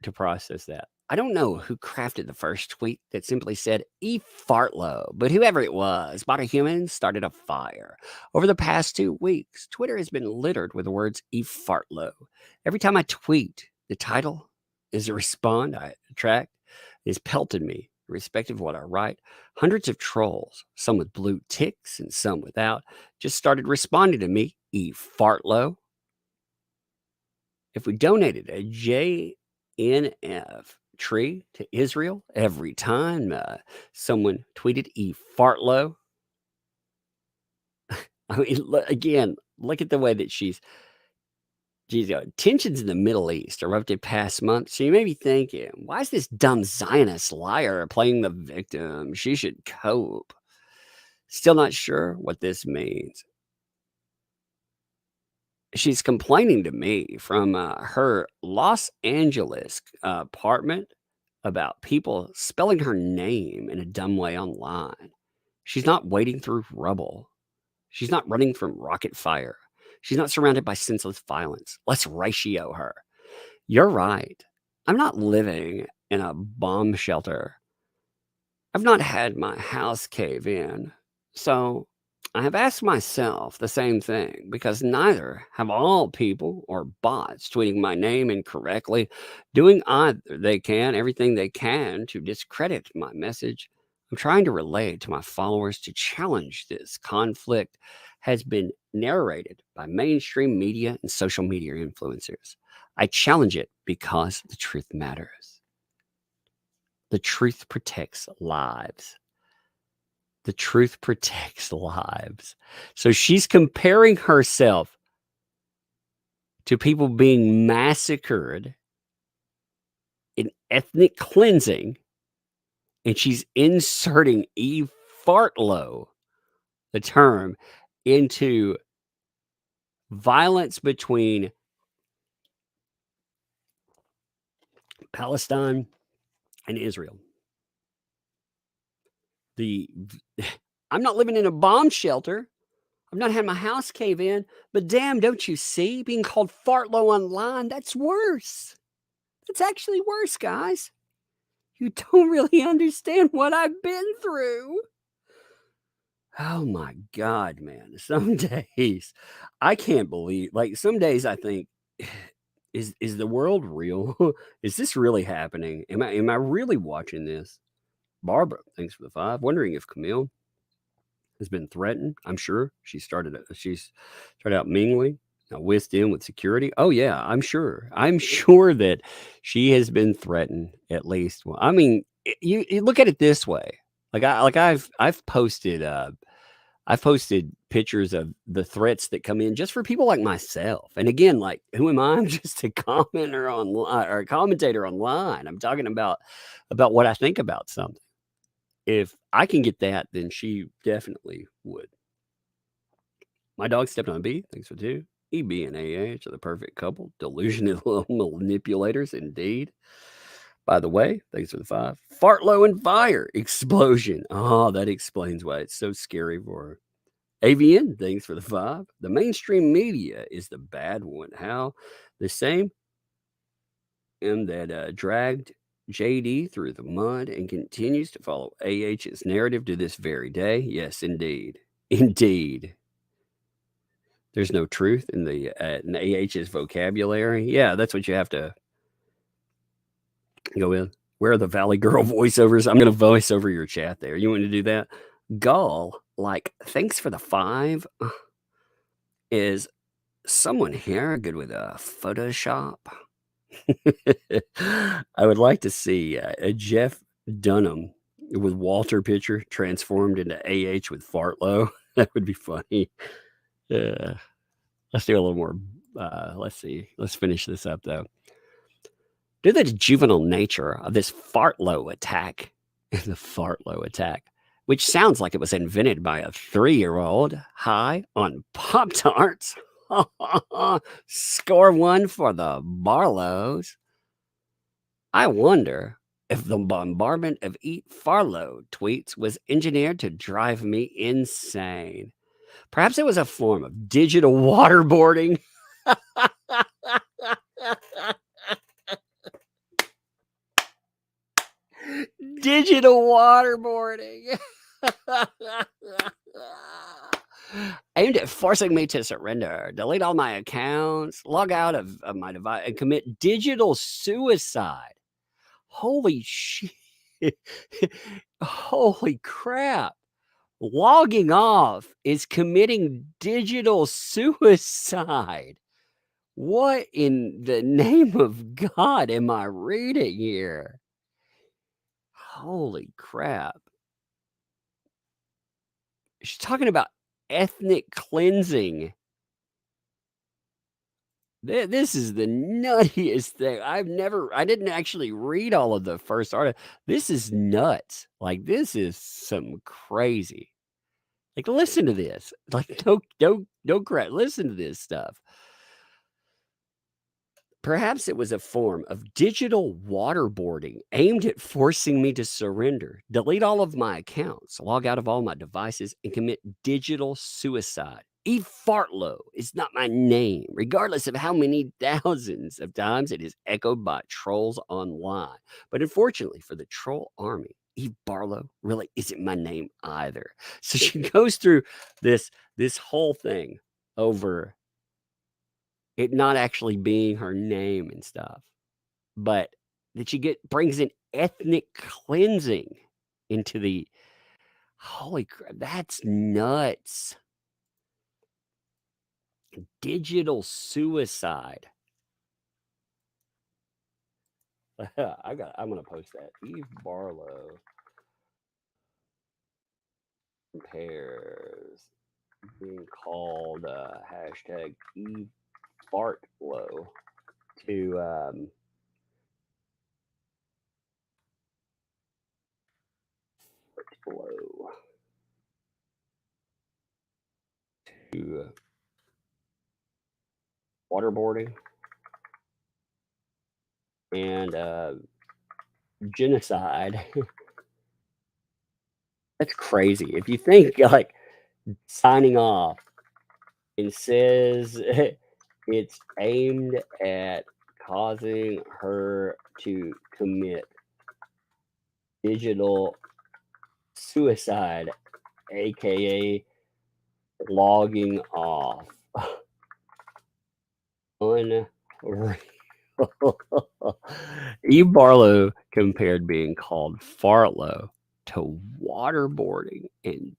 to process that. I don't know who crafted the first tweet that simply said, "E Fartlow," but whoever it was, bought a human, started a fire. Over the past 2 weeks, Twitter has been littered with the words "E Fartlow." Every time I tweet, the title is a respond I attract is pelted me, irrespective of what I write. Hundreds of trolls, some with blue ticks and some without, just started responding to me, "E Fartlow." If we donated a JNF tree to Israel every time someone tweeted "E Fartlow," I mean, again, look at the way that she's tensions in the Middle East erupted past month. So you may be thinking, why is this dumb Zionist liar playing the victim? She should cope. Still not sure what this means. She's complaining to me from her Los Angeles apartment about people spelling her name in a dumb way online. She's not wading through rubble. She's not running from rocket fire. She's not surrounded by senseless violence. Let's ratio her. You're right. I'm not living in a bomb shelter. I've not had my house cave in. So I have asked myself the same thing, because neither have all people or bots tweeting my name incorrectly, doing everything they can to discredit my message. I'm trying to relay to my followers to challenge this conflict has been narrated by mainstream media and social media influencers. I challenge it because the truth matters. The truth protects lives. The truth protects lives. So she's comparing herself to people being massacred in ethnic cleansing, and she's inserting Eve Fartlow, the term, into violence between Palestine and Israel. I'm not living in a bomb shelter. I've not had my house cave in, but damn, don't you see? Being called fartlow online, that's worse. That's actually worse, guys. You don't really understand what I've been through. Oh my God, man. Some days I can't believe, like, some days I think, is the world real? Is this really happening? Am I really watching this? Barbara, thanks for the 5. Wondering if Camille has been threatened. I'm sure she's started out mingling, now whisked in with security. Oh yeah, I'm sure. I'm sure that she has been threatened at least. Well, I mean, you look at it this way. I've posted pictures of the threats that come in just for people like myself. And again, like, who am I? I'm just a commenter online or a commentator online. I'm talking about what I think about something. If I can get that, then she definitely would. My dog stepped on a bee. Thanks for 2. EB and AH are the perfect couple. Delusional manipulators, indeed. By the way, thanks for the 5. Fartlow and fire explosion. Oh, that explains why it's so scary for her. AVN, thanks for the 5. The mainstream media is the bad one. How? The same. And that dragged JD through the mud and continues to follow AH's narrative to this very day. Yes, indeed. Indeed. There's no truth in in AH's vocabulary. Yeah, that's what you have to go with. Where are the Valley Girl voiceovers? I'm going to voice over your chat there. You want to do that? Gull, like, thanks for the 5. Is someone here good with Photoshop? I would like to see a Jeff Dunham with Walter picture transformed into AH with Fartlow. That would be funny. Let's do a little more. Let's see. Let's finish this up, though. Due to the juvenile nature of this Fartlow attack, the Fartlow attack, which sounds like it was invented by a 3-year-old high on Pop-Tarts. Score 1 for the Barlows. I wonder if the bombardment of Eat Farlow tweets was engineered to drive me insane. Perhaps it was a form of digital waterboarding. Digital waterboarding. Aimed at forcing me to surrender, delete all my accounts, log out of my device, and commit digital suicide. Holy shit. Holy crap. Logging off is committing digital suicide. What in the name of God am I reading here? Holy crap. She's talking about ethnic cleansing. This is the nuttiest thing. I didn't actually read all of the first article. This is nuts. Like, this is some crazy. Like, listen to this. Like, don't cry. Listen to this stuff. Perhaps it was a form of digital waterboarding aimed at forcing me to surrender, delete all of my accounts, log out of all my devices, and commit digital suicide. Eve Fartlow is not my name, regardless of how many thousands of times it is echoed by trolls online. But unfortunately for the troll army, Eve Barlow really isn't my name either. So she goes through this whole thing over it not actually being her name and stuff, but that she brings in ethnic cleansing into the holy crap. That's nuts. Digital suicide. I'm gonna post that. Eve Barlow compares being called hashtag Eve Fartlow to Fartlow to waterboarding and genocide. That's crazy. If you think like signing off and says it's aimed at causing her to commit digital suicide, aka logging off. Unreal. Eve Barlow compared being called Fartlow to waterboarding, and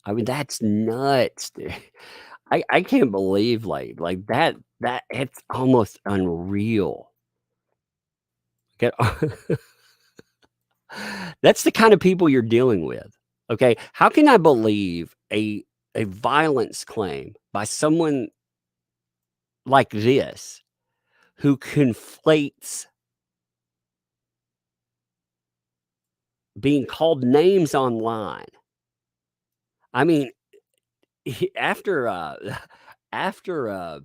I mean that's nuts. Dude. I can't believe like that it's almost unreal. Get That's the kind of people you're dealing with. Okay. How can I believe a violence claim by someone like this who conflates being called names online? I mean, after after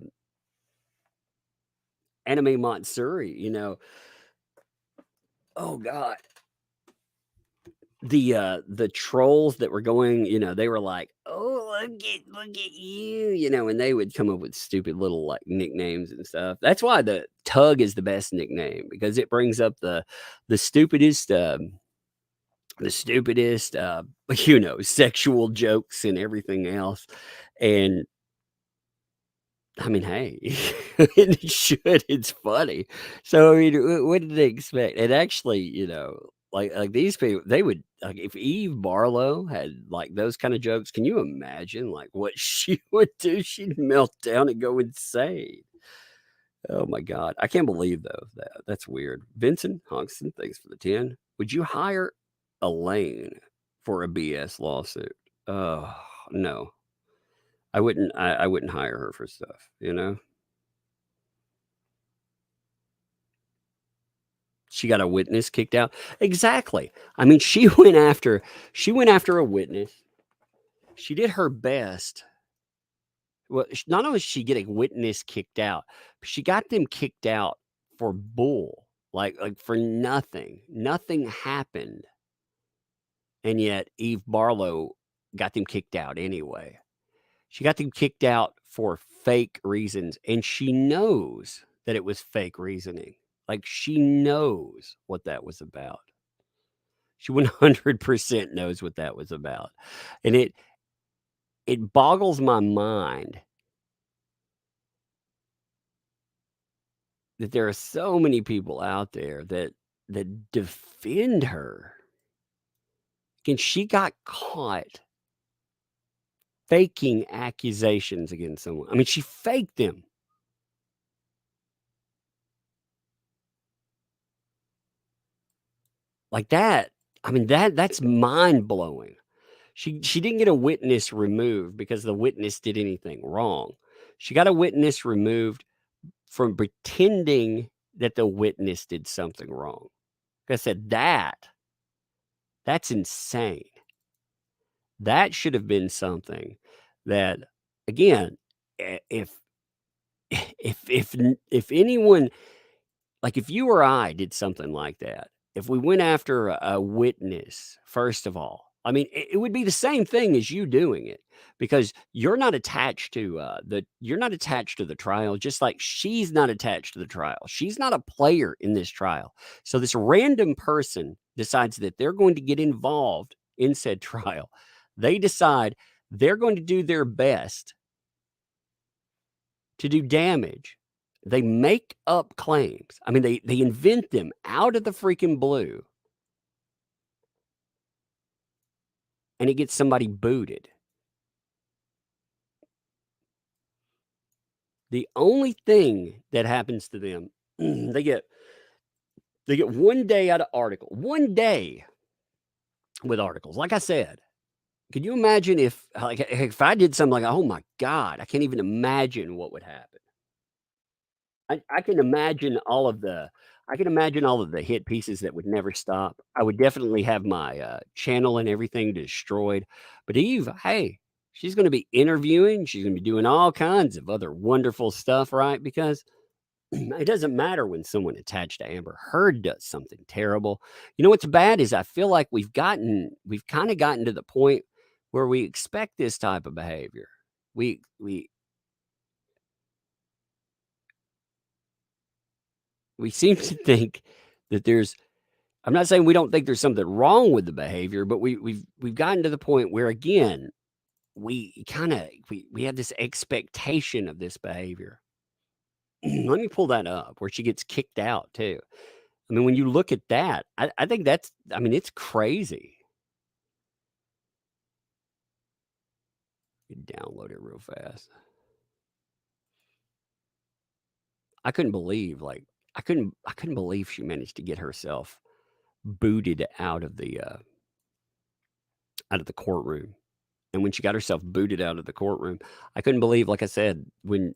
Anime Matsuri, you know, oh God. The trolls that were going, you know, they were like, "Oh, look at you," you know, and they would come up with stupid little like nicknames and stuff. That's why the Tug is the best nickname, because it brings up the stupidest you know, sexual jokes and everything else. And I mean, hey, it should. It's funny. So I mean, what did they expect? And actually, you know, like these people, they would like if Eve Barlow had like those kind of jokes. Can you imagine like what she would do? She'd melt down and go insane. Oh my God, I can't believe though that's weird. Vincent Hongston, thanks for the 10. Would you hire Elaine for a BS lawsuit? Oh no. I wouldn't hire her for stuff, you know? She got a witness kicked out. Exactly. I mean, she went after a witness. She did her best. Well, not only did she get a witness kicked out, but she got them kicked out for bull, like for nothing. Nothing happened. And yet Eve Barlow got them kicked out anyway. She got them kicked out for fake reasons, and she knows that it was fake reasoning. Like, she knows what that was about. She 100% knows what that was about. And it boggles my mind that there are so many people out there that defend her. And she got caught faking accusations against someone. I mean, she faked them. Like that. I mean, that's mind-blowing. She didn't get a witness removed because the witness did anything wrong. She got a witness removed from pretending that the witness did something wrong. Like I said, that's insane. That should have been something that, again, if anyone, like if you or I did something like that, if we went after a witness, first of all, I mean, it would be the same thing as you doing it, because you're not attached to the trial, just like she's not attached to the trial. She's not a player in this trial. So this random person decides that they're going to get involved in said trial. They decide they're going to do their best to do damage. They make up claims. I mean, they invent them out of the freaking blue, and it gets somebody booted. The only thing that happens to them, they get 1 day out of article, 1 day with articles. Like I said, can you imagine if I did something like, oh my God, I can't even imagine what would happen. I can imagine all of the hit pieces that would never stop. I would definitely have my channel and everything destroyed. But Eve, hey, she's going to be interviewing. She's going to be doing all kinds of other wonderful stuff, right? Because It doesn't matter when someone attached to Amber Heard does something terrible. You know what's bad is I feel like we've kind of gotten to the point where we expect this type of behavior. We seem to think that there's. I'm not saying we don't think there's something wrong with the behavior, but we've gotten to the point where again we have this expectation of this behavior. Let me pull that up where she gets kicked out too. I mean, when you look at that, I think it's crazy. You download it real fast. I couldn't believe she managed to get herself booted out of the courtroom. And when she got herself booted out of the courtroom, I couldn't believe, like I said, when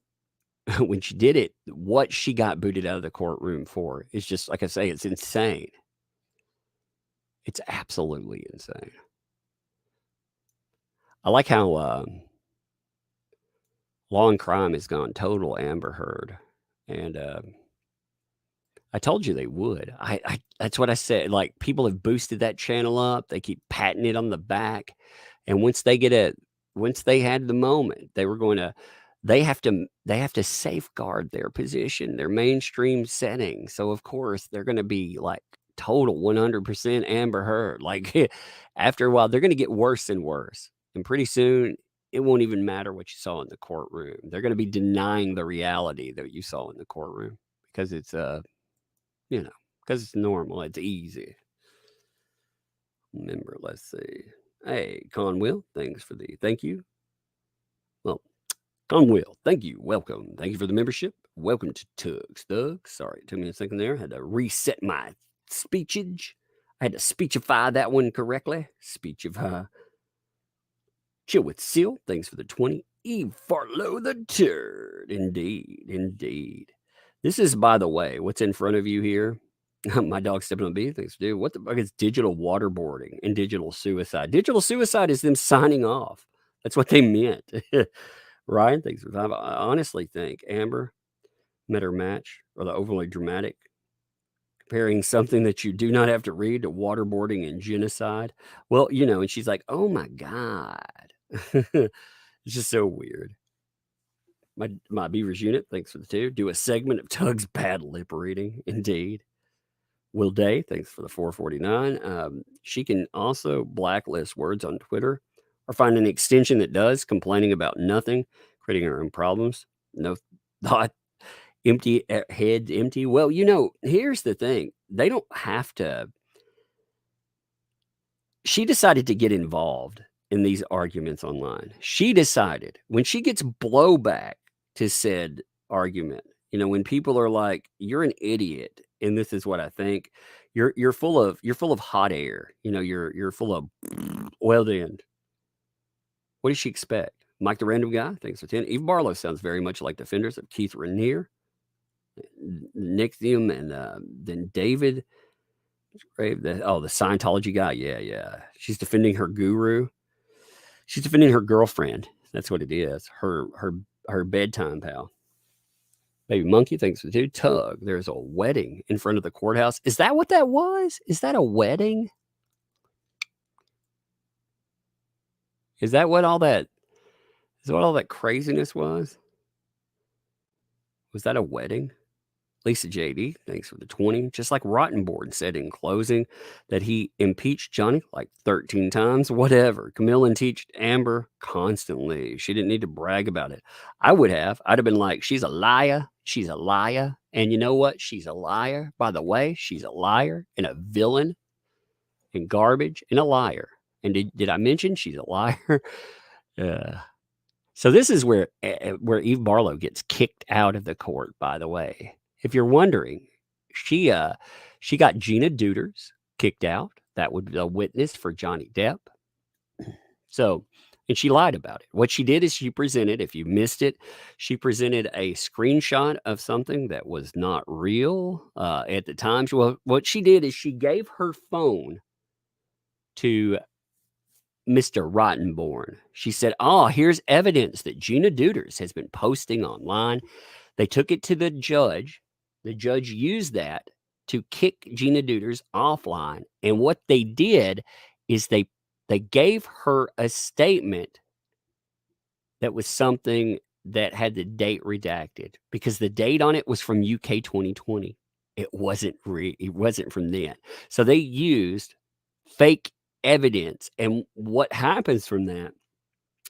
she did it, what she got booted out of the courtroom for. It's just, like I say, it's insane. It's absolutely insane. I like how Law and Crime has gone total Amber Heard. And I told you they would. I that's what I said. Like, people have boosted that channel up. They keep patting it on the back. And once they had the moment, they have to safeguard their position, their mainstream setting. So of course they're going to be like total 100% Amber Heard. Like, after a while, they're going to get worse and worse. And pretty soon it won't even matter what you saw in the courtroom. They're going to be denying the reality that you saw in the courtroom because it's because it's normal. It's easy. Remember, let's see. Hey, Conwill, thank you. Well, Conwill, thank you. Welcome. Thank you for the membership. Welcome to Tugs Thugs. Sorry, it took me a second there. I had to reset my speechage. I had to speechify that one correctly. Speechify. Chill with Seal. Thanks for the 20. Eve Farlow the Turd. Indeed. This is, by the way, what's in front of you here. My dog stepping on B. Thanks, dude. What the fuck is digital waterboarding and digital suicide? Digital suicide is them signing off. That's what they meant. Ryan, thanks for time. I honestly think Amber met her match, or the overly dramatic, comparing something that you do not have to read to waterboarding and genocide. Well, and she's like, oh my God. It's just so weird. My Beavers unit, thanks for the 2. Do a segment of Tug's bad lip reading. Indeed. Will Day, thanks for the 449. She can also blacklist words on Twitter or find an extension that does, complaining about nothing, creating her own problems. No thought, empty head, empty. Well, here's the thing. They don't have to. She decided to get involved in these arguments online. She decided when she gets blowback to said argument, when people are like, you're an idiot, and this is what I think, you're full of hot air, you're full of, well then, what does she expect? Mike the Random Guy, thanks for 10. Eve Barlow sounds very much like defenders of Keith Raniere, Nixium, and then David. The Scientology guy. Yeah. She's defending her guru. She's defending her girlfriend. That's what it is. Her bedtime pal. Baby Monkey, thanks for the 2. Tug, there's a wedding in front of the courthouse. Is that what that was? Is that a wedding? Is that what all that craziness was? Was that a wedding? Lisa JD, thanks for the 20. Just like Rottenborn said in closing that he impeached Johnny like 13 times, whatever. Camille impeached Amber constantly. She didn't need to brag about it. I'd have been like, she's a liar. She's a liar. And you know what? She's a liar. By the way, she's a liar and a villain and garbage and a liar. And did I mention she's a liar? So this is where Eve Barlow gets kicked out of the court, by the way. If you're wondering, she got Gina Deuters kicked out. That would be a witness for Johnny Depp. So, and she lied about it. What she did is she presented, if you missed it, she presented a screenshot of something that was not real at the time. Well, what she did is she gave her phone to Mr. Rottenborn. She said, here's evidence that Gina Deuters has been posting online. They took it to the judge. The judge used that to kick Gina Deuters offline. And what they did is they gave her a statement that was something that had the date redacted because the date on it was from UK 2020. It wasn't from then. So they used fake evidence. And what happens from that,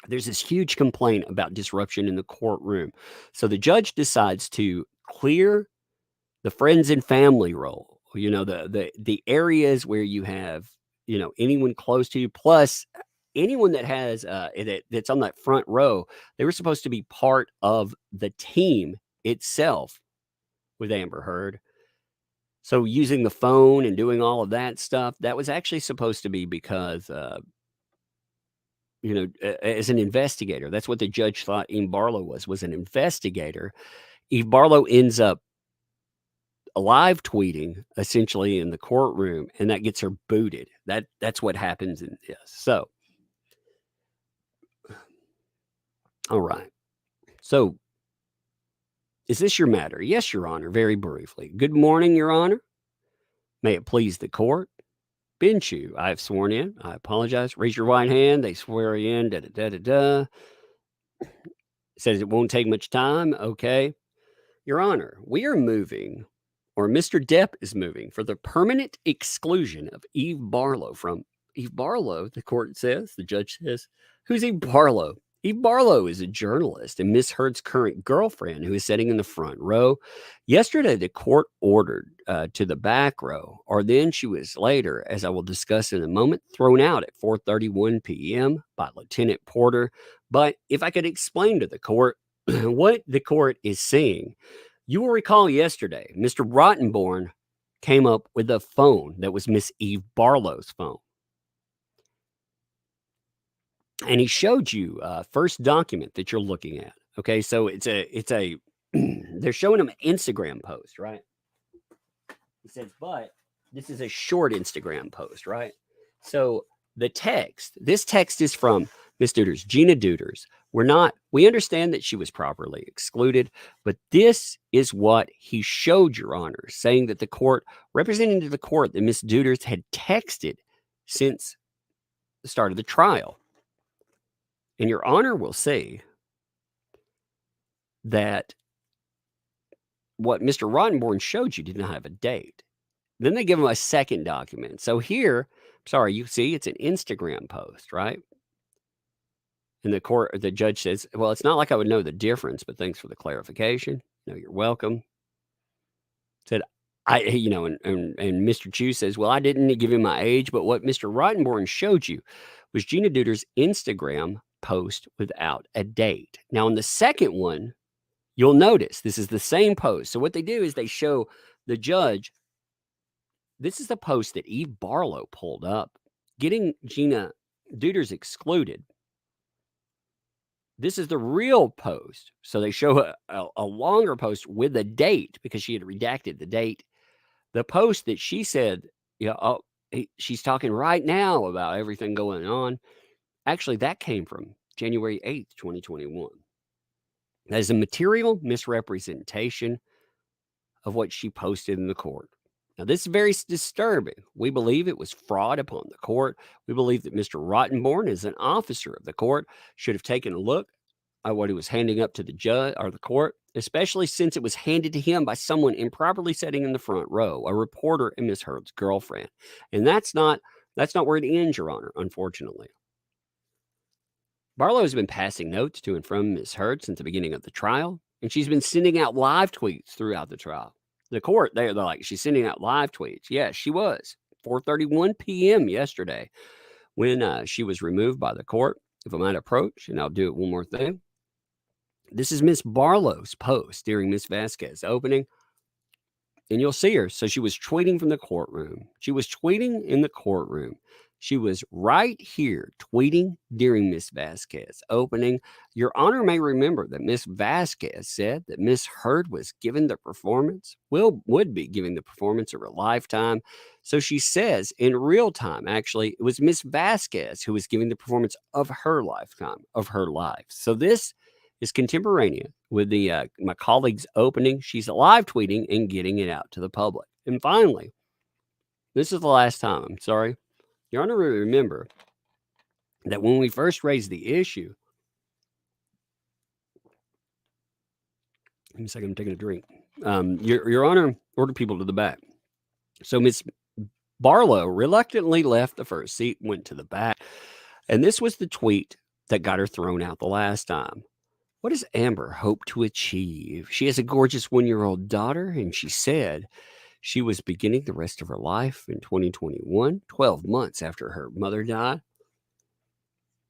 there's this huge complaint about disruption in the courtroom. So the judge decides to clear the friends and family role, the areas where you have, anyone close to you, plus anyone that has that's on that front row. They were supposed to be part of the team itself with Amber Heard. So using the phone and doing all of that stuff, that was actually supposed to be because, as an investigator, that's what the judge thought Eve Barlow was an investigator. Eve Barlow ends up live tweeting essentially in the courtroom, and that gets her booted. That's what happens in this. So, all right. So, is this your matter? Yes, Your Honor. Very briefly. Good morning, Your Honor. May it please the court. Ben Chu, I have sworn in. I apologize. Raise your right hand. They swear in. Says it won't take much time. Okay. Your Honor, we are moving, or Mr. Depp is moving, for the permanent exclusion of Eve Barlow from Eve Barlow. The court says, the judge says, who's Eve Barlow? Eve Barlow is a journalist and Miss Heard's current girlfriend who is sitting in the front row. Yesterday, the court ordered to the back row, or then she was later, as I will discuss in a moment, thrown out at 4:31 p.m. by Lieutenant Porter. But if I could explain to the court what the court is seeing, you will recall yesterday, Mr. Rottenborn came up with a phone that was Miss Eve Barlow's phone. And he showed you first document that you're looking at. Okay, so it's a they're showing him an Instagram post, right? He says, but this is a short Instagram post, right? So this text is from Miss Deuters, Gina Deuters. We understand that she was properly excluded, but this is what he showed, Your Honor, saying that the court, representing to the court that Miss Deuters had texted since the start of the trial. And Your Honor will see that what Mr. Rottenborn showed you did not have a date. Then they give him a second document. So here, you see it's an Instagram post, right? And the judge says, well, it's not like I would know the difference, but thanks for the clarification. No, you're welcome. Said, and Mr. Chu says, well, I didn't give him my age, but what Mr. Rottenborn showed you was Gina Deuters' Instagram post without a date. Now, on the second one, you'll notice this is the same post. So what they do is they show the judge, this is the post that Eve Barlow pulled up, getting Gina Deuters excluded. This is the real post. So they show a longer post with a date because she had redacted the date. The post that she said, she's talking right now about everything going on. Actually, that came from January 8th, 2021. That is a material misrepresentation of what she posted in the court. Now, this is very disturbing. We believe it was fraud upon the court. We believe that Mr. Rottenborn, as an officer of the court, should have taken a look at what he was handing up to the judge or the court, especially since it was handed to him by someone improperly sitting in the front row, a reporter and Miss Heard's girlfriend. And that's not where it ends, Your Honor, unfortunately. Barlow has been passing notes to and from Miss Heard since the beginning of the trial, and she's been sending out live tweets throughout the trial. The court, they're like, she's sending out live tweets. Yes, she was. 4:31 p.m. yesterday when she was removed by the court. If I might approach, and I'll do it one more thing. This is Miss Barlow's post during Miss Vasquez's opening, and you'll see her. So she was tweeting from the courtroom. She was tweeting in the courtroom. She was right here tweeting during Miss Vasquez's opening. Your Honor may remember that Miss Vasquez said that Miss Heard was given the performance, would be giving the performance of her lifetime. So she says in real time, actually, it was Miss Vasquez who was giving the performance of her lifetime, of her life. So this is contemporaneous with the my colleague's opening. She's live tweeting and getting it out to the public. And finally, this is the last time. I'm sorry. Your Honor, remember that when we first raised the issue, give me a second, I'm taking a drink. Your Honor ordered people to the back. So Miss Barlow reluctantly left the first seat, went to the back. And this was the tweet that got her thrown out the last time. What does Amber hope to achieve? She has a gorgeous 1-year-old daughter, and she said she was beginning the rest of her life in 2021, 12 months after her mother died.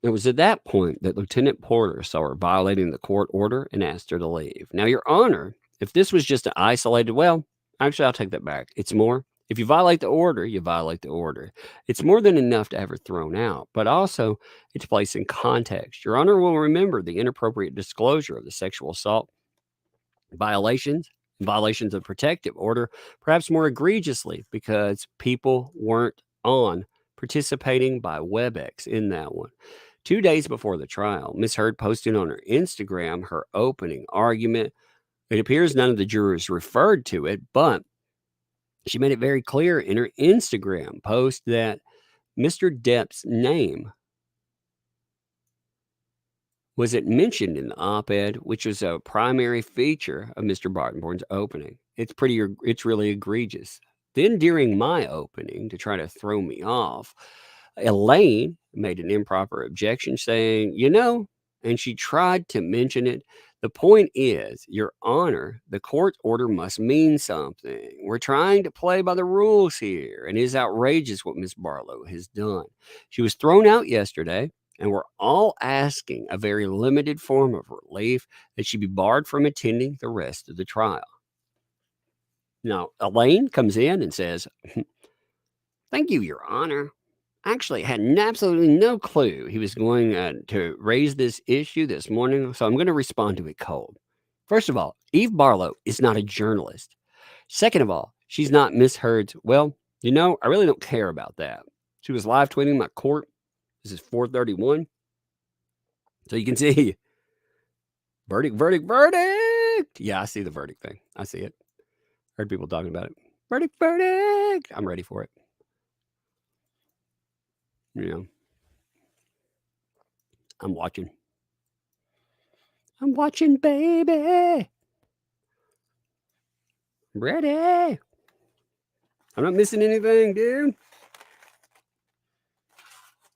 It was at that point that Lieutenant Porter saw her violating the court order and asked her to leave. Now, Your Honor, if this was just an isolated, well, actually, I'll take that back. It's more. If you violate the order, you violate the order. It's more than enough to have her thrown out, but also it's placed in context. Your Honor will remember the inappropriate disclosure of the sexual assault violations of protective order, perhaps more egregiously because people weren't on participating by WebEx in that one. 2 days before the trial, Ms. Heard posted on her Instagram her opening argument. It appears none of the jurors referred to it, but she made it very clear in her Instagram post that Mr. Depp's name wasn't mentioned in the op-ed, which was a primary feature of Mr. Bartonborn's opening. It's really egregious. Then during my opening, to try to throw me off, Elaine made an improper objection saying, and she tried to mention it. The point is, Your Honor, the court order must mean something. We're trying to play by the rules here, and it is outrageous what Miss Barlow has done. She was thrown out yesterday, and we're all asking a very limited form of relief that she be barred from attending the rest of the trial. Now, Elaine comes in and says, "Thank you, Your Honor. Actually had absolutely no clue he was going to raise this issue this morning, so I'm going to respond to it cold. First of all, Eve Barlow is not a journalist. Second of all, she's not Miss Heard's. Well, I really don't care about that. She was live tweeting my court. This is 4:31. So you can see verdict, verdict, verdict. Yeah, I see the verdict thing. I see it. Heard people talking about it. Verdict, verdict. I'm ready for it. I'm watching. I'm watching, baby. Ready. I'm not missing anything, dude.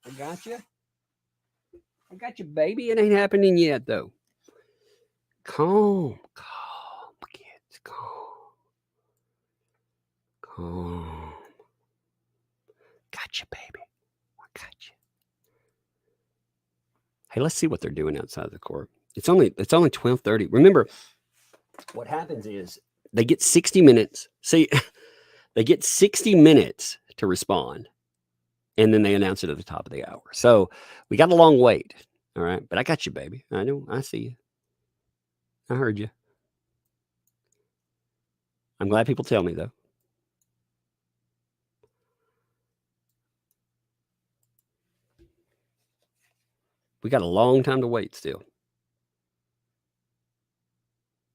I got you. I got you, baby. It ain't happening yet, though. Calm, kids. Calm. Got you, baby. I got you. Hey, let's see what they're doing outside the court. It's only 12:30. Remember, what happens is they get 60 minutes. See, they get 60 minutes to respond, and then they announce it at the top of the hour. So we got a long wait. All right, but I got you, baby. I know. I see you. I heard you. I'm glad people tell me, though. We got a long time to wait still.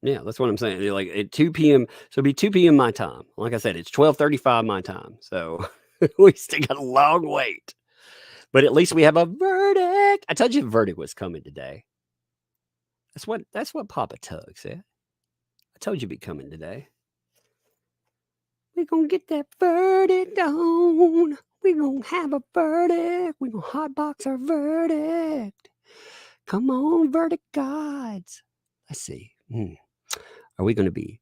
Yeah, that's what I'm saying. Like at 2 p.m. So it'll be 2 p.m. my time. Like I said, it's 12:35 my time. So we still got a long wait. But at least we have a verdict. I told you the verdict was coming today. That's what Papa Tug said. I told you it'd be coming today. We're gonna get that verdict on. We're gonna have a verdict. We're gonna hotbox our verdict. Come on, verdict gods. Let's see. Are we going to be,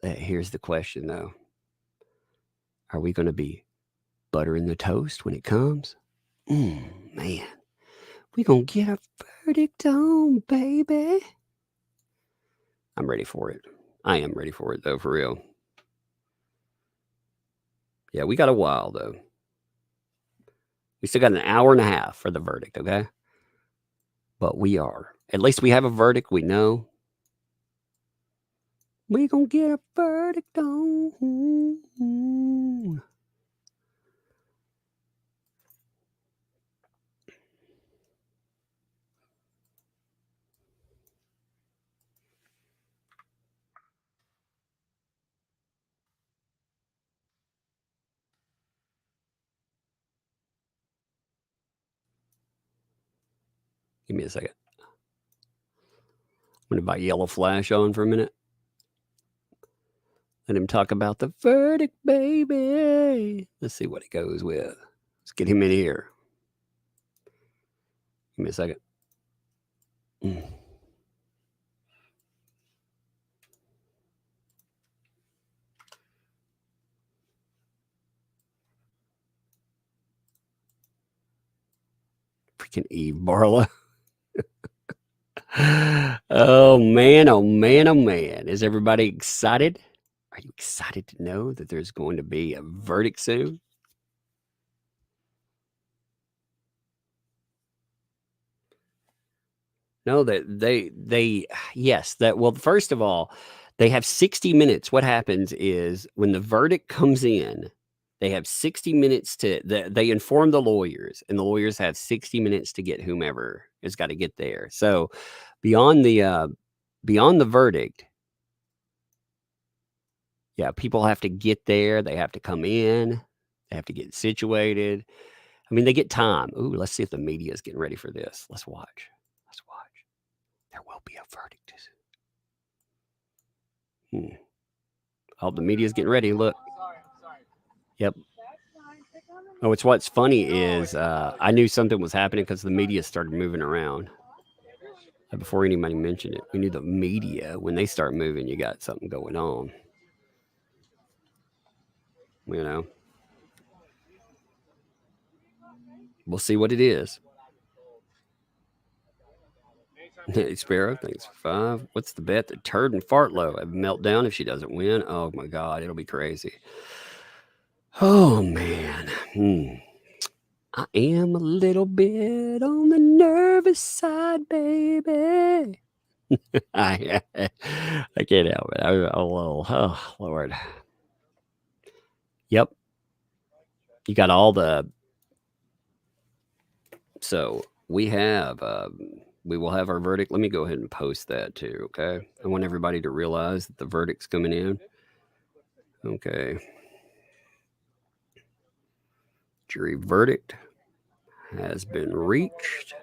here's the question though. Are we going to be buttering the toast when it comes? Man, we're going to get a verdict on, baby. I'm ready for it. I am ready for it though, for real. Yeah, we got a while though. We still got an hour and a half for the verdict, okay? But at least we have a verdict, we know. We gonna get a verdict on. Give me a second. I'm going to buy Yellow Flash on for a minute. Let him talk about the verdict, baby. Let's see what he goes with. Let's get him in here. Give me a second. Freaking Eve Barlow. Oh, man, oh, man, oh, man. Is everybody excited? Are you excited to know that there's going to be a verdict soon? No, well, first of all, they have 60 minutes. What happens is when the verdict comes in, they have 60 minutes they inform the lawyers, and the lawyers have 60 minutes to get whomever has got to get there. So beyond the verdict, yeah, people have to get there. They have to come in. They have to get situated. I mean, they get time. Ooh, let's see if the media is getting ready for this. Let's watch. There will be a verdict. Oh, the media's getting ready. Look. Yep. Oh, what's funny is I knew something was happening because the media started moving around. Before anybody mentioned it, we knew the media, when they start moving, you got something going on. You know. We'll see what it is. Sparrow, thanks for 5. What's the bet? The turd and fart low. A meltdown if she doesn't win. Oh my God, it'll be crazy. Oh man. I am a little bit on the nervous side, baby. I can't help it. Oh Lord. Yep. You got all the. So we will have our verdict. Let me go ahead and post that too. Okay. I want everybody to realize that the verdict's coming in. Okay. Jury verdict has been reached.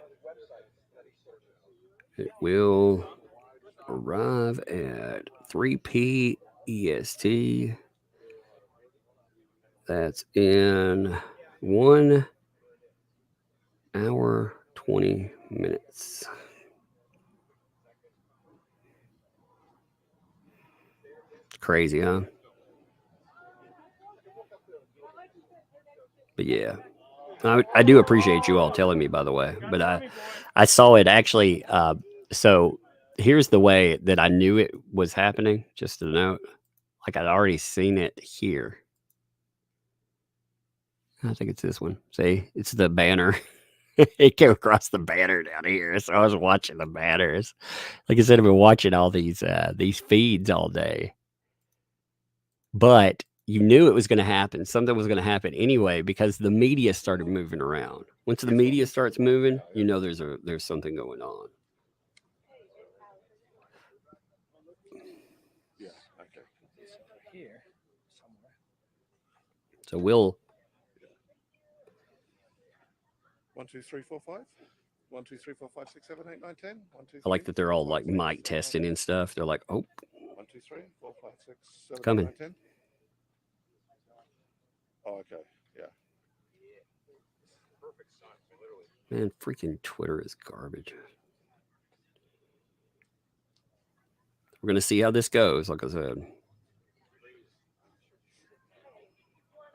It will arrive at 3 p. EST. That's in 1 hour, 20 minutes. Crazy, huh? But yeah, I do appreciate you all telling me, by the way. But I saw it actually. So here's the way that I knew it was happening. Just a note, like I'd already seen it here. I think it's this one. See, it's the banner. It came across the banner down here, so I was watching the banners. Like I said, I've been watching all these feeds all day. But you knew it was going to happen. Something was going to happen anyway because the media started moving around. Once the media starts moving, you know there's something going on. Yeah. Okay. Here somewhere. So we'll. 1, 2, 3, 4, 5. 1, 2, 3, 4, 5, 6, 7, 8, 9, 10. 1, 2, 3, I like that they're all like mic testing and stuff. They're like, oh. 1, 2, 3, 4, 5, 6, 7, coming. 8, 9, 10. Oh, okay. Yeah. Man, freaking Twitter is garbage. We're going to see how this goes, like I said.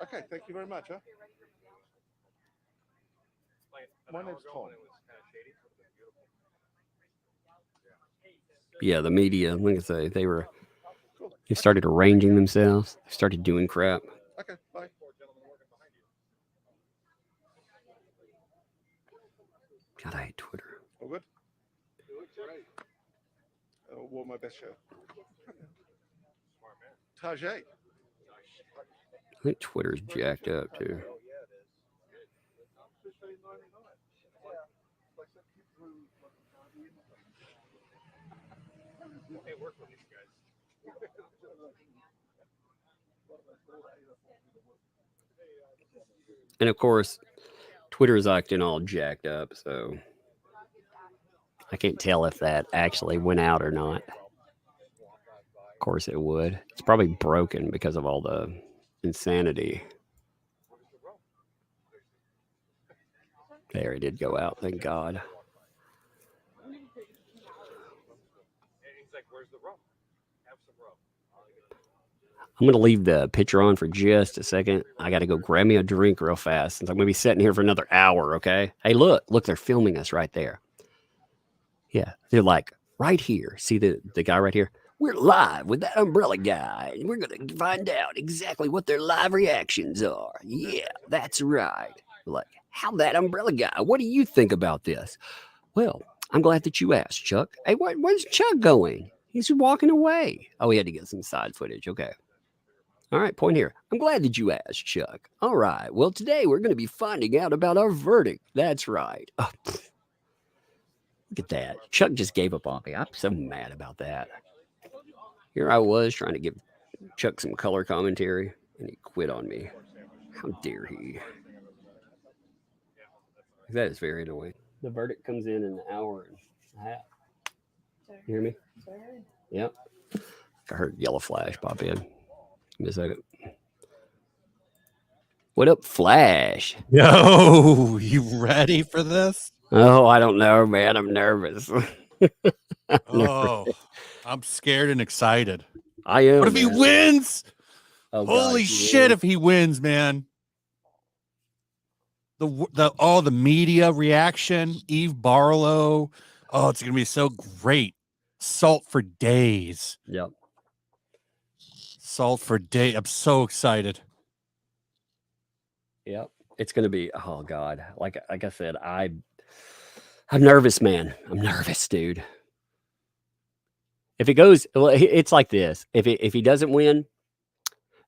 Okay, thank you very much. Huh? My name's Tom. Yeah, the media, like I say, they started arranging themselves. They started doing crap. Okay, bye. God, I hate Twitter. All good? Wore my best shirt. Tajay. I think Twitter's jacked up, too. And of course, Twitter is acting all jacked up, so I can't tell if that actually went out or not. Of course it would. It's probably broken because of all the insanity. There, it did go out. Thank God. I'm going to leave the picture on for just a second. I got to go grab me a drink real fast since I'm going to be sitting here for another hour, okay? Hey, look, they're filming us right there. Yeah, they're like right here. See the guy right here? We're live with that umbrella guy. And we're going to find out exactly what their live reactions are. Yeah, that's right. Like, how that umbrella guy? What do you think about this? Well, I'm glad that you asked, Chuck. Hey, where's Chuck going? He's walking away. Oh, he had to get some side footage. Okay. All right, point here. I'm glad that you asked, Chuck. All right. Well, today we're going to be finding out about our verdict. That's right. Oh, look at that. Chuck just gave up on me. I'm so mad about that. Here I was trying to give Chuck some color commentary, and he quit on me. How dare he? That is very annoying. The verdict comes in an hour and a half. You hear me? Yep. I heard yellow flash pop in. Give me a second. What up, Flash? Yo, you ready for this? Oh, I don't know, man. I'm nervous. I'm scared and excited. I am. What if he wins? Oh, holy shit! If he wins, man. All the media reaction, Eve Barlow. Oh, it's gonna be so great. Salt for days. Yep. Salt for days. I'm so excited. Yep. It's gonna be. Oh God. Like I said, I'm nervous, man. I'm nervous, dude. If it goes, well, it's like this. If he doesn't win,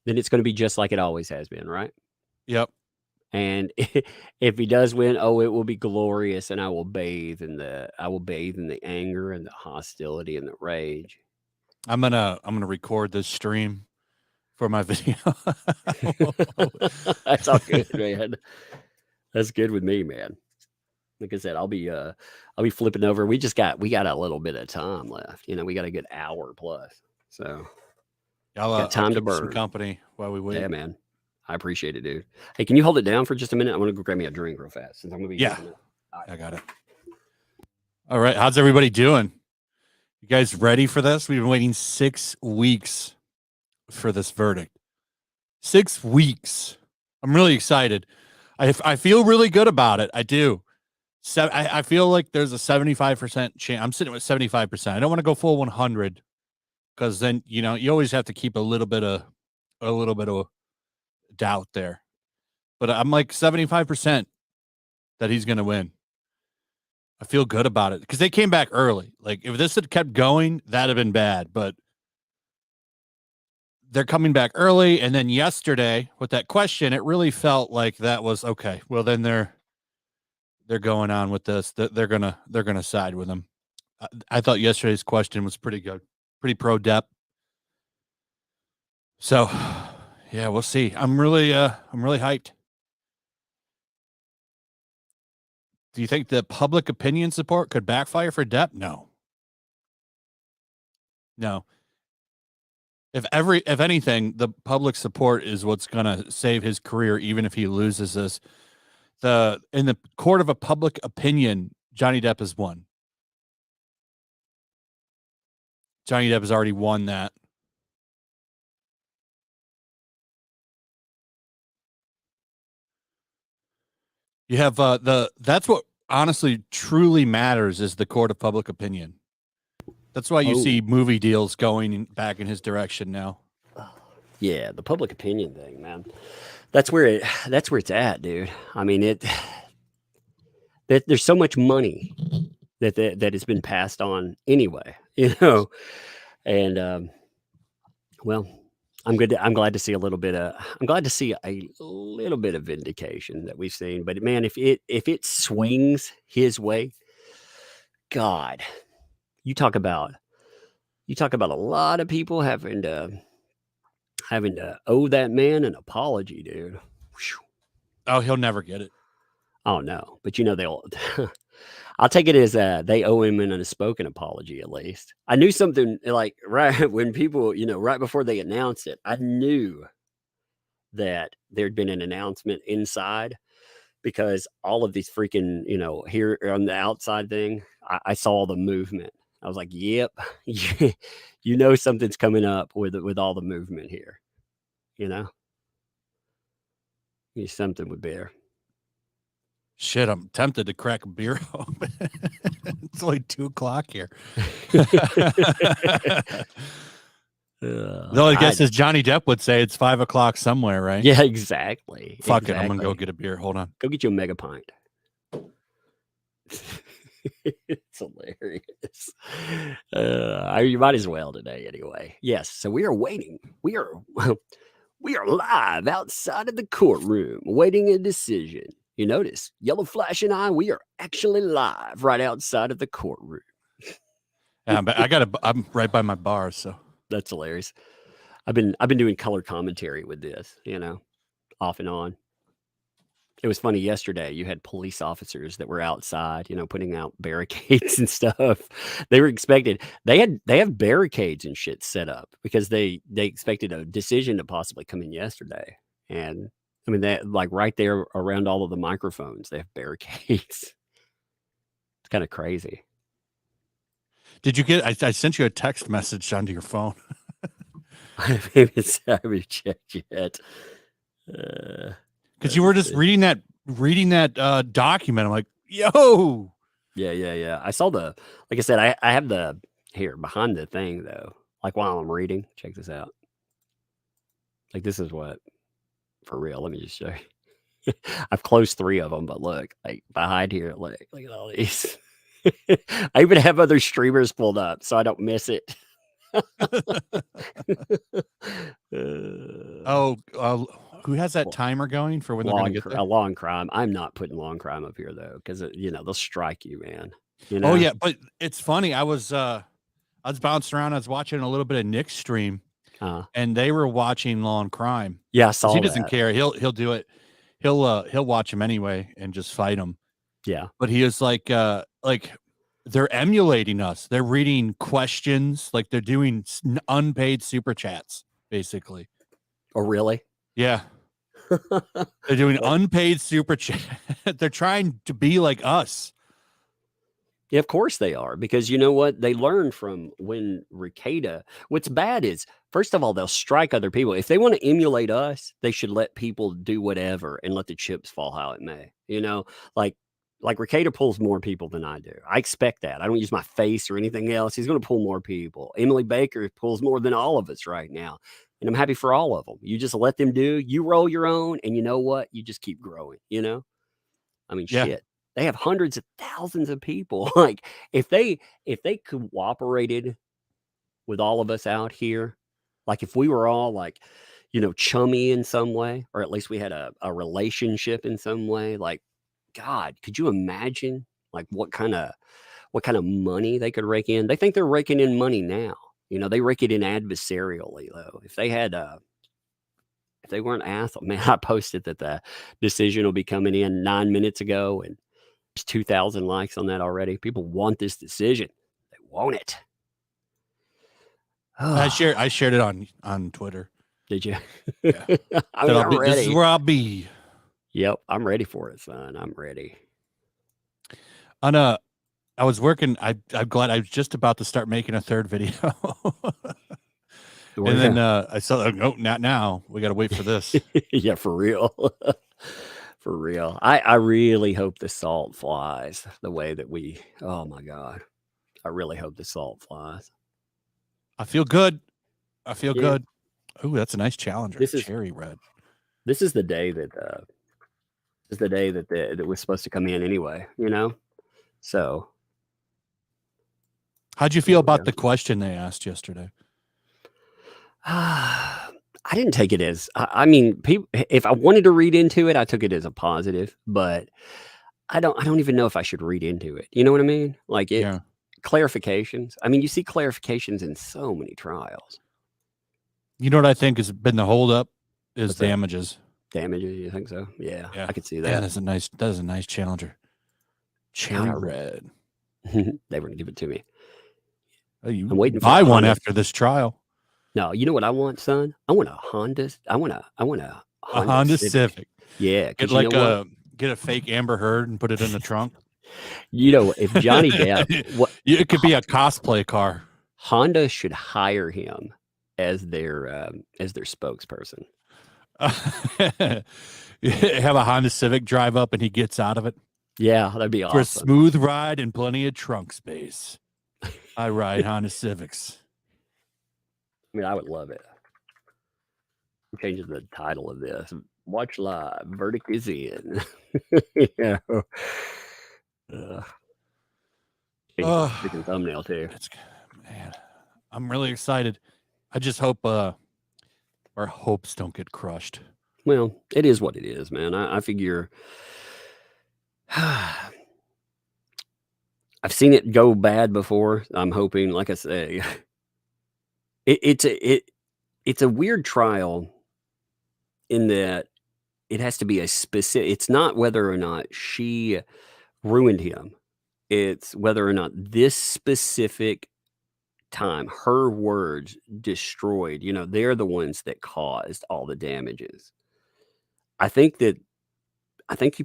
then it's going to be just like it always has been, right? Yep. And if he does win, oh, it will be glorious, and I will bathe in the anger and the hostility and the rage. I'm gonna record this stream for my video. That's all good, man. That's good with me, man. Like I said, I'll be flipping over. We got a little bit of time left. You know, we got a good hour plus. So got time to burn. Some company while we wait. Yeah, man. I appreciate it, dude. Hey, can you hold it down for just a minute? I want to go grab me a drink real fast since I'm gonna be. Yeah, I got it. All right, how's everybody doing? You guys ready for this? We've been waiting 6 weeks for this verdict. 6 weeks. I'm really excited. I feel really good about it. I do. I feel like there's a 75% chance. I'm sitting with 75%. I don't want to go full 100 because then, you know, you always have to keep a little bit of doubt there. But I'm like 75% that he's going to win. I feel good about it because they came back early. Like if this had kept going, that'd have been bad. But they're coming back early. And then yesterday with that question, it really felt like that was okay. Well, then they're going on with this. They're gonna side with him. I thought yesterday's question was pretty good, pretty pro Depp. So, yeah, we'll see. I'm really hyped. Do you think the public opinion support could backfire for Depp? No. If anything, the public support is what's gonna save his career, even if he loses this. In the court of a public opinion, Johnny Depp has won. Johnny Depp has already won that. You have that's what honestly truly matters is the court of public opinion. That's why you see movie deals going back in his direction now. Yeah, the public opinion thing, man. That's where it's at, dude. I mean, there's so much money that has been passed on anyway, you know. And well, I'm glad to see a little bit of vindication that we've seen. But man, if it swings his way, God, you talk about a lot of people having to owe that man an apology, dude. Whew. Oh, he'll never get it. Oh no, but you know they'll I'll take it as they owe him an unspoken apology, at least. I knew something like right when people, right before they announced it, I knew that there'd been an announcement inside because all of these freaking, here on the outside thing, I saw the movement. I was like, yep, something's coming up with all the movement here, something would be there. Shit, I'm tempted to crack a beer open. It's only 2:00 here. Though I guess, as Johnny Depp would say, it's 5:00 somewhere, right? Yeah, exactly. Fuck it, I'm gonna go get a beer. Hold on. Go get you a mega pint. It's hilarious. You might as well today, anyway. Yes. So we are waiting. We are live outside of the courtroom, awaiting a decision. You notice yellow flashing eye. We are actually live right outside of the courtroom. Yeah, but I'm right by my bar, so that's hilarious. I've been doing color commentary with this, off and on. It was funny yesterday. You had police officers that were outside, putting out barricades and stuff. They were expected. They have barricades and shit set up because they expected a decision to possibly come in yesterday. And I mean, they like right there around all of the microphones, they have barricades. It's kind of crazy. Did you get? I sent you a text message onto your phone. I haven't checked yet. Because you were just reading that document. I'm like, yo. Yeah. I saw like I said, I have the here behind the thing though. Like while I'm reading, check this out. Like this is what, for real. Let me just show you. I've closed 3 of them, but look, like behind here, look at all these. I even have other streamers pulled up so I don't miss it. Who has that timer going for when they're going to get there? Law and crime. I'm not putting law and crime up here though, because they'll strike you, man. Oh yeah, but it's funny. I was bouncing around. I was watching a little bit of Nick's stream, and they were watching law and crime. Yeah, I saw he doesn't care. He'll do it. He'll watch them anyway and just fight them. Yeah, but he is like they're emulating us. They're reading questions, like they're doing unpaid super chats, basically. Oh, really? Yeah. They're doing unpaid super chat. They're trying to be like us. Yeah, of course they are, because you know what? They learn from when Ricada. What's bad is, first of all, they'll strike other people. If they want to emulate us, they should let people do whatever and let the chips fall how it may. Like Ricada pulls more people than I do. I expect that. I don't use my face or anything else. He's going to pull more people. Emily Baker pulls more than all of us right now. And I'm happy for all of them. You just let them do. You roll your own, and you know what? You just keep growing, I mean, shit. They have hundreds of thousands of people. Like, if they cooperated with all of us out here, like if we were all like, chummy in some way, or at least we had a relationship in some way, like, God, could you imagine like what kind of money they could rake in? They think they're raking in money now. They rake it in adversarially though. If they weren't assholes, man, I posted that the decision will be coming in 9 minutes ago, and there's 2,000 likes on that already. People want this decision. They want it. I shared it on Twitter. Did you? Yeah. I'm ready. This is where I'll be. Yep, I'm ready for it, son. I'm ready. I was working. I'm glad I was just about to start making a 3rd video. And then I saw, no, not now. We got to wait for this. Yeah, for real. For real. I really hope the salt flies the way that oh my God. I really hope the salt flies. I feel good. Good. Oh, that's a nice Challenger. This is cherry red. This is the day that that was supposed to come in anyway, So How'd you feel about the question they asked yesterday? I didn't take it as, I mean, if I wanted to read into it, I took it as a positive, but I don't even know if I should read into it. You know what I mean? Like clarifications. I mean, you see clarifications in so many trials. You know what I think has been the holdup is damages. Damages, you think so? Yeah, I could see that. Yeah, that is a nice Challenger. Cherry God, red. they were gonna give it to me. Oh, you I'm waiting for buy a one Honda. after this trial. No, you know what I want, son? I want a Honda. I want a A Honda, Honda Civic. Civic. Yeah, Get because you like know what? get a fake Amber Heard and put it in the trunk. You know, if Johnny Depp, what It could be a cosplay car. Honda should hire him as their spokesperson. Have a Honda Civic drive up and he gets out of it Yeah, that'd be for a awesome. smooth ride and plenty of trunk space. I ride Honda Civics. I mean, I would love it. I'm changing the title of this. Watch live. Verdict is in. Yeah. Freaking thumbnail too. Man, I'm really excited. I just hope our hopes don't get crushed. Well, it is what it is, man. I figure I've seen it go bad before. I'm hoping, like I say, it's a weird trial in that it has to be a specific. It's not whether or not she ruined him. It's whether or not this specific time, her words destroyed. You know, they're the ones that caused all the damages. I think you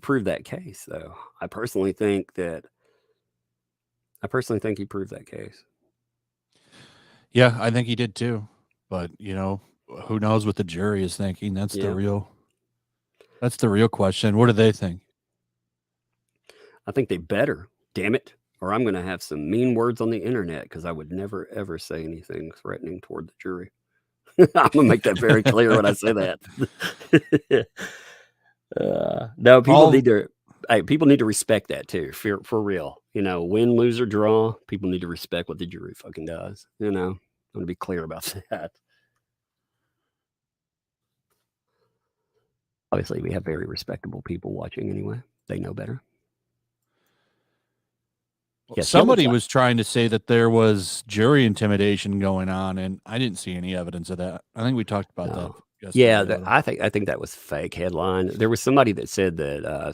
proved that case, though. I personally think he proved that case. Yeah, I think he did too. But you know, who knows what the jury is thinking? That's the real question. What do they think? I think they better, damn it, or I'm going to have some mean words on the internet because I would never, ever say anything threatening toward the jury. I'm going to make that very clear when I say that. No, people need to respect that too, for real. You know, win, lose, or draw, people need to respect what the jury fucking does. You know, I'm going to be clear about that. Obviously, we have very respectable people watching anyway. They know better. Yes, somebody was trying to say that there was jury intimidation going on, and I didn't see any evidence of that. I think we talked about that. Yeah, I think that was fake headline. There was somebody that said that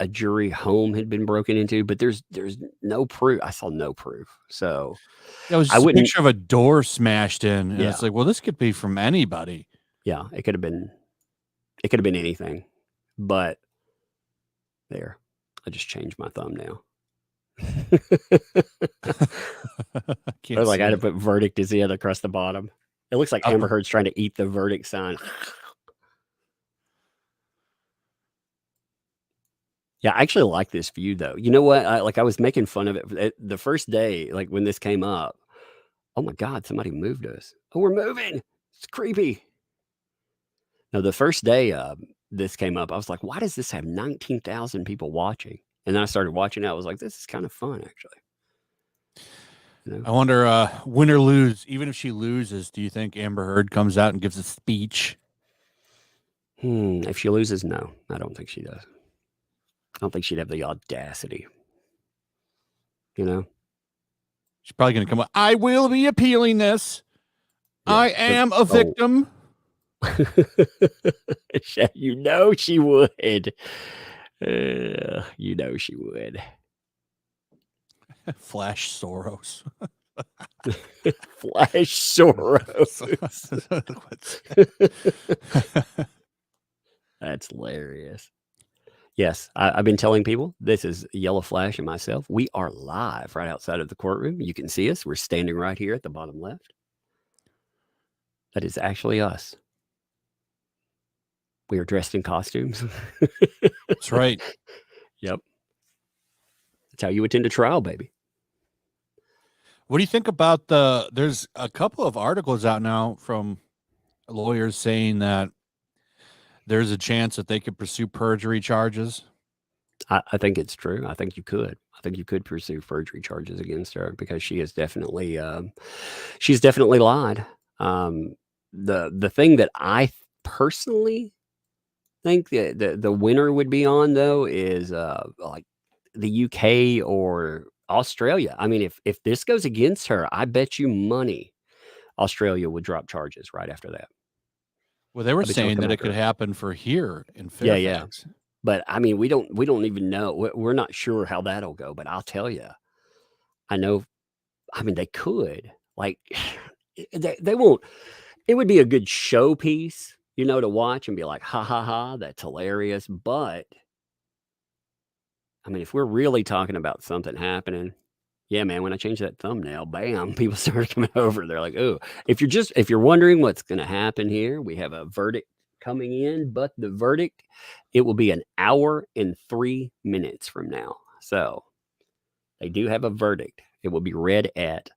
a jury home had been broken into, but there's no proof. I saw no proof. So it was just a picture of a door smashed in, and it's like, well, this could be from anybody. Yeah, it could have been anything. But there, I just changed my thumbnail. I had to put verdict is in across the bottom. It looks like Amber Heard's trying to eat the verdict sign. Yeah, I actually like this view though. You know what? I was making fun of it the first day, like when this came up. Oh my God, somebody moved us. Oh, we're moving. It's creepy. No, the first day this came up, I was like, why does this have 19,000 people watching? And then I started watching it. I was like, this is kind of fun, actually. You know? I wonder, win or lose, even if she loses, do you think Amber Heard comes out and gives a speech? If she loses, no, I don't think she does. I don't think she'd have the audacity. You know? She's probably going to come up, I will be appealing this. Yeah, I am a victim. You know she would. You know she would. Flash Soros. Flash Soros. That's hilarious. Yes, I've been telling people this is Yellow Flash and myself. We are live right outside of the courtroom. You can see us. We're standing right here at the bottom left. That is actually us. We are dressed in costumes. That's right. Yep. That's how you attend a trial, baby. What do you think about there's a couple of articles out now from lawyers saying that there's a chance that they could pursue perjury charges? I think it's true. I think you could. I think you could pursue perjury charges against her because she has definitely lied. The thing that I personally think the winner would be on though is like the UK or Australia. I mean, if this goes against her, I bet you money Australia would drop charges right after that. Well, they were saying that it could happen for here in Fairfax. Yeah. But I mean, we don't even know. We're not sure how that'll go. But I'll tell you, I know. I mean, they could like they won't. It would be a good showpiece, to watch and be like, ha ha ha, that's hilarious. But I mean, if we're really talking about something happening, yeah, man, when I change that thumbnail, bam, people start coming over. They're like, oh, if you're wondering what's going to happen here, we have a verdict coming in, but the verdict, it will be an hour and 3 minutes from now. So they do have a verdict. It will be read that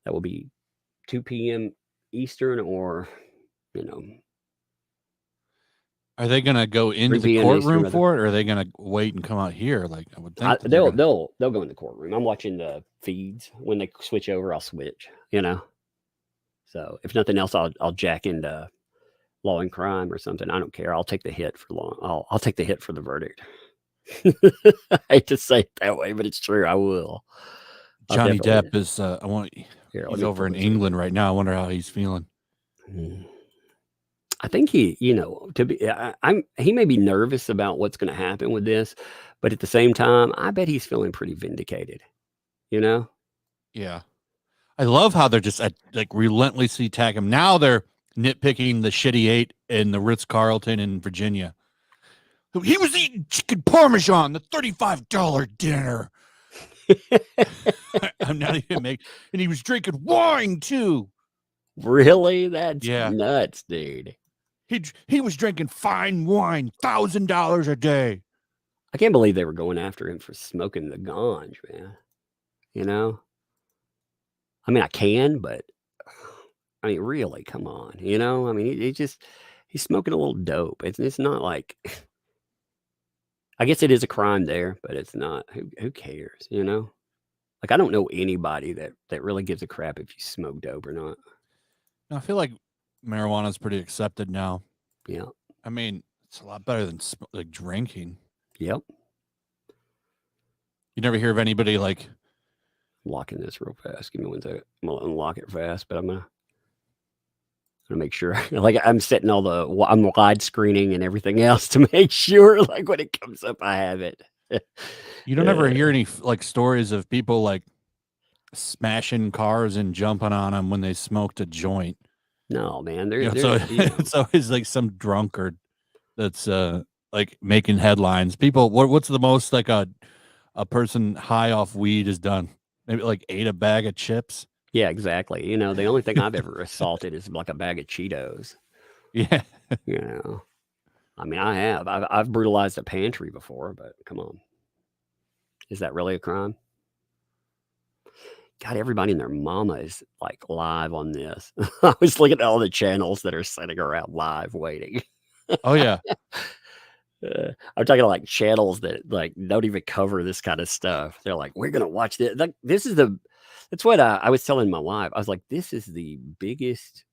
will be 2 p.m. Eastern, or, Are they going to go into 3 the p.m. courtroom Eastern, for it, or are they going to wait and come out here? Like, I would think that they'll go in the courtroom. I'm watching the feeds. When they switch over, I'll switch, So if nothing else, I'll jack into Law and Crime or something. I don't care. I'll take the hit for I'll take the hit for the verdict. I hate to say it that way, but it's true. I will. Johnny Depp is he's over in pull this England right now. I wonder how he's feeling. I think he may be nervous about what's going to happen with this, but at the same time, I bet he's feeling pretty vindicated. Yeah. I love how they're just like relentlessly attack him. Now they're nitpicking the shit he ate in the Ritz-Carlton in Virginia. He was eating chicken parmesan, the $35 dinner. I'm not even and he was drinking wine too. Really? That's nuts, dude. He was drinking fine wine, $1,000 a day. I can't believe they were going after him for smoking the ganj, man. I mean, I can, but I mean, really, come on. I mean, he's smoking a little dope. It's not like, I guess it is a crime there, but it's not. Who cares? Like, I don't know anybody that really gives a crap if you smoke dope or not. I feel like marijuana is pretty accepted now. Yeah. I mean, it's a lot better than like drinking. Yep. You never hear of anybody like locking this real fast. Give me 1 second. I'm gonna unlock it fast, but I'm gonna make sure. Like, I'm setting I'm wide screening and everything else to make sure, like, when it comes up, I have it. You don't ever hear any like stories of people like smashing cars and jumping on them when they smoked a joint. No, man. It's always like some drunkard that's like making headlines. People, what's the most like a person high off weed has done? Maybe like ate a bag of chips. Yeah, exactly. The only thing I've ever assaulted is like a bag of Cheetos. Yeah. I mean, I have. I've brutalized a pantry before, but come on. Is that really a crime? God, everybody and their mama is like live on this. I was looking at all the channels that are sitting around live waiting. Oh, yeah. I'm talking like channels that like don't even cover this kind of stuff. They're like, we're going to watch this. Like, that's what I was telling my wife. I was like, this is the biggest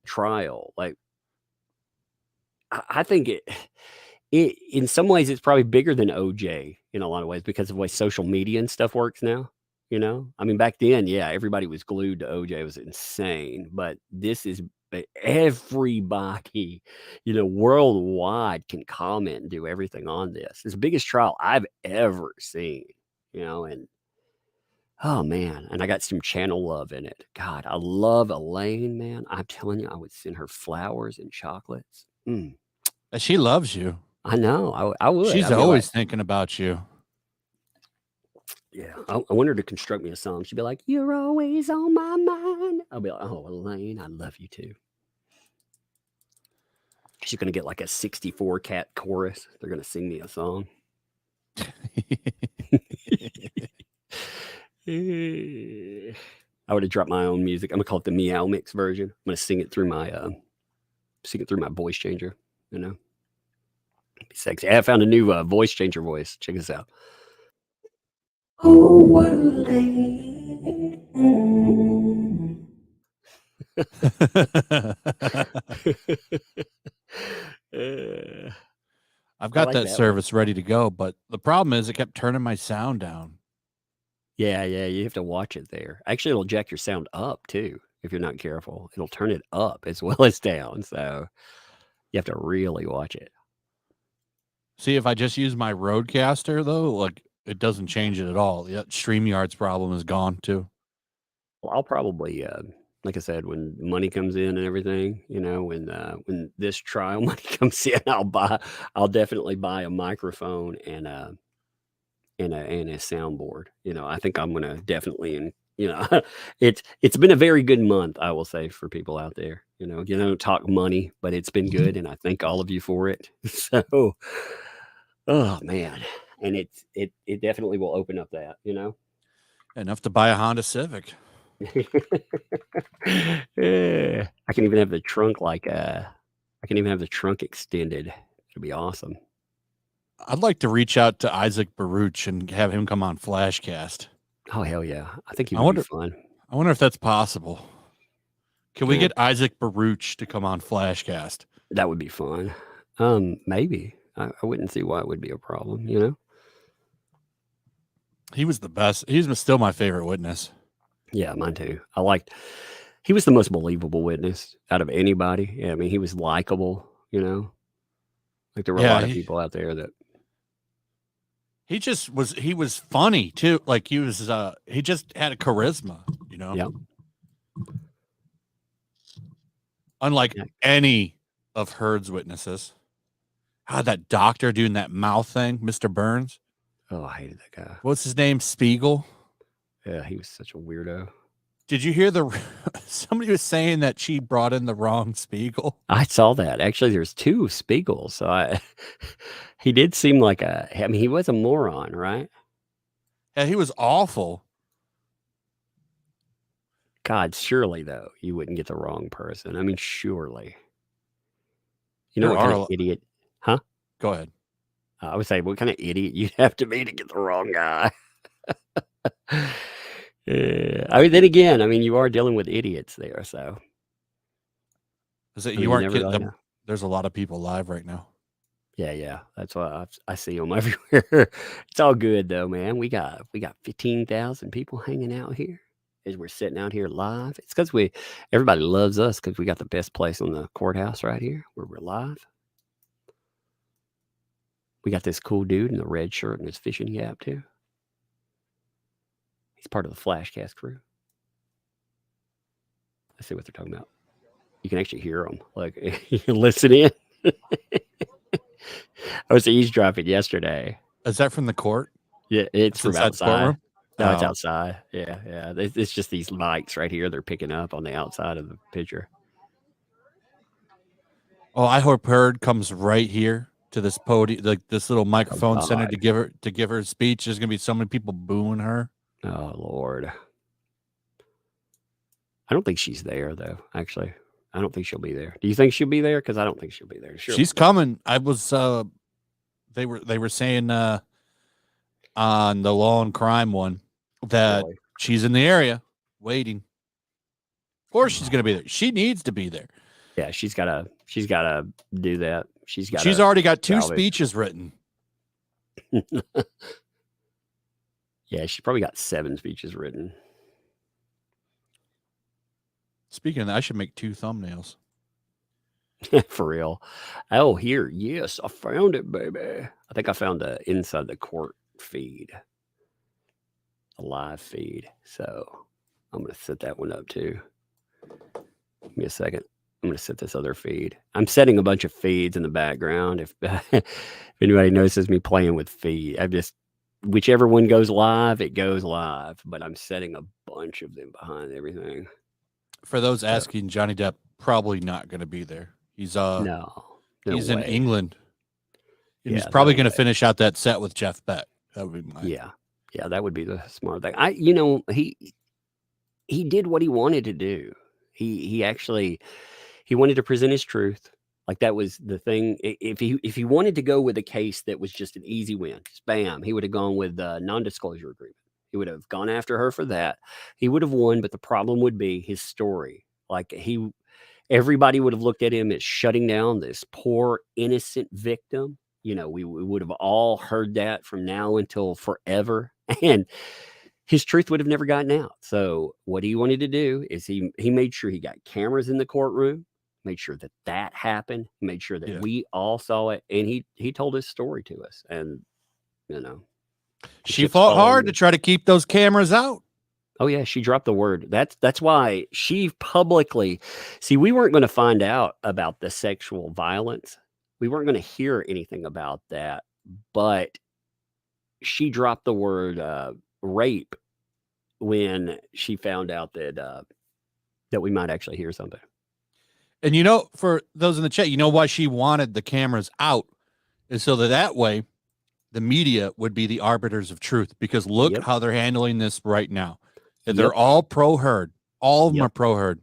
trial. Like, I think it in some ways, it's probably bigger than OJ in a lot of ways because of the way social media and stuff works now. I mean, back then, yeah, everybody was glued to OJ. It was insane. But this is everybody, worldwide can comment and do everything on this. It's the biggest trial I've ever seen, and oh, man. And I got some channel love in it. God, I love Elaine, man. I'm telling you, I would send her flowers and chocolates. She loves you. I know. I would. She's always thinking about you. Yeah, I want her to construct me a song. She'd be like, "You're always on my mind." I'll be like, "Oh, Elaine, I love you too." She's gonna get like a 64 cat chorus. They're gonna sing me a song. I would have dropped my own music. I'm gonna call it the Meow Mix version. I'm gonna sing it through my voice changer. Be sexy. I found a new voice changer voice. Check this out. Oh, what a lady. I've got that service ready to go, but the problem is it kept turning my sound down. Yeah, you have to watch it there. Actually, it'll jack your sound up too if you're not careful. It'll turn it up as well as down, so you have to really watch it. See, if I just use my Roadcaster though, like it doesn't change it at all. Yeah, StreamYard's problem is gone too. Well, I'll probably, like I said, when money comes in and everything, when this trial money comes in, I'll definitely buy a microphone and a soundboard. I think I'm gonna definitely, and it's been a very good month, I will say, for people out there. Talk money, but it's been good, and I thank all of you for it. So, oh man, and it definitely will open up that. Enough to buy a Honda Civic. Yeah, I can even have the trunk extended. It'll be awesome. I'd like to reach out to Isaac Baruch and have him come on Flashcast. Oh hell yeah! I think he would be fun. I wonder if that's possible. Can we get Isaac Baruch to come on Flashcast? That would be fun. Maybe. I wouldn't see why it would be a problem. He was the best. He's still my favorite witness. Yeah, mine too. He was the most believable witness out of anybody. Yeah, I mean, he was likable. Like there were a lot of people out there that. He was funny too. Like he just had a charisma. Yeah. Unlike any of Heard's witnesses. That doctor doing that mouth thing, Mr. Burns. Oh, I hated that guy. What's his name? Spiegel. Yeah, he was such a weirdo. Did you hear somebody was saying that she brought in the wrong Spiegel? I saw that. Actually, there's two Spiegels. So he did seem like he was a moron, right? Yeah, he was awful. God, surely though, you wouldn't get the wrong person. I mean, surely. What kind of idiot? Huh? Go ahead. I would say, what kind of idiot you'd have to be to get the wrong guy? Then again, you are dealing with idiots there, so. You aren't kidding. There's a lot of people live right now. Yeah. That's why I see them everywhere. It's all good though, man. We got 15,000 people hanging out here as we're sitting out here live. It's because everybody loves us because we got the best place on the courthouse right here where we're live. We got this cool dude in the red shirt and his fishing cap too. He's part of the Flashcast crew. Let's see what they're talking about. You can actually hear them. Like, you can listen in. I was eavesdropping yesterday. Is that from the court? Yeah, it's from outside. No, it's Oh. outside. Yeah. It's just these mics right here. They're picking up on the outside of the picture. Oh, I hope Heard comes right here to this podium, like this little microphone center to give her a speech. There's gonna be so many people booing her. Oh Lord. I don't think she's there though. Actually, I don't think she'll be there. Do you think she'll be there? Because I don't think she'll be there. Sure. She's coming. I was. They were saying on the law and crime one that she's in the area waiting, or she's gonna be there. She needs to be there. Yeah, she's gotta do that. She's already got 2 speeches written. Yeah, she probably got 7 speeches written. Speaking of that, I should make 2 thumbnails. For real. Oh, here. Yes, I found it, baby. I think I found the inside the court feed. A live feed. So I'm going to set that one up too. Give me a second. I'm going to set this other feed. I'm setting a bunch of feeds in the background. If anybody notices me playing with feed, whichever one goes live, it goes live. But I'm setting a bunch of them behind everything. For those asking, Johnny Depp probably not going to be there. He's he's in England. And he's probably going to finish out that set with Jeff Beck. That would be yeah, that would be the smart thing. He did what he wanted to do. He wanted to present his truth. Like that was the thing. If he wanted to go with a case that was just an easy win, just bam, he would have gone with the non-disclosure agreement. He would have gone after her for that. He would have won, but the problem would be his story. Like everybody would have looked at him as shutting down this poor innocent victim. We would have all heard that from now until forever, and his truth would have never gotten out. So what he wanted to do is he made sure he got cameras in the courtroom. made sure that that happened, made sure that Yeah. we all saw it, and he told his story to us, and you know, the She chips fought fall on hard you. to try to keep those cameras out. Oh yeah, she dropped the word. That's why she publicly. See, we weren't going to find out about the sexual violence. We weren't going to hear anything about that, but she dropped the word rape when she found out that we might actually hear something. And you know, for those in the chat, you know why she wanted the cameras out is so that way the media would be the arbiters of truth, because look Yep. how they're handling this right now. That Yep. they're all pro-herd. All of them Yep. are pro-herd.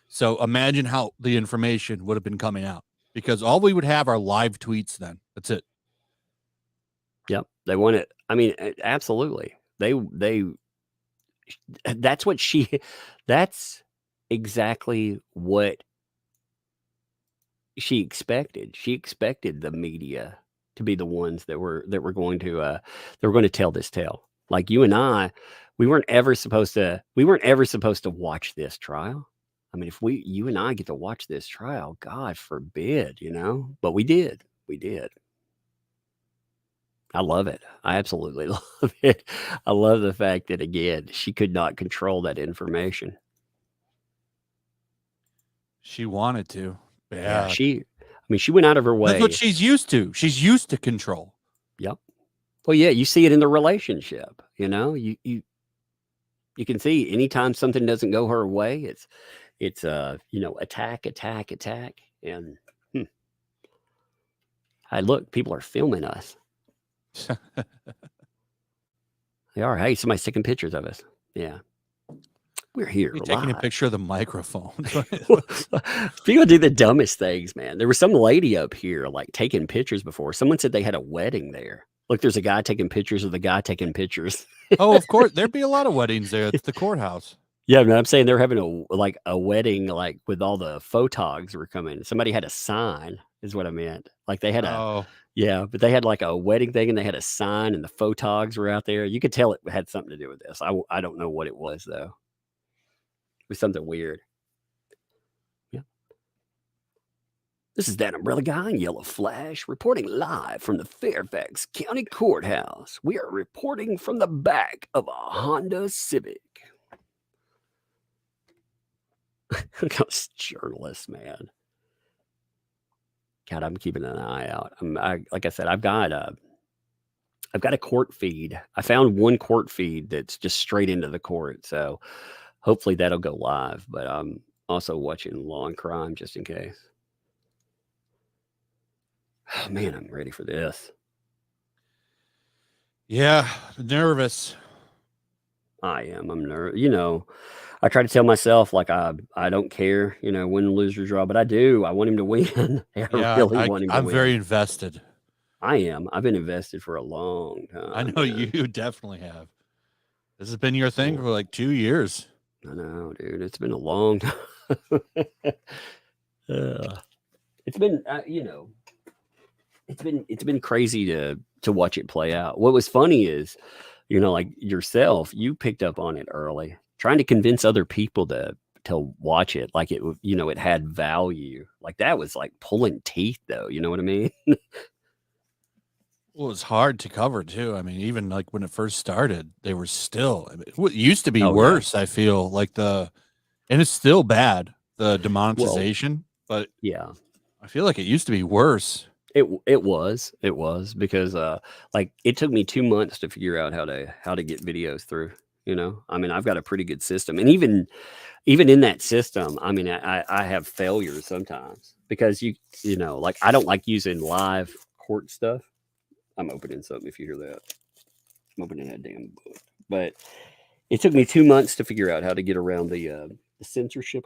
So imagine how the information would have been coming out, because all we would have are live tweets then. That's it. Yep. They want it. I mean, absolutely. That's what that's exactly what she expected. She expected the media to be the ones that were going to tell this tale. Like you and I, we weren't ever supposed to watch this trial. I mean, if you and I get to watch this trial, God forbid, but we did. I love it. I absolutely love it. I love the fact that, again, she could not control that information. She wanted to. Yeah, she went out of her way. That's what she's used to. She's used to control. Yep. Well, yeah, you see it in the relationship. You can see anytime something doesn't go her way, it's attack, and hey, look, people are filming us. They are. Hey, somebody's taking pictures of us. Yeah. We're here. You're taking a picture of the microphone. People do the dumbest things, man. There was some lady up here like taking pictures before. Someone said they had a wedding there. Look, there's a guy taking pictures of the guy taking pictures. Oh, of course. There'd be a lot of weddings there at the courthouse. Yeah, no, I'm saying they're having a wedding, like with all the photogs were coming. Somebody had a sign, is what I meant. Like they had but they had like a wedding thing and they had a sign and the photogs were out there. You could tell it had something to do with this. I don't know what it was though. It was something weird. Yeah. This is That Umbrella Guy in Yellow Flash reporting live from the Fairfax County Courthouse. We are reporting from the back of a Honda Civic. Look at those journalists, man. God, I'm keeping an eye out. Like I said, I've got a court feed. I found one court feed that's just straight into the court. So hopefully that'll go live. But I'm also watching Law and Crime just in case. Oh, man, I'm ready for this. Yeah, nervous. I am. I'm nervous. I try to tell myself like I don't care, win, lose or draw, but I do. I want him to win. I really want him to win. I'm very invested. I am. I've been invested for a long time. I know you definitely have. This has been your thing for like 2 years. I know, dude. It's been a long time. It's been, it's been crazy to watch it play out. What was funny is, like yourself, you picked up on it early, trying to convince other people to watch it. Like it had value. Like that was like pulling teeth though. You know what I mean? Well, it was hard to cover too. I mean, even like when it first started, they were still, it used to be worse. Yeah. I feel like and it's still bad, the demonetization, but yeah, I feel like it used to be worse. It was because like it took me 2 months to figure out how to get videos through, I mean, I've got a pretty good system, and even in that system, I mean, I have failures sometimes because like I don't like using live court stuff. I'm opening something if you hear that. I'm opening that damn book. But it took me 2 months to figure out how to get around the censorship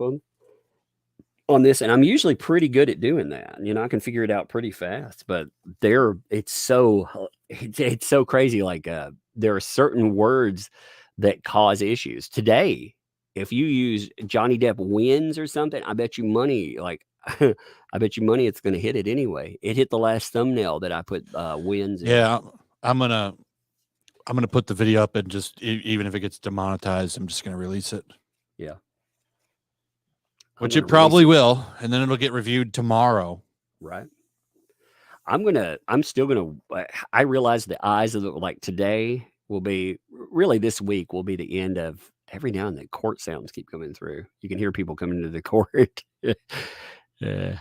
on this, and I'm usually pretty good at doing that. I can figure it out pretty fast. But it's so crazy. Like there are certain words that cause issues. Today, if you use Johnny Depp wins or something, I bet you money, like I bet you money it's going to hit it anyway. It hit the last thumbnail that I put wins. Yeah, I'm gonna put the video up and just even if it gets demonetized, I'm just gonna release it. Yeah. Which it probably will, and then it'll get reviewed tomorrow. Right. I'm still gonna, I realize the eyes of like today will be, really this week will be the end of, every now and then court sounds keep coming through. You can hear people coming to the court. Yeah.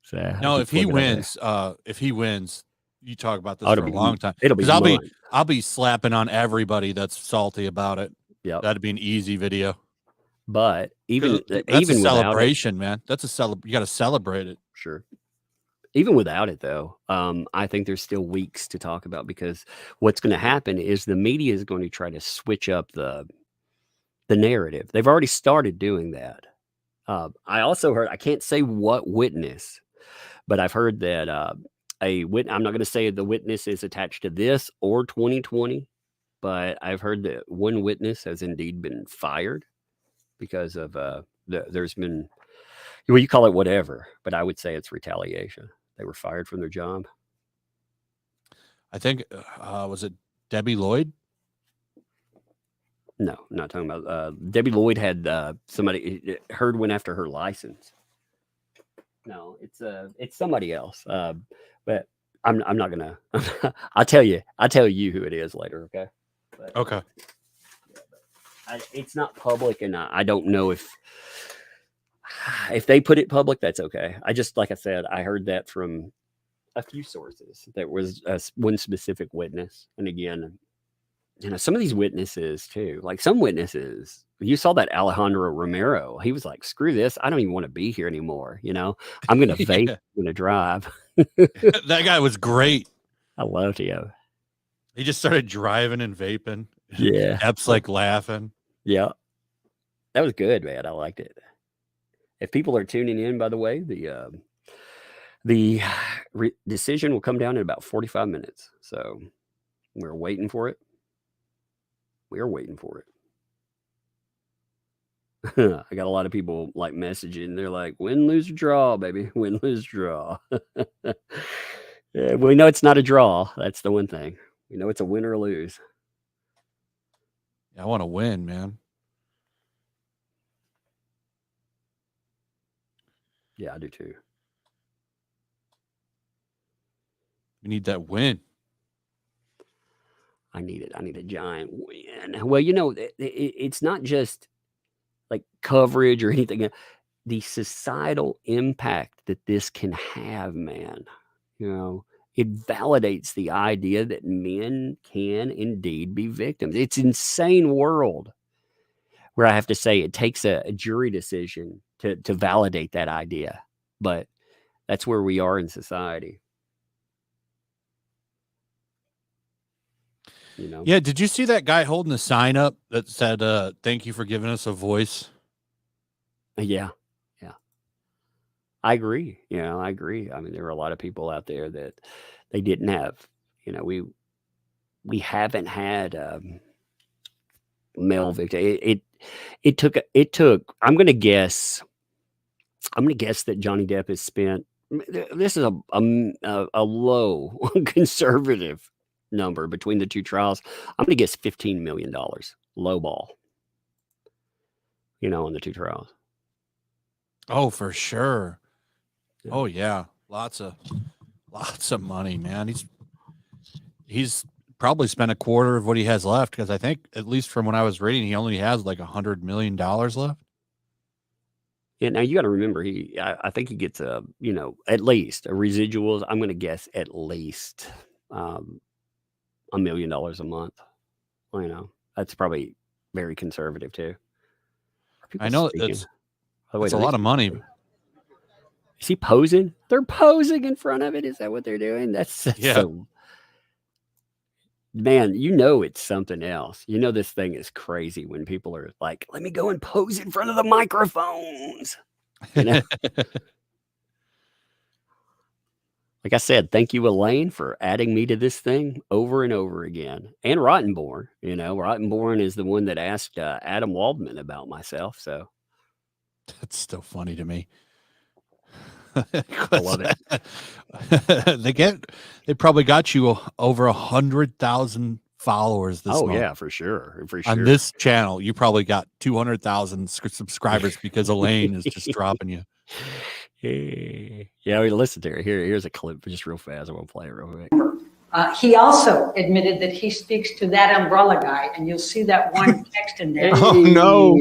So No, if he wins, you talk about this Oh, for a long time. it'll be 'Cause months. I'll be slapping on everybody that's salty about it. Yep. That'd be an easy video. But even That's even a without it, celebration, man. That's you got to celebrate it. sure. Even without it, though, I think there's still weeks to talk about, because what's going to happen is the media is going to try to switch up the narrative. They've already started doing that. I also heard, I can't say what witness, but I've heard that I'm not going to say the witness is attached to this or 2020, but I've heard that one witness has indeed been fired because of there's been, well, you call it whatever, but I would say it's retaliation. They were fired from their job. I think, was it Debbie Lloyd? No, I'm not talking about Debbie Lloyd. Had somebody, Heard went after her license. No, it's somebody else. But I'm not gonna. I'll tell you who it is later. Okay. But, Okay. it's not public, and I don't know if they put it public. That's okay. Like I said, I heard that from a few sources. That was one specific witness, and again, some of these witnesses too, like some witnesses, you saw that Alejandro Romero, he was like, screw this, I don't even want to be here anymore. I'm going to vape, I'm going to drive. That guy was great. I loved him. He just started driving and vaping. Yeah. Epps like laughing. Yeah. That was good, man. I liked it. If people are tuning in, by the way, the decision will come down in about 45 minutes. So we're waiting for it. We are waiting for it. I got a lot of people like messaging. They're like, win, lose, or draw, baby. Win, lose, draw. Yeah, we know it's not a draw. That's the one thing. We know it's a win or a lose. Yeah, I want to win, man. Yeah, I do too. We need that win. I need it. I need a giant win. Well, it's not just like coverage or anything. The societal impact that this can have, man. It validates the idea that men can indeed be victims. It's an insane world where I have to say it takes a jury decision to validate that idea. But that's where we are in society. Yeah, did you see that guy holding the sign up that said, thank you for giving us a voice? Yeah. I agree. I agree. I mean, there were a lot of people out there that they didn't have, we haven't had male victim. It took, I'm going to guess that Johnny Depp has spent, this is a low conservative number between the two trials. I'm going to guess $15 million low ball, on the two trials. Oh, for sure. Oh yeah. Lots of money, man. He's probably spent a quarter of what he has left, because I think, at least from when I was reading, he only has like $100 million left. Yeah, now you got to remember, I think he gets at least a residuals. I'm going to guess at least $1 million a month. That's probably very conservative too. I know that's a lot of money. Is he posing? They're posing in front of it. Is that what they're doing? That's yeah. So, man, it's something else. This thing is crazy when people are like, let me go and pose in front of the microphones. Like I said, thank you, Elaine, for adding me to this thing over and over again. And Rottenborn. Rottenborn is the one that asked Adam Waldman about myself. So that's still funny to me. I love it. They probably got you over 100,000 followers this Oh month. yeah, for sure, for sure. On this channel, you probably got 200,000 subscribers because Elaine is just dropping you. Yeah, we listen to it. Here's a clip just real fast. I'm gonna play it real quick. He also admitted that he speaks to that umbrella guy, and you'll see that one text in there. Oh no!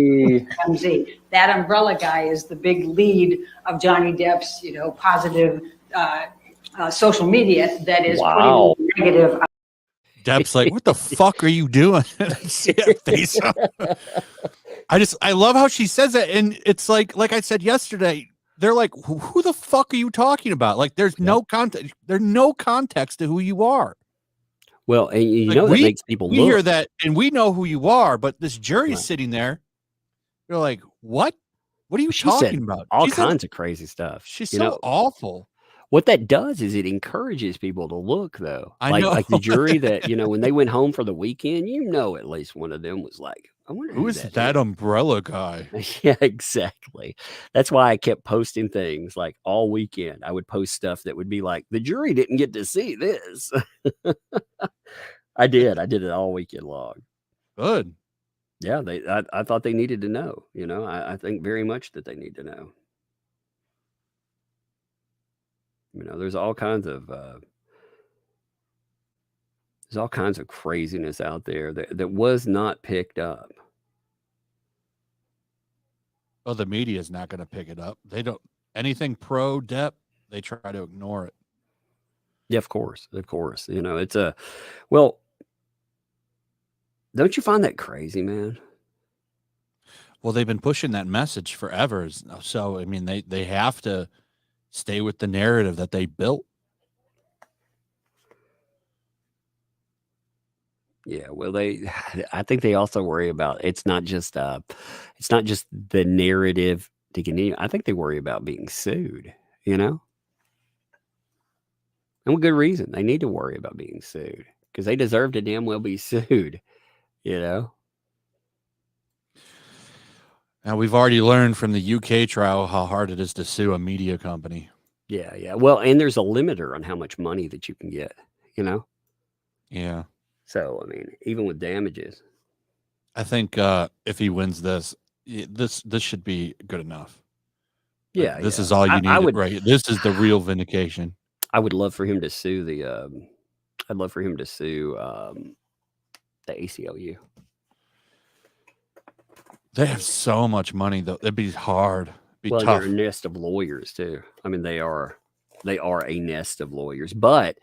MZ. That umbrella guy is the big lead of Johnny Depp's, positive social media that is Wow. putting negative. Depp's like, what the fuck are you doing? See that face? I love how she says that, and it's like I said yesterday. They're like, who the fuck are you talking about? Like, there's no context. There's no context to who you are. Well, and you Like, know that makes people we look. hear that, and we know who you are, but this jury's Right. sitting there. They're like, what? What are you She said talking about? all She said- kinds of crazy stuff. She's you so know, awful. what that does is it encourages people to look, though. I know. Like the jury that, when they went home for the weekend, at least one of them was like, I wonder Who is that umbrella guy? Yeah, exactly. That's why I kept posting things like all weekend. I would post stuff that would be like, the jury didn't get to see this. I did it all weekend long. Good. Yeah, I thought they needed to know. I think very much that they need to know. There's all kinds of craziness out there that was not picked up. Oh, the media is not going to pick it up. They don't anything pro Depp. They try to ignore it. Yeah, of course. It's well. Don't you find that crazy, man? Well, they've been pushing that message forever. So, I mean, they have to stay with the narrative that they built. Yeah, well, I think they also worry about it's not just the narrative to continue. I think they worry about being sued, and with good reason. They need to worry about being sued because they deserve to damn well be sued, Now, we've already learned from the UK trial how hard it is to sue a media company. Yeah. Well, and there's a limiter on how much money that you can get, Yeah. So, I mean, even with damages. I think if he wins this should be good enough. Yeah. This is all you need, right? This is the real vindication. I would love for him to sue the ACLU. They have so much money, though. It'd be hard. It'd be tough. They're a nest of lawyers too. I mean, they are a nest of lawyers. But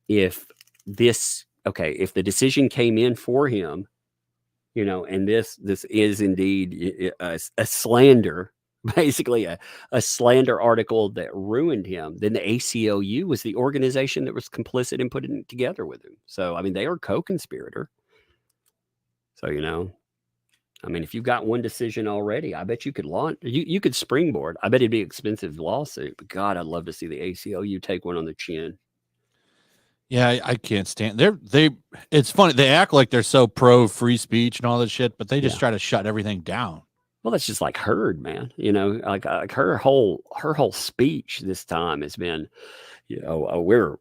if the decision came in for him, and this is indeed a slander, basically a slander article that ruined him, then the ACLU was the organization that was complicit in putting it together with him. So, I mean, they are co-conspirator. So, I mean, if you've got one decision already, I bet you could launch. You could springboard. I bet it'd be an expensive lawsuit. But God, I'd love to see the ACLU take one on the chin. Yeah, I can't stand. It's funny. They act like they're so pro free speech and all that shit, but they just try to shut everything down. Well, that's just like Heard, man. Like her whole speech this time has been, we're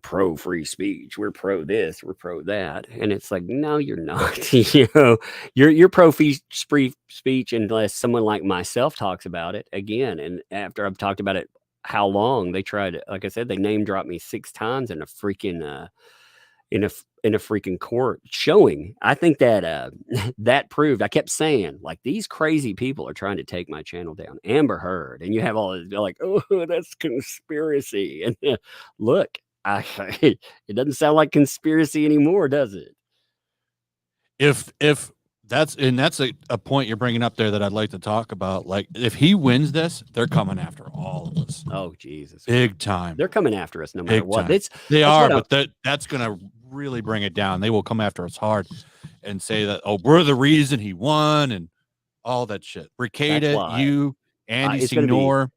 pro free speech, we're pro this, we're pro that, and it's like, no, you're not. You're pro free speech unless someone like myself talks about it again. And after I've talked about it, how long they tried, like I said, they name dropped me 6 times in a freaking in a freaking court showing. I think that that proved. I kept saying, like, these crazy people are trying to take my channel down. Amber Heard, and you have all they're like, oh, that's conspiracy. And look, it doesn't sound like conspiracy anymore, does it? If that's a point you're bringing up there that I'd like to talk about. Like, if he wins this, they're coming after all of us. Oh, Jesus, big time. They're coming after us no matter what. But that's gonna really bring it down. They will come after us hard and say that, oh, we're the reason he won and all that shit. Bricada, you, Andy Signor.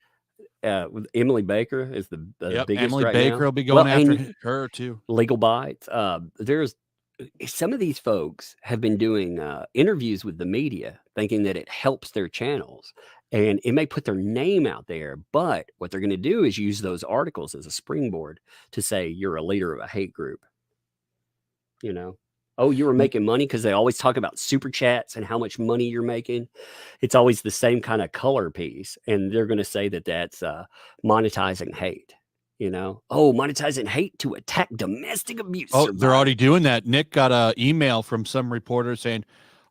With Emily Baker is the biggest. Emily right Baker now. will be going after her too. Legal Bites. There's some of these folks have been doing interviews with the media, thinking that it helps their channels, and it may put their name out there. But what they're going to do is use those articles as a springboard to say you're a leader of a hate group. Oh, you were making money, because they always talk about super chats and how much money you're making. It's always the same kind of color piece, and they're going to say that that's monetizing hate. Monetizing hate to attack domestic abuse. Oh, they're already doing that. Nick got an email from some reporter saying,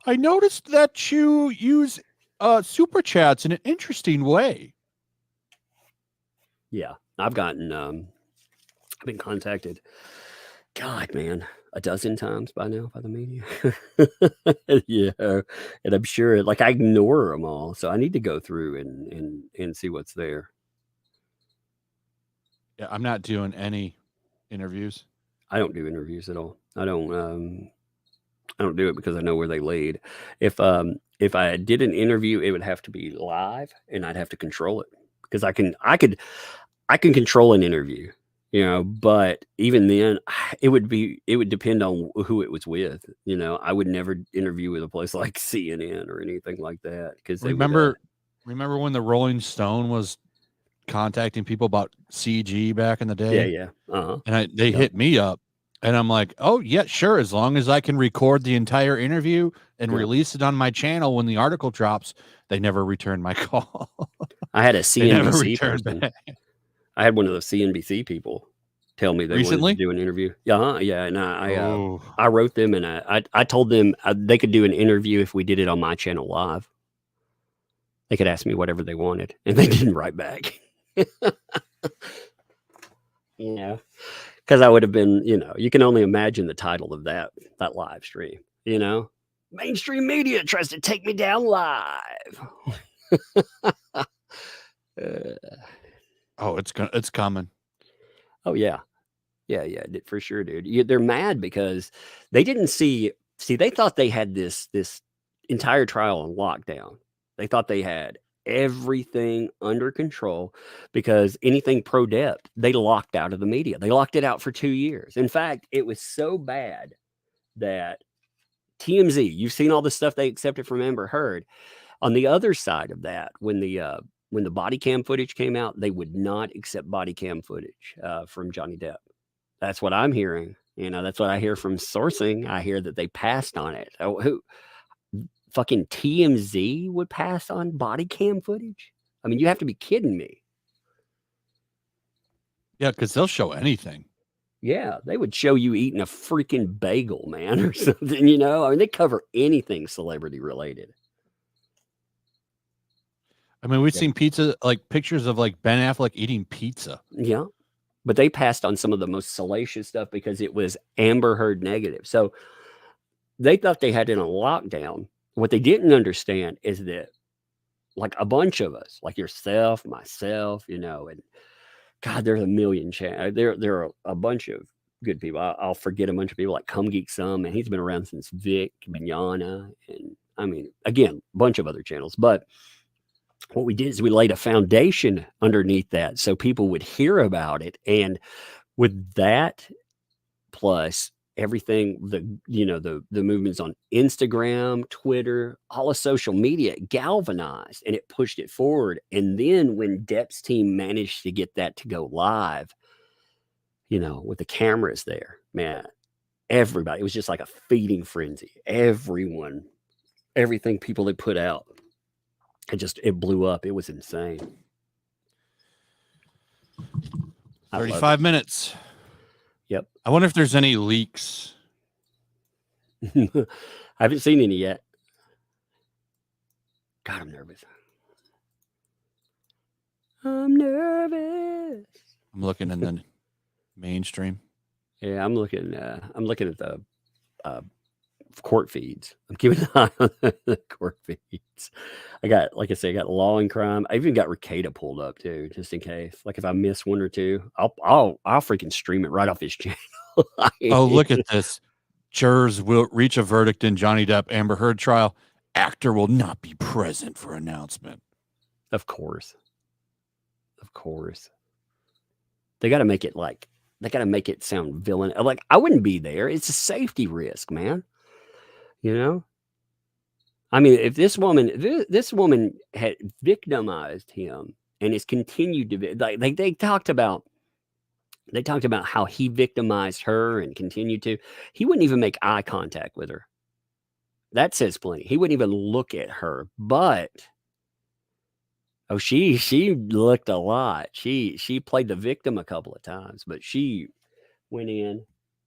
"I noticed that you use super chats in an interesting way." Yeah, I've been contacted. God, man, a dozen times by now by the media. Yeah, and I'm sure, like, I ignore them all, so I need to go through and see what's there. Yeah, I'm not doing any interviews. I don't do interviews at all. I don't do it because I know where they lead. If I did an interview, it would have to be live, and I'd have to control it, because I can control an interview, but even then it would depend on who it was with. I would never interview with a place like CNN or anything like that, because remember when the Rolling Stone was contacting people about CG back in the day? Yeah. Uh-huh. And they hit me up, and I'm like, oh yeah, sure, as long as I can record the entire interview and release it on my channel when the article drops. They never returned my call. I had a CNBC person. I had one of those CNBC people tell me they wanted to do an interview. Yeah, and I wrote them, and I told them they could do an interview if we did it on my channel live. They could ask me whatever they wanted, and they didn't write back. Because I would have been, you can only imagine the title of that live stream. Mainstream media tries to take me down live. Oh, it's coming. Oh yeah, for sure, dude. They're mad because they didn't see. They thought they had this entire trial on lockdown. They thought they had everything under control, because anything pro Depp, they locked out of the media. They locked it out for 2 years. In fact, it was so bad that TMZ, you've seen all the stuff they accepted from Amber Heard. On the other side of that, when the body cam footage came out, they would not accept body cam footage from Johnny Depp. That's what I'm hearing. That's what I hear from sourcing. I hear that they passed on it. Who? Fucking TMZ would pass on body cam footage? I mean, you have to be kidding me. Yeah, because they'll show anything. Yeah, they would show you eating a freaking bagel, man, or something, I mean, they cover anything celebrity related. I mean, we've seen pizza, like pictures of like Ben Affleck eating pizza. Yeah, but they passed on some of the most salacious stuff because it was Amber Heard negative. So they thought they had it on lockdown. What they didn't understand is that, like, a bunch of us, like yourself, myself, and God, there's a million there are a bunch of good people. I'll forget a bunch of people like Come Geek Some, and he's been around since Vic, Mignana, and I mean, again, a bunch of other channels. But what we did is we laid a foundation underneath that so people would hear about it. And with that, plus everything, the movements on Instagram, Twitter, all of social media galvanized, and it pushed it forward. And then when Depp's team managed to get that to go live, with the cameras there, man, everybody, it was just like a feeding frenzy. Everything people had put out, it blew up. It was insane. 35 minutes. Yep. I wonder if there's any leaks. I haven't seen any yet. God, I'm nervous. I'm looking in the mainstream. Yeah, I'm looking at the court feeds. I'm keeping an eye on the court feeds. I got Law and Crime. I even got Ricada pulled up too, just in case. Like if I miss one or two, I'll freaking stream it right off his channel. Oh, look at this. Jurors will reach a verdict in Johnny Depp Amber Heard trial. Actor will not be present for announcement. Of course. They got to make it sound villain. Like, I wouldn't be there. It's a safety risk, man. I mean, if this woman had victimized him and has continued to be, like they talked about They talked about how he victimized her and continued to. He wouldn't even make eye contact with her. That says plenty. He wouldn't even look at her. But she looked a lot. She played the victim a couple of times, but she went in.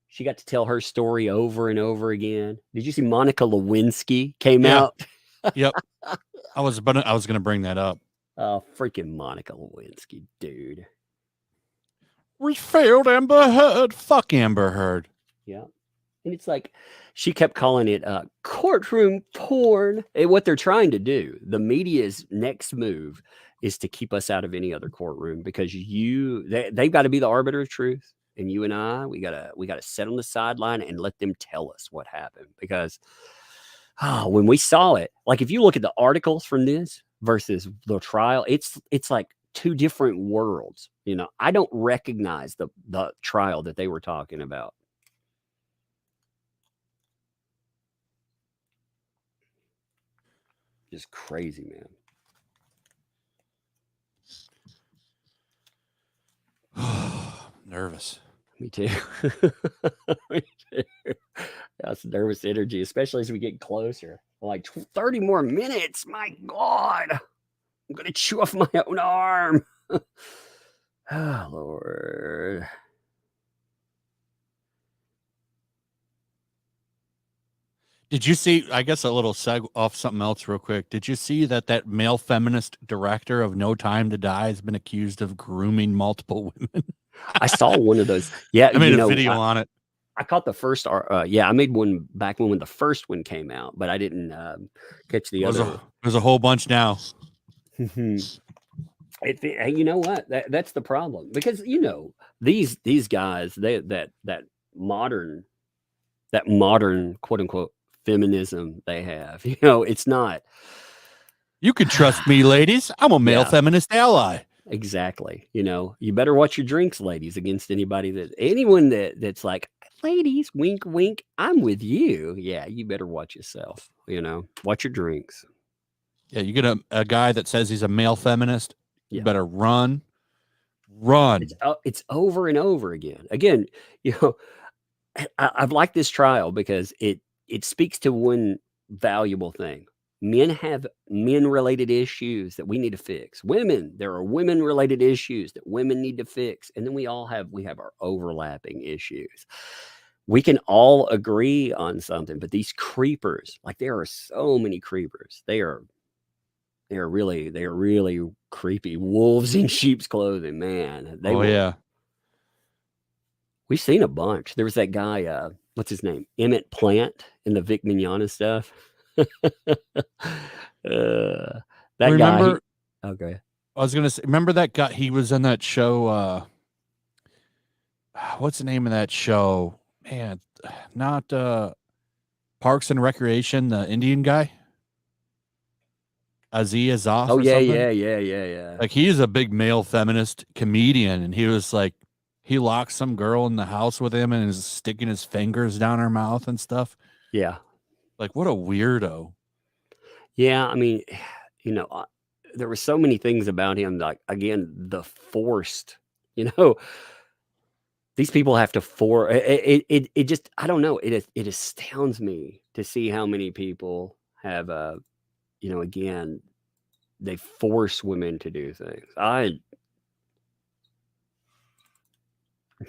She got to tell her story over and over again. Did you see Monica Lewinsky came out? Yep. I was going to bring that up. Oh, freaking Monica Lewinsky, dude. We failed Amber Heard. Fuck Amber Heard. Yeah. And it's like, she kept calling it courtroom porn. And what they're trying to do, the media's next move is to keep us out of any other courtroom because they've got to be the arbiter of truth. And you and I, we gotta sit on the sideline and let them tell us what happened. Because when we saw it, like if you look at the articles from this versus the trial, it's like two different worlds. You know, I don't recognize the trial that they were talking about. Just crazy, man. Nervous. Me too. Me too. That's nervous energy, especially as we get closer. Like 30 more minutes. My God. I'm going to chew off my own arm. Oh, Lord. Did you see, I guess a little seg off something else real quick. Did you see that male feminist director of No Time to Die has been accused of grooming multiple women? I saw one of those. Yeah. I made a video on it. I caught the first, I made one back when the first one came out, but I didn't catch the other. There's a whole bunch now. You know what? That's the problem because, you know, these guys, that modern quote unquote feminism they have, you know, it's not. You can trust me, ladies. I'm a male feminist ally. Exactly. You know, you better watch your drinks, ladies, against anyone that's like, ladies, wink, wink, I'm with you. Yeah, you better watch yourself, you know, watch your drinks. Yeah, you get a guy that says he's a male feminist, you better run. It's over and over again. Again, you know, I've liked this trial because it speaks to one valuable thing. Men have men-related issues that we need to fix. Women, there are women-related issues that women need to fix. And then we have our overlapping issues. We can all agree on something, but these creepers, like there are so many creepers. They are really creepy wolves in sheep's clothing, man. Yeah. We've seen a bunch. There was that guy, what's his name? Emmett Plant in the Vic Mignogna stuff. That guy. Okay. I was gonna say, remember that guy? He was in that show. What's the name of that show? Man, not Parks and Recreation. The Indian guy, Aziz Azaf. Oh or yeah, something. yeah. Like he's a big male feminist comedian, and he was like, he locked some girl in the house with him and is sticking his fingers down her mouth and stuff. Yeah. Like, what a weirdo. Yeah, I mean, you know, there were so many things about him, like, again, the forced, you know, these people have to it just, I don't know, it astounds me to see how many people have, you know, again, they force women to do things.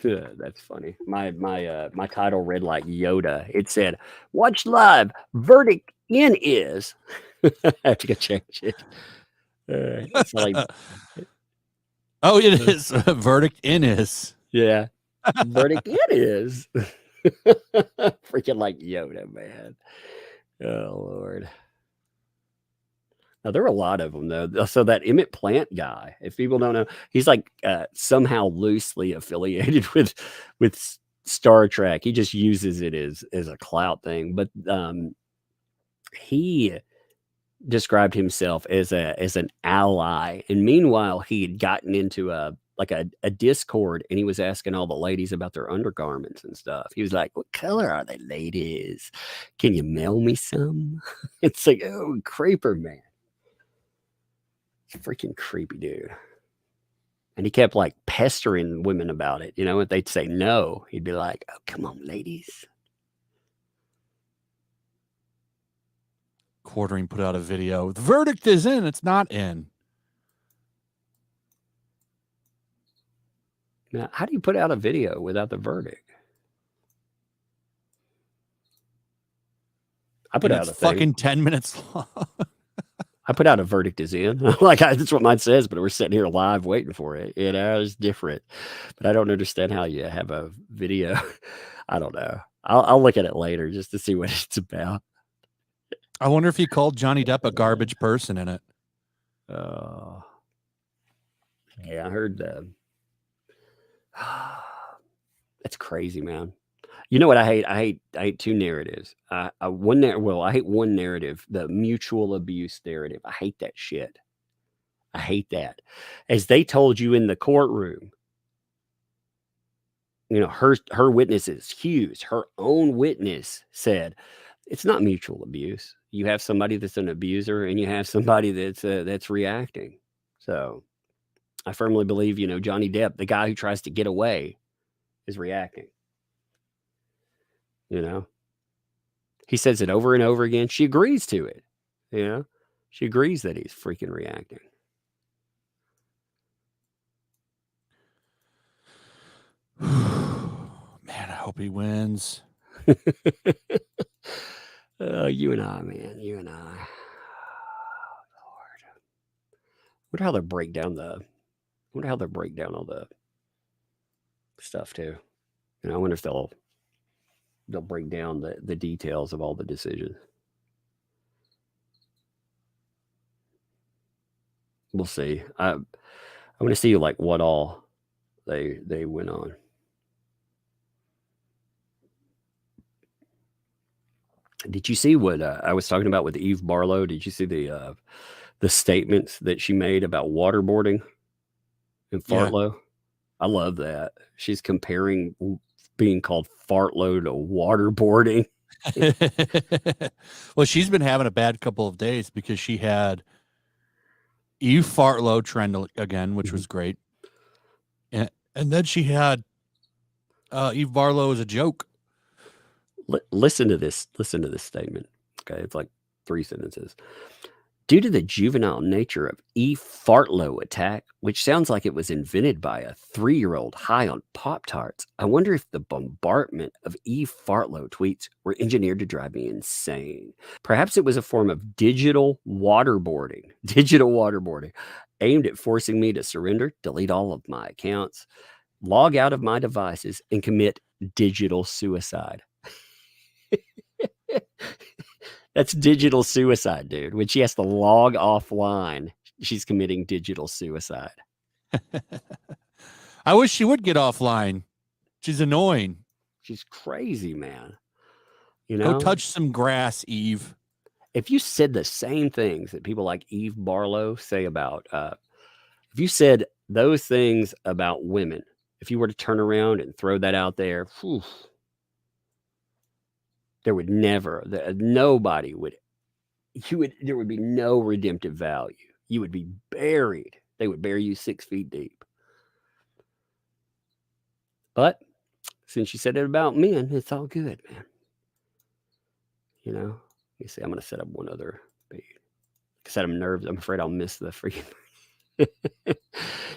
That's funny. My title read like Yoda. It said, "Watch live. Verdict in is." I have to go change it. It's like, oh, it is. Verdict in is. Yeah. Verdict in is. Freaking like Yoda, man. Oh Lord. Now, there are a lot of them, though. So that Emmett Plant guy, if people don't know, he's like somehow loosely affiliated with Star Trek. He just uses it as a clout thing. But he described himself as an ally. And meanwhile, he had gotten into a Discord, and he was asking all the ladies about their undergarments and stuff. He was like, "What color are they, ladies? Can you mail me some?" It's like, oh, creeper, man. Freaking creepy dude. And he kept like pestering women about it. You know, if they'd say no, he'd be like, oh, come on, ladies. Courtroom put out a video. The verdict is in. It's not in. Now, how do you put out a video without the verdict? I put out a fucking 10 minutes long. I put out a verdict is in. Like that's what mine says, but we're sitting here live waiting for it. You know, it's different. But I don't understand how you have a video. I don't know. I'll look at it later just to see what it's about. I wonder if he called Johnny Depp a garbage person in it. Yeah, I heard that's crazy, man. You know what I hate? I hate two narratives. I hate one narrative, the mutual abuse narrative. I hate that shit. I hate that. As they told you in the courtroom, you know, her witnesses, Hughes, her own witness said, it's not mutual abuse. You have somebody that's an abuser and you have somebody that's reacting. So I firmly believe, you know, Johnny Depp, the guy who tries to get away, is reacting. You know, he says it over and over again. She agrees to it. You know, she agrees that he's freaking reacting. Man, I hope he wins. You and I, man, you and I. Lord, wonder how they break down all the stuff too. You know, I wonder if they'll break down the details of all the decisions. We'll see. I want to see like what all they went on. Did you see what I was talking about with Eve Barlow? Did you see the statements that she made about waterboarding and Fartlow? Yeah. I love that. She's comparing being called Fartlow to waterboarding. Well, she's been having a bad couple of days because she had Eve Fartlow trend again, which was great. And then she had Eve Barlow as a joke. Listen to this statement. Okay, it's like 3 sentences. Due to the juvenile nature of Eve Fartlow attack, which sounds like it was invented by a 3-year-old high on Pop-Tarts, I wonder if the bombardment of Eve Fartlow tweets were engineered to drive me insane. Perhaps it was a form of digital waterboarding aimed at forcing me to surrender, delete all of my accounts, log out of my devices, and commit digital suicide. That's digital suicide, dude. When she has to log offline, she's committing digital suicide. I wish she would get offline. She's annoying. She's crazy, man. You know, go touch some grass, Eve. If you said the same things that people like Eve Barlow say about, if you said those things about women, if you were to turn around and throw that out there, whew, there would there would be no redemptive value. You would be buried. They would bury you 6 feet deep. But since you said it about men, it's all good, man. You know, let me see. I'm going to set up one other page. Like I said, I'm nervous. I'm afraid I'll miss the freaking.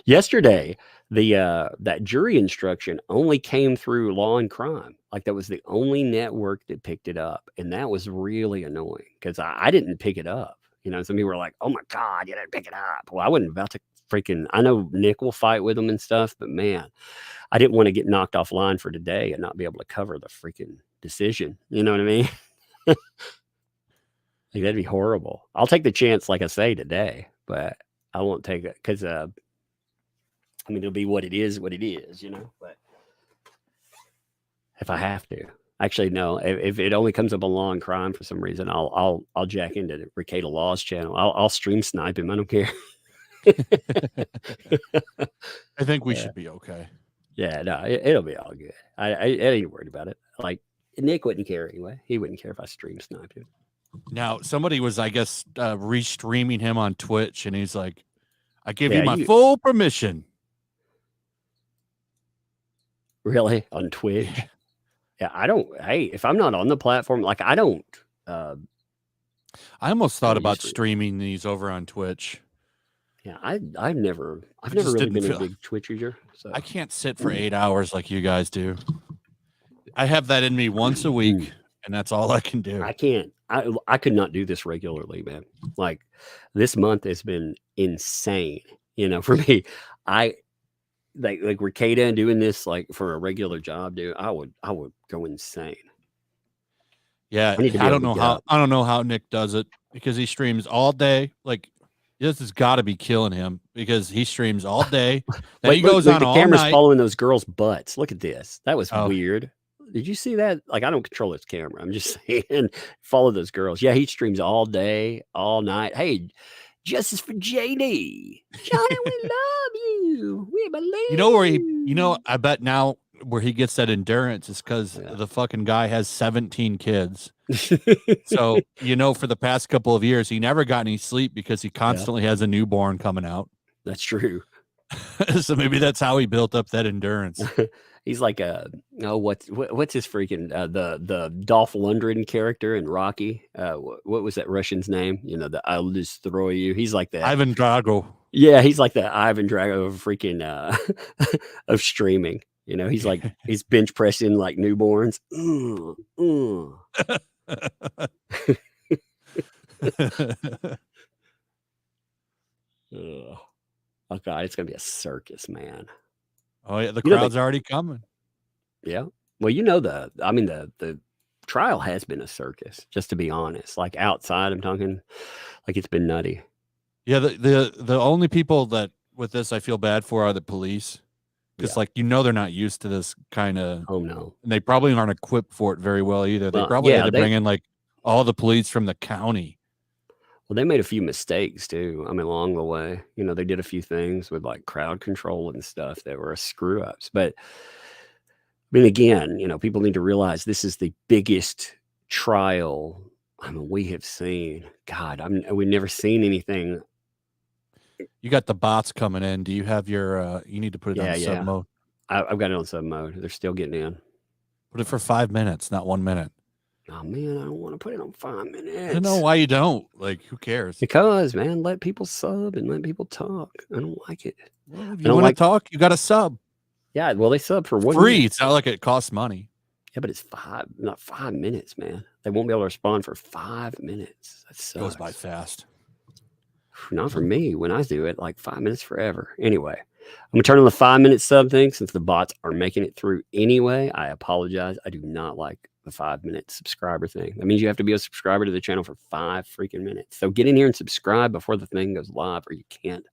Yesterday, that jury instruction only came through Law and Crime. Like that was the only network that picked it up, and that was really annoying because I didn't pick it up. You know, some people were like, "Oh my God, you didn't pick it up." Well, I wasn't about to freaking. I know Nick will fight with them and stuff, but man, I didn't want to get knocked offline for today and not be able to cover the freaking decision. You know what I mean? Like that'd be horrible. I'll take the chance, like I say today, but I won't take it because I mean, it'll be what it is, you know. But if I have to, actually, no. If it only comes up on Law and Crime for some reason, I'll jack into the Ricada Laws channel. I'll stream snipe him. I don't care. I think we should be okay. Yeah, no, it'll be all good. I ain't worried about it. Like Nick wouldn't care anyway. He wouldn't care if I stream sniped him. Now, somebody was, I guess, restreaming him on Twitch, and he's like, I give you my full permission. Really? On Twitch? Yeah, I don't. Hey, if I'm not on the platform, like I don't. I almost thought I about just- streaming these over on Twitch. Yeah, I've never just really didn't been a feel- big Twitch user. So I can't sit for 8 hours like you guys do. I have that in me once a week, and that's all I can do. I can't. I could not do this regularly, man. Like this month has been insane. For me, like Ricada and doing this like for a regular job, dude. I would go insane. Yeah, I need to be I able don't to know get how up. I don't know how Nick does it because he streams all day. Like this has got to be killing him because he streams all day. Then he goes on the all camera's night. following those girls' butts. Look at this. That was Oh. weird. Did you see that? Like, I don't control this camera. I'm just saying, follow those girls. Yeah, he streams all day, all night. Hey, justice for JD. Johnny, we love you. We believe. You know where I bet now where he gets that endurance is because the fucking guy has 17 kids. So, for the past couple of years, he never got any sleep because he constantly has a newborn coming out. That's true. So maybe that's how he built up that endurance. He's like what's his freaking the Dolph Lundgren character in Rocky? What was that Russian's name? The I'll destroy you. He's like that. Ivan Drago. Yeah, he's like the Ivan Drago of freaking of streaming. He's like he's bench pressing like newborns. Oh God, it's gonna be a circus, man. Oh yeah, the crowd's already coming. Yeah. Well, the trial has been a circus, just to be honest. Like outside, I'm talking like it's been nutty. Yeah, the only people that with this I feel bad for are the police. Because they're not used to this kind of. Oh no. And they probably aren't equipped for it very well either. They Well, probably yeah, had to bring in like all the police from the county. Well, they made a few mistakes too. Along the way, they did a few things with like crowd control and stuff that were screw ups. But again, people need to realize this is the biggest trial. We have seen. God, we've never seen anything. You got the bots coming in. Do you have your? You need to put it on sub mode. I've got it on sub mode. They're still getting in. Put it for 5 minutes, not 1 minute. Oh man, I don't want to put it on 5 minutes. I don't know why you don't. Like, who cares? Because man, let people sub and let people talk. I don't like it. Well, if you want to talk, you got to sub. Yeah, well, they sub for 1 free. minute. It's not like it costs money. Yeah, but it's not 5 minutes, man. They won't be able to respond for 5 minutes. That sucks. Goes by fast. Not for me. When I do it, like 5 minutes forever. Anyway, I'm gonna turn on the 5 minute sub thing since the bots are making it through anyway. I apologize. I do not like the 5 minute subscriber thing. That means you have to be a subscriber to the channel for 5 freaking minutes. So get in here and subscribe before the thing goes live, or you can't.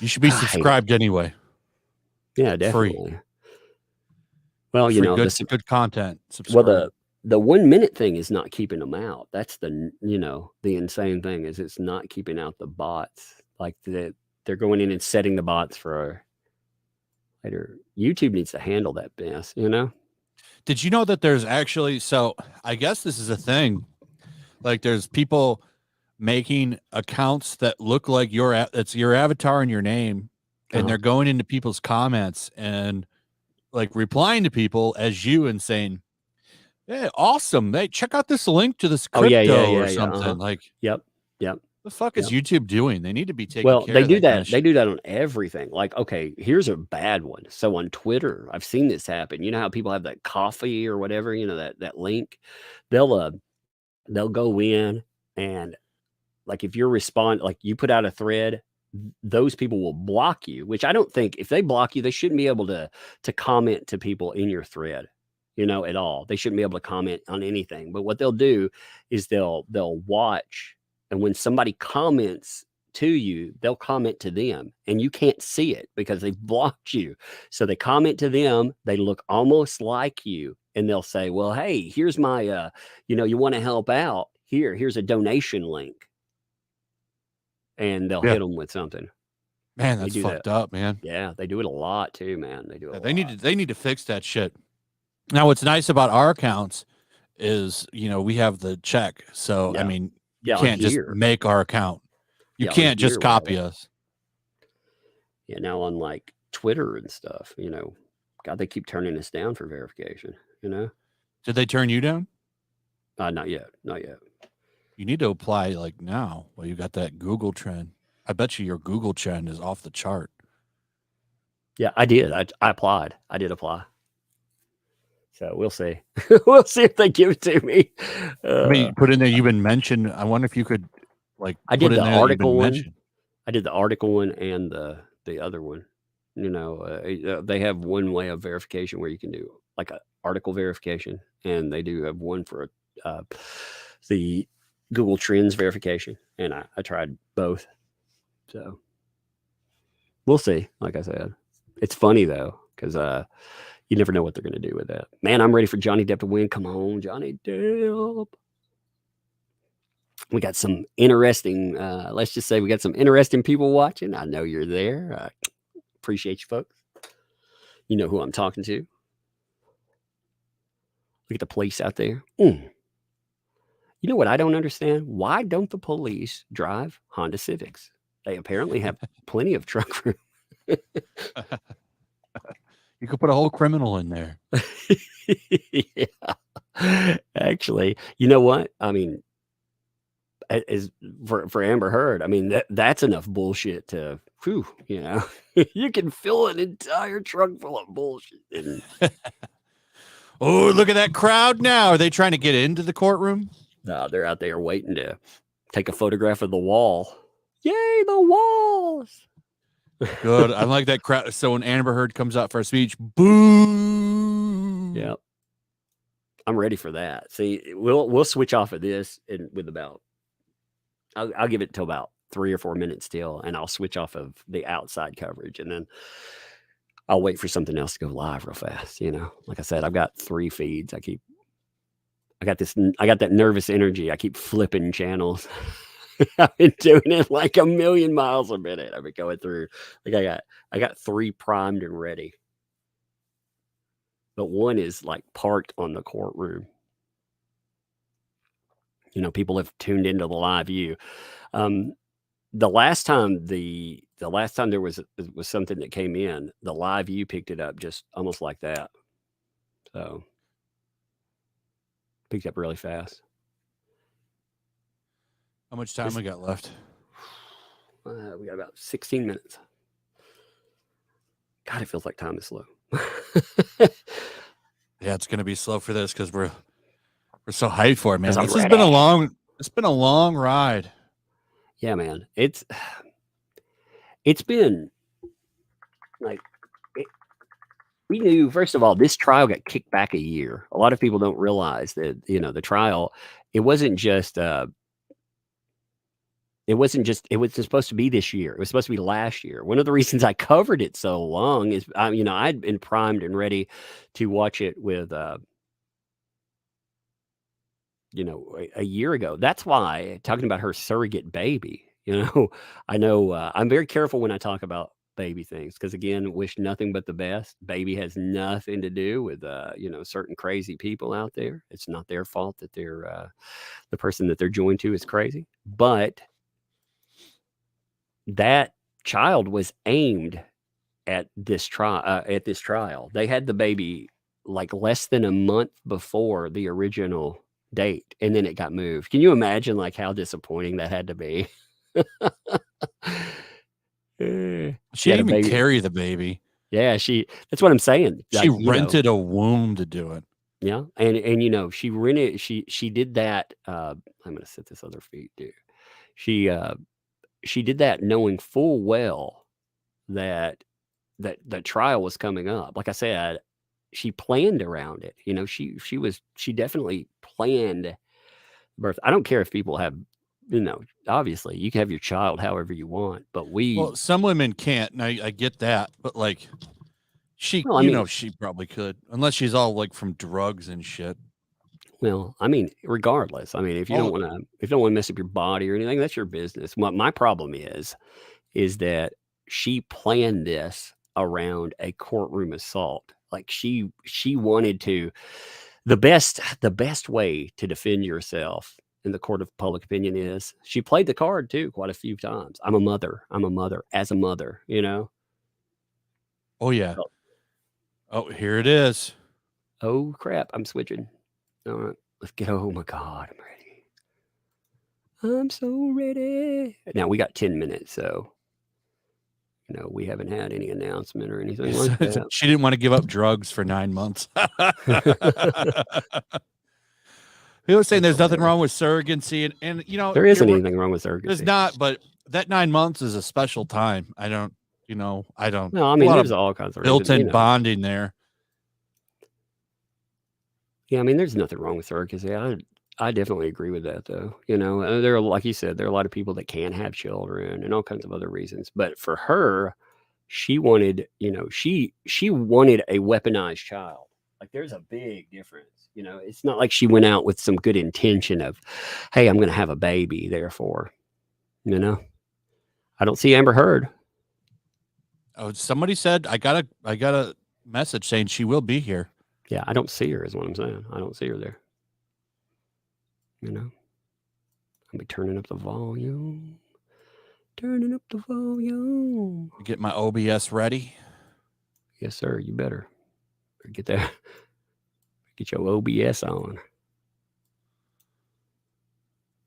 You should be subscribed anyway. Yeah, definitely. Free. Well, good content. Subscribe. Well, the 1 minute thing is not keeping them out. That's the insane thing is it's not keeping out the bots. Like they're going in and setting the bots for later. YouTube needs to handle that mess, Did you know that there's actually, so I guess this is a thing. Like there's people making accounts that look like it's your avatar and your name. And they're going into people's comments and like replying to people as you and saying, "Hey, awesome! Hey, check out this link to this crypto or something." Like, yep. The fuck is YouTube doing? They need to be taking. Well, care they of do that. that. They do that on everything. Like, okay, here's a bad one. So on Twitter, I've seen this happen. You know how people have that coffee or whatever. That link. They'll go in and like if you're like you put out a thread. Those people will block you, which I don't think if they block you, they shouldn't be able to comment to people in your thread, at all. They shouldn't be able to comment on anything. But what they'll do is they'll watch. And when somebody comments to you, they'll comment to them and you can't see it because they've blocked you. So they comment to them. They look almost like you and they'll say, well, hey, here's my, you want to help out. Here's a donation link. And they'll hit them with something. Man, that's fucked up, man. Yeah, they do it a lot too, man. They do it. They need to fix that shit. Now, what's nice about our accounts is, we have the check. So, I mean, you can't just make our account. You can't just copy us. Yeah, now on like Twitter and stuff, God, they keep turning us down for verification, you know? Did they turn you down? Not yet. Not yet. You need to apply like now. Well, you got that Google trend. I bet you your Google trend is off the chart. Yeah, I did. I applied. I did apply. So we'll see. We'll see if they give it to me. I mean, put in there, you've been mentioned. I wonder if you could, like, I did put in the there that you've article been one. mentioned. I did the article one and the other one. You know, they have one way of verification where you can do like an article verification, and they do have one for the Google Trends verification, and I tried both. So we'll see. Like I said, it's funny though, because you never know what they're going to do with that. Man, I'm ready for Johnny Depp to win. Come on, Johnny Depp. We got some interesting, let's just say we got some interesting people watching. I know you're there. I appreciate you folks. You know who I'm talking to. Look at the police out there. You know what I don't understand? Why don't the police drive Honda Civics? They apparently have plenty of trunk room. You could put a whole criminal in there. Yeah. Actually, you know what? I mean, as for Amber Heard, I mean, that's enough bullshit to, whew, you know, you can fill an entire trunk full of bullshit. Oh, look at that crowd now. Are they trying to get into the courtroom? No, they're out there waiting to take a photograph of the wall. Yay, the walls. Good. I like that crowd. So when Amber Heard comes out for a speech, boo. Yep. I'm ready for that. See, we'll switch off of this and with about, I'll give it till about 3 or 4 minutes still, and I'll switch off of the outside coverage, and then I'll wait for something else to go live real fast. You know, like I said, I've got 3 feeds. I got that nervous energy. I keep flipping channels. I've been doing it like 1,000,000 miles a minute. I've been going through. Like I got 3 primed and ready, but one is like parked on the courtroom. You know, people have tuned into the live view. The last time there was something that came in, the live view picked it up just almost like that. So picked up really fast. How much time we got left? We got about 16 minutes. God, it feels like time is slow. Yeah, it's gonna be slow for this because we're so hyped for it, man. 'Cause I'm This has been ready. a long ride. Yeah, man. It's been like we knew, first of all, this trial got kicked back a year. A lot of people don't realize that, you know, the trial, it wasn't just it was supposed to be this year. It was supposed to be last year. One of the reasons I covered it so long is, you know, I'd been primed and ready to watch it with, you know, a year ago. That's why talking about her surrogate baby, you know, I know I'm very careful when I talk about baby things because, again, wish nothing but the best. Baby has nothing to do with, you know, certain crazy people out there. It's not their fault that they're the person that they're joined to is crazy, but that child was aimed at this trial. They had the baby like less than a month before the original date, and then it got moved. Can you imagine like how disappointing that had to be? She didn't even carry the baby. Yeah, that's what I'm saying. She rented a womb to do it. Yeah, and you know, she rented. She did that. I'm gonna set this other feed too. She did that knowing full well that the trial was coming up. Like I said, she planned around it. You know, she definitely planned birth. I don't care if people have, you know, obviously you can have your child however you want, but well, some women can't, and I get that, but like she probably could, unless she's all like from drugs and shit. Well, I mean, regardless, I mean, if you don't want to mess up your body or anything, that's your business. What my problem is that she planned this around a courtroom assault. Like she wanted to, the best way to defend yourself in the court of public opinion is she played the card too quite a few times. I'm a mother as a mother, you know? Oh yeah. Oh, here it is. Oh crap! I'm switching. All right, let's get. Oh my God, I'm ready. I'm so ready. Now we got 10 minutes, so we haven't had any announcement or anything like that. She didn't want to give up drugs for 9 months. He was saying there's nothing wrong with surrogacy, and there isn't anything wrong with surrogacy. There's not, but that 9 months is a special time. I don't. No, I mean there's all kinds of built-in bonding there. Yeah, I mean there's nothing wrong with surrogacy. I definitely agree with that, though. There are, like you said, there are a lot of people that can have children and all kinds of other reasons. But for her, she wanted, she wanted a weaponized child. Like there's a big difference. It's not like she went out with some good intention of, hey, I'm going to have a baby. Therefore, I don't see Amber Heard. Oh, somebody said I got a message saying she will be here. Yeah, I don't see her. Is what I'm saying. I don't see her there. I'll be turning up the volume. Turning up the volume. Get my OBS ready. Yes, sir. You better get that. Get your OBS on.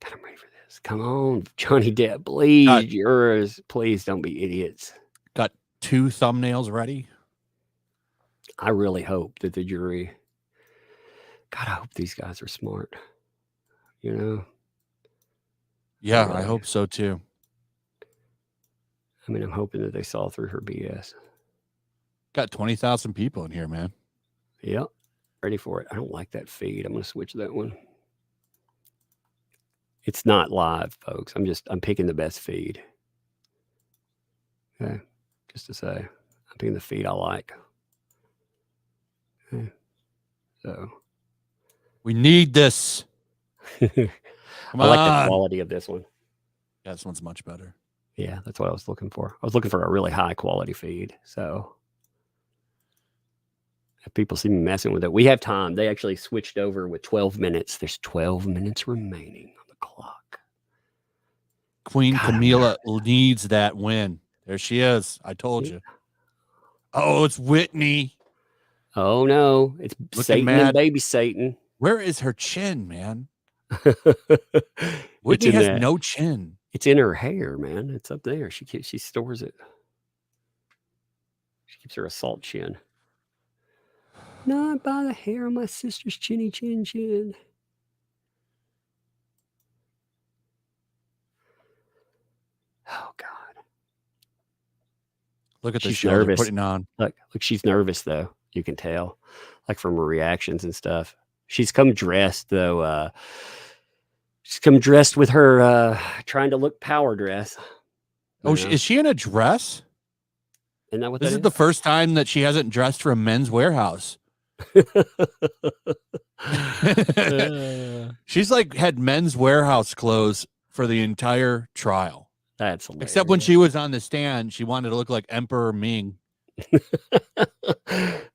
God, I'm ready for this. Come on, Johnny Depp, please. Yours. Please don't be idiots. Got 2 thumbnails ready. I really hope that the jury. God, I hope these guys are smart. Yeah, I hope so too. I mean, I'm hoping that they saw through her BS. Got 20,000 people in here, man. Yep. Ready for it. I don't like that feed. I'm going to switch that one. It's not live, folks. I'm picking the best feed. Okay. Just to say, I'm picking the feed I like. Okay. So. We need this. I like the quality of this one. Yeah, this one's much better. Yeah, that's what I was looking for. I was looking for a really high quality feed. So if people see me messing with it, we have time. They actually switched over with 12 minutes. There's 12 minutes remaining on the clock. Queen Camilla needs that win. There she is. I told you. Oh, it's Whitney. Oh, no. It's Looking Satan mad. and baby Satan. Where is her chin, man? Whitney has no chin. It's in her hair, man. It's up there. She stores it. She keeps her assault chin. Not by the hair on my sister's chinny chin chin. Oh God. Look at the She's show nervous. they're putting on. Look, she's nervous though. You can tell, like from her reactions and stuff. She's come dressed though. She's come dressed with her trying to look power dress. Oh, is she in a dress? Isn't that what This that is the first time that she hasn't dressed for a Men's Warehouse. She's like had Men's Warehouse clothes for the entire trial. That's hilarious. Except when she was on the stand, she wanted to look like Emperor Ming.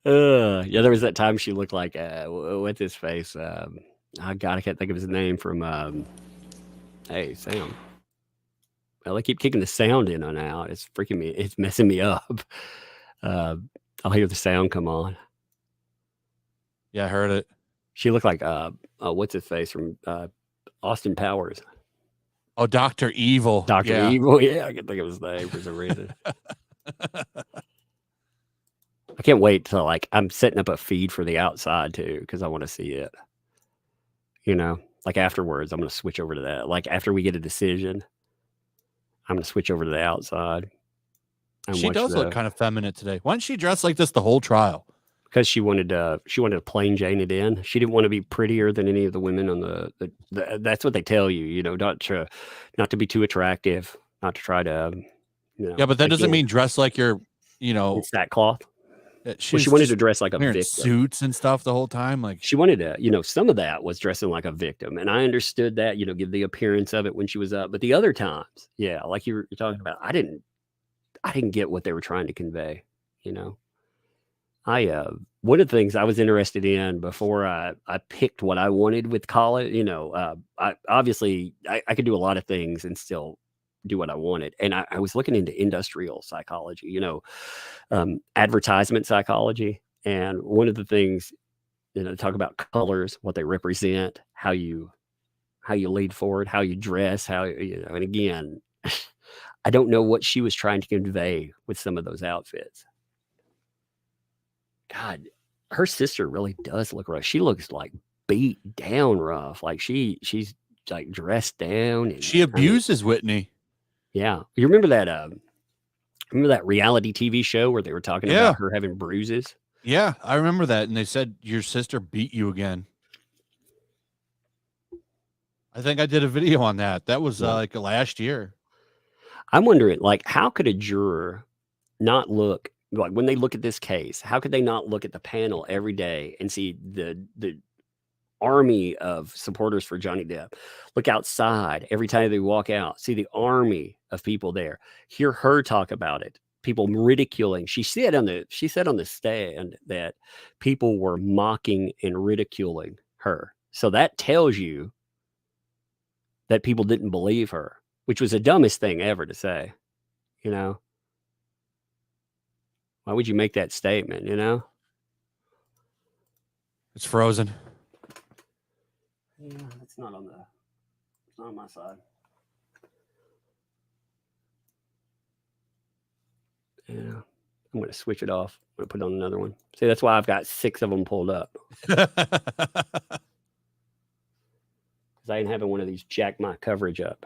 Yeah, there was that time she looked like what's his face? Oh God, I can't think of his name from hey, Sam. Well, I keep kicking the sound in and out. It's freaking me. It's messing me up. I'll hear the sound come on. Yeah, I heard it. She looked like what's his face from Austin Powers. Oh, Dr. Evil. Dr. Evil. Yeah, I can think of his name for some reason. I can't wait till I'm setting up a feed for the outside too, because I want to see it. Like afterwards, I'm going to switch over to that. Like after we get a decision, I'm going to switch over to the outside. She does look kind of feminine today. Why didn't she dress like this the whole trial? Because she wanted to plain Jane it in. She didn't want to be prettier than any of the women on the that's what they tell you, not to be too attractive, not to try to, Yeah, but that doesn't mean dress like you're, it's sackcloth. She wanted to dress like a wearing victim. Suits and stuff the whole time. Like she wanted to, some of that was dressing like a victim. And I understood that, give the appearance of it when she was up. But the other times, yeah, like you're talking about, I didn't get what they were trying to convey, one of the things I was interested in before I picked what I wanted with college, I could do a lot of things and still do what I wanted. And I was looking into industrial psychology, advertisement psychology. And one of the things, talk about colors, what they represent, how you lead forward, how you dress, and again, I don't know what she was trying to convey with some of those outfits. God, her sister really does look rough. She looks like beat down rough. Like she's like dressed down. And, she abuses Whitney. Yeah. You remember that reality TV show where they were talking about her having bruises? Yeah, I remember that. And they said your sister beat you again. I think I did a video on that. That was like last year. I'm wondering, like, how could a juror not look, like, when they look at this case, how could they not look at the panel every day and see the army of supporters for Johnny Depp? Look outside every time they walk out, see the army of people there, hear her talk about it, people ridiculing. She said on the stand that people were mocking and ridiculing her. So that tells you that people didn't believe her, which was the dumbest thing ever to say. Why would you make that statement? It's frozen. Yeah, it's not on my side. Yeah, I'm going to switch it off. I'm going to put on another one. See, that's why I've got 6 of them pulled up. Because I ain't having one of these jack my coverage up.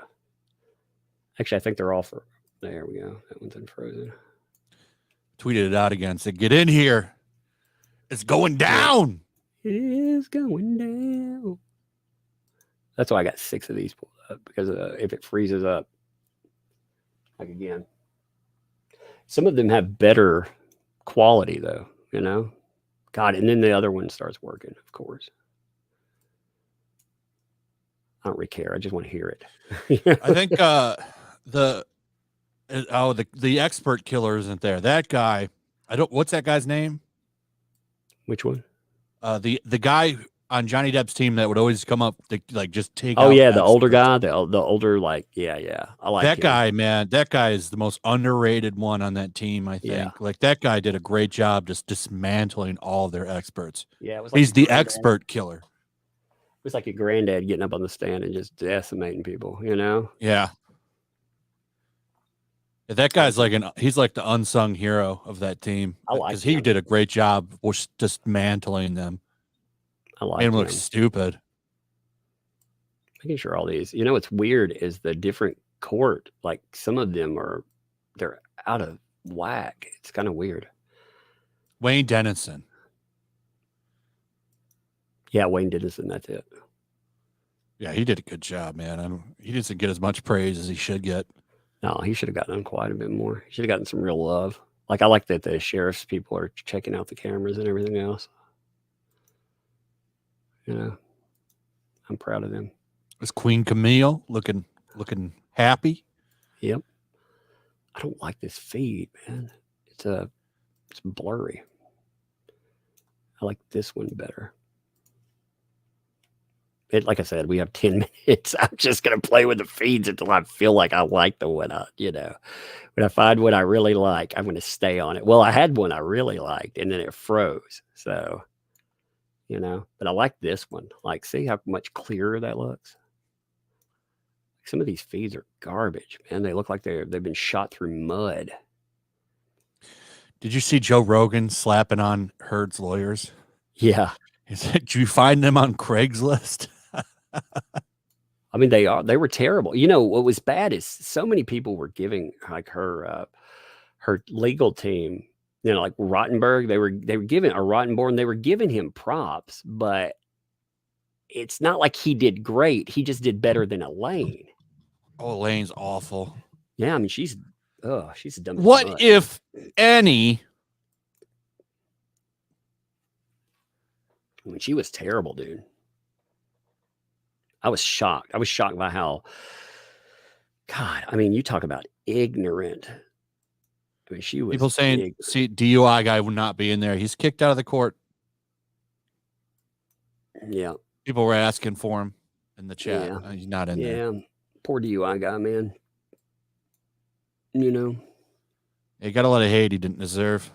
Actually, I think they're all for. There we go. That one's unfrozen. Tweeted it out again. Said, "Get in here. It's going down. It is going down." That's why I got 6 of these pulled up, because if it freezes up, like again, some of them have better quality though, God, and then the other one starts working, of course. I don't really care. I just want to hear it. I think the expert killer isn't there. That guy, what's that guy's name? Which one? The guy on Johnny Depp's team that would always come up to like just take. Oh yeah, the older guy, the older, like yeah. I like that him. guy, man. That guy is the most underrated one on that team. I think. Yeah. Like that guy did a great job just dismantling all their experts. Yeah, it was like he's the expert killer. It was like your granddad getting up on the stand and just decimating people, Yeah. That guy's he's like the unsung hero of that team. I like because he did a great job with dismantling them. I like him. him. Look stupid. Making sure all these, what's weird is the different court, like some of them they're out of whack. It's kind of weird. Wayne Dennison. Yeah, Wayne Dennison, that's it. Yeah, he did a good job, man. He doesn't get as much praise as he should get. No, he should have gotten quite a bit more. He should have gotten some real love. Like, I like that the sheriff's people are checking out the cameras and everything else. I'm proud of them. Was Queen Camille looking happy? Yep. I don't like this feed, man. It's blurry. I like this one better. Like I said, we have 10 minutes. I'm just going to play with the feeds until I feel like I like the one. When I find what I really like, I'm going to stay on it. Well, I had one I really liked, and then it froze. So, but I like this one. Like, see how much clearer that looks? Some of these feeds are garbage, man. They look like they've been shot through mud. Did you see Joe Rogan slapping on Heard's lawyers? Yeah. He said, "Did you find them on Craigslist?" I mean, they were terrible. What was bad is so many people were giving like her legal team, like Rottenberg, they were giving Rottenborn, they were giving him props, but it's not like he did great. He just did better than Elaine. Oh, Elaine's awful. Yeah, I mean, she's dumb. What if any? I mean, she was terrible, dude. I was shocked. I was shocked by how, God, I mean, you talk about ignorant. I mean, she was. People saying, see, DUI guy would not be in there. He's kicked out of the court. Yeah. People were asking for him in the chat. Yeah. He's not in there. Yeah. Poor DUI guy, man. He got a lot of hate he didn't deserve.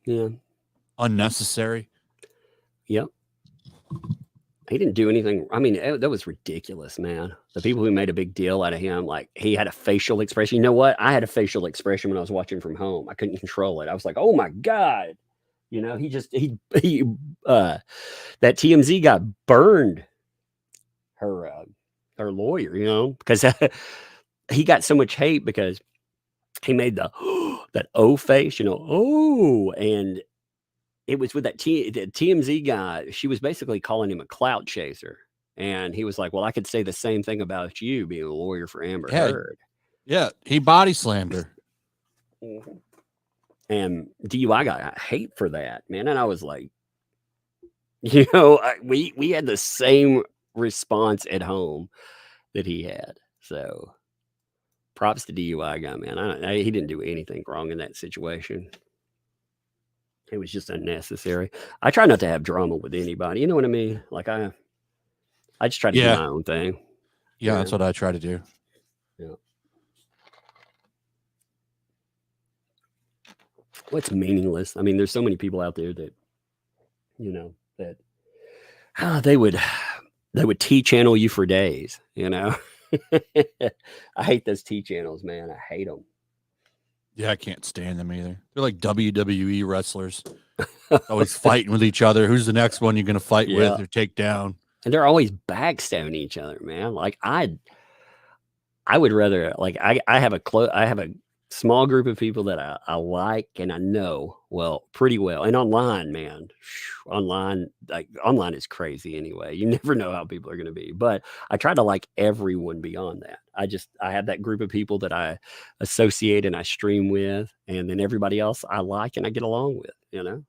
Yeah. unnecessary. Yep. He didn't do anything. I mean, that was ridiculous, man. The people who made a big deal out of him, like he had a facial expression. You know what? I had a facial expression when I was watching from home. I couldn't control it. I was like, oh my God. You know, that TMZ guy burned her lawyer, you know, because he got so much hate because he made that O face, you know, oh, and it was with the TMZ guy. She was basically calling him a clout chaser. And he was like, well, I could say the same thing about you being a lawyer for Amber Heard. Yeah, he body slammed her. Mm-hmm. And DUI got hate for that, man. And I was like, you know, we had the same response at home that he had. So props to DUI guy, man. He didn't do anything wrong in that situation. It was just unnecessary. I try not to have drama with anybody. You know what I mean? Like I just try to do my own thing. Yeah, that's what I try to do. Yeah. Well, it's meaningless. I mean, there's so many people out there that, you know, that they would T-channel you for days, you know. I hate those T-channels, man. I hate them. Yeah, I can't stand them either. They're like WWE wrestlers, always fighting with each other. Who's the next one you're going to fight with or take down? And they're always backstabbing each other, man. Like I would rather, like I have a small group of people that I like and I know pretty well. And online, man, online is crazy anyway. You never know how people are going to be. But I try to like everyone beyond that. I have that group of people that I associate and I stream with, and then everybody else I like and I get along with, you know.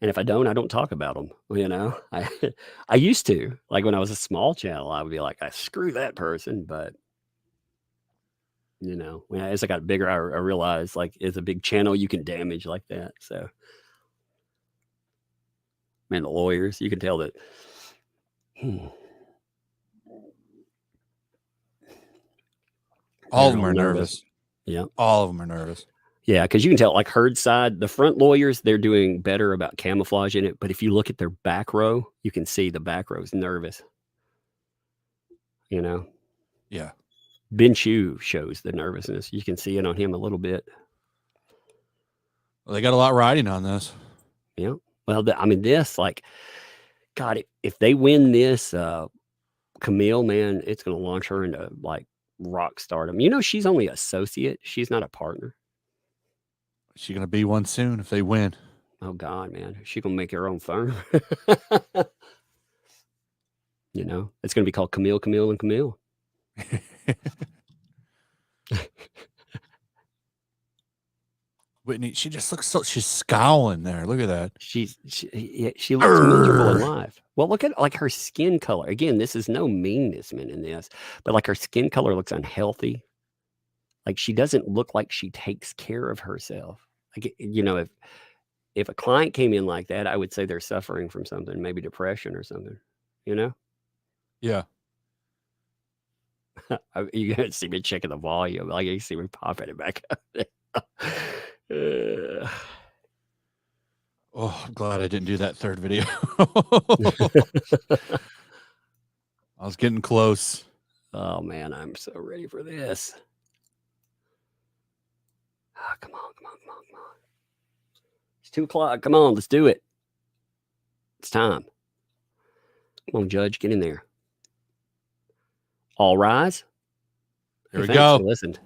And if I don't talk about them, you know. I used to, like when I was a small channel, I would be like, I screw that person, but you know, as I got bigger, I realized like it's a big channel you can damage like that. So, man, the lawyers, you can tell that. All of them are nervous. Yeah. All of them are nervous. Yeah, because you can tell, like Heard's side, the front lawyers, they're doing better about camouflaging it. But if you look at their back row, you can see the back row is nervous. You know? Yeah. Ben Chu shows the nervousness. You can see it on him a little bit. Well, they got a lot riding on this. Yeah. Well, I mean, this, like, God, if they win this, Camille, man, it's going to launch her into, like, rock stardom. You know, she's only associate. She's not a partner. She's going to be one soon if they win. Oh, God, man. She's going to make her own firm. You know, it's going to be called Camille, Camille, and Camille. Whitney, she just looks she's scowling there. Look at that. She looks miserable in life. Well, look at like her skin color. Again, this is no meanness in this, but like her skin color looks unhealthy. Like she doesn't look like she takes care of herself. Like, you know, if a client came in like that, I would say they're suffering from something, maybe depression or something, you know? Yeah. You gotta see me checking the volume. Like you see me popping it back up. Oh, I'm glad I didn't do that third video. I was getting close. Oh man, I'm so ready for this. Oh, come on. It's 2:00. Come on, let's do it. It's time. Come on, Judge, get in there. All rise. Here we go. Listened.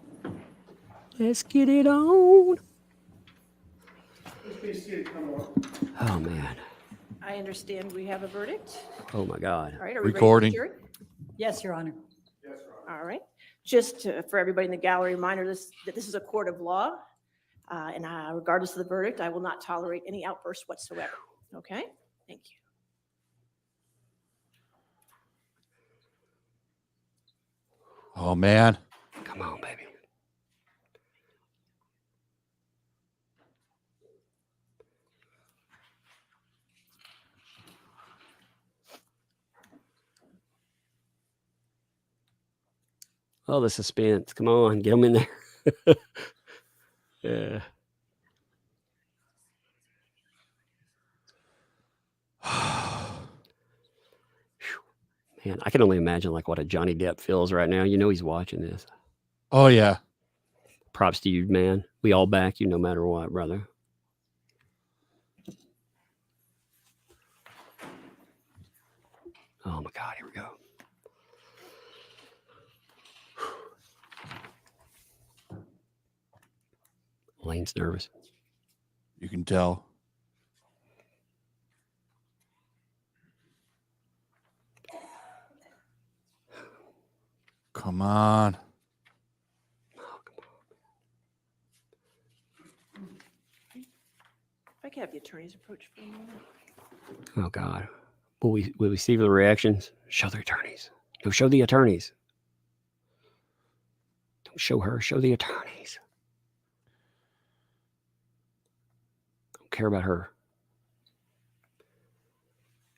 Let's get it on. Oh man. I understand we have a verdict. Oh my God. All right, are we Recording. ready for the jury? Yes, Your Honor. All right. Just for everybody in the gallery, reminder that this is a court of law, and regardless of the verdict, I will not tolerate any outbursts whatsoever. Okay? Thank you. Oh, man. Come on, baby. Oh, the suspense. Come on, get them in there. Yeah. Man, I can only imagine like what a Johnny Depp feels right now. You know he's watching this. Oh yeah. Props to you, man. We all back you no matter what, brother. Oh my God, here we go. Lane's nervous. You can tell. Come on. If I could have the attorney's approach for a moment. Oh God. Will we see the reactions? Show the attorneys. No, show the attorneys. Don't show her, show the attorneys. Don't care about her.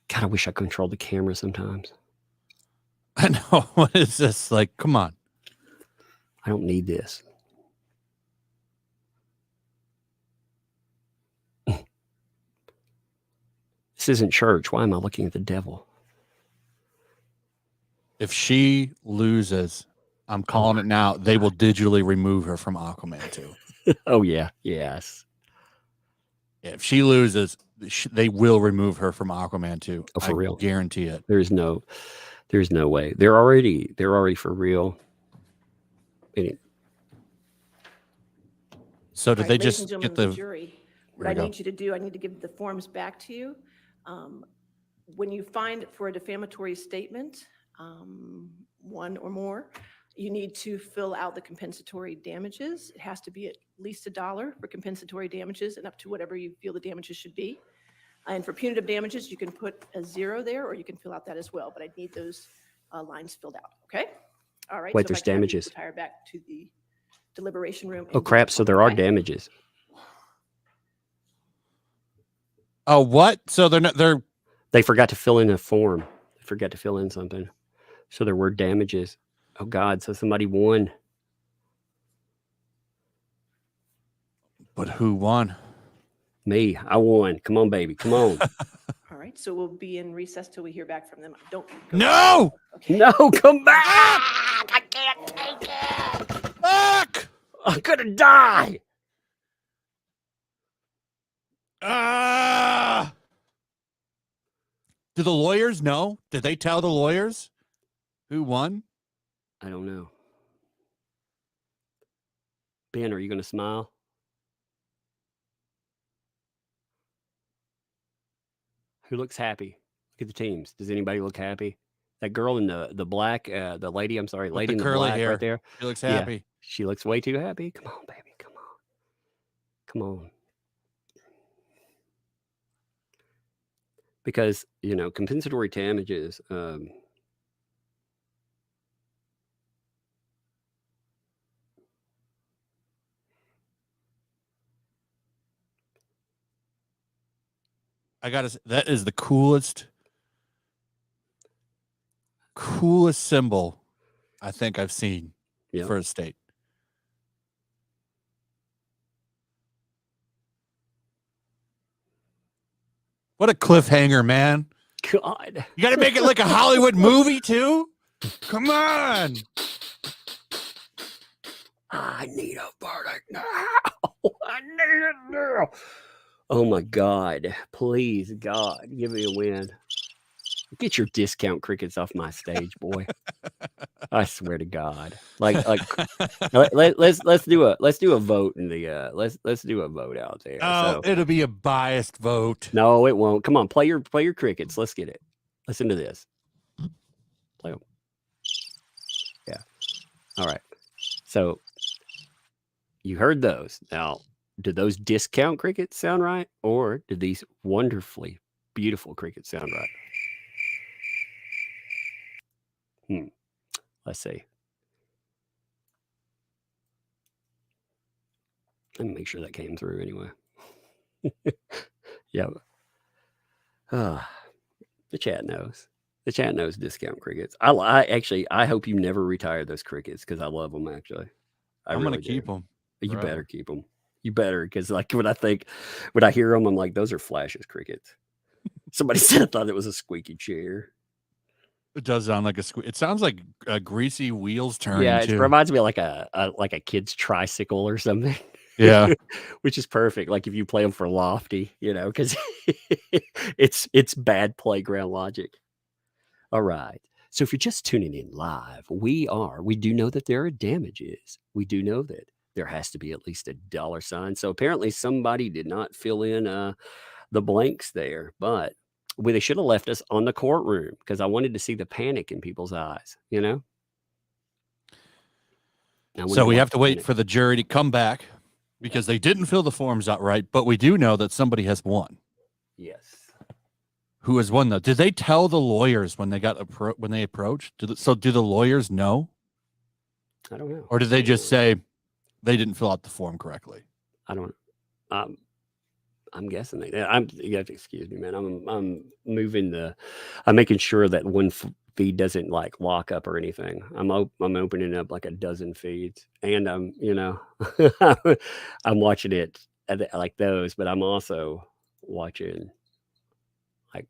God, I wish I controlled the camera sometimes. I know. What is this? Like, come on. I don't need this. This isn't church. Why am I looking at the devil? If she loses, I'm calling it now. They will digitally remove her from Aquaman 2. Oh, yeah. Yes. Yeah, if she loses, they will remove her from Aquaman 2. Oh, for real? Guarantee it. There's no way. They're already for real. So did All they right, ladies just and get gentlemen the of jury? What There I we go. need you to do, I need to give the forms back to you. When you find for a defamatory statement, one or more, you need to fill out the compensatory damages. It has to be at least $1 for compensatory damages and up to whatever you feel the damages should be. And for punitive damages, you can put a 0 there, or you can fill out that as well, but I need those lines filled out, okay? All right. Wait, so if there's I can have you damages. Retire back to the deliberation room. Oh, and crap. do So the there are form, okay? damages. Oh, what? So They forgot to fill in a form. They forgot to fill in something. So there were damages. Oh, God. So somebody won. But who won? Me. I won. Come on, baby. Come on. All right, so we'll be in recess till we hear back from them. Don't go. No! Okay. No, come back. I can't take it. Fuck! I'm going to die. Do the lawyers know? Did they tell the lawyers who won? I don't know. Ben, are you going to smile? Who looks happy? Look at the teams. Does anybody look happy? That girl in the black, the lady, I'm sorry, With lady the in the curly black hair. right there. She looks Yeah, happy. she looks way too happy. Come on, baby. Come on. Come on. Because, compensatory damages, I gotta say, that is the coolest symbol I think I've seen Yep. for a state. What a cliffhanger, man. God. You got to make it like a Hollywood movie, too? Come on. I need a verdict now. I need it now. Oh my God. Please, God, give me a win. Get your discount crickets off my stage, boy. I swear to God. Like let's do a vote in the let's do a vote out there. Oh, it'll be a biased vote. No, it won't. Come on, play your crickets. Let's get it. Listen to this. Play them. Yeah. All right. So you heard those. Now, do those discount crickets sound right? Or do these wonderfully beautiful crickets sound right? Let's see. Let me make sure that came through anyway. Yeah. The chat knows. The chat knows discount crickets. I hope you never retire those crickets because I love them, actually. I'm going to keep them. You better keep them. You better, because like when I hear them, I'm like, those are Flash's crickets. Somebody said I thought it was a squeaky chair. It does sound like a squeak. It sounds like greasy wheels turning Yeah, it too. reminds me of like a kid's tricycle or something. Yeah. Which is perfect. Like if you play them for Lofty, because it's bad playground logic. All right. So if you're just tuning in live, we do know that there are damages. We do know that there has to be at least a dollar sign. So apparently somebody did not fill in the blanks there, but they should have left us on the courtroom because I wanted to see the panic in people's eyes, So we have to wait for the jury to come back because they didn't fill the forms out right, but we do know that somebody has won. Yes. Who has won though? Did they tell the lawyers when they got when they approached? Do the lawyers know? I don't know. Or did they just say they didn't fill out the form correctly? I don't know. I'm guessing you have to excuse me, man. I'm making sure that one feed doesn't like lock up or anything. I'm opening up like a dozen feeds, and I'm watching it like those, but I'm also watching like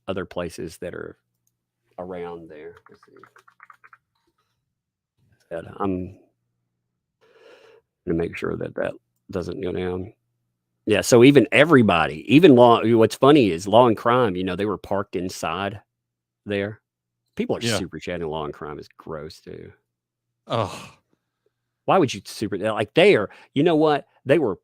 other places that are around there. Let's see. I'm gonna make sure that doesn't go down. Yeah, so even everybody, even law. What's funny is Law and Crime. They were parked inside there. People are super chatting. Law and Crime is gross too. Oh, why would you like they are? You know what? They were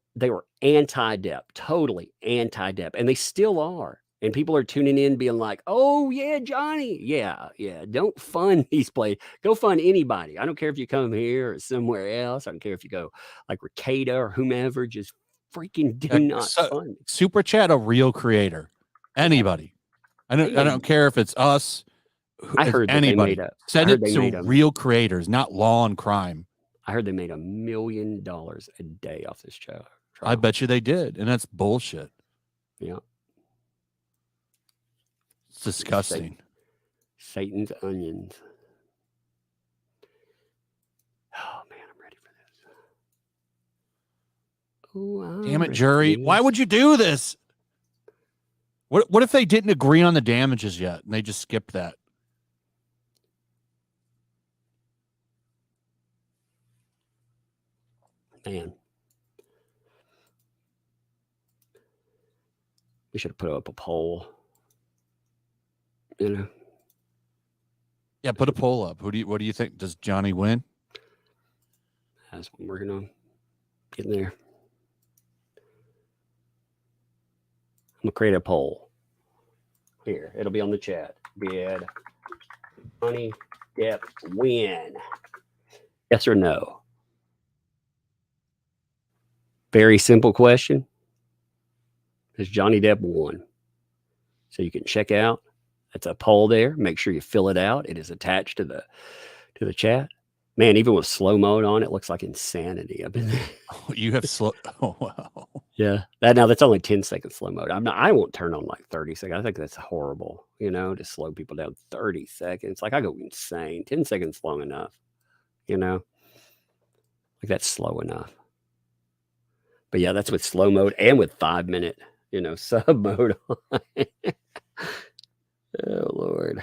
anti-Depp, totally anti-Depp, and they still are. And people are tuning in, being like, "Oh yeah, Johnny, yeah. Don't fund these plays. Go fund anybody. I don't care if you come here or somewhere else. I don't care if you go like Ricada or whomever. Just freaking do not fund. Super chat a real creator, anybody. I don't care if it's us. I heard anybody. Send it to real creators, not Law and Crime. I heard they made $1 million a day off this trial. I bet you they did, and that's bullshit. Yeah. It's disgusting. Satan's onions. Oh man, I'm ready for this. Damn it, jury! Why would you do this? What if they didn't agree on the damages yet, and they just skipped that? Man, we should have put up a poll. Yeah, put a poll up. What do you think? Does Johnny win? That's what I'm working on. Getting there. I'm gonna create a poll. Here, it'll be on the chat. Did Johnny Depp win? Yes or no? Very simple question. Has Johnny Depp won? So you can check out. That's a poll there. Make sure you fill it out. It is attached to the chat. Man, even with slow mode on, it looks like insanity. I've been there. Oh, you have slow. Oh wow. Yeah. That's only 10 seconds slow mode. I won't turn on like 30 seconds. I think that's horrible, to slow people down 30 seconds. Like I go insane. 10 seconds long enough. Like that's slow enough. But yeah, that's with slow mode and with 5-minute, sub mode on. Oh Lord.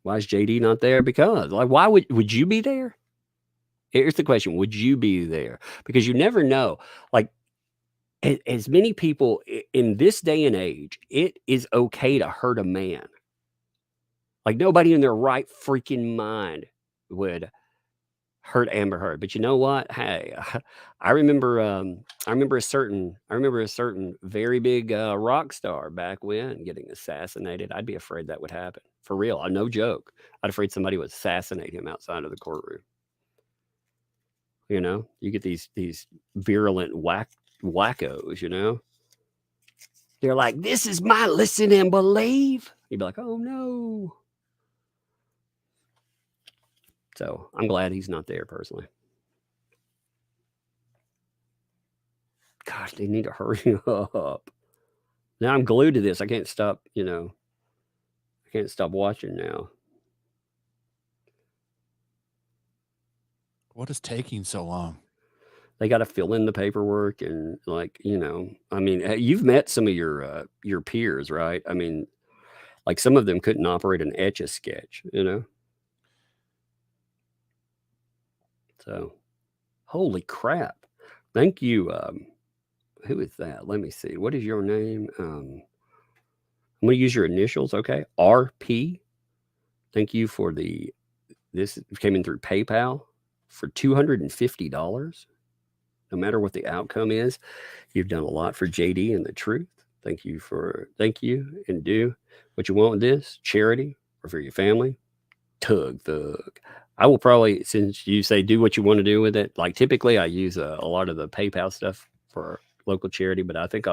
Why is JD not there? Because why would you be there? Here's the question. Would you be there? Because you never know. Like as many people in this day and age, it is okay to hurt a man. Like nobody in their right freaking mind would hurt Amber Heard. But you know what? Hey, I remember a certain very big rock star back when getting assassinated. I'd be afraid that would happen. For real. No joke. I'd afraid somebody would assassinate him outside of the courtroom. You get these virulent wackos, They're like, this is my listen and believe. You'd be like, oh no. So I'm glad he's not there personally. Gosh, they need to hurry up. Now I'm glued to this. I can't stop, I can't stop watching now. What is taking so long? They got to fill in the paperwork and like, you know, I mean, you've met some of your peers, right? I mean, like some of them couldn't operate an Etch-a-Sketch, you know? So, holy crap. Thank you. Who is that? Let me see. What is your name? I'm going to use your initials. Okay. RP. Thank you for this came in through PayPal for $250. No matter what the outcome is, you've done a lot for JD and the truth. Thank you and do what you want with this charity or for your family. Thug. I will probably, since you say do what you want to do with it, like typically I use a lot of the PayPal stuff for local charity, but I think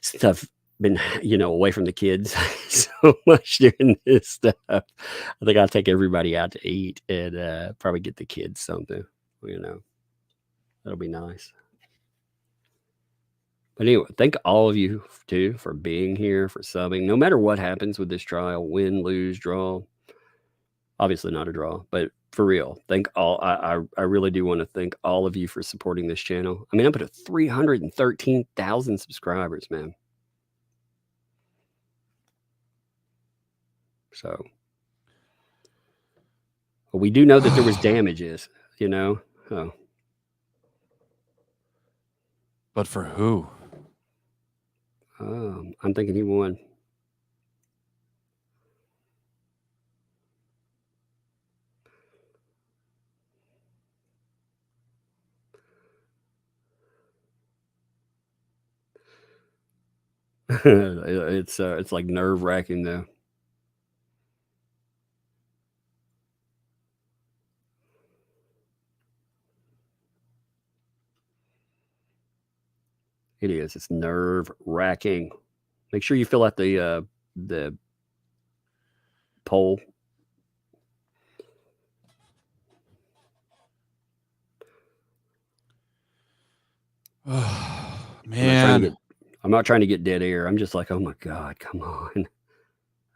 since I've been, you know, away from the kids so much during this stuff, I think I'll take everybody out to eat and probably get the kids something, you know. That'll be nice. But anyway, thank all of you too for being here, for subbing. No matter what happens with this trial, win, lose, draw, obviously not a draw, but for real, thank all. I really do want to thank all of you for supporting this channel. I mean, I'm up to 313,000 subscribers, man. So, but we do know that there was damages, you know. Oh. But for who? I'm thinking he won. It's like nerve-wracking though. It is. It's nerve-wracking. Make sure you fill out the poll. Oh, man. I'm not trying to get dead air. I'm just like, oh my God, come on.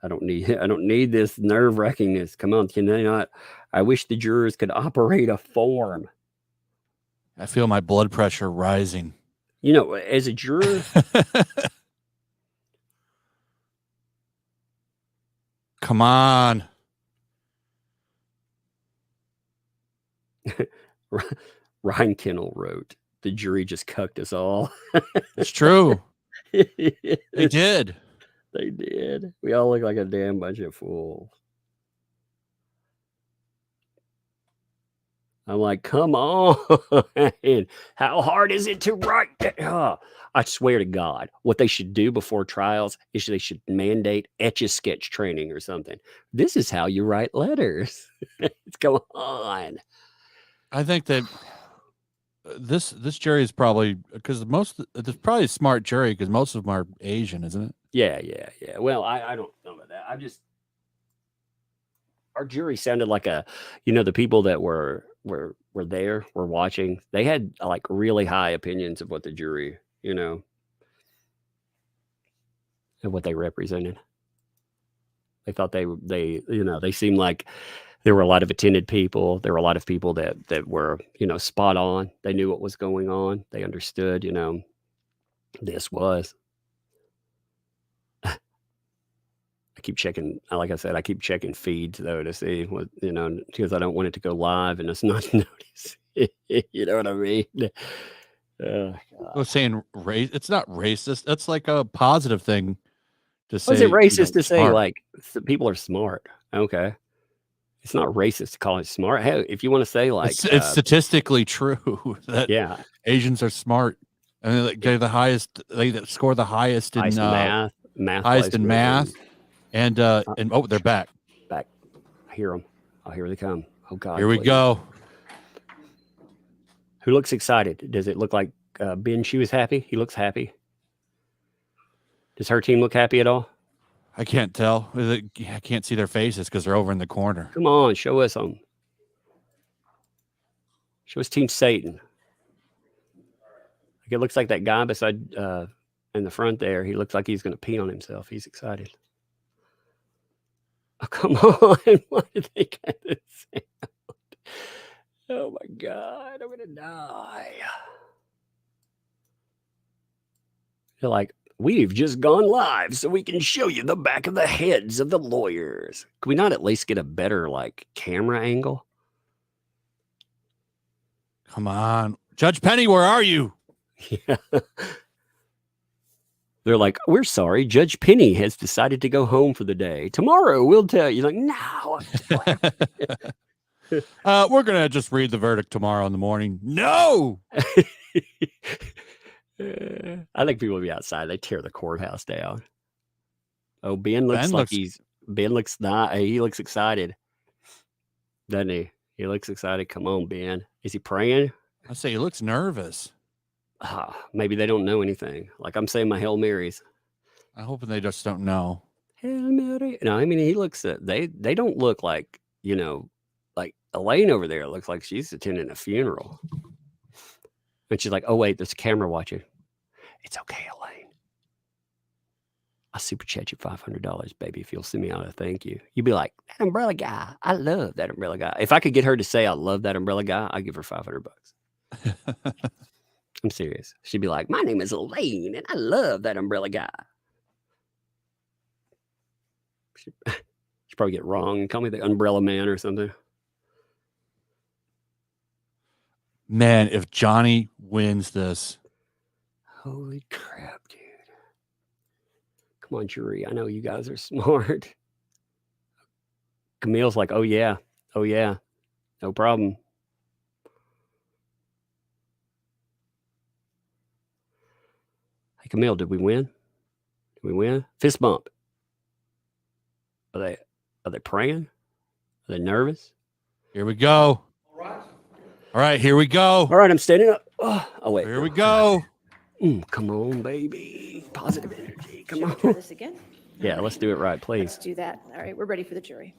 I don't need this nerve-wrackingness. Come on, can they not? I wish the jurors could operate a form. I feel my blood pressure rising. You know, as a juror, come on. Ryan Kendall wrote, the jury just cucked us all. It's true. They did. They did. We all look like a damn bunch of fools. I'm like, come on. How hard is it to write that? Oh, I swear to God, what they should do before trials is they should mandate Etch-a-Sketch training or something. This is how you write letters. Come on. I think that this jury is probably, because it's probably a smart jury because most of them are Asian, isn't it? Yeah. Well, I don't know about that. Our jury sounded like the people that were there, were watching. They had like really high opinions of what the jury, and what they represented. They thought they seemed like there were a lot of attended people. There were a lot of people that were, spot on. They knew what was going on. They understood, this was. I keep checking, like I said, feeds though to see what, because I don't want it to go live and it's not noticed. You know what I mean? I was saying it's not racist. That's like a positive thing to say. Was it racist to say smart. like people are smart? Okay. It's not racist to call it smart. Hey, if you want to say like it's statistically true that Asians are smart. I mean, they're the highest. They score the highest in math. Highest in math. And they're back. I hear them. Oh, here they come. Oh God. Here we go. Who looks excited? Does it look like Ben? She was happy. He looks happy. Does her team look happy at all? I can't tell. I can't see their faces because they're over in the corner. Come on, show us them. Show us Team Satan. Like it looks like that guy beside in the front there. He looks like he's going to pee on himself. He's excited. Oh, come on. Why did they get this sound? Oh my God, I'm gonna die. They're like, we've just gone live so we can show you the back of the heads of the lawyers. Can we not at least get a better like camera angle? Come on. Judge Penny, where are you? Yeah. They're like, we're sorry, Judge Penny has decided to go home for the day. Tomorrow we'll tell you. Like, no. We're going to just read the verdict tomorrow in the morning. No. I think people will be outside. They tear the courthouse down. Oh, Ben looks Ben looks not. He looks excited, doesn't he? He looks excited. Come on, Ben. Is he praying? I say he looks nervous. Maybe they don't know anything. Like I'm saying my Hail Marys. I hope they just don't know. Hail Mary. No, I mean he looks at they don't look like, you know, like Elaine over there looks like she's attending a funeral. And she's like, oh wait, there's a camera watching. It's okay, Elaine. I'll super chat you $500, baby, if you'll send me out a thank you. You'd be like, that umbrella guy. I love that umbrella guy. If I could get her to say I love that umbrella guy, I'd give her $500. I'm serious. She'd be like, my name is Elaine, and I love that umbrella guy. She'd probably get it wrong and call me the umbrella man or something. Man, if Johnny wins this. Holy crap, dude. Come on, jury. I know you guys are smart. Camille's like, oh, yeah. Oh, yeah. No problem. Hey, Camille, did we win? Did we win? Fist bump. Are they praying? Are they nervous? Here we go. All right, here we go. All right, I'm standing up. Oh wait. Here we go. Come on, baby. Positive energy. Come on. Try this again. Yeah, let's do it right, please. Let's do that. All right, we're ready for the jury.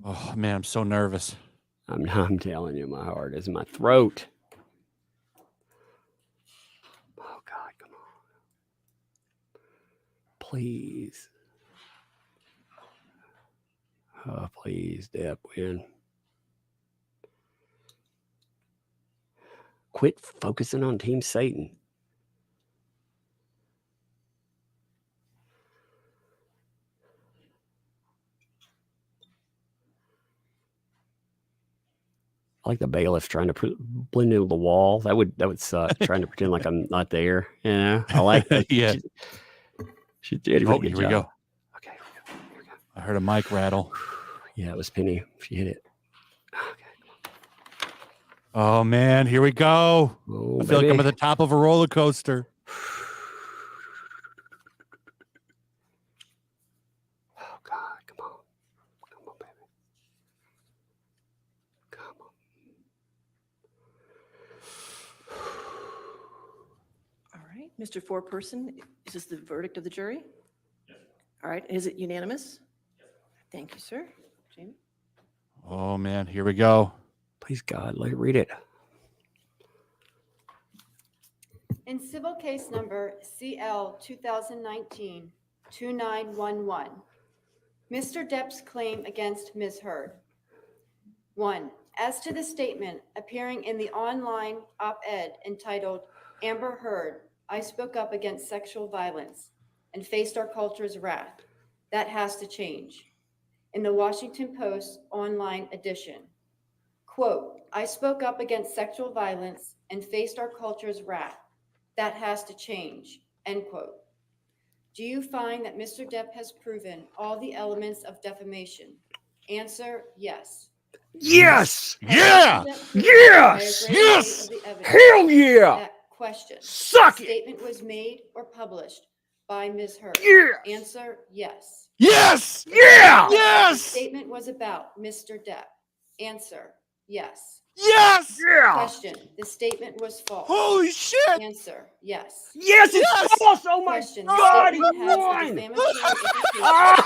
Oh man, I'm so nervous. I'm telling you, my heart is in my throat. Oh God, come on. Please. Oh, please, Depp, win. Quit focusing on Team Satan. I like the bailiff trying to blend into the wall. That would suck. Trying to pretend like I'm not there. Yeah, I like that. Yeah. She did. Oh, here we go. Okay, here we go. I heard a mic rattle. Yeah, it was Penny. She hit it. Oh man, here we go. Oh, I feel like I'm at the top of a roller coaster. Oh God, come on. Come on, baby. Come on. All right, Mr. Foreperson, is this the verdict of the jury? Yes. All right, is it unanimous? Yes. Thank you, sir. Jamie? Oh man, here we go. Please, God, let it read it. In civil case number CL 2019-2911, Mr. Depp's claim against Ms. Heard. 1. As to the statement appearing in the online op-ed entitled, Amber Heard, I spoke up against sexual violence and faced our culture's wrath. That has to change. In the Washington Post online edition. Quote, I spoke up against sexual violence and faced our culture's wrath. That has to change, end quote. Do you find that Mr. Depp has proven all the elements of defamation? Answer, yes. Yes! Yeah! Yes! Yes! Hell yeah! That question. Suck it! Statement was made or published by Ms. Heard. Yes! Answer, yes. Yes! Yeah! Yes! Statement was about Mr. Depp. Answer, yes. Yes! Yeah! Question, the statement was false. Holy shit! Answer, yes. Yes, it's Yes! false! Oh my Question, God, the he statement has a won! defamatory implication about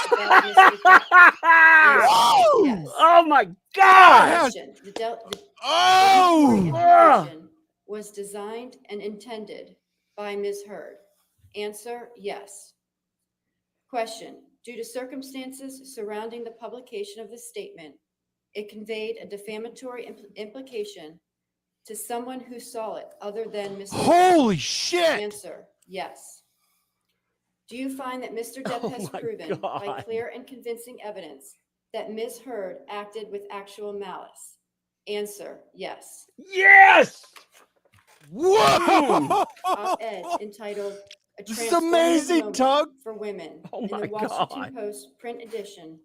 Mr. Depp. Woo! Yes. Oh my God! Question, the Oh! implication was designed and intended by Ms. Heard. Answer, yes. Question, due to circumstances surrounding the publication of the statement, it conveyed a defamatory implication to someone who saw it other than Mr. Holy Depp? shit! Answer, yes. Do you find that Mr. Depp Oh has my proven by God. clear and convincing evidence that Ms. Heard acted with actual malice? Answer, yes. Yes! Whoa! Op-ed entitled "A This is Transformative amazing, Moment Tug. for Women" Oh in my the Washington God. Post print edition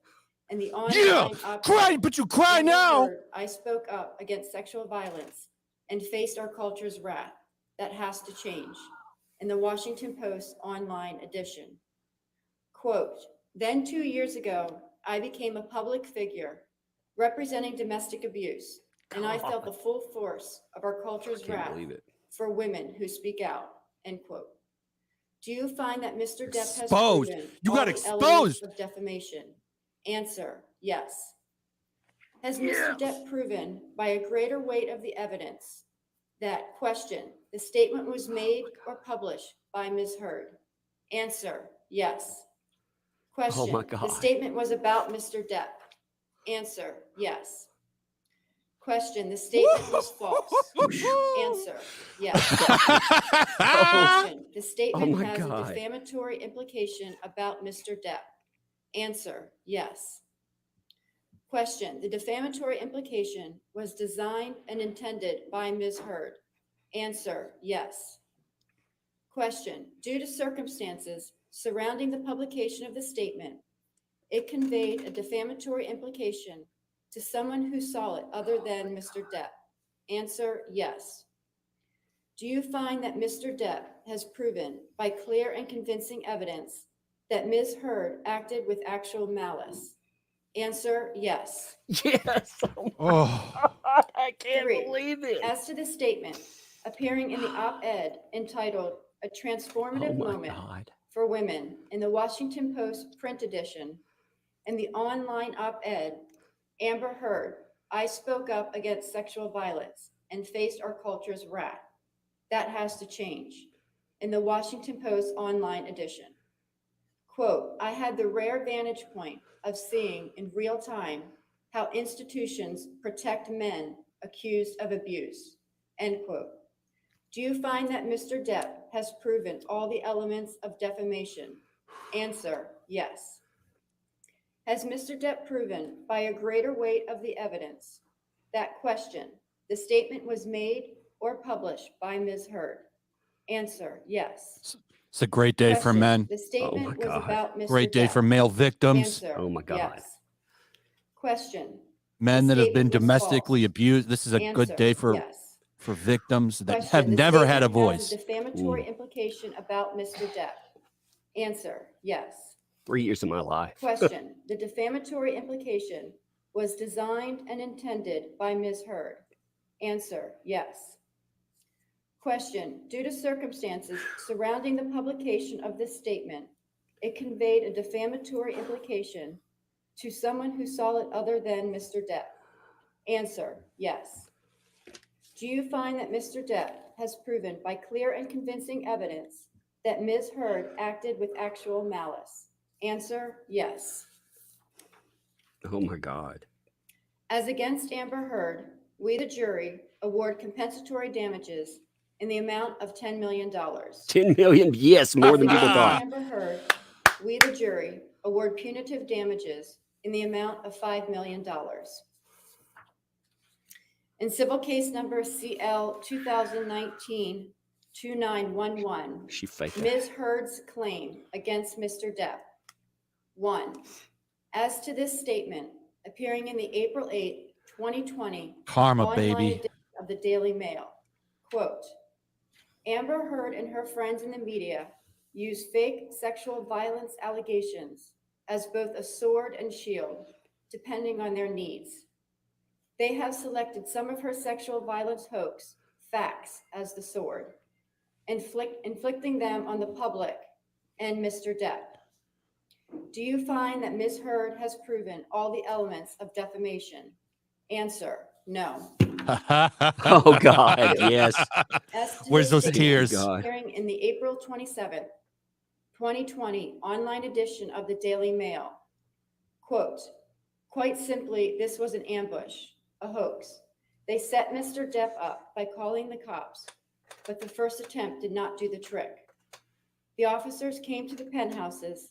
and the Yeah! online op-ed. Cry, but you cry Amber now! Heard, I spoke up against sexual violence and faced our culture's wrath. That has to change. In the Washington Post online edition. Quote, then 2 years ago, I became a public figure representing domestic abuse, and I felt the full force of our culture's Can't wrath believe it. for women who speak out, end quote. Do you find that Mr. Depp has Exposed. proven You all got the exposed. elements of defamation? Answer, yes. Has Mr. Depp proven by a greater weight of the evidence that question, the statement was made or published by Ms. Heard? Answer, yes. Question, my God. the statement was about Mr. Depp? Answer, yes. Question, the statement was false? Answer, yes. Question, the statement my has God. a defamatory implication about Mr. Depp? Answer, yes. Question, the defamatory implication was designed and intended by Ms. Heard? Answer, yes. Question, due to circumstances surrounding the publication of the statement, it conveyed a defamatory implication to someone who saw it other than Mr. Depp? Answer, yes. Do you find that Mr. Depp has proven by clear and convincing evidence that Ms. Heard acted with actual malice? Answer, yes. Yes. Oh, I can't 3, believe it. as to the statement appearing in the op-ed entitled "A Transformative Oh my Moment God. for Women" in the Washington Post print edition and the online op-ed, Amber Heard, I spoke up against sexual violence and faced our culture's wrath. That has to change, in the Washington Post online edition. Quote, I had the rare vantage point of seeing in real time how institutions protect men accused of abuse, end quote. Do you find that Mr. Depp has proven all the elements of defamation? Answer, yes. Has Mr. Depp proven by a greater weight of the evidence that question, the statement was made or published by Ms. Heard? Answer, yes. it's a great day for Question, men. the statement was God. about Mr. Great day Depp? for male victims. Answer, Oh my God. yes. Question, Men the that have been statement was domestically false. abused. This is a good Answer, day for yes. victims that Question, have the never had a statement has voice. defamatory implication about Mr. Depp? Answer, yes. 3 years of my life. Question, the defamatory implication was designed and intended by Ms. Heard? Answer, yes. Question, due to circumstances surrounding the publication of this statement, it conveyed a defamatory implication to someone who saw it other than Mr. Depp? Answer, yes. Do you find that Mr. Depp has proven by clear and convincing evidence that Ms. Heard acted with actual malice? Answer, yes. Oh my God. As against Amber Heard, we, the jury, award compensatory damages in the amount of $10 million. 10 million? Yes, more than people Against thought. Amber Heard, we, the jury, award punitive damages in the amount of $5 million. In civil case number CL 2019-2911, She faked it. Ms. Heard's claim against Mr. Depp. 1, as to this statement appearing in the April 8, 2020 Karma, online baby. edition of the Daily Mail, quote, Amber Heard and her friends in the media use fake sexual violence allegations as both a sword and shield, depending on their needs. They have selected some of her sexual violence hoax facts as the sword, inflicting them on the public and Mr. Depp. Do you find that Ms. Heard has proven all the elements of defamation? Answer, no. Oh God, yes. As to Where's this those statement tears? God. appearing in the April 27th, 2020 online edition of the Daily Mail, quote, Quite simply, this was an ambush, a hoax. They set Mr. Depp up by calling the cops, but the first attempt did not do the trick. The officers came to the penthouses,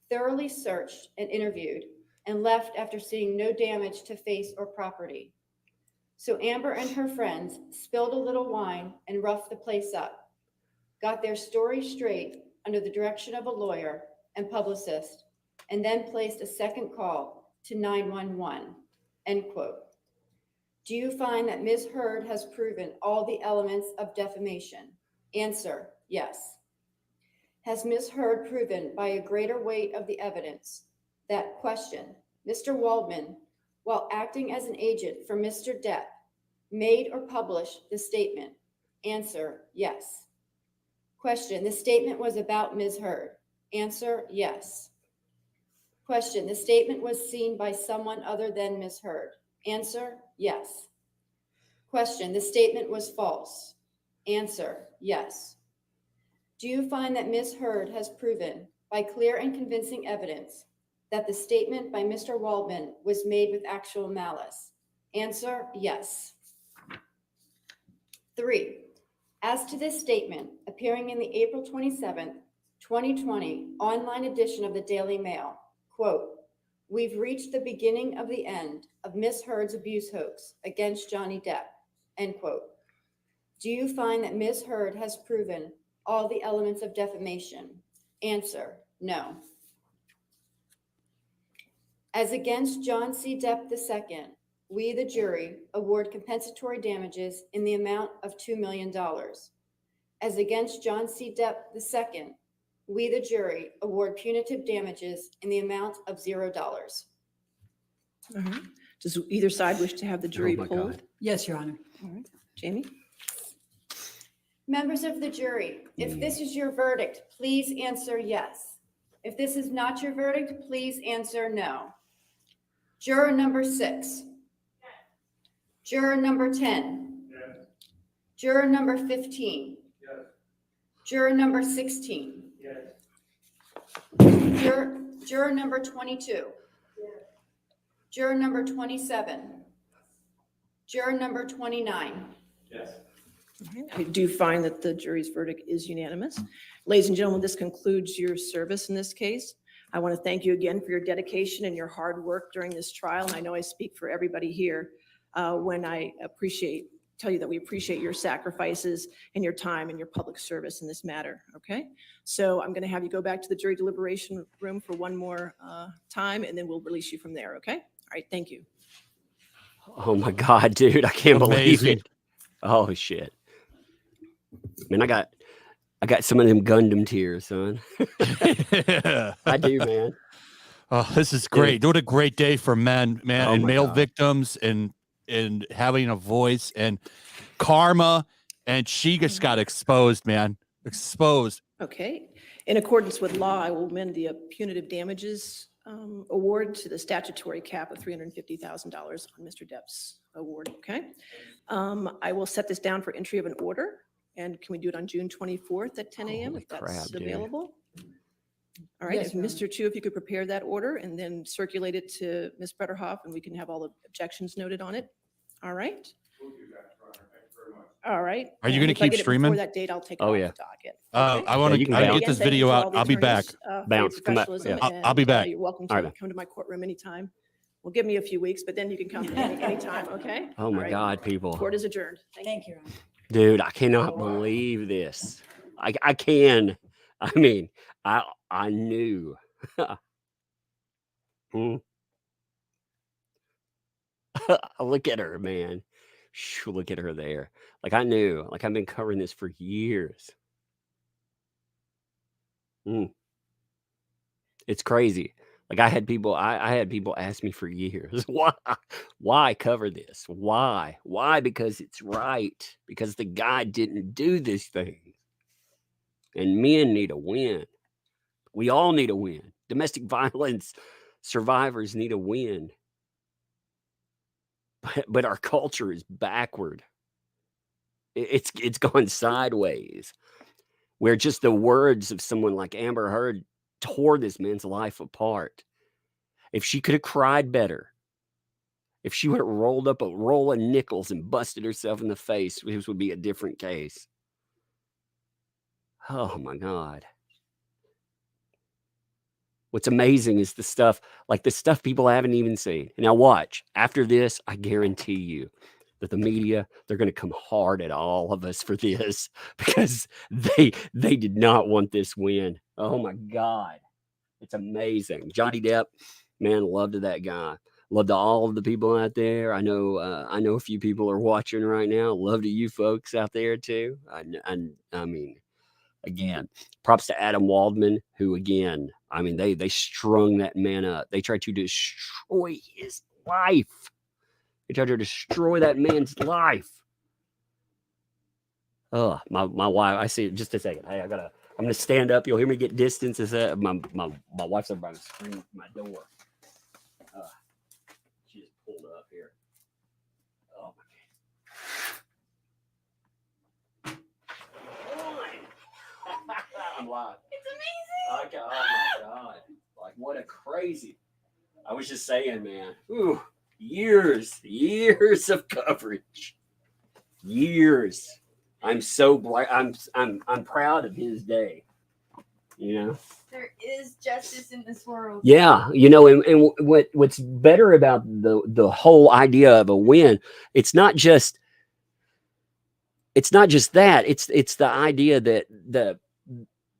thoroughly searched and interviewed, and left after seeing no damage to face or property. So Amber and her friends spilled a little wine and roughed the place up, got their story straight under the direction of a lawyer and publicist, and then placed a second call to 911, end quote. Do you find that Ms. Heard has proven all the elements of defamation? Answer, yes. Has Ms. Heard proven by a greater weight of the evidence that question, Mr. Waldman, while acting as an agent for Mr. Depp, made or published the statement? Answer, yes. Question, the statement was about Ms. Heard. Answer, yes. Question, the statement was seen by someone other than Ms. Heard. Answer, yes. Question, the statement was false. Answer, yes. Do you find that Ms. Heard has proven by clear and convincing evidence that the statement by Mr. Waldman was made with actual malice? Answer, yes. 3, as to this statement appearing in the April 27th, 2020 online edition of the Daily Mail, quote, we've reached the beginning of the end of Ms. Heard's abuse hoax against Johnny Depp, end quote. Do you find that Ms. Heard has proven all the elements of defamation? Answer, no. As against John C. Depp II, we, the jury, award compensatory damages in the amount of $2 million. As against John C. Depp II, we, the jury, award punitive damages in the amount of $0. All right. Does either side wish to have the jury my polled? God. Yes, Your Honor. All right. Jamie? Members of the jury, if this is your verdict, please answer yes. If this is not your verdict, please answer no. Juror number 6. Juror number 10. Yes. Juror number 15. Yes. Juror number 16. Yes. Juror number 22. Juror number 27. Juror number 29. Yes. I do find that the jury's verdict is unanimous. Ladies and gentlemen, this concludes your service in this case. I want to thank you again for your dedication and your hard work during this trial. And I know I speak for everybody here when I tell you that we appreciate your sacrifices and your time and your public service in this matter, okay? So I'm going to have you go back to the jury deliberation room for one more time, and then we'll release you from there, okay? All right, thank you. Oh my God, dude. I can't believe Amazing. it. Oh shit. Man, I got some of them Gundam tears, son. I do, man. Oh, this is great. What a great day for men, man, Oh and my male God. victims and having a voice and karma. And she just got exposed, man. Exposed. Okay. In accordance with law, I will amend the punitive damages award to the statutory cap of $350,000 on Mr. Depp's award, okay? I will set this down for entry of an order, and can we do it on June 24th at 10 a.m. Holy if that's crap, dude. available? All right, Yes, if ma'am. Mr. Chu, if you could prepare that order and then circulate it to Ms. Bretterhoff, and we can have all the objections noted on it. All right? We'll do that, Your Honor. Thank you very much. All right. Are you And gonna if I keep get it streaming? Before that date, I'll take it Oh, off yeah. the docket. I Okay? want Yeah, you to can get bounce. this Again, video thank you to out. all the I'll be back. attorneys, for your Bounce. Come back. professionalism, Yeah. I'll be and, back. You're welcome All to right. come to my courtroom anytime. Well, give me a few weeks, but then you can come anytime, okay? Oh All my right. God, people. Court is adjourned. Thank you, Your Honor. Dude, I cannot believe this. I can. I mean, I knew. Mm. Look at her, man. Shoo, look at her there. Like I knew. Like I've been covering this for years. It's crazy. Like I had people ask me for years, why cover this? Why? Because it's right. Because the guy didn't do this thing. And men need a win. We all need a win. Domestic violence survivors need a win. But our culture is backward. It's gone sideways. Where just the words of someone like Amber Heard tore this man's life apart. If she could have cried better, If she would have rolled up a roll of nickels and busted herself in the face, this would be a different case. Oh my God. What's amazing is the stuff people haven't even seen. Now watch, after this, I guarantee you that the media, they're going to come hard at all of us for this because they did not want this win. Oh my God. It's amazing. Johnny Depp, man, love to that guy. Love to all of the people out there. I know a few people are watching right now. Love to you folks out there too. I mean, again, props to Adam Waldman, who again, I mean, they strung that man up. They tried to destroy his life. They tried to destroy that man's life. Oh, my wife. I see it. Just a second. Hey, I'm gonna stand up. You'll hear me get distance. My wife's up by the screen at my door. She just pulled up here. Oh my God. I'm live. It's amazing. Okay. Oh my God. Like what a crazy. I was just saying, man. Ooh, years of coverage. Years. I'm so I'm proud of his day. You know. There is justice in this world. Yeah, you know, and what's better about the whole idea of a win, it's not just that. It's the idea that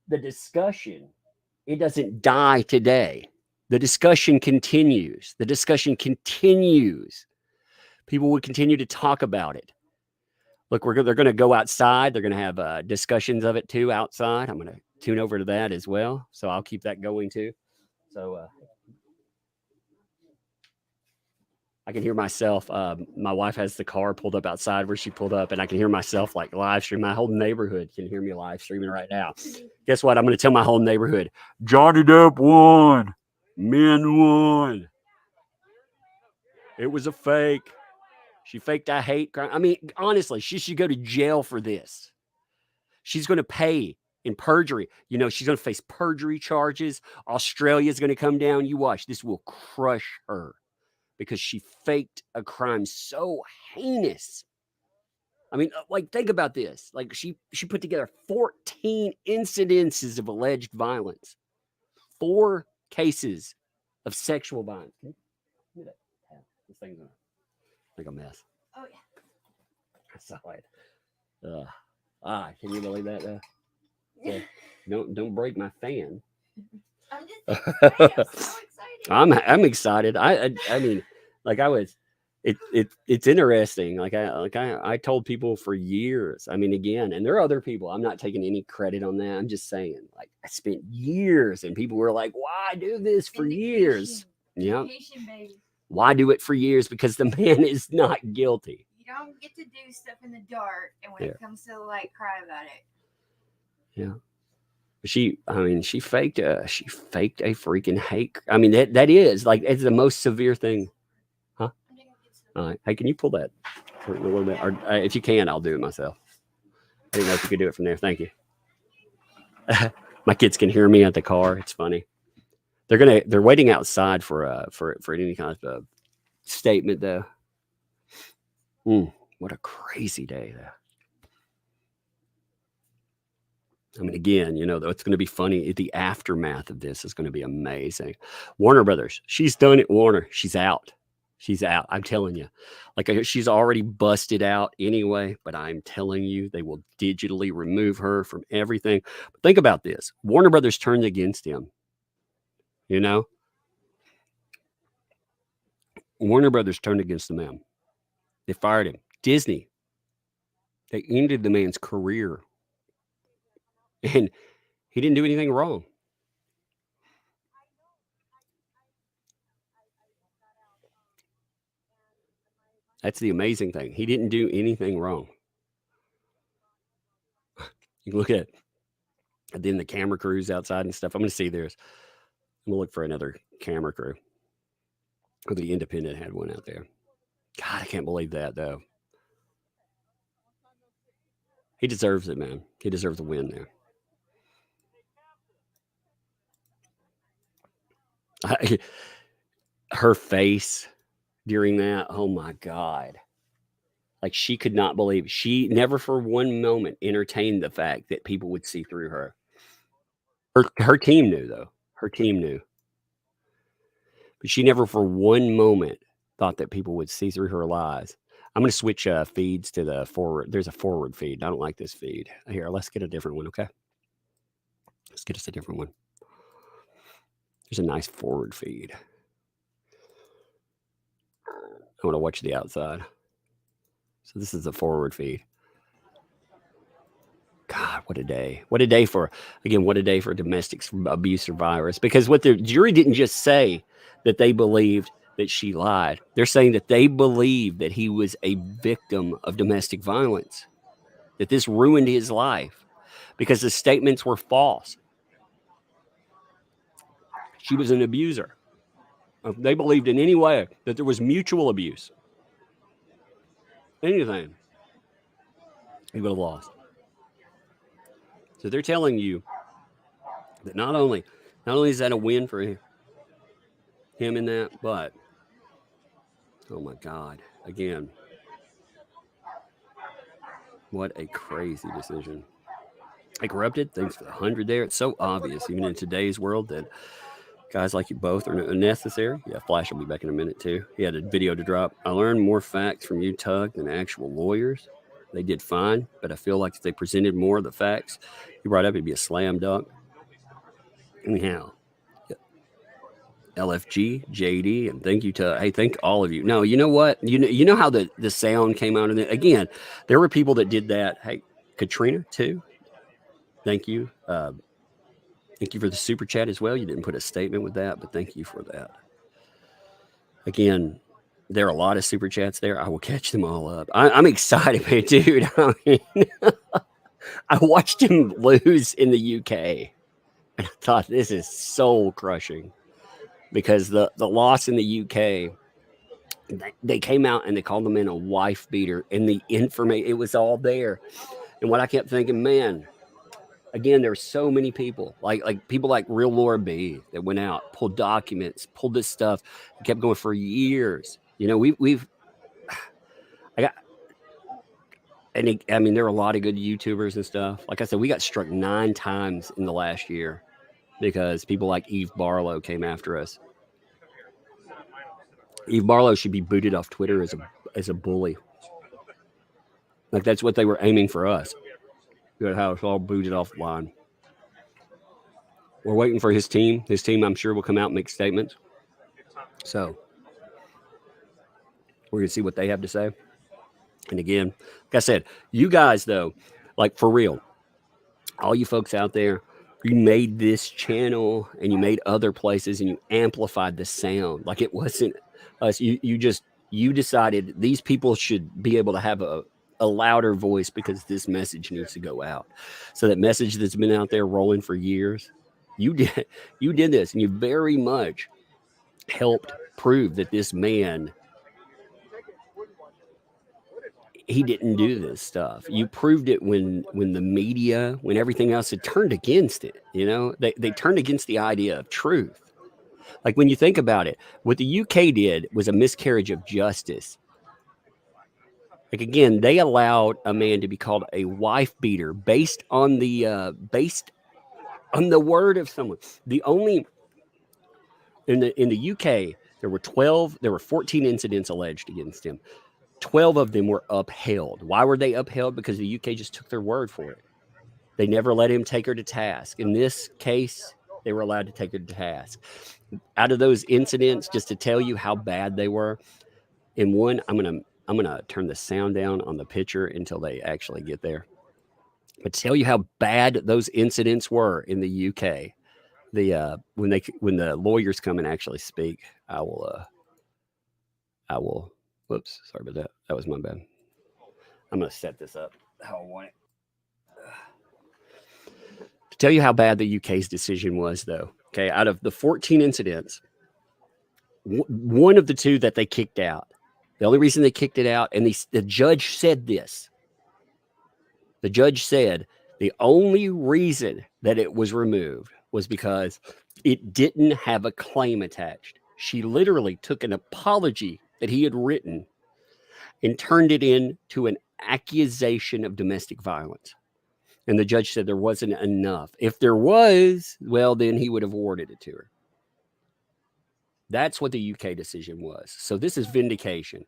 the discussion, it doesn't die today. The discussion continues. People will continue to talk about it. Look, they're going to go outside. They're going to have discussions of it too outside. I'm going to tune over to that as well. So I'll keep that going too. So I can hear myself. My wife has the car pulled up outside where she pulled up, and I can hear myself like live stream. My whole neighborhood can hear me live streaming right now. Guess what? I'm going to tell my whole neighborhood, Johnny Depp won. Men won. It was a fake. She faked a hate crime. I mean, honestly, she should go to jail for this. She's going to pay in perjury. You know, she's going to face perjury charges. Australia's going to come down. You watch. This will crush her because she faked a crime so heinous. I mean, like, think about this. Like, she put together 14 incidences of alleged violence. 4 cases of sexual violence. Look at that. This thing's like a mess. Oh, yeah. I saw it. Can you believe that? Yeah. Don't break my fan. I'm just excited. I'm so excited. I'm excited. I mean, like I was. It's interesting. Like I told people for years. I mean, again, and there are other people. I'm not taking any credit on that. I'm just saying, like, I spent years, and people were like, "Why do this for years?" Yeah. Why do it for years? Because the man is not guilty. You don't get to do stuff in the dark, and when it comes to the light, cry about it. Yeah. She faked a freaking hate. I mean, that is like, it's the most severe thing. Huh? All right. Hey, can you pull that for a little bit? Or if you can, I'll do it myself. I didn't know if you could do it from there. Thank you. My kids can hear me at the car. It's funny. They're waiting outside for any kind of statement though. What a crazy day though. I mean, again, you know, though, it's going to be funny. The aftermath of this is going to be amazing. Warner Brothers, she's done it. Warner, she's out. She's out. I'm telling you. Like, she's already busted out anyway, but I'm telling you, they will digitally remove her from everything. But think about this. Warner Brothers turned against him. You know? Warner Brothers turned against the man. They fired him. Disney, they ended the man's career. And he didn't do anything wrong. That's the amazing thing. He didn't do anything wrong. You can look at then the camera crews outside and stuff. I'm going to see theirs. I'm going to look for another camera crew. Or the Independent had one out there. God, I can't believe that, though. He deserves it, man. He deserves a win there. Her face during that. Oh my God. Like she could not believe, she never for one moment entertained the fact that people would see through her. Her team knew though. Her team knew. But she never for one moment thought that people would see through her lies. I'm going to switch feeds to the forward. There's a forward feed. I don't like this feed. Here, let's get a different one, okay? Let's get us a different one. There's a nice forward feed. I want to watch the outside. So this is the forward feed. God, what a day. What a day for, again, what a day for domestic abuse survivors. Because what the jury didn't just say that they believed that she lied. They're saying that they believed that he was a victim of domestic violence, that this ruined his life because the statements were false. She was an abuser. If they believed in any way that there was mutual abuse, anything, he would have lost. So they're telling you that not only is that a win for him in that, but oh my God, again, what a crazy decision. I corrupted. Thanks for the 100 there. It's so obvious, even in today's world, that guys like you both are necessary. Yeah, Flash will be back in a minute too. He had a video to drop. I learned more facts from you, Tug, than actual lawyers. They did fine, but I feel like if they presented more of the facts you brought up, it'd be a slam dunk. Anyhow, LFG, JD, and thank you to, hey, thank all of you. No, you know what? You know how the sound came out of it? Again, there were people that did that. Hey, Katrina, too. Thank you. Thank you for the super chat as well. You didn't put a statement with that, but thank you for that. Again, there are a lot of super chats there. I will catch them all up. I'm excited, man, dude. I mean, I watched him lose in the UK, and I thought this is soul crushing because the loss in the UK, they came out and they called the man a wife beater, and the information, it was all there. And what I kept thinking, man, again, there were so many people, like people like Real Laura B that went out, pulled documents, pulled this stuff, kept going for years. You know, I mean, there are a lot of good YouTubers and stuff. Like I said, we got struck 9 times in the last year because people like Eve Barlow came after us. Eve Barlow should be booted off Twitter as a bully. Like that's what they were aiming for us. Good, how it's all booted off the line. We're waiting for his team. His team, I'm sure, will come out and make statements. So we're going to see what they have to say. And again, like I said, you guys, though, like for real, all you folks out there, you made this channel and you made other places and you amplified the sound. Like it wasn't us. You decided these people should be able to have a louder voice because this message needs to go out. So that message that's been out there rolling for years, you did this, and you very much helped prove that this man, he didn't do this stuff. You proved it when the media, when everything else had turned against it. You know, they turned against the idea of truth. Like when you think about it, what the UK did was a miscarriage of justice. Like again, they allowed a man to be called a wife beater based on the word of someone. The only in the UK there were 14 incidents alleged against him. 12 of them were upheld. Why were they upheld? Because the UK just took their word for it. They never let him take her to task. In this case, they were allowed to take her to task. Out of those incidents, just to tell you how bad they were, in one, I'm gonna turn the sound down on the picture until they actually get there. But to tell you how bad those incidents were in the UK, when the lawyers come and actually speak, I will. Whoops, sorry about that. That was my bad. I'm gonna set this up how I want it. To tell you how bad the UK's decision was, though. Okay, out of the 14 incidents, one of the 2 that they kicked out. The only reason they kicked it out, and the judge said this. The judge said the only reason that it was removed was because it didn't have a claim attached. She literally took an apology that he had written and turned it into an accusation of domestic violence. And the judge said there wasn't enough. If there was, well, then he would have awarded it to her. That's what the UK decision was. So this is vindication.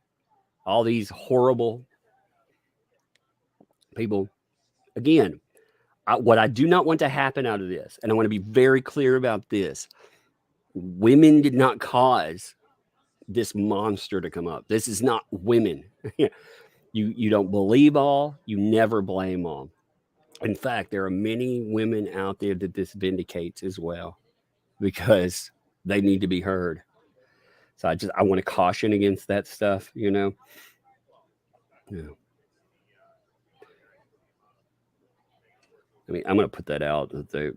All these horrible people. Again, what I do not want to happen out of this, and I want to be very clear about this, women did not cause this monster to come up. This is not women. You don't believe all, you never blame all. In fact, there are many women out there that this vindicates as well, because they need to be heard. So I want to caution against that stuff, you know. Yeah. I mean, I'm going to put that out that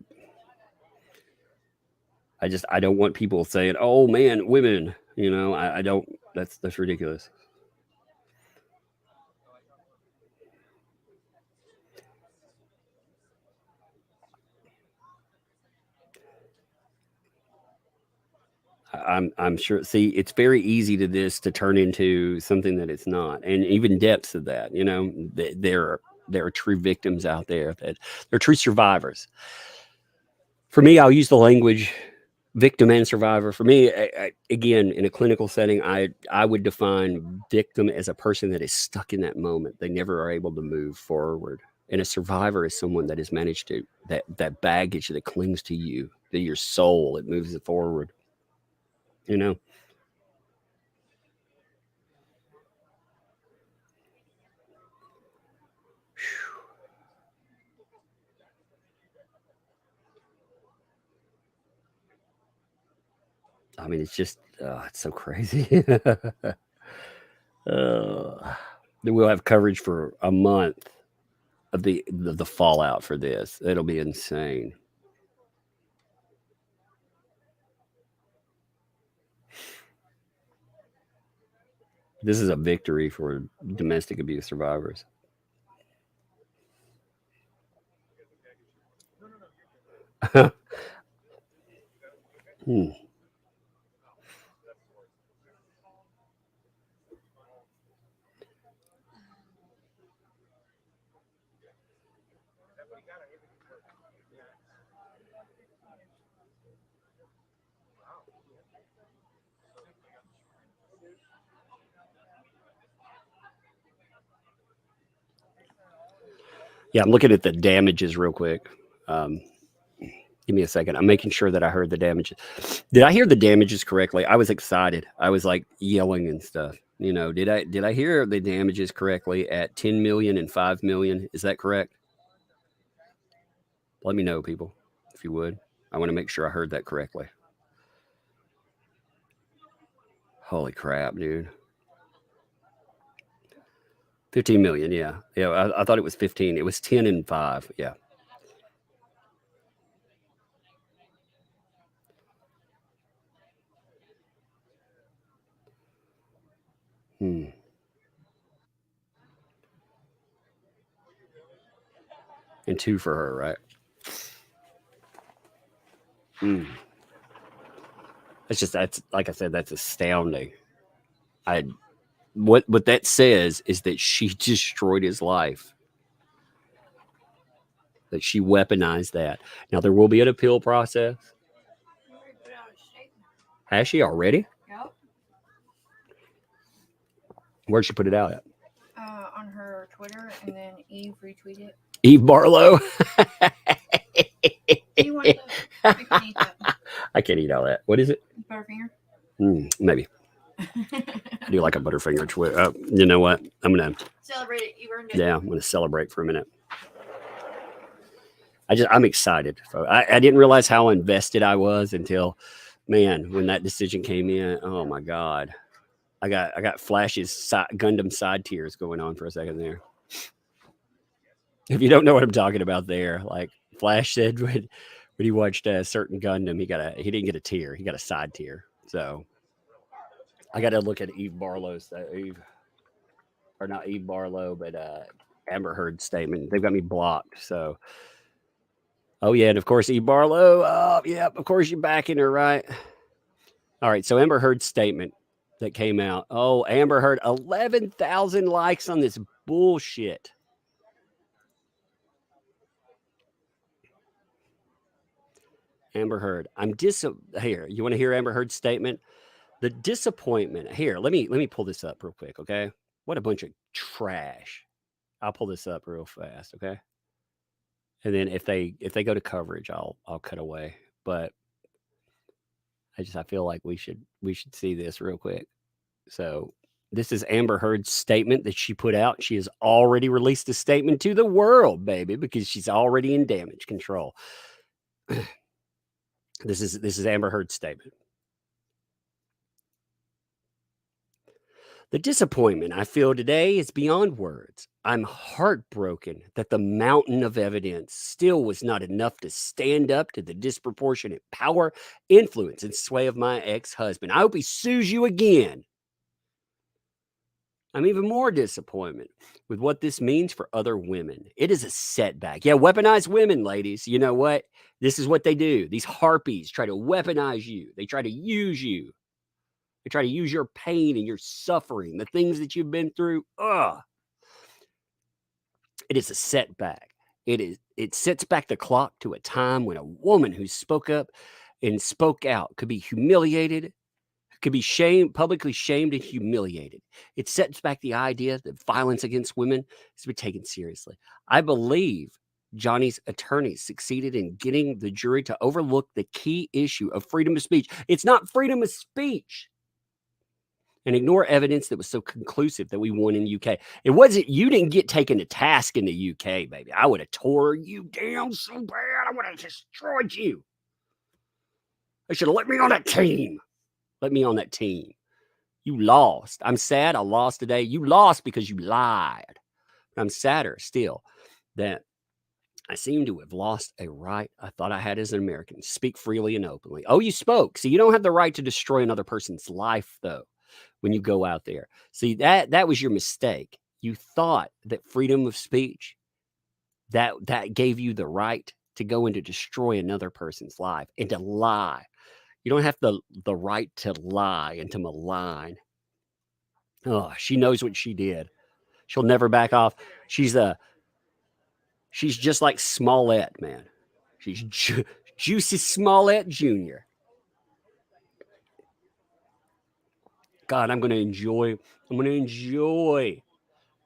I don't want people saying, "Oh man, women," you know. I don't. That's ridiculous. I'm sure. See, it's very easy to turn into something that it's not, and even Depp said that. You know, there are true victims out there, that they're true survivors. For me, I'll use the language victim and survivor. For me, again, in a clinical setting, I would define victim as a person that is stuck in that moment. They never are able to move forward. And a survivor is someone that has managed to, that baggage that clings to you, to your soul, it moves it forward. You know? I mean, it's just, it's so crazy. We'll have coverage for a month of the fallout for this. It'll be insane. This is a victory for domestic abuse survivors. Yeah, I'm looking at the damages real quick. Give me a second. I'm making sure that I heard the damages. Did I hear the damages correctly? I was excited. I was like yelling and stuff. You know, did I hear the damages correctly at 10 million and 5 million? Is that correct? Let me know, people, if you would. I want to make sure I heard that correctly. Holy crap, dude. 15 million, yeah. Yeah, I thought it was 15. It was 10 and 5, yeah. And 2 for her, right? That's like I said, that's astounding. What that says is that she destroyed his life. That she weaponized that. Now there will be an appeal process. Has she already? Yep. Where'd she put it out at? On her Twitter, and then Eve retweeted it. Eve Barlow. Do you want to eat that? I can't eat all that. What is it? Butterfinger? Maybe. I do like a Butterfinger. You know what? I'm gonna celebrate it. You earned it. Yeah, I'm gonna celebrate for a minute. I'm excited. I didn't realize how invested I was until, man, when that decision came in. Oh my God, I got flashes, Gundam side tears going on for a second there. If you don't know what I'm talking about, there, like Flash said when he watched a certain Gundam, he didn't get a tear, he got a side tear. So I got to look at Eve Barlow's not Eve Barlow, but Amber Heard's statement. They've got me blocked. So, oh yeah, and of course Eve Barlow. Oh yeah, of course you're backing her, right? All right. So Amber Heard's statement. that came out. Oh, Amber Heard, 11,000 likes on this bullshit. Amber Heard, here, you want to hear Amber Heard's statement? The disappointment. Here, let me pull this up real quick, okay? What a bunch of trash. I'll pull this up real fast, okay? And then if they go to coverage, I'll cut away. But I feel like we should see this real quick. So this is Amber Heard's statement that she put out. She has already released a statement to the world, baby, because she's already in damage control. This is Amber Heard's statement. The disappointment I feel today is beyond words. I'm heartbroken that the mountain of evidence still was not enough to stand up to the disproportionate power, influence, and sway of my ex-husband. I hope he sues you again. I'm even more disappointed with what this means for other women. It is a setback. Yeah, weaponized women, ladies. You know what? This is what they do. These harpies try to weaponize you. They try to use you. They try to use your pain and your suffering, the things that you've been through. Ugh. It is a setback. It sets back the clock to a time when a woman who spoke up and spoke out could be humiliated, could be publicly shamed and humiliated. It sets back the idea that violence against women is to be taken seriously. I believe Johnny's attorneys succeeded in getting the jury to overlook the key issue of freedom of speech. It's not freedom of speech. And ignore evidence that was so conclusive that we won in the UK. It wasn't, you didn't get taken to task in the UK, baby. I would have tore you down so bad. I would have destroyed you. They should have let me on that team. Let me on that team. You lost. I'm sad I lost today. You lost because you lied. But I'm sadder still that I seem to have lost a right I thought I had as an American. Speak freely and openly. Oh, you spoke. See, you don't have the right to destroy another person's life, though, when you go out there. See, that was your mistake. You thought that freedom of speech, that gave you the right to go and to destroy another person's life and to lie. You don't have the right to lie and to malign. Oh, she knows what she did. She'll never back off. She's just like Smollett, man. She's Juicy Smollett Jr. God, I'm going to enjoy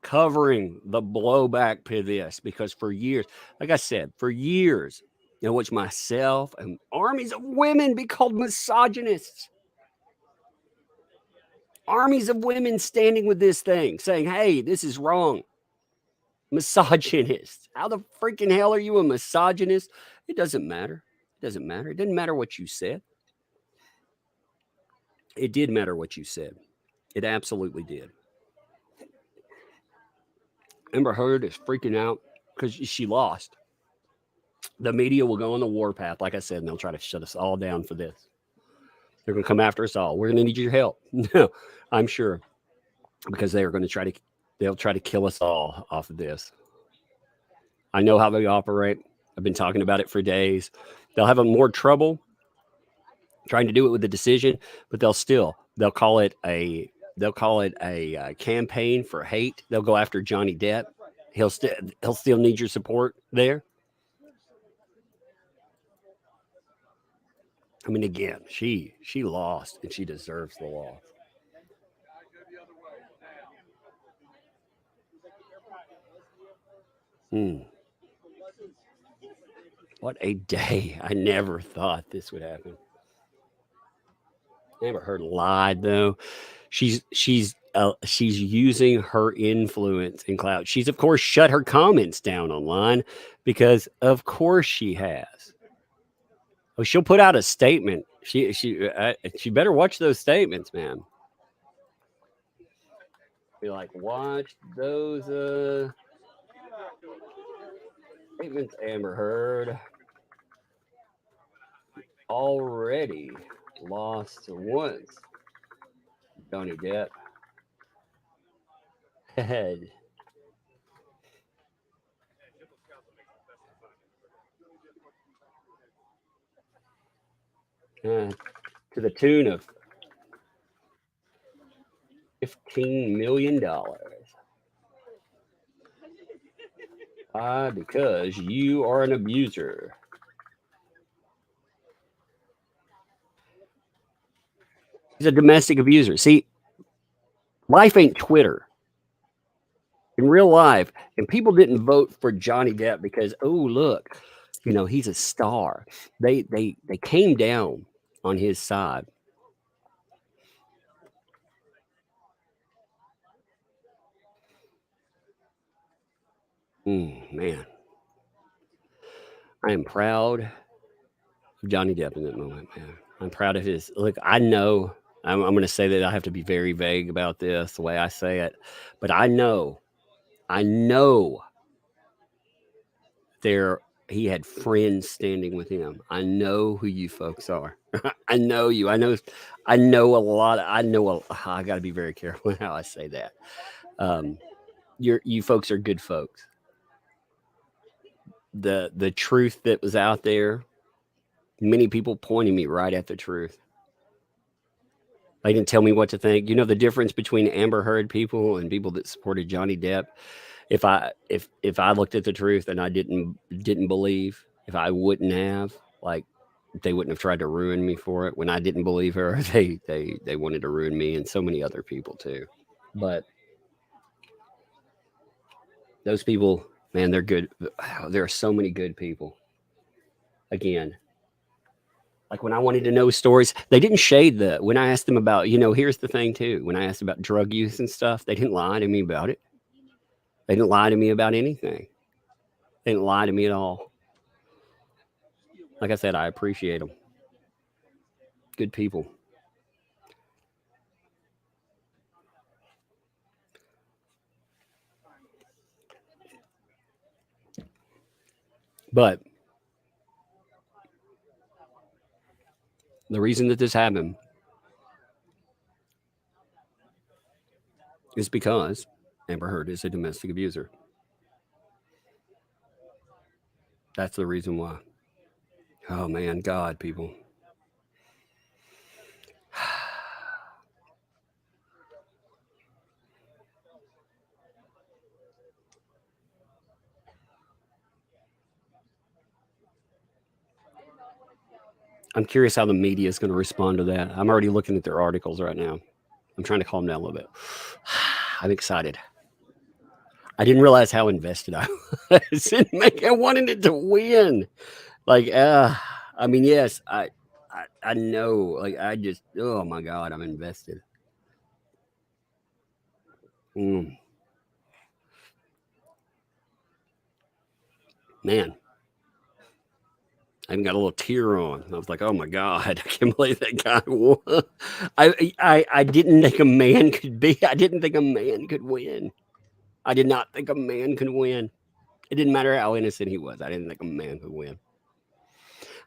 covering the blowback to this, because for years, like I said, I watched myself and armies of women be called misogynists. Armies of women standing with this thing, saying, hey, this is wrong. Misogynist. How the freaking hell are you a misogynist? It doesn't matter. It doesn't matter. It didn't matter what you said. It did matter what you said. It absolutely did. Amber Heard is freaking out because she lost. The media will go on the warpath, like I said, and they'll try to shut us all down for this. They're going to come after us all. We're going to need your help. No, I'm sure, because they'll try to kill us all off of this. I know how they operate. I've been talking about it for days. They'll have more trouble trying to do it with the decision, but they'll call it a campaign for hate. They'll go after Johnny Depp. He'll still need your support there. I mean, again, she lost and she deserves the loss. What a day. I never thought this would happen. Amber Heard lied, though. She's using her influence and clout. She's, of course, shut her comments down online because, of course, she has. Oh, she'll put out a statement. She better watch those statements, man. Be like, watch those statements, Amber Heard. Already lost once. Johnny Depp. Head. To the tune of $15 million. Why? Because you are an abuser. He's a domestic abuser. See, life ain't Twitter. In real life, and people didn't vote for Johnny Depp because, oh, look, you know, he's a star. They came down on his side. Man, I am proud of Johnny Depp in that moment, man. I'm proud of his. Look, I know I'm going to say that I have to be very vague about this, the way I say it, but I know he had friends standing with him. I know who you folks are. I know you. I know a lot. I got to be very careful how I say that. You folks are good folks. The truth that was out there, many people pointing me right at the truth. They didn't tell me what to think. You know the difference between Amber Heard people and people that supported Johnny Depp? If I looked at the truth and I didn't believe, if I wouldn't have, like, they wouldn't have tried to ruin me for it. When I didn't believe her, they wanted to ruin me and so many other people too. But those people, man, they're good. There are so many good people. Again, like when I wanted to know stories, they didn't shade when I asked them about, here's the thing too. When I asked about drug use and stuff, they didn't lie to me about it. They didn't lie to me about anything. They didn't lie to me at all. Like I said, I appreciate them. Good people. But the reason that this happened is because Amber Heard is a domestic abuser. That's the reason why. Oh man, God, people. I'm curious how the media is going to respond to that. I'm already looking at their articles right now. I'm trying to calm down a little bit. I'm excited. I didn't realize how invested I was. I wanted it to win. Like, I mean, yes, I know. Like, oh my God, I'm invested. Man. I even got a little tear on. I was like, oh my God, I can't believe that guy won. I didn't think a man could be. I didn't think a man could win. I did not think a man could win. It didn't matter how innocent he was. I didn't think a man could win.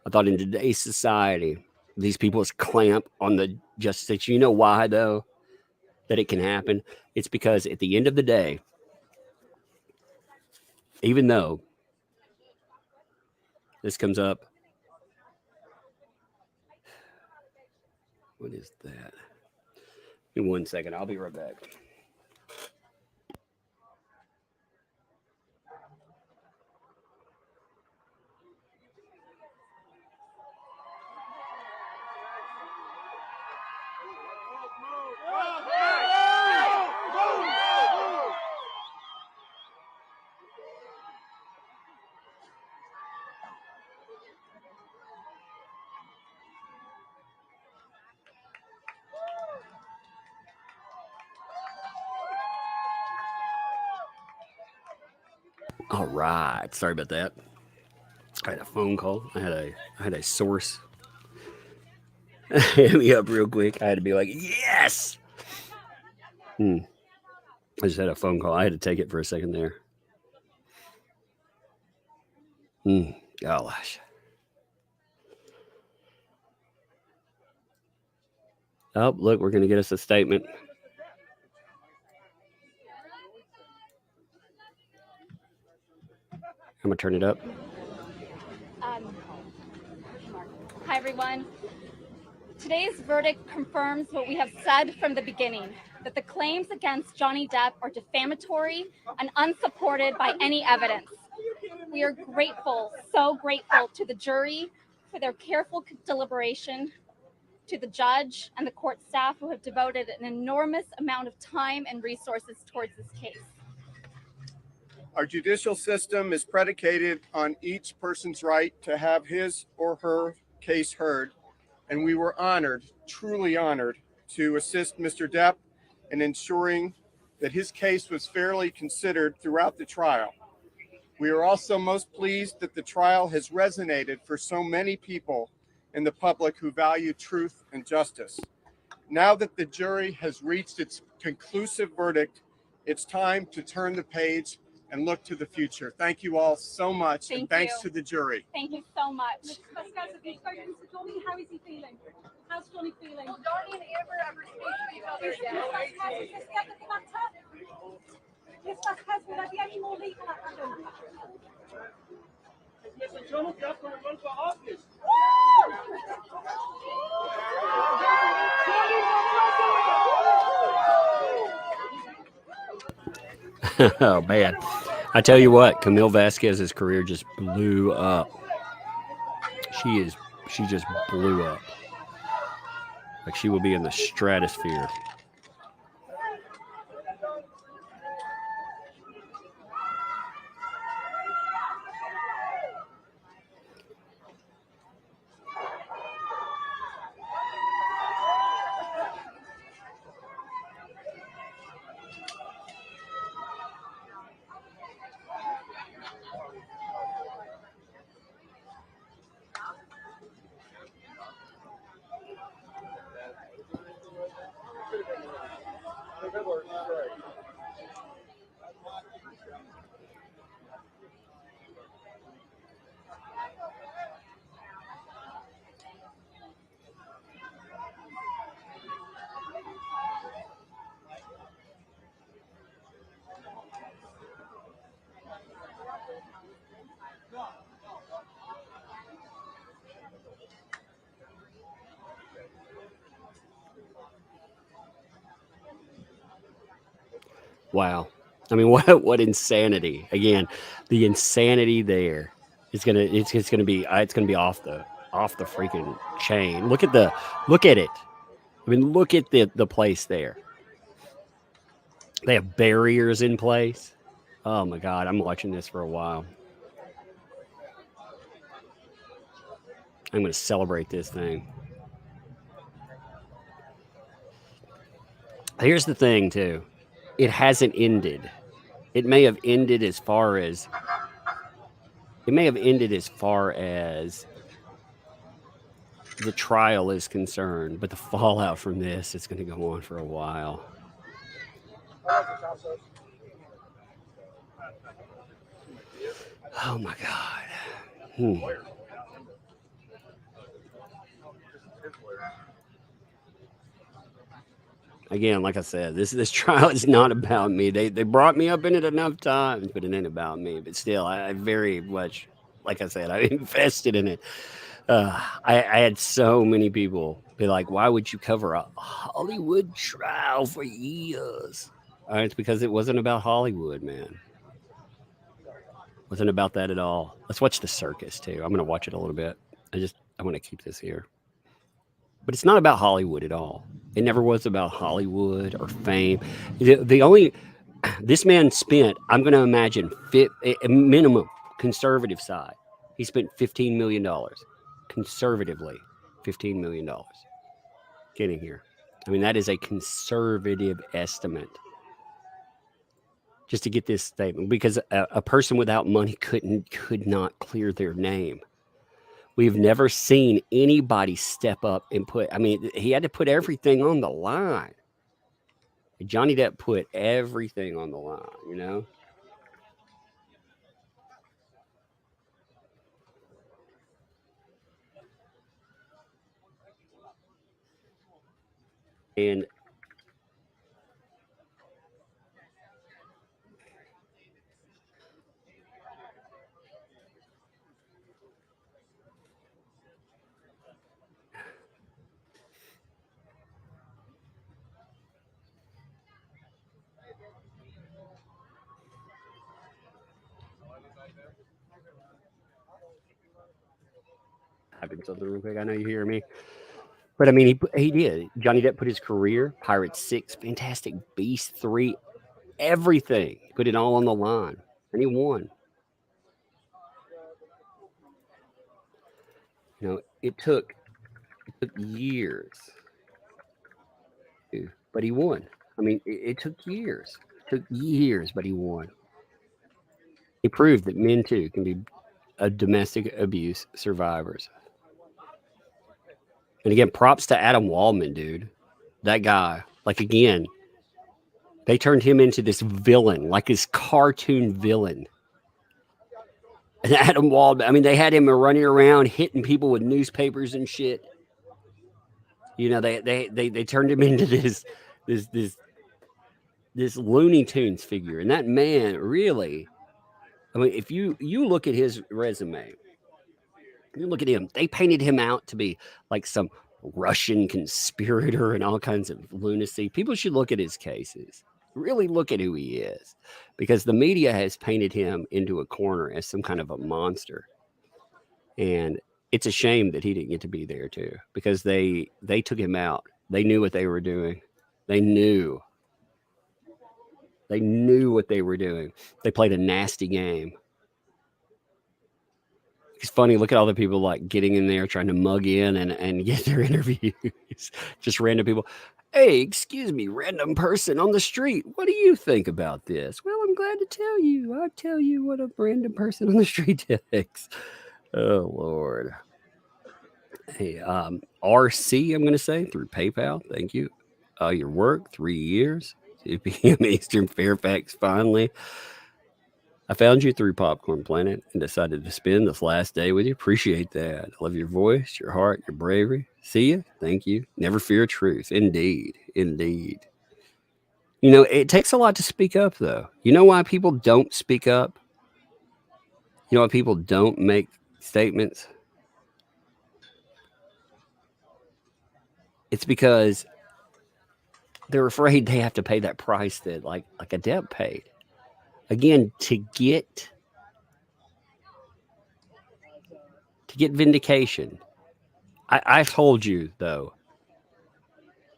I thought in today's society, these people is clamp on the justice. You know why, though, that it can happen? It's because at the end of the day, even though this comes up, what is that? Give me 1 second. I'll be right back. All right. Sorry about that. I had a phone call. I had a source hit me up real quick. I had to be like, yes. I just had a phone call. I had to take it for a second there. Gosh. Oh, look, we're going to get us a statement. I'm going to turn it up. Hi, everyone. Today's verdict confirms what we have said from the beginning, that the claims against Johnny Depp are defamatory and unsupported by any evidence. We are grateful, so grateful to the jury for their careful deliberation, to the judge and the court staff who have devoted an enormous amount of time and resources towards this case. Our judicial system is predicated on each person's right to have his or her case heard, and we were honored, truly honored, to assist Mr. Depp in ensuring that his case was fairly considered throughout the trial. We are also most pleased that the trial has resonated for so many people in the public who value truth and justice. Now that the jury has reached its conclusive verdict, it's time to turn the page and look to the future. Thank you all so much, and thanks to the jury. Thank you so much. Mr. Johnny, how is he feeling? How's Johnny feeling? Will Johnny and Amber ever speak to each other again? Is this the end of the matter? Yes, that's has. Will there be any more legal action? Mr. Johnny Depp going to run for office? Oh man, I tell you what, Camille Vasquez's career just blew up. She just blew up. Like she will be in the stratosphere. Wow. I mean, what insanity. Again, the insanity there is it's gonna be off the freaking chain. Look at it. I mean, look at the place there. They have barriers in place. Oh my God, I'm watching this for a while. I'm gonna celebrate this thing. Here's the thing too. It hasn't ended. It may have ended as far as the trial is concerned, but the fallout from this is going to go on for a while. Oh my God. Again, like I said, this trial is not about me. They brought me up in it enough times, but it ain't about me. But still, I very much, like I said, I invested in it. I had so many people be like, why would you cover a Hollywood trial for years? It's because it wasn't about Hollywood, man. It wasn't about that at all. Let's watch the circus too. I'm going to watch it a little bit. I want to keep this here. But it's not about Hollywood at all. It never was about Hollywood or fame. This man spent, I'm going to imagine, a minimum conservative side. He spent $15 million. Conservatively, $15 million getting here. I mean, that is a conservative estimate. Just to get this statement, because a person without money could not clear their name. We've never seen anybody step up and he had to put everything on the line. Johnny Depp put everything on the line, you know? And typing something real quick. I know you hear me. But I mean, he did. Johnny Depp put his career, Pirates 6, Fantastic Beasts 3, everything, put it all on the line, and he won. You know, it took years, but he won. I mean, it took years. It took years, but he won. He proved that men too can be domestic abuse survivors. And again, props to Adam Waldman, dude. That guy, like, again, they turned him into this villain, like this cartoon villain. And Adam Waldman, I mean, they had him running around hitting people with newspapers and shit. You know, they turned him into this Looney Tunes figure. And that man really, I mean, if you look at his resume, you look at him, they painted him out to be like some Russian conspirator and all kinds of lunacy. People should look at his cases. Really look at who he is, because the media has painted him into a corner as some kind of a monster. And it's a shame that he didn't get to be there too, because they took him out. They knew what they were doing. They knew what they were doing. They played a nasty game. It's funny. Look at all the people like getting in there, trying to mug in and get their interviews. Just random people. Hey, excuse me, random person on the street. What do you think about this? Well, I'm glad to tell you. I'll tell you what a random person on the street thinks. Oh, Lord. Hey, RC, I'm going to say, through PayPal. Thank you. Your work, 3 years. 2 p.m. Eastern, Fairfax, finally. I found you through Popcorn Planet and decided to spend this last day with you. Appreciate that. I love your voice, your heart, your bravery. See you. Thank you. Never fear truth. Indeed. Indeed. You know, it takes a lot to speak up, though. You know why people don't speak up? You know why people don't make statements? It's because they're afraid they have to pay that price that like a Depp paid. Again, to get vindication. I've told you, though,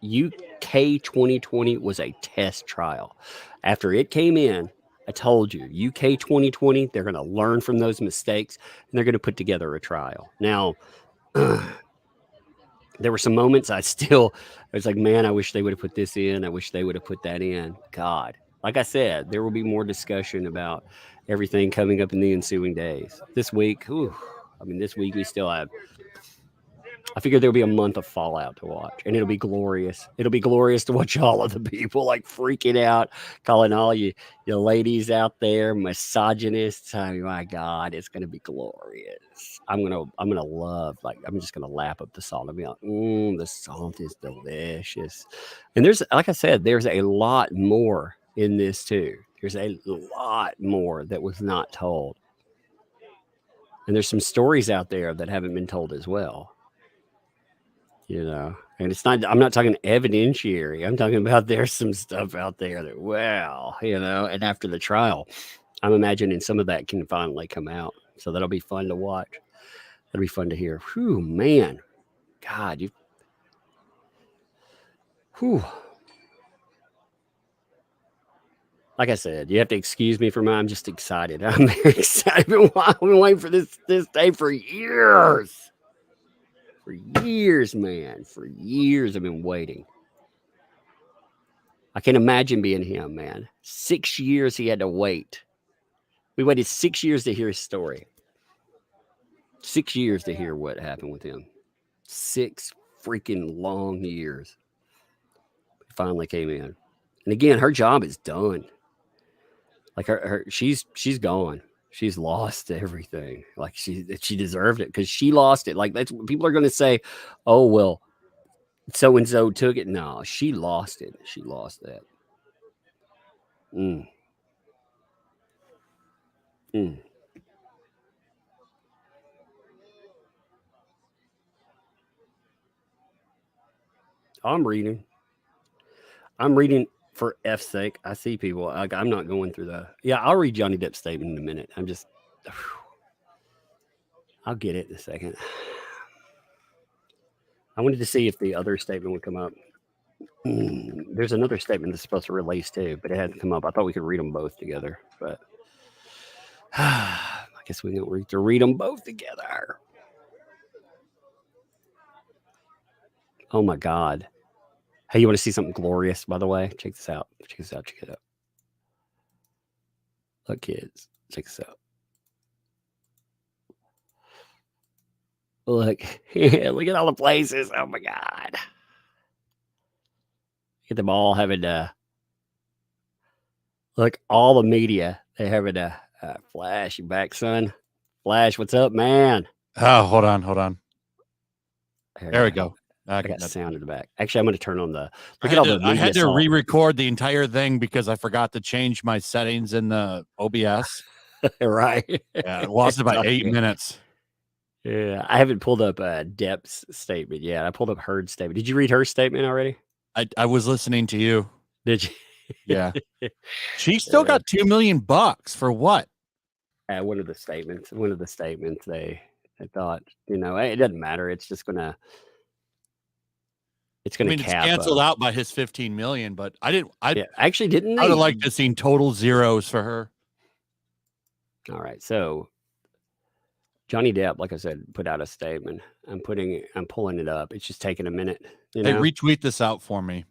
UK 2020 was a test trial. After it came in, I told you, UK 2020, they're going to learn from those mistakes, and they're going to put together a trial. Now, there were some moments I was like, man, I wish they would have put this in. I wish they would have put that in. God. Like I said, there will be more discussion about everything coming up in the ensuing days. This week, this week we still have, I figure there'll be a month of Fallout to watch, and it'll be glorious. It'll be glorious to watch all of the people like freaking out, calling all you ladies out there misogynists. Oh my God, it's gonna be glorious. I'm gonna love, like, I'm just gonna lap up the salt and be like, the salt is delicious. And there's, like I said, there's a lot more in this too. There's a lot more that was not told, and there's some stories out there that haven't been told as well. You know, and it's not, I'm not talking evidentiary. I'm talking about there's some stuff out there that, well, you know, and after the trial, I'm imagining some of that can finally come out. So that'll be fun to watch. That'll be fun to hear. Whew, man. God, like I said, you have to excuse me for mine. I'm just excited. I'm very excited. I've been waiting for this day for years. For years, man. For years I've been waiting. I can't imagine being him, man. 6 years he had to wait. We waited 6 years to hear his story. 6 years to hear what happened with him. 6 freaking long years. He finally came in. And again, her job is done. Like she's gone. She's lost everything. Like she deserved it because she lost it. Like that's what people are going to say. Oh, well, so-and-so took it. No, she lost it. She lost that. I'm reading for F's sake. I see people. Like, I'm not going through the. Yeah, I'll read Johnny Depp's statement in a minute. I'll get it in a second. I wanted to see if the other statement would come up. There's another statement that's supposed to release too, but it hadn't come up. I thought we could read them both together, but I guess we don't need to read them both together. Oh my God. Hey, you want to see something glorious, by the way? Check this out. Check this out. Check it out. Look, kids, check this out. Look, look at all the places. Oh my God. Get them all having look, all the media, they having Flash, you back, son? Flash, what's up, man? Oh, hold on. There we go. I got sound in the back. Actually, I'm going to turn on the. I had to re-record the entire thing because I forgot to change my settings in the OBS. Right. Yeah, I lost about 8 minutes. Yeah, I haven't pulled up Depp's statement yet. I pulled up Heard's statement. Did you read her statement already? I was listening to you. Did you? Yeah. She still got $2 million for what? One of the statements. They thought, it doesn't matter. It's just gonna. It's gonna. It's canceled out by his 15 million, but I didn't. Actually didn't. I would have liked to seen total zeros for her. All right, so Johnny Depp, like I said, put out a statement. I'm pulling it up. It's just taking a minute. Hey, retweet this out for me.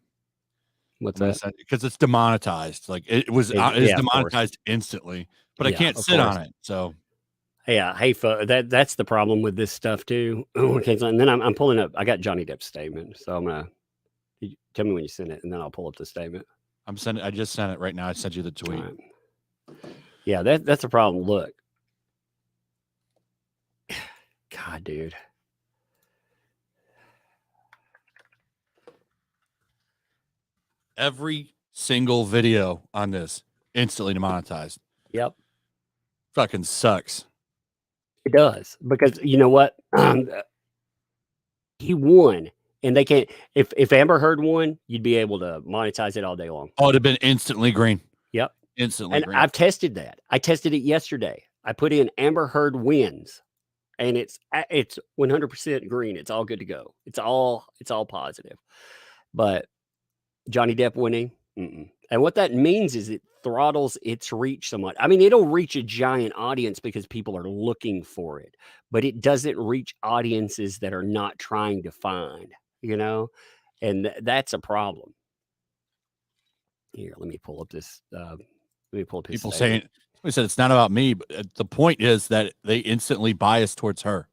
What's that? Because it's demonetized. Like it is demonetized instantly, but I can't sit on it. So yeah, hey, that's the problem with this stuff too. Okay, so, and then I'm pulling up. I got Johnny Depp's statement, so I'm gonna tell me when you send it, and then I'll pull up the statement. I just sent it right now. I sent you the tweet. Right. Yeah, that's a problem. Look, God, dude. Every single video on this instantly demonetized. Yep. Fucking sucks. It does, because you know what? He won, and they can't. If Amber Heard won, you'd be able to monetize it all day long. Oh, it'd have been instantly green. Yep. Instantly green. I've tested that. I tested it yesterday. I put in Amber Heard wins, and it's 100% green. It's all good to go. It's all positive. But Johnny Depp winning, and what that means is it throttles its reach somewhat. I mean, it'll reach a giant audience because people are looking for it, but it doesn't reach audiences that are not trying to find, and that's a problem. Here, let me pull up this. People saying, we said it's not about me, but the point is that they instantly bias towards her.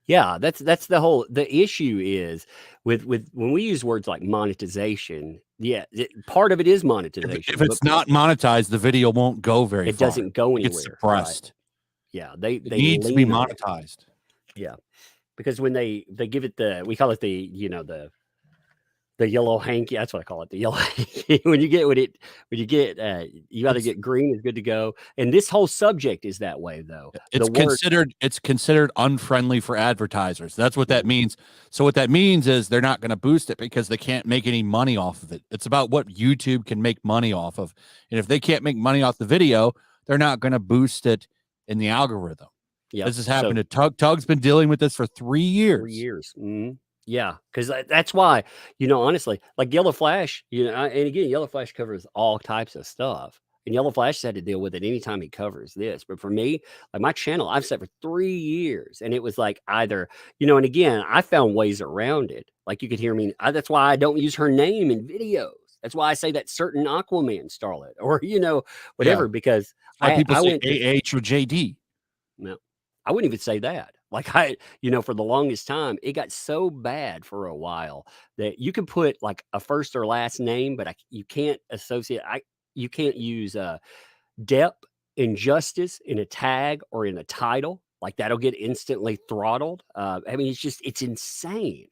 Yeah, that's the issue is with when we use words like monetization. Yeah, part of it is monetization. If it's not monetized, the video won't go very far. It doesn't go anywhere. It's suppressed. Right. Yeah, they need to be monetized. Yeah, because when they give it we call it the yellow hanky. That's what I call it. The yellow hanky. you got to get green is good to go. And this whole subject is that way, though. It's considered unfriendly for advertisers. That's what that means. So what that means is they're not going to boost it because they can't make any money off of it. It's about what YouTube can make money off of. And if they can't make money off the video, they're not going to boost it in the algorithm. Yeah, this has happened to Tug. Tug's been dealing with this for 3 years. 3 years. Mm-hmm. Yeah, because that's why, honestly, like Yellow Flash, and again, Yellow Flash covers all types of stuff. And Yellow Flash had to deal with it anytime he covers this. But for me, like my channel, I've set for 3 years. And it was like either, and again, I found ways around it. Like you could hear me. That's why I don't use her name in videos. That's why I say that certain Aquaman starlet or, whatever, because people say AH or JD. No, I wouldn't even say that. Like for the longest time, it got so bad for a while that you can put like a first or last name, but you can't associate. You can't use Depp Injustice in a tag or in a title. Like that'll get instantly throttled. I mean, it's insane.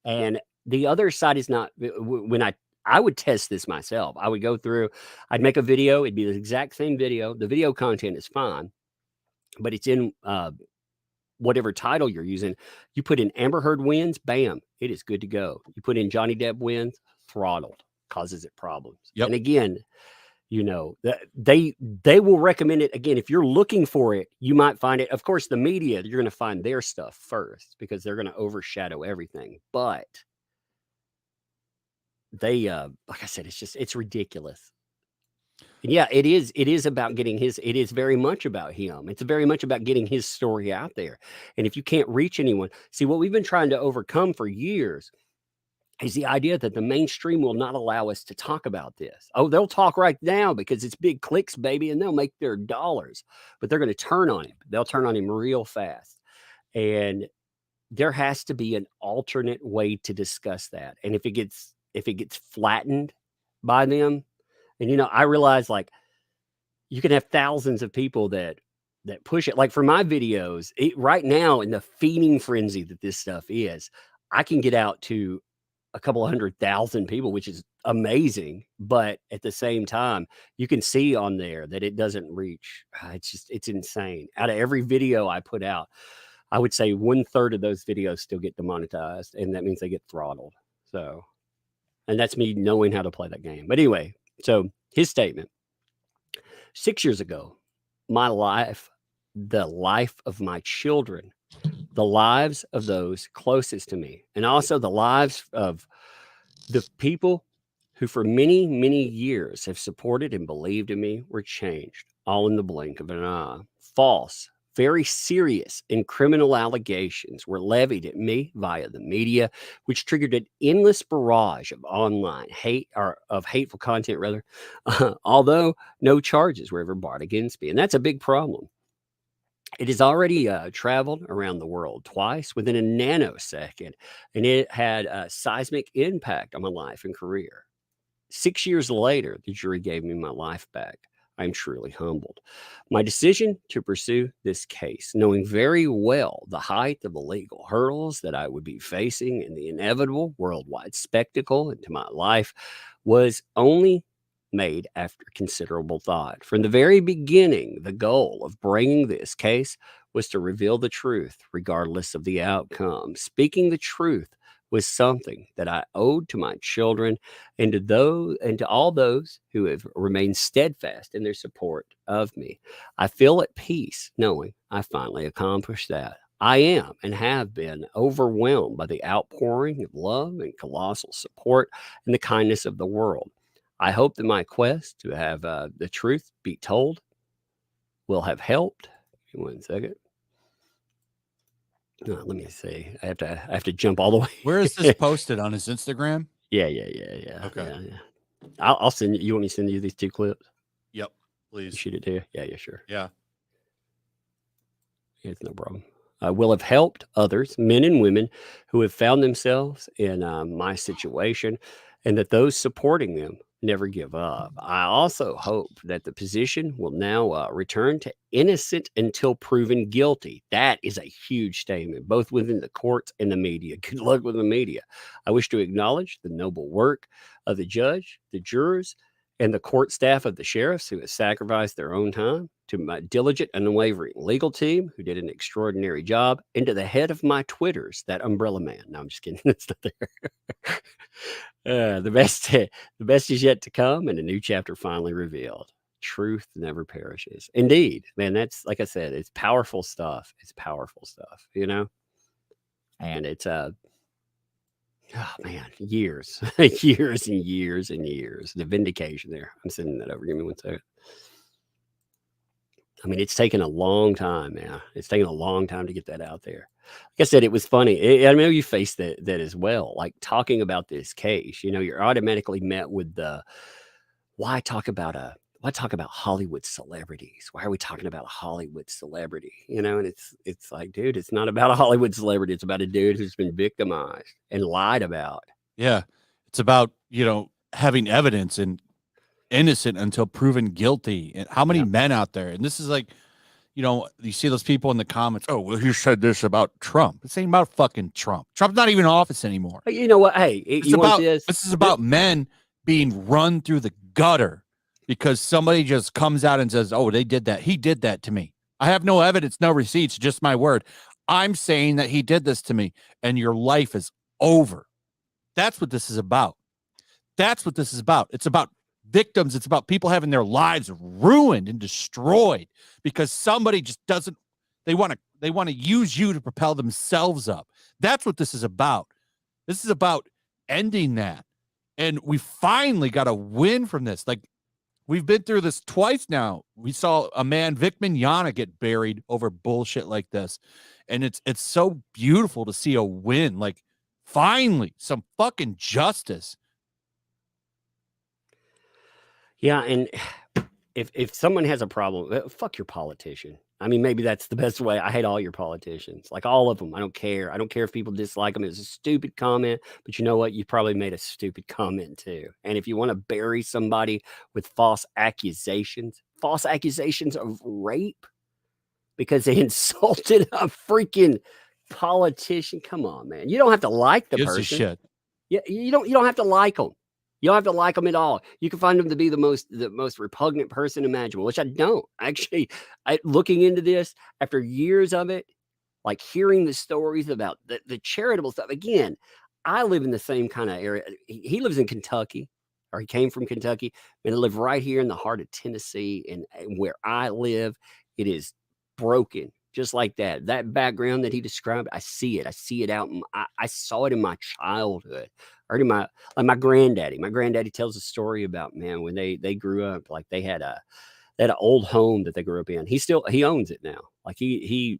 And the other side is not. When I would test this myself, I would go through. I'd make a video. It'd be the exact same video. The video content is fine, but it's in. Whatever title you're using, you put in Amber Heard wins, bam, it is good to go. You put in Johnny Depp wins, throttled, causes it problems. Yep. And again, You know, they will recommend it. Again, if you're looking for it, you might find it. Of course, the media, you're going to find their stuff first because they're going to overshadow everything. But they, like I said, it's ridiculous. And yeah, it is about getting it is very much about him. It's very much about getting his story out there. And if you can't reach anyone, see, what we've been trying to overcome for years is the idea that the mainstream will not allow us to talk about this. Oh, they'll talk right now because it's big clicks, baby, and they'll make their dollars, but they're going to turn on him. They'll turn on him real fast. And there has to be an alternate way to discuss that. And if it gets flattened by them, and, you know, I realize, like, you can have thousands of people that push it. Like for my videos, right now in the feeding frenzy that this stuff is, I can get out to a couple of 100,000 people, which is amazing. But at the same time, you can see on there that it doesn't reach. It's insane. Out of every video I put out, I would say 1/3 of those videos still get demonetized, and that means they get throttled. So, and that's me knowing how to play that game. But anyway, so his statement: 6 years ago, my life, the life of my children, the lives of those closest to me, and also the lives of the people who for many, many years have supported and believed in me were changed, all in the blink of an eye. False, very serious and criminal allegations were levied at me via the media, which triggered an endless barrage of online hate, or of hateful content, rather, although no charges were ever brought against me. And that's a big problem. It has already traveled around the world twice within a nanosecond, and it had a seismic impact on my life and career. 6 years later, the jury gave me my life back. I'm truly humbled. My decision to pursue this case, knowing very well the height of the legal hurdles that I would be facing and the inevitable worldwide spectacle into my life, was only made after considerable thought. From the very beginning, the goal of bringing this case was to reveal the truth, regardless of the outcome. Speaking the truth was something that I owed to my children and to all those who have remained steadfast in their support of me. I feel at peace knowing I finally accomplished that. I am and have been overwhelmed by the outpouring of love and colossal support and the kindness of the world. I hope that my quest to have the truth be told will have helped. Give me 1 second. Let me see. I have to jump all the way. Where is this posted, on his Instagram? Yeah. Okay. Yeah. I'll send you. You want me to send you these 2 clips? Yep, please. Shoot it to you. Yeah, sure. Yeah. It's no problem. Will have helped others, men and women, who have found themselves in my situation, and that those supporting them never give up. I also hope that the position will now return to innocent until proven guilty. That is a huge statement, both within the courts and the media. Good luck with the media. I wish to acknowledge the noble work of the judge, the jurors, and the court staff of the sheriffs who have sacrificed their own time, to my diligent and unwavering legal team who did an extraordinary job, and to the head of my Twitters, that umbrella man. No, I'm just kidding. That's not there. The best is yet to come, and a new chapter finally revealed. Truth never perishes. Indeed, man, that's, like I said, it's powerful stuff. It's powerful stuff, you know? And it's oh man, years, years and years and years. The vindication there. I'm sending that over. Give me 1 second. I mean, it's taken a long time, man. It's taken a long time to get that out there. Like I said, it was funny. I know you faced that as well. Like, talking about this case, you know, you're automatically met with the, why talk about Hollywood celebrities? Why are we talking about a Hollywood celebrity? You know, and it's like, dude, it's not about a Hollywood celebrity. It's about a dude who's been victimized and lied about. Yeah. It's about, you know, having evidence and innocent until proven guilty. And how many men out there? And this is like, you know, you see those people in the comments. Oh, well, you said this about Trump. It's ain't about fucking Trump. Trump's not even in office anymore. You know what? Hey, this is about men being run through the gutter because somebody just comes out and says, oh, they did that. He did that to me. I have no evidence, no receipts, just my word. I'm saying that he did this to me, and your life is over. That's what this is about. That's what this is about. It's about victims. It's about people having their lives ruined and destroyed because somebody just doesn't, they want to use you to propel themselves up. That's what this is about. This is about ending that. And we finally got a win from this. Like, we've been through this twice now. We saw a man, Vic Mignogna, get buried over bullshit like this. And it's so beautiful to see a win. Like, finally, some fucking justice. Yeah, and if someone has a problem, fuck your politician. I mean, maybe that's the best way. I hate all your politicians, like all of them. I don't care. I don't care if people dislike them. It's a stupid comment, but you know what? You probably made a stupid comment too. And if you want to bury somebody with false accusations of rape because they insulted a freaking politician, come on, man. You don't have to like the Gives a person. shit. Yeah, you don't have to like them. You don't have to like them at all. You can find them to be the most repugnant person imaginable, which I don't. Actually, looking into this after years of it, like hearing the stories about the charitable stuff. Again, I live in the same kind of area. He lives in Kentucky, or he came from Kentucky, and I live right here in the heart of Tennessee. And where I live, it is broken. Just like that. That background that he described, I see it. I see it out. I saw it in my childhood. Or my granddaddy. My granddaddy tells a story about, man, when they grew up, like they had an old home that they grew up in. He owns it now. Like he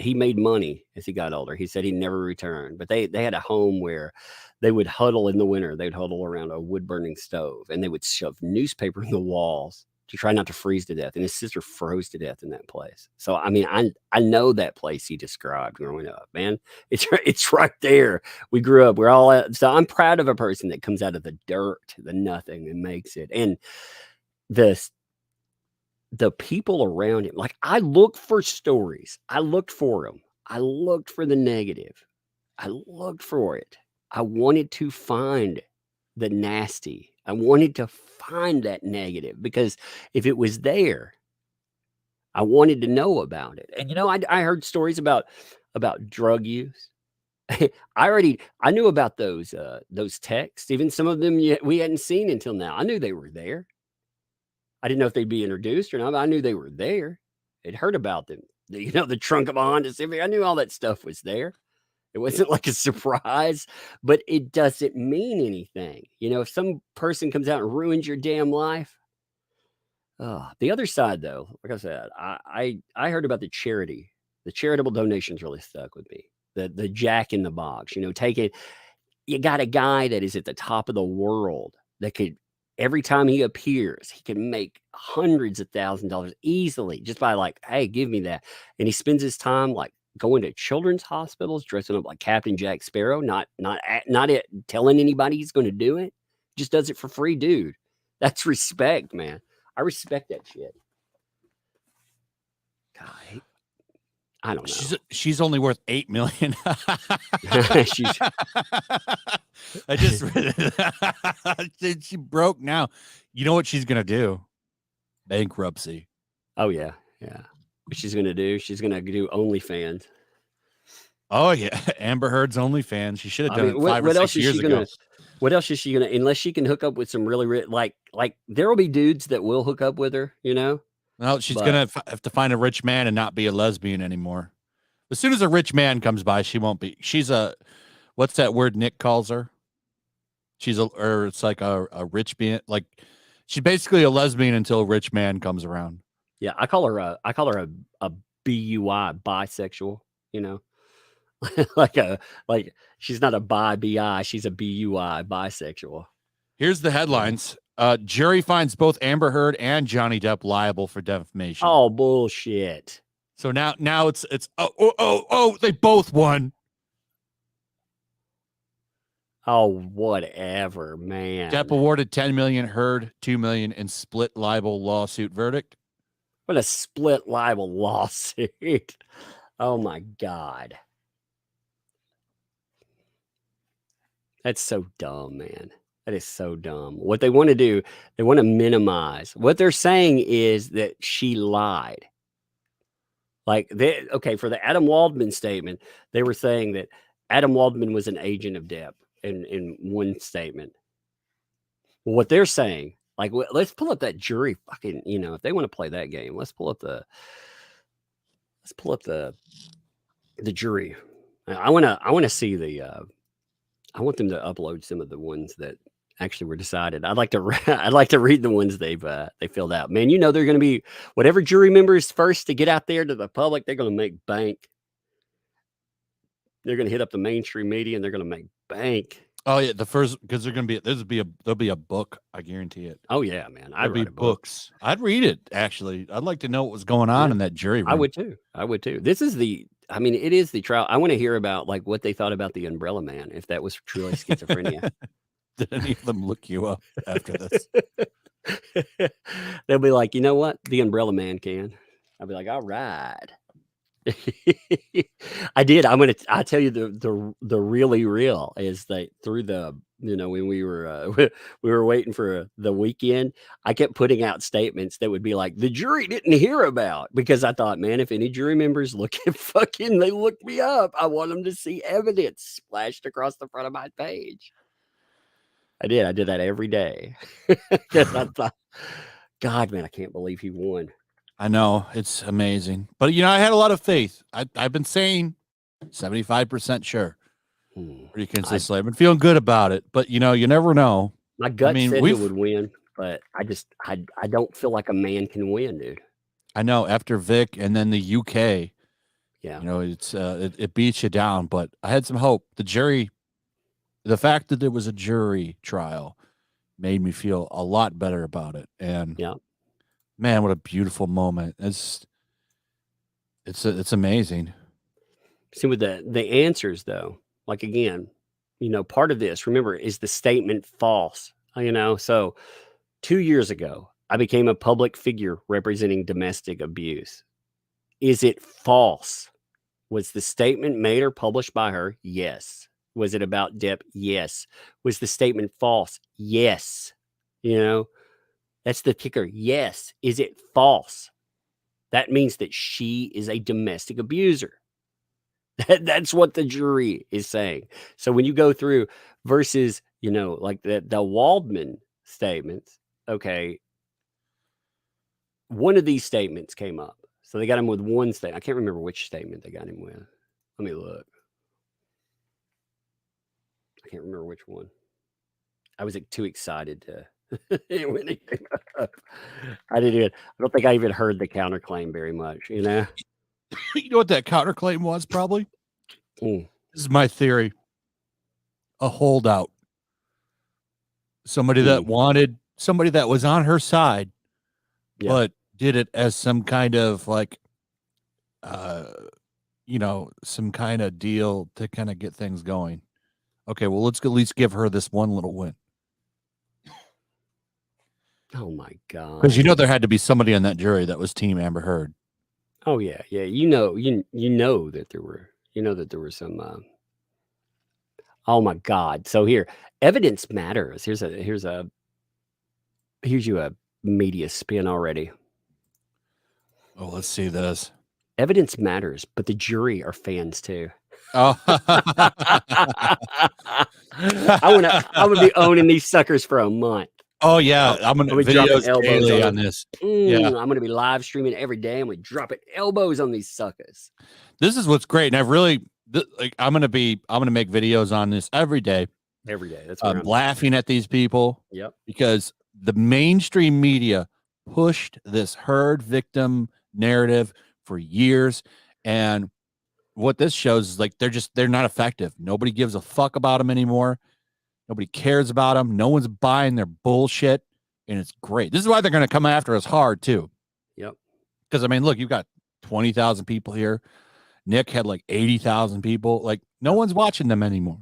made money as he got older. He said he never returned. But they had a home where they would huddle in the winter. They'd huddle around a wood burning stove, and they would shove newspaper in the walls to try not to freeze to death. And his sister froze to death in that place. So, I mean, I know that place he described growing up, man. It's right there. We grew up. We're all so I'm proud of a person that comes out of the dirt, the nothing, and makes it. And the people around him, like, I looked for stories. I looked for them. I looked for the negative. I looked for it. I wanted to find the nasty. I wanted to find that negative because if it was there, I wanted to know about it. And I heard stories about drug use. I knew about those texts. Even some of them we hadn't seen until now. I knew they were there. I didn't know if they'd be introduced or not, but I knew they were there. I'd heard about them. The trunk of a Honda Civic. I knew all that stuff was there. It wasn't like a surprise, but it doesn't mean anything. If some person comes out and ruins your damn life. The other side, though, like I said, I heard about the charity. The charitable donations really stuck with me. The Jack in the Box, you got a guy that is at the top of the world that could, every time he appears, he can make hundreds of thousands of dollars easily just by like, hey, give me that. And he spends his time like going to children's hospitals, dressing up like Captain Jack Sparrow, not telling anybody he's going to do it. Just does it for free, dude. That's respect, man. I respect that shit. God, I don't know. She's only worth $8 million. She broke now. You know what she's gonna do? Bankruptcy. Oh yeah. What she's gonna do? She's gonna do OnlyFans. Oh yeah, Amber Heard's OnlyFans. She should have done it 5 or 6 years ago. What else is she gonna? Unless she can hook up with some really rich, like there will be dudes that will hook up with her. No, she's gonna have to find a rich man and not be a lesbian anymore. As soon as a rich man comes by, she won't be. She's what's that word Nick calls her? It's like a rich man. Like she's basically a lesbian until a rich man comes around. Yeah, I call her a BUI, bisexual. like she's not a bi, she's a BUI, bisexual. Here's the headlines. Jury finds both Amber Heard and Johnny Depp liable for defamation. Oh, bullshit. So now it's they both won. Oh, whatever, man. Depp awarded $10 million, Heard $2 million in split libel lawsuit verdict. What a split libel lawsuit. Oh my God. That's so dumb, man. That is so dumb. What they want to do, they want to minimize. What they're saying is that she lied. For the Adam Waldman statement, they were saying that Adam Waldman was an agent of Depp in one statement. Well, what they're saying, Like, let's pull up that jury fucking, if they want to play that game, let's pull up the jury. I want to see I want them to upload some of the ones that actually were decided. I'd like to read the ones they filled out. Man, they're going to be whatever jury member is first to get out there to the public, they're going to make bank. They're going to hit up the mainstream media and they're going to make bank. Oh yeah, the first, because there'll be a book. I guarantee it. Oh yeah, man. I'd read books. I'd read it actually. I'd like to know what was going on in that jury room. I would too. This is it is the trial. I want to hear about like what they thought about the Umbrella Man, if that was truly schizophrenia. Did any of them look you up after this? They'll be like, you know what? The Umbrella Man can. I'll be like, all right. I did. I'll tell you the really real is that through the, when we were waiting for the weekend, I kept putting out statements that would be like, the jury didn't hear about, because I thought, man, if any jury members they look me up, I want them to see evidence splashed across the front of my page. I did that every day. Because I thought, God, man, I can't believe he won. I know, it's amazing. But, I had a lot of faith. I've been saying 75% sure. Pretty consistently. I've been feeling good about it. But, you never know. My gut said he would win, but I don't feel like a man can win, dude. I know, after Vic and then the UK, yeah, it beats you down. But I had some hope. The fact that there was a jury trial made me feel a lot better about it. And yeah. Man, what a beautiful moment. It's amazing. See, with the answers though, like again, part of this, remember, is the statement false. So 2 years ago, I became a public figure representing domestic abuse. Is it false? Was the statement made or published by her? Yes. Was it about Depp? Yes. Was the statement false? Yes. That's the kicker. Yes. Is it false? That means that she is a domestic abuser. That's what the jury is saying. So when you go through versus, like the Waldman statements, okay, one of these statements came up. So they got him with one statement. I can't remember which statement they got him with. Let me look. I can't remember which one. I was too excited to. When he came up. I don't think I even heard the counterclaim very much, You know what that counterclaim was, probably? This is my theory. A holdout. Somebody that was on her side, but did it as some kind of like, some kind of deal to kind of get things going. Okay, well, let's at least give her this one little win. Oh my God! Because there had to be somebody on that jury that was Team Amber Heard. Oh yeah. You know that there were some. Oh my God! So here, evidence matters. Here's you a media spin already. Oh, let's see this. Evidence matters, but the jury are fans too. Oh, I would be owning these suckers for a month. Oh yeah, I'm gonna videos daily on this. I'm gonna be live streaming every day. I'm gonna drop it elbows on these suckers. This is what's great, and I've really I'm gonna make videos on this every day. Every day, that's I'm laughing at these people. Yep. Because the mainstream media pushed this Heard victim narrative for years, and what this shows is like they're not effective. Nobody gives a fuck about them anymore. Nobody cares about them. No one's buying their bullshit, and it's great. This is why they're going to come after us hard too. Yep. Because look, you've got 20,000 people here. Nick had like 80,000 people. Like no one's watching them anymore.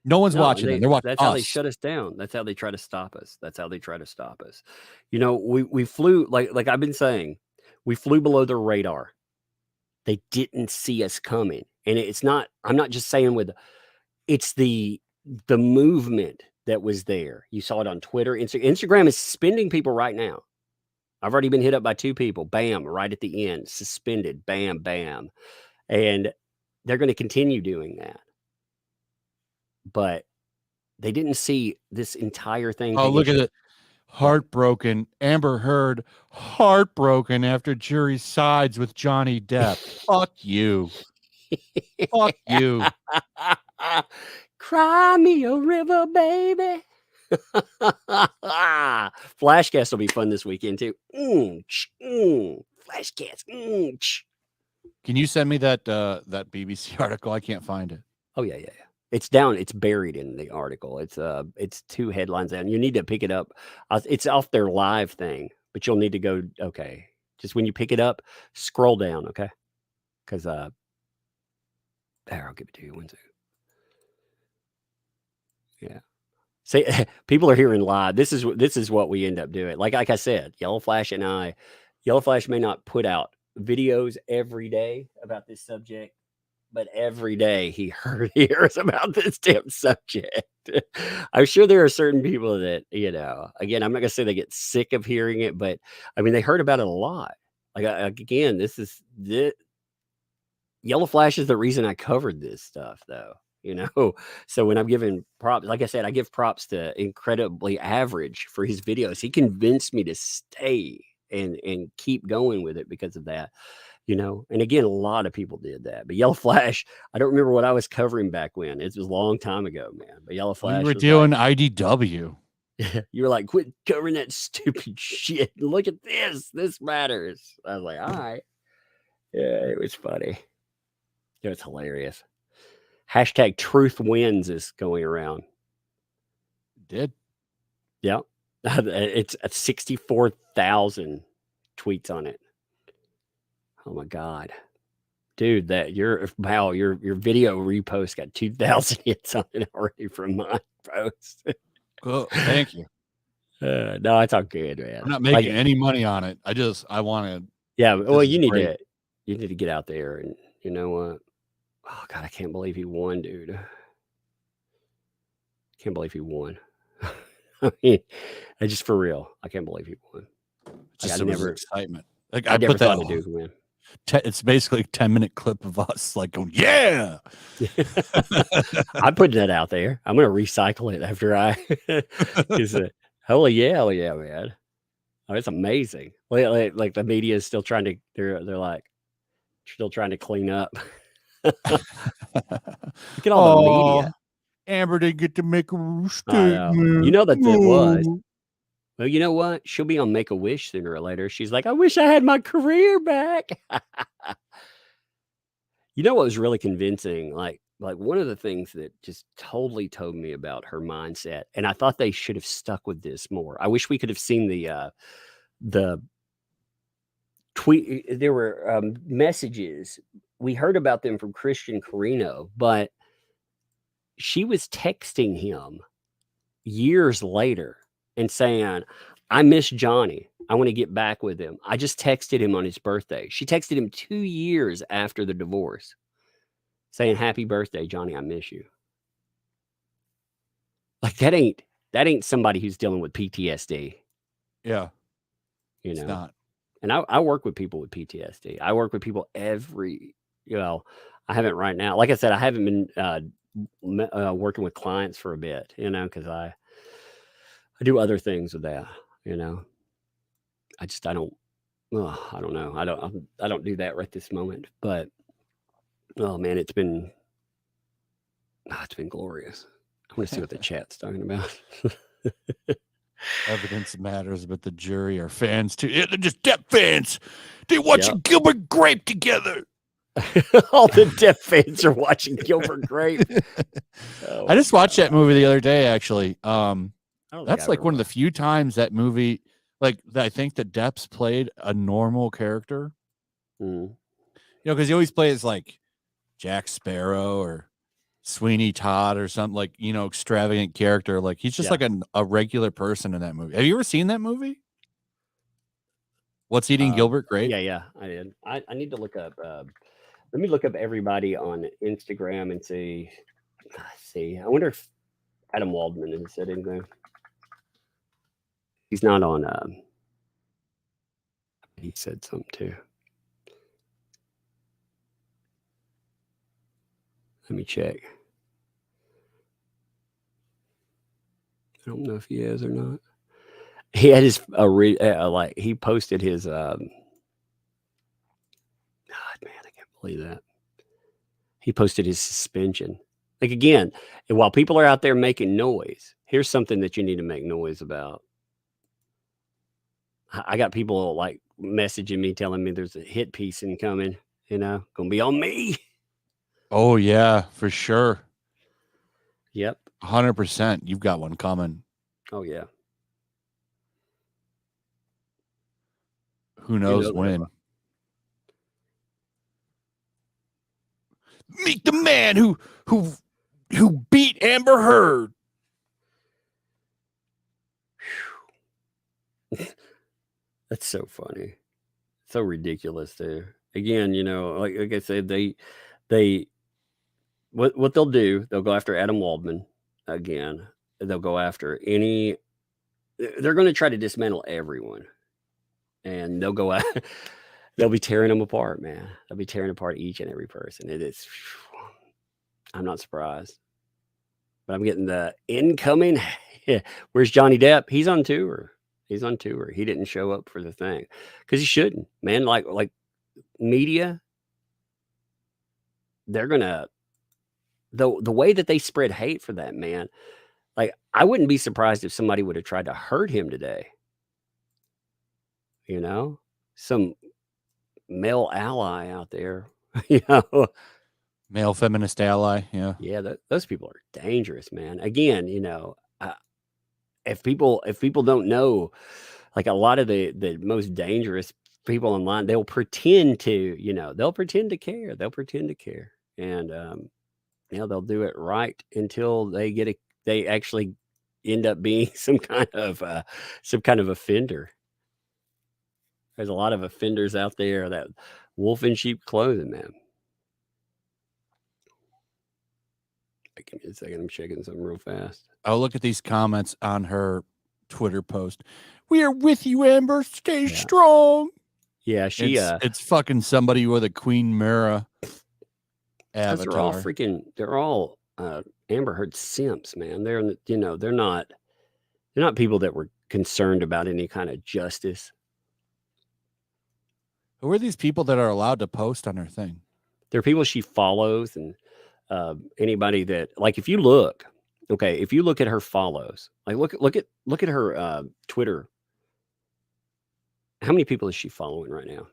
No one's watching them. They're watching us. That's how they shut us down. That's how they try to stop us. We flew like I've been saying, we flew below their radar. They didn't see us coming, and it's not. I'm not just saying it's the movement that was there. You saw it on Twitter. Instagram is suspending people right now. I've already been hit up by 2 people. Bam, right at the end, suspended. Bam, bam. And they're going to continue doing that. But they didn't see this entire thing. Oh, look at it. heartbroken. Amber Heard, heartbroken after jury sides with Johnny Depp. Fuck you. Fuck you. Cry me a river, baby. Flashcast will be fun this weekend too. Flashcast. Can you send me that that BBC article? I can't find it. Oh yeah. It's down. It's buried in the article. It's 2 headlines down. You need to pick it up. It's off their live thing, but you'll need to go. Okay, just when you pick it up, scroll down. Okay, because there, I'll give it to you. 1 second. Yeah. See, people are hearing live. This is what we end up doing. Like I said, Yellow Flash may not put out videos every day about this subject, but every day he hears about this damn subject. I'm sure there are certain people that, again, I'm not gonna say they get sick of hearing it, but I mean, they heard about it a lot. Like again, Yellow Flash is the reason I covered this stuff, though. So when I'm giving props, like I said, I give props to Incredibly Average for his videos. He convinced me to stay and keep going with it because of that, and again, a lot of people did that, but Yellow Flash, I don't remember what I was covering back when. It was a long time ago, man, but Yellow Flash, you were doing IDW. You were like, quit covering that stupid shit. Look at this matters. I was like, all right. Yeah, it was funny. It was hilarious. Hashtag truth wins is going around. Did? Yeah. It's 64,000 tweets on it. Oh my God. Dude, your video repost got 2,000 hits on it already from my post. Cool. Thank you. No, it's all good, man. I'm not making any money on it. I wanted. Yeah. Well, you need to get out there, and you know what? Oh God, I can't believe he won, dude. Can't believe he won. I mean, just for real, I can't believe he won. Just excitement. Like I never put thought that the dude would win. It's basically a 10-minute clip of us like going, yeah. I'm putting that out there. I'm going to recycle it after I. Holy yeah, man! Oh, it's amazing. Like the media is still trying to. They're like still trying to clean up. Look at all the media. Amber didn't get to make a statement. You know that it was. Well, you know what? She'll be on Make-A-Wish sooner or later. She's like, I wish I had my career back. You know what was really convincing? Like one of the things that just totally told me about her mindset, and I thought they should have stuck with this more. I wish we could have seen the tweet. There were messages. We heard about them from Christian Carino, but she was texting him years later and saying, I miss Johnny. I want to get back with him. I just texted him on his birthday. She texted him 2 years after the divorce saying, happy birthday, Johnny. I miss you. Like that ain't somebody who's dealing with PTSD. Yeah. It's not. And I work with people with PTSD. I work with people I haven't right now. Like I said, I haven't been working with clients for a bit, because I do other things with that, I don't know. I don't do that right this moment, but oh man, it's been glorious. I want to see what the chat's talking about. Evidence matters, but the jury are fans too. Yeah, they're just Depp fans. They watching Gilbert Grape together. All the Depp fans are watching Gilbert Grape. I just watched that movie the other day, actually. That's like one of the few times that movie, like I think that Depp's played a normal character. Because he always plays like Jack Sparrow or Sweeney Todd or something, like, extravagant character. Like he's just like a regular person in that movie. Have you ever seen that movie? What's Eating Gilbert Grape? Yeah, I did. I need to look up. Let me look up everybody on Instagram and see. I wonder if Adam Waldman has said anything. He's not on. He said something too. Let me check. I don't know if he is or not. he had his like he posted his God, man, I can't believe that. He posted his suspension. Like, again, while people are out there making noise, here's something that you need to make noise about. I got people like messaging me telling me there's a hit piece incoming, gonna be on me. Oh yeah, for sure. Yep. 100%. You've got one coming. Oh yeah. Who knows when? Meet the man who beat Amber Heard. That's so funny. So ridiculous there. Again, like I said, they what they'll do, they'll go after Adam Waldman again. They'll go after they're going to try to dismantle everyone. And they'll go out, they'll be tearing them apart, man. They'll be tearing apart each and every person. I'm not surprised. But I'm getting the incoming. Where's Johnny Depp? He's on tour. He didn't show up for the thing because he shouldn't, man. Like media, they're gonna the way that they spread hate for that man. Like, I wouldn't be surprised if somebody would have tried to hurt him today. Some male ally out there. Male feminist ally. Yeah. Yeah, those people are dangerous, man. Again, if people don't know, like a lot of the most dangerous people online, they'll pretend to care. They'll pretend to care, and they'll do it right until they actually end up being some kind of offender. There's a lot of offenders out there that wolf in sheep clothing, man. Give me a second. I'm checking something real fast. Oh, look at these comments on her Twitter post. We are with you, Amber. Stay strong. Yeah, it's fucking somebody with a Queen Mara avatar. They're all Amber Heard simps, man. They're not people that were concerned about any kind of justice. Who are these people that are allowed to post on her thing? They're people she follows, and anybody that, like, if you look at her follows, like look at her Twitter. How many people is she following right now?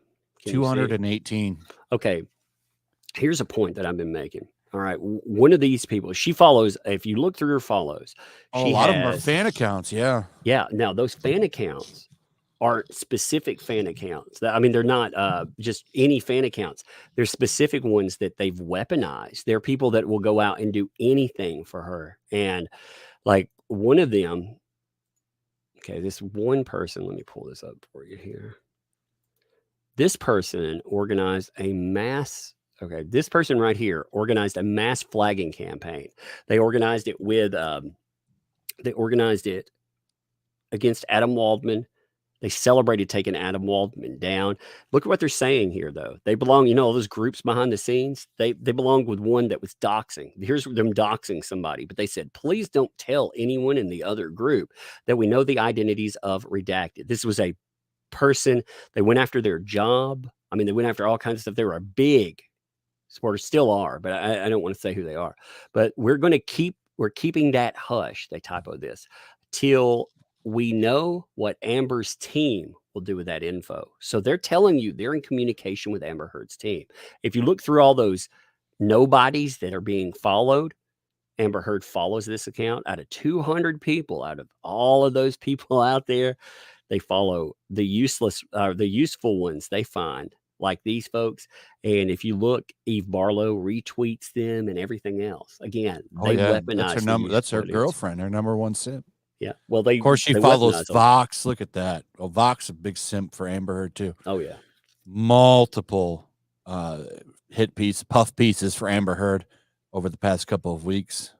218. Okay, here's a point that I've been making. All right, one of these people she follows. If you look through her follows, a lot of them are fan accounts. Yeah. Now those fan accounts aren't specific fan accounts. They're not just any fan accounts. They're specific ones that they've weaponized. They're people that will go out and do anything for her. And like one of them, this one person, let me pull this up for you here. This person organized a mass. This person right here organized a mass flagging campaign. They organized it against Adam Waldman. They celebrated taking Adam Waldman down. Look at what they're saying here, though. They belong, those groups behind the scenes, they belong with one that was doxing. Here's them doxing somebody. But they said, please don't tell anyone in the other group that we know the identities of redacted. This was a person. They went after their job. They went after all kinds of stuff. They were a big supporters, still are, but I don't want to say who they are. But we're keeping that hush, they typo this, till we know what Amber's team will do with that info. So they're telling you they're in communication with Amber Heard's team. If you look through all those nobodies that are being followed, Amber Heard follows this account. Out of 200 people, out of all of those people out there, they follow the useful ones they find, like these folks. And if you look, Eve Barlow retweets them and everything else. Again, they weaponize. That's her girlfriend, her number one simp. Yeah. Well, of course she follows Vox. Look at that. Well, Vox a big simp for Amber Heard too. Oh yeah. Multiple puff pieces for Amber Heard over the past couple of weeks.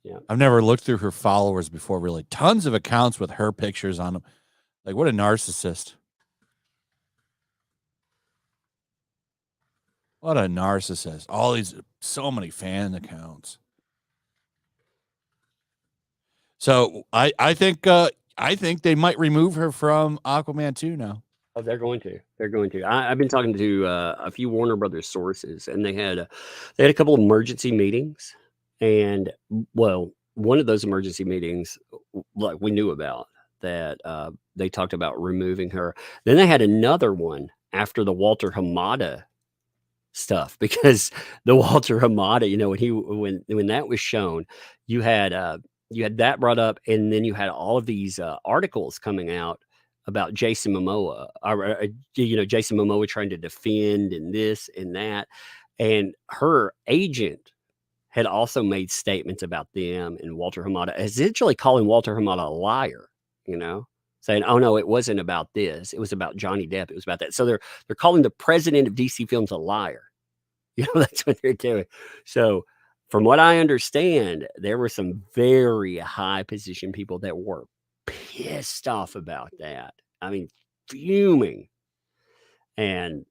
Yeah. I've never looked through her followers before, really. Tons of accounts with her pictures on them. Like, what a narcissist. What a narcissist. So many fan accounts. So I think they might remove her from Aquaman 2 now. Oh, they're going to. They're going to. I've been talking to a few Warner Brothers sources, and they had a couple of emergency meetings, and well, one of those emergency meetings, like we knew about that, they talked about removing her. Then they had another one after the Walter Hamada stuff, because the Walter Hamada, when that was shown, you had that brought up, and then you had all of these articles coming out about Jason Momoa, Jason Momoa trying to defend and this and that, and her agent had also made statements about them and Walter Hamada, essentially calling Walter Hamada a liar, saying, "Oh no, it wasn't about this. It was about Johnny Depp. It was about that." So they're calling the president of DC Films a liar. That's what they're doing. So from what I understand, there were some very high position people that were pissed off about that. I mean, fuming. And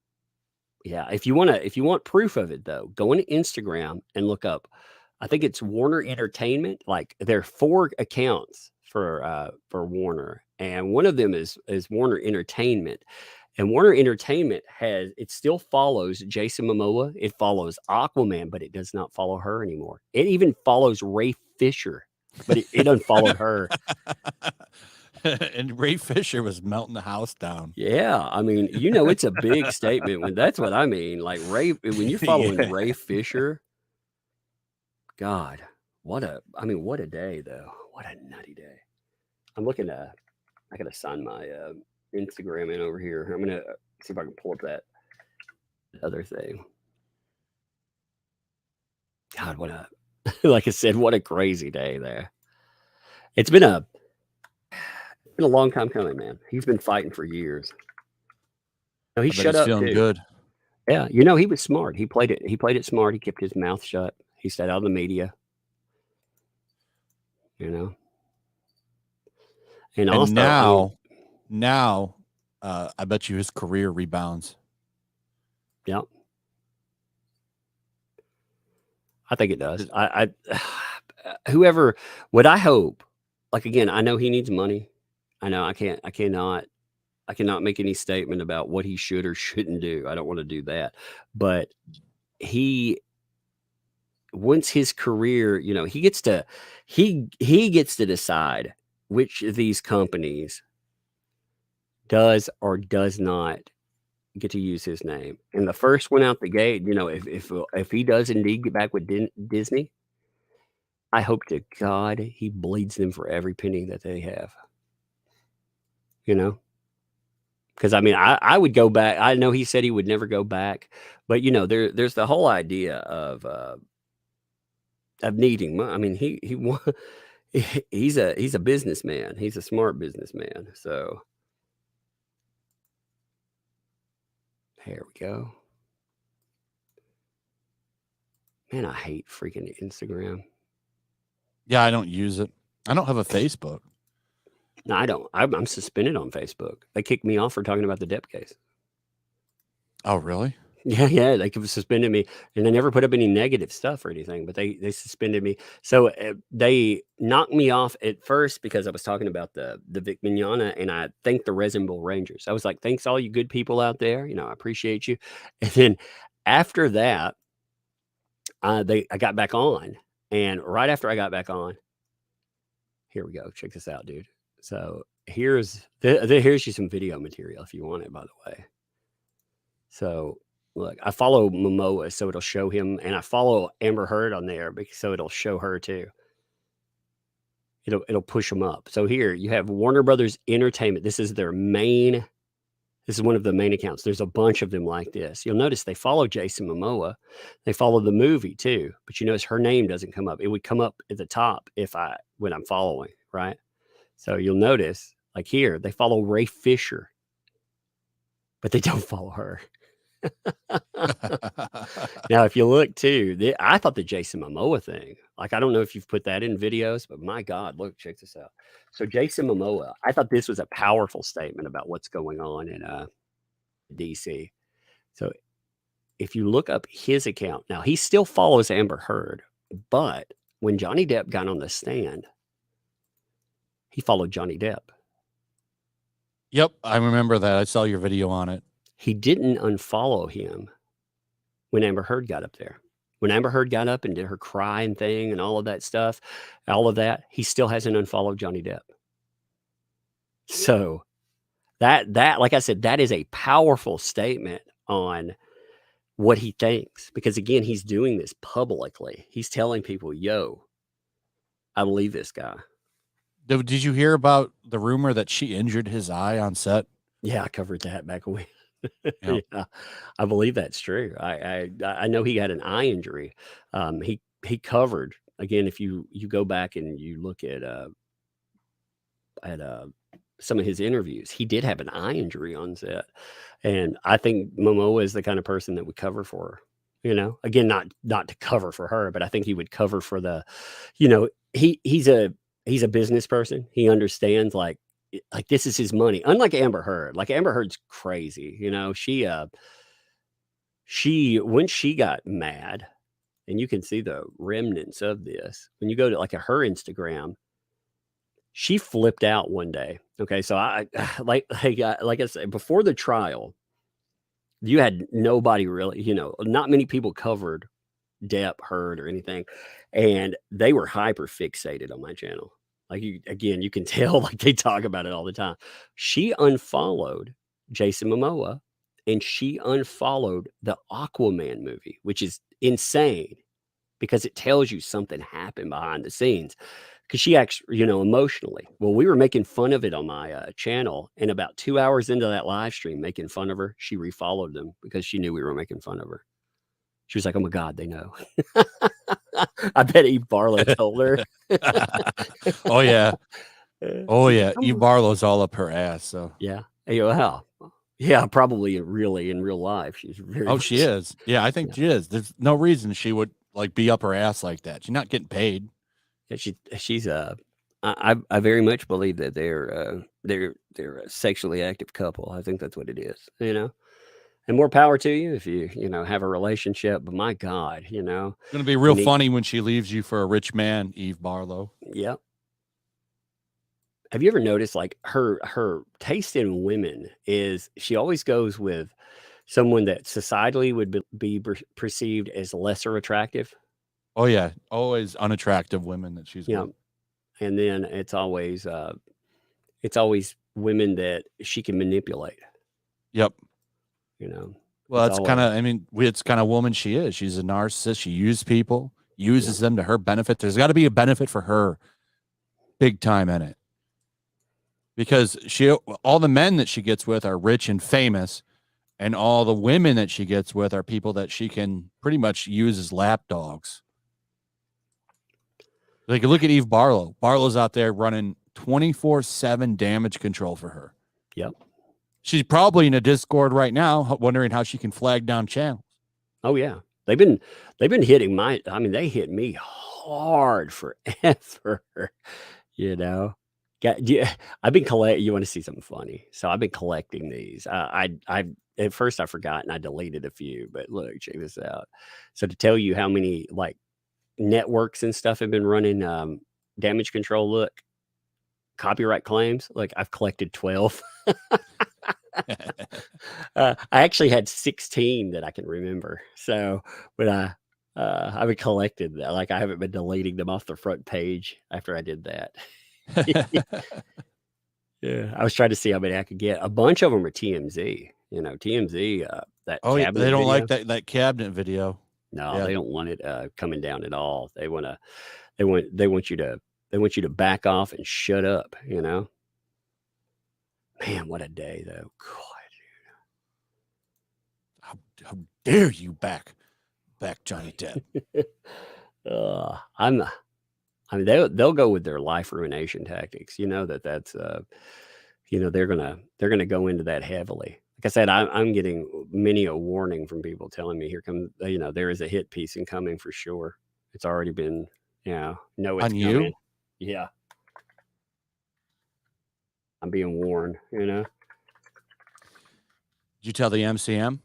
yeah, if you want proof of it though, go on Instagram and look up, I think it's Warner Entertainment. Like there are 4 accounts for Warner, and one of them is Warner Entertainment. And Warner Entertainment still follows Jason Momoa. It follows Aquaman, but it does not follow her anymore. It even follows Ray Fisher, but it doesn't follow her. And Ray Fisher was melting the house down. Yeah, I mean, it's a big statement. That's what I mean. Like when you're following Ray Fisher, God, what a day though. What a nutty day. I'm looking at. I gotta sign my Instagram in over here. I'm gonna see if I can pull up that other thing. God, like I said, what a crazy day there. It's been a long time coming, man. He's been fighting for years. No, he shut up feeling too. Good. Yeah, he was smart. He played it smart. He kept his mouth shut. He stayed out of the media. And also now, I bet you his career rebounds. Yep. I think it does. What I hope, like, again, I know he needs money. I know I cannot make any statement about what he should or shouldn't do. I don't want to do that. But once his career, he gets to decide which of these companies does or does not get to use his name. And the first one out the gate, if he does indeed get back with Disney, I hope to God he bleeds them for every penny that they have. Because I mean, I would go back. I know he said he would never go back, but there's the whole idea of needing money. I mean, he's a businessman. He's a smart businessman. So here we go. Man, I hate freaking Instagram. Yeah, I don't use it. I don't have a Facebook. No, I don't. I'm suspended on Facebook. They kicked me off for talking about the Depp case. Oh, really? Yeah, they suspended me, and they never put up any negative stuff or anything, but they suspended me. So they knocked me off at first because I was talking about the Vic Mignogna, and I thanked the Resin Bowl Rangers. I was like, thanks all you good people out there. I appreciate you. And then after that, I got back on, and right after I got back on, here we go. Check this out, dude. So here's you some video material if you want it, by the way. So look, I follow Momoa, so it'll show him, and I follow Amber Heard on there, so it'll show her too. It'll push them up. So here you have Warner Brothers Entertainment. This is one of the main accounts. There's a bunch of them like this. You'll notice they follow Jason Momoa. They follow the movie too, but you notice her name doesn't come up. It would come up at the top when I'm following, right? So you'll notice, like here, they follow Ray Fisher, but they don't follow her. Now, if you look too, I thought the Jason Momoa thing, like, I don't know if you've put that in videos, but my God, look, check this out. So Jason Momoa, I thought this was a powerful statement about what's going on in DC. So if you look up his account, now he still follows Amber Heard, but when Johnny Depp got on the stand, He followed Johnny Depp. Yep, I remember that. I saw your video on it. He didn't unfollow him when Amber Heard got up there. When Amber Heard got up and did her crying thing and all of that stuff, all of that, he still hasn't unfollowed Johnny Depp. So that like I said, that is a powerful statement on what he thinks, because again, he's doing this publicly. He's telling people, yo, I believe this guy. Did you hear about the rumor that she injured his eye on set? Yeah, I covered that back away. Yep. Yeah, I believe that's true. I know he had an eye injury. He covered, again, if you go back and you look at some of his interviews, he did have an eye injury on set. And I think Momoa is the kind of person that would cover for her. You know, again, not to cover for her, but I think he would cover for the, you know, he's a business person. He understands like this is his money. Unlike Amber Heard. Like Amber Heard's crazy. You know, she when she got mad, and you can see the remnants of this when you go to like her Instagram, she flipped out one day. Okay, so I like I said, before the trial, you had nobody really, you know, not many people covered Depp, Heard, or anything, and they were hyper fixated on my channel. Like you can tell, like they talk about it all the time. She unfollowed Jason Momoa, and she unfollowed the Aquaman movie, which is insane because it tells you something happened behind the scenes. Because she actually, you know, emotionally. Well, we were making fun of it on my channel, and about 2 hours into that live stream, making fun of her, she refollowed them because she knew we were making fun of her. She was like, "Oh my God, they know." I bet Eve Barlow told her. Oh yeah, oh yeah. Eve Barlow's all up her ass. So yeah, wow, yeah, probably really in real life, she's very. Oh, she is. Yeah, I think she is. There's no reason she would like be up her ass like that. She's not getting paid. Yeah, she's I very much believe that they're a sexually active couple. I think that's what it is, you know. And more power to you if you know have a relationship. But my God, you know, It's gonna be real funny when she leaves you for a rich man, Eve Barlow. Yep. Have you ever noticed like her taste in women is she always goes with someone that societally would be perceived as lesser attractive? Oh yeah, always unattractive women that she's Yeah. with. And then it's always women that she can manipulate. Yep. You know. Well, It's that's kind of, always- I mean, it's kind of woman she is. She's a narcissist. She uses people, uses them to her benefit. There's got to be a benefit for her big time in it. Because all the men that she gets with are rich and famous, and all the women that she gets with are people that she can pretty much use as lapdogs. Like, look at Eve Barlow. Barlow's out there running 24/7 damage control for her. Yep. She's probably in a Discord right now, wondering how she can flag down channels. Oh yeah, they've been hitting I mean, they hit me hard forever. You know, I've been collecting. You want to see something funny? So I've been collecting these. I at first I forgot and I deleted a few, but look, check this out. So to tell you how many like networks and stuff have been running damage control. Look, copyright claims. Like I've collected 12. I actually had 16 that I can remember. So when I would collected that, like I haven't been deleting them off the front page after I did that. Yeah, I was trying to see how many I could get. A bunch of them are TMZ. You know, TMZ. That Oh, yeah, cabinet they don't video. like that cabinet video. No, Yeah. they don't want it coming down at all. They want you to back off and shut up. You know. Man, what a day though. How dare you back Johnny Depp? I mean, they'll go with their life ruination tactics. You know that's you know they're gonna go into that heavily. Like I said, I'm getting many a warning from people telling me here come you know there is a hit piece incoming for sure. It's already been it's On you? coming. Yeah, I'm being warned. You know. Did you tell the MCM?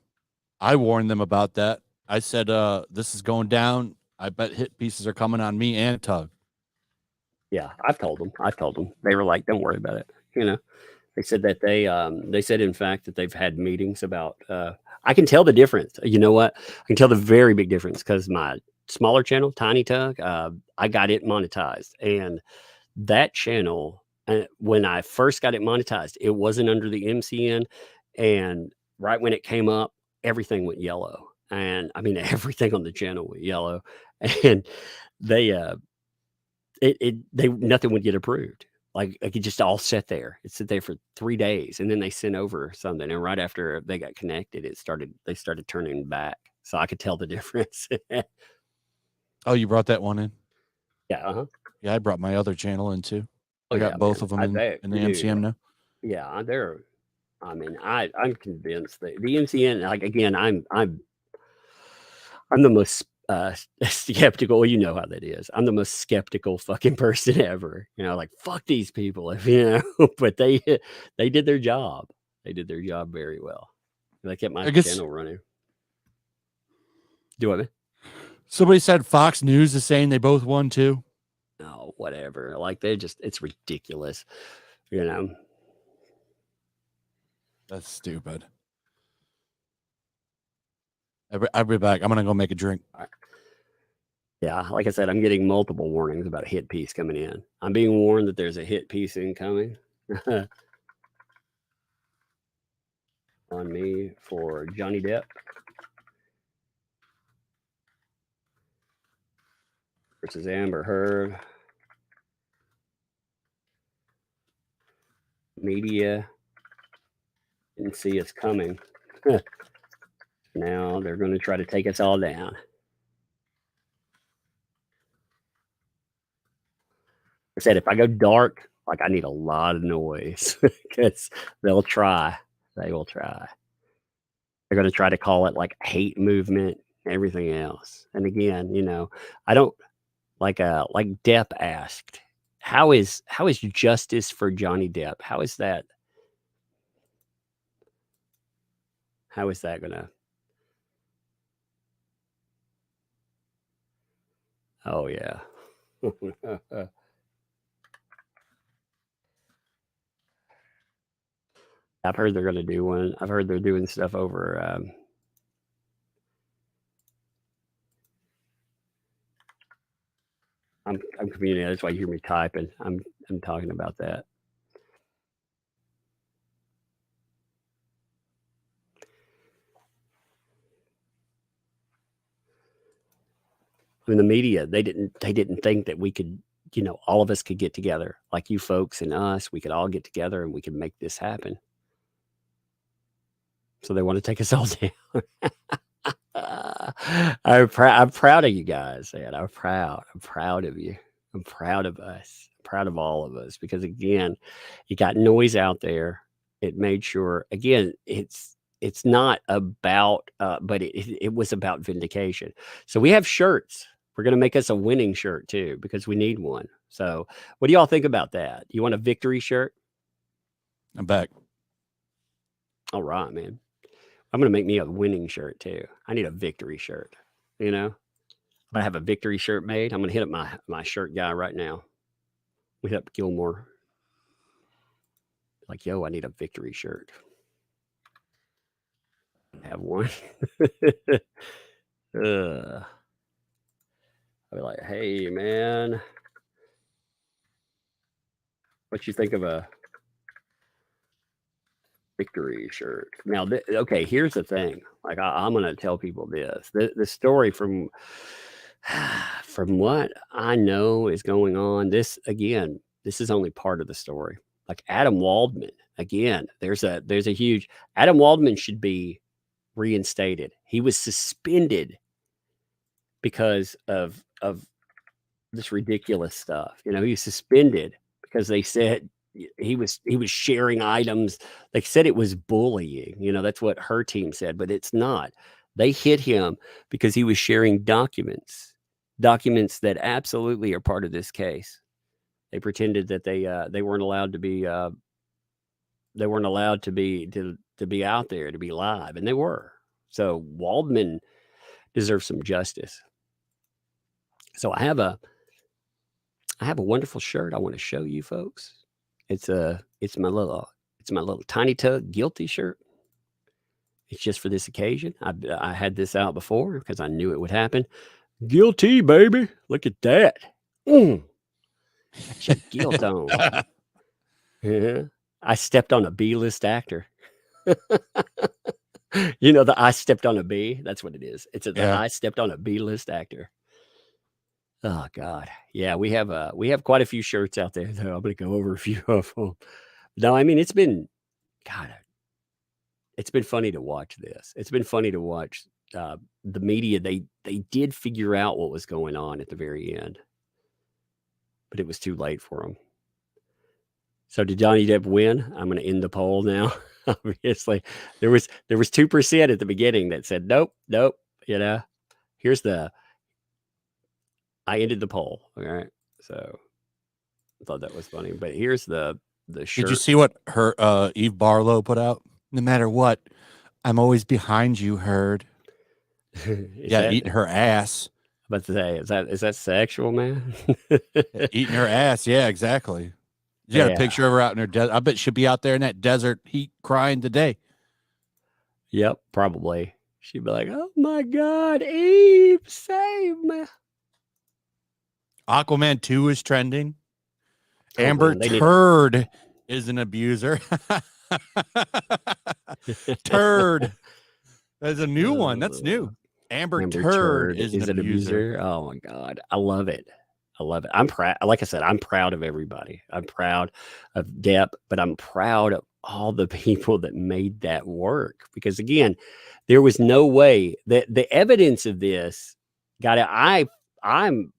I warned them about that. I said, this is going down. I bet hit pieces are coming on me and Tug. Yeah, I've told them. They were like, don't worry about it. You know, they said that they said, in fact, that they've had meetings about, I can tell the difference. You know what? I can tell the very big difference because my smaller channel, Tiny Tug, I got it monetized. And that channel, when I first got it monetized, it wasn't under the MCN. And right when it came up, everything went yellow. And I mean, everything on the channel went yellow. And they, nothing would get approved. Like it just all sat there. It sat there for 3 days, and then they sent over something. And right after they got connected, they started turning back. So I could tell the difference. Oh, you brought that one in? Yeah. Yeah, I brought my other channel in too. I got yeah, both man. of them I in bet the you do. MCM now. Yeah, I mean, I'm convinced that the MCN, like again, I'm the most skeptical. You know how that is. I'm the most skeptical fucking person ever. You know, like fuck these people, if you know. But they did their job. They did their job very well. They kept my channel running. Do what, man? Somebody said Fox News is saying they both won too. No, whatever. Like it's ridiculous. You know. That's stupid. I'll be back. I'm gonna go make a drink. Yeah, like I said, I'm getting multiple warnings about a hit piece coming in. I'm being warned that there's a hit piece incoming on me for Johnny Depp versus Amber Heard. Media didn't see us coming. Now they're going to try to take us all down. I said, if I go dark, like I need a lot of noise because they'll try. They will try. They're going to try to call it like hate movement, everything else. And again, you know, I don't like Depp asked, how is justice for Johnny Depp? How is that gonna? Oh yeah. I've heard they're going to do one. I've heard they're doing stuff over. I'm communicating. That's why you hear me typing. I'm talking about that. I mean, the media, they didn't think that we could, you know, all of us could get together, like you folks and us. We could all get together and we could make this happen. So they want to take us all down. I'm proud of you guys, man. I'm proud of you. I'm proud of us. I'm proud of all of us because again, you got noise out there. It made sure again, it's not about, but it was about vindication. So we have shirts. We're going to make us a winning shirt too, because we need one. So what do y'all think about that? You want a victory shirt? I'm back. All right, man. I'm going to make me a winning shirt too. I need a victory shirt. You know, if I have a victory shirt made, I'm going to hit up my shirt guy right now. We hit up Gilmore. Like, yo, I need a victory shirt. Have one. I'll be like, hey, man, what you think of a victory shirt? Now, okay, here's the thing. Like, I'm going to tell people this. The story from what I know is going on, this is only part of the story. Like Adam Waldman, again, there's a huge, Adam Waldman should be reinstated. He was suspended because of this ridiculous stuff. You know, he was suspended because they said he was sharing items. They said it was bullying. You know, that's what her team said, but it's not. They hit him because he was sharing documents that absolutely are part of this case. They pretended that they weren't allowed to be to be out there, to be live, and they were. So Waldman deserves some justice. So I have I have a wonderful shirt I want to show you folks. It's my little tiny tug guilty shirt. It's just for this occasion. I had this out before because I knew it would happen. Guilty, baby. Look at that. Got your guilt on. Yeah. I stepped on a B-list actor. You know, I stepped on a B. That's what it is. I stepped on a B-list actor. Oh God. Yeah, we have quite a few shirts out there though. I'm gonna go over a few of them. No, I mean it's been funny to watch this. It's been funny to watch the media. They did figure out what was going on at the very end, but it was too late for them. So did Johnny Depp win? I'm going to end the poll now. Obviously, there was 2% at the beginning that said nope. You know, I ended the poll. All right, so I thought that was funny. But here's the shirt. Did you see what her Eve Barlow put out? No matter what, I'm always behind you, Heard. Eating her ass. About to say, is that sexual, man? Eating her ass, yeah, exactly. You got a picture of her out in her desert. I bet she'll be out there in that desert heat crying today. Yep, probably. She'd be like, "Oh my God, Eve, save me!" Aquaman 2 is trending. Amber Turd is an abuser. Turd. That's a new one. That's new. Amber Turd is an abuser. Oh my God. I love it. I'm proud. Like I said, I'm proud of everybody. I'm proud of Depp, but I'm proud of all the people that made that work. Because again, there was no way that the evidence of this got it. I'm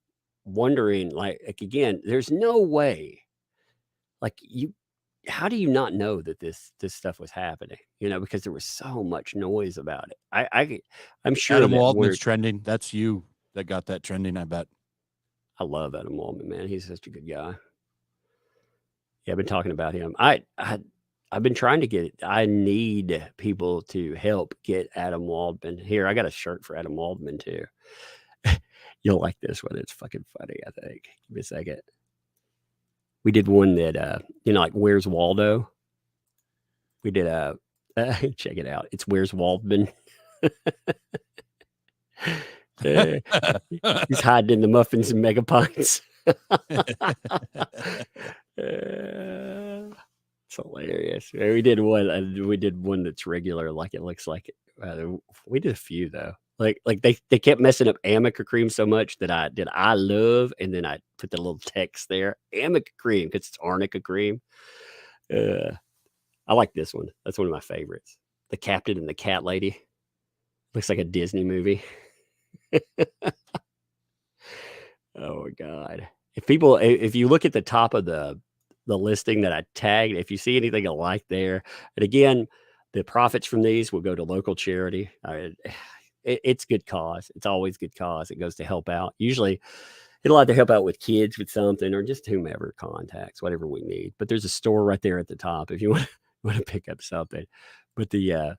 wondering, like again, there's no way. Like how do you not know that this stuff was happening? You know, because there was so much noise about it. I'm sure Adam Waldman's trending. That's you that got that trending, I bet. I love Adam Waldman, man. He's such a good guy. Yeah, I've been talking about him. I've been trying to get it. I need people to help get Adam Waldman. Here, I got a shirt for Adam Waldman too. You'll like this one. It's fucking funny, I think. Give me a second. We did one that, like Where's Waldo? We did check it out. It's Where's Waldman? He's hiding in the muffins and mega pints. It's hilarious. We did one that's regular, like it looks like it. We did a few though. Like they kept messing up Amica cream so much that I love, and then I put the little text there, Amica cream, because it's arnica cream. I like this one. That's one of my favorites. The Captain and the Cat Lady. Looks like a Disney movie. Oh my God. If you look at the top of the listing that I tagged, if you see anything alike there, and again, the profits from these will go to local charity. It's good cause. It's always good cause. It goes to help out. Usually it'll either help out with kids with something or just whomever contacts, whatever we need. But there's a store right there at the top if you want to pick up something. But the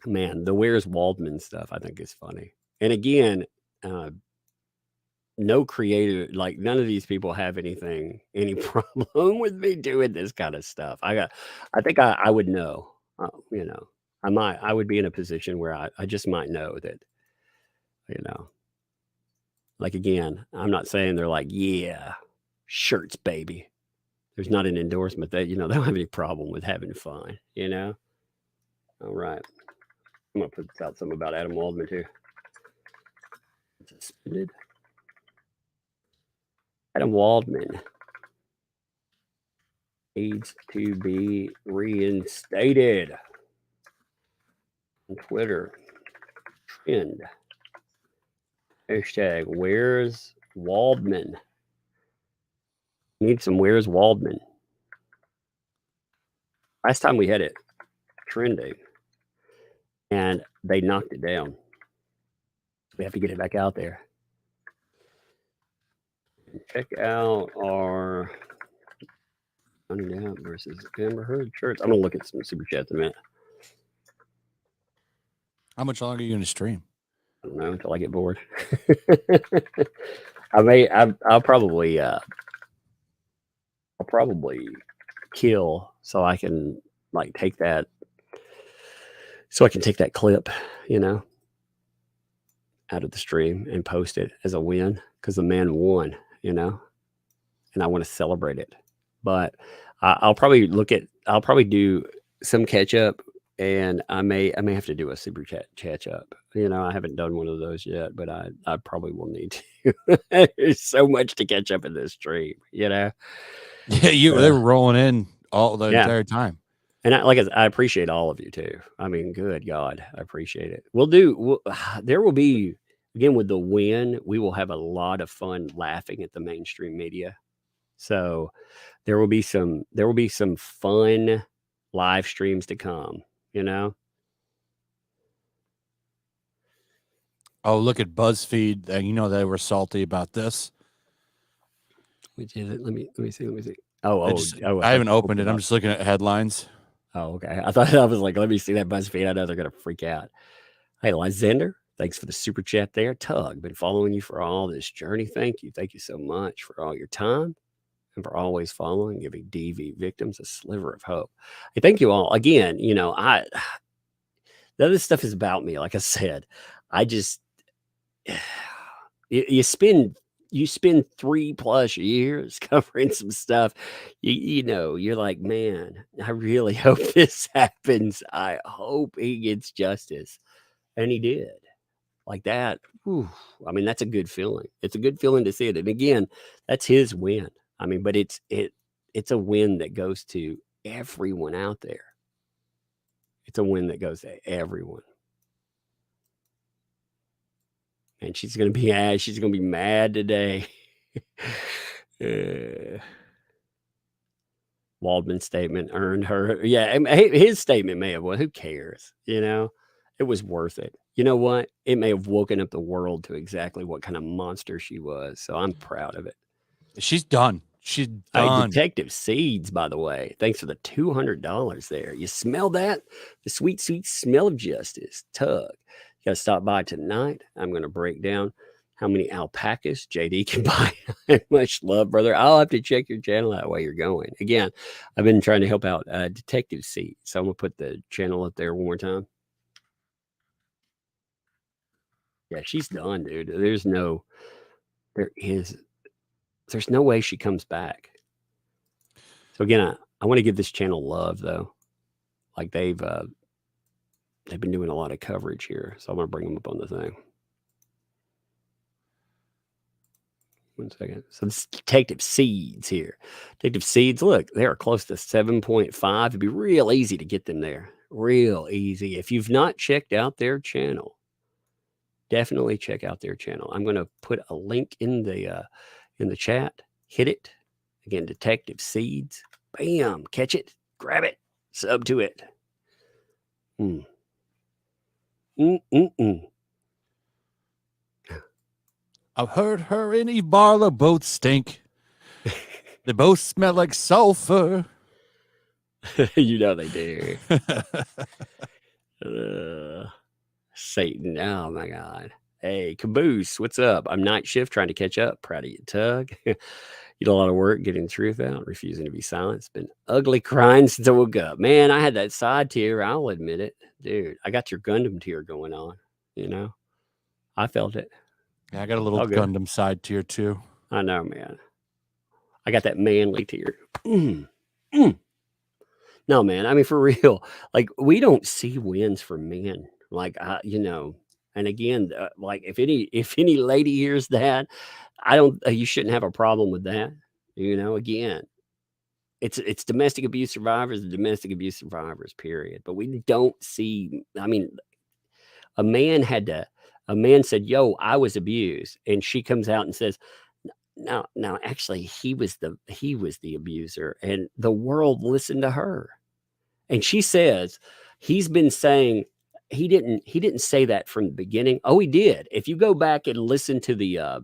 Where's Waldman stuff I think is funny. And again, no creative, like none of these people have any problem with me doing this kind of stuff. I think I would know, I would be in a position where I just might know that, like, again, I'm not saying they're like, yeah, shirts, baby. There's not an endorsement that, they don't have any problem with having fun, All right. I'm going to put out something about Adam Waldman too. Suspended. Adam Waldman needs to be reinstated. On Twitter, trend. Hashtag Where's Waldman? Need some Where's Waldman? Last time we had it trending, and they knocked it down. We have to get it back out there. Check out our Johnny Depp versus Amber Heard shirts. I'm gonna look at some super chats in a minute. How much longer are you going to stream? I don't know, until I get bored. I'll probably kill so I can like take that. So I can take that clip, you know, out of the stream and post it as a win because the man won, you know, and I want to celebrate it. But I'll probably do some catch up, and I may have to do a super chat catch up. You know, I haven't done one of those yet, but I probably will need to. There's so much to catch up in this stream, you know. Yeah, they were rolling in all the entire time. And I appreciate all of you too. I mean, good God, I appreciate it. There will be, again, with the win, we will have a lot of fun laughing at the mainstream media. So there will be some fun live streams to come, you know? Oh, look at BuzzFeed. You know, they were salty about this. Which is it? Let me see. I haven't opened it. I'm just looking at headlines. Oh, okay. I thought I was like, let me see that BuzzFeed. I know they're going to freak out. Hey, Lysander, thanks for the super chat there. Tug, been following you for all this journey. Thank you. Thank you so much for all your time and for always following, giving DV victims a sliver of hope. Hey, thank you all. Again, you know, the other stuff is about me. Like I said, I just, you spend 3+ years covering some stuff. You know, you're like, man, I really hope this happens. I hope he gets justice. And he did. Like that. Whew, I mean, that's a good feeling. It's a good feeling to see it. And again, that's his win. I mean, but it's a win that goes to everyone out there. It's a win that goes to everyone. And she's gonna be mad today. Waldman's statement earned her. Yeah, his statement may have. Well, who cares? You know, it was worth it. You know what? It may have woken up the world to exactly what kind of monster she was. So I'm proud of it. She's done. She's done. Detective Seeds, by the way. Thanks for the $200 there. You smell that? The sweet, sweet smell of justice. Tug. You got to stop by tonight. I'm going to break down how many alpacas JD can buy. Much love, brother. I'll have to check your channel out while you're going. Again, I've been trying to help out Detective Seeds. So I'm going to put the channel up there one more time. Yeah, she's done, dude. There's no way she comes back. So again, I want to give this channel love though. Like they've been doing a lot of coverage here. So I'm going to bring them up on the thing. One second. So this is Detective Seeds here. Detective Seeds, look, they're close to 7.5. It'd be real easy to get them there. Real easy. If you've not checked out their channel, definitely check out their channel. I'm going to put a link in the chat. Hit it. Again, Detective Seeds. Bam. Catch it. Grab it. Sub to it. I've heard her and Eve Barlow both stink. They both smell like sulfur. You know they do. Satan. Oh my God. Hey, Caboose, what's up? I'm night shift trying to catch up. Proud of you, Tug. You did a lot of work getting the truth out, refusing to be silent. It's been ugly crying since I woke up. Man, I had that side tear. I'll admit it. Dude, I got your Gundam tear going on. You know, I felt it. Yeah, I got a little Gundam side tear too. I know, man. I got that manly tear. No, man. I mean, for real. Like, we don't see wins for men. Like, you know. And again, like if any lady hears that, you shouldn't have a problem with that. You know, again, it's domestic abuse survivors, period. But we don't see, I mean, a man said, yo, I was abused. And she comes out and says, no, actually he was the abuser. And the world listened to her. And she says, he's been saying, he didn't say that from the beginning. Oh, he did. If you go back and listen to the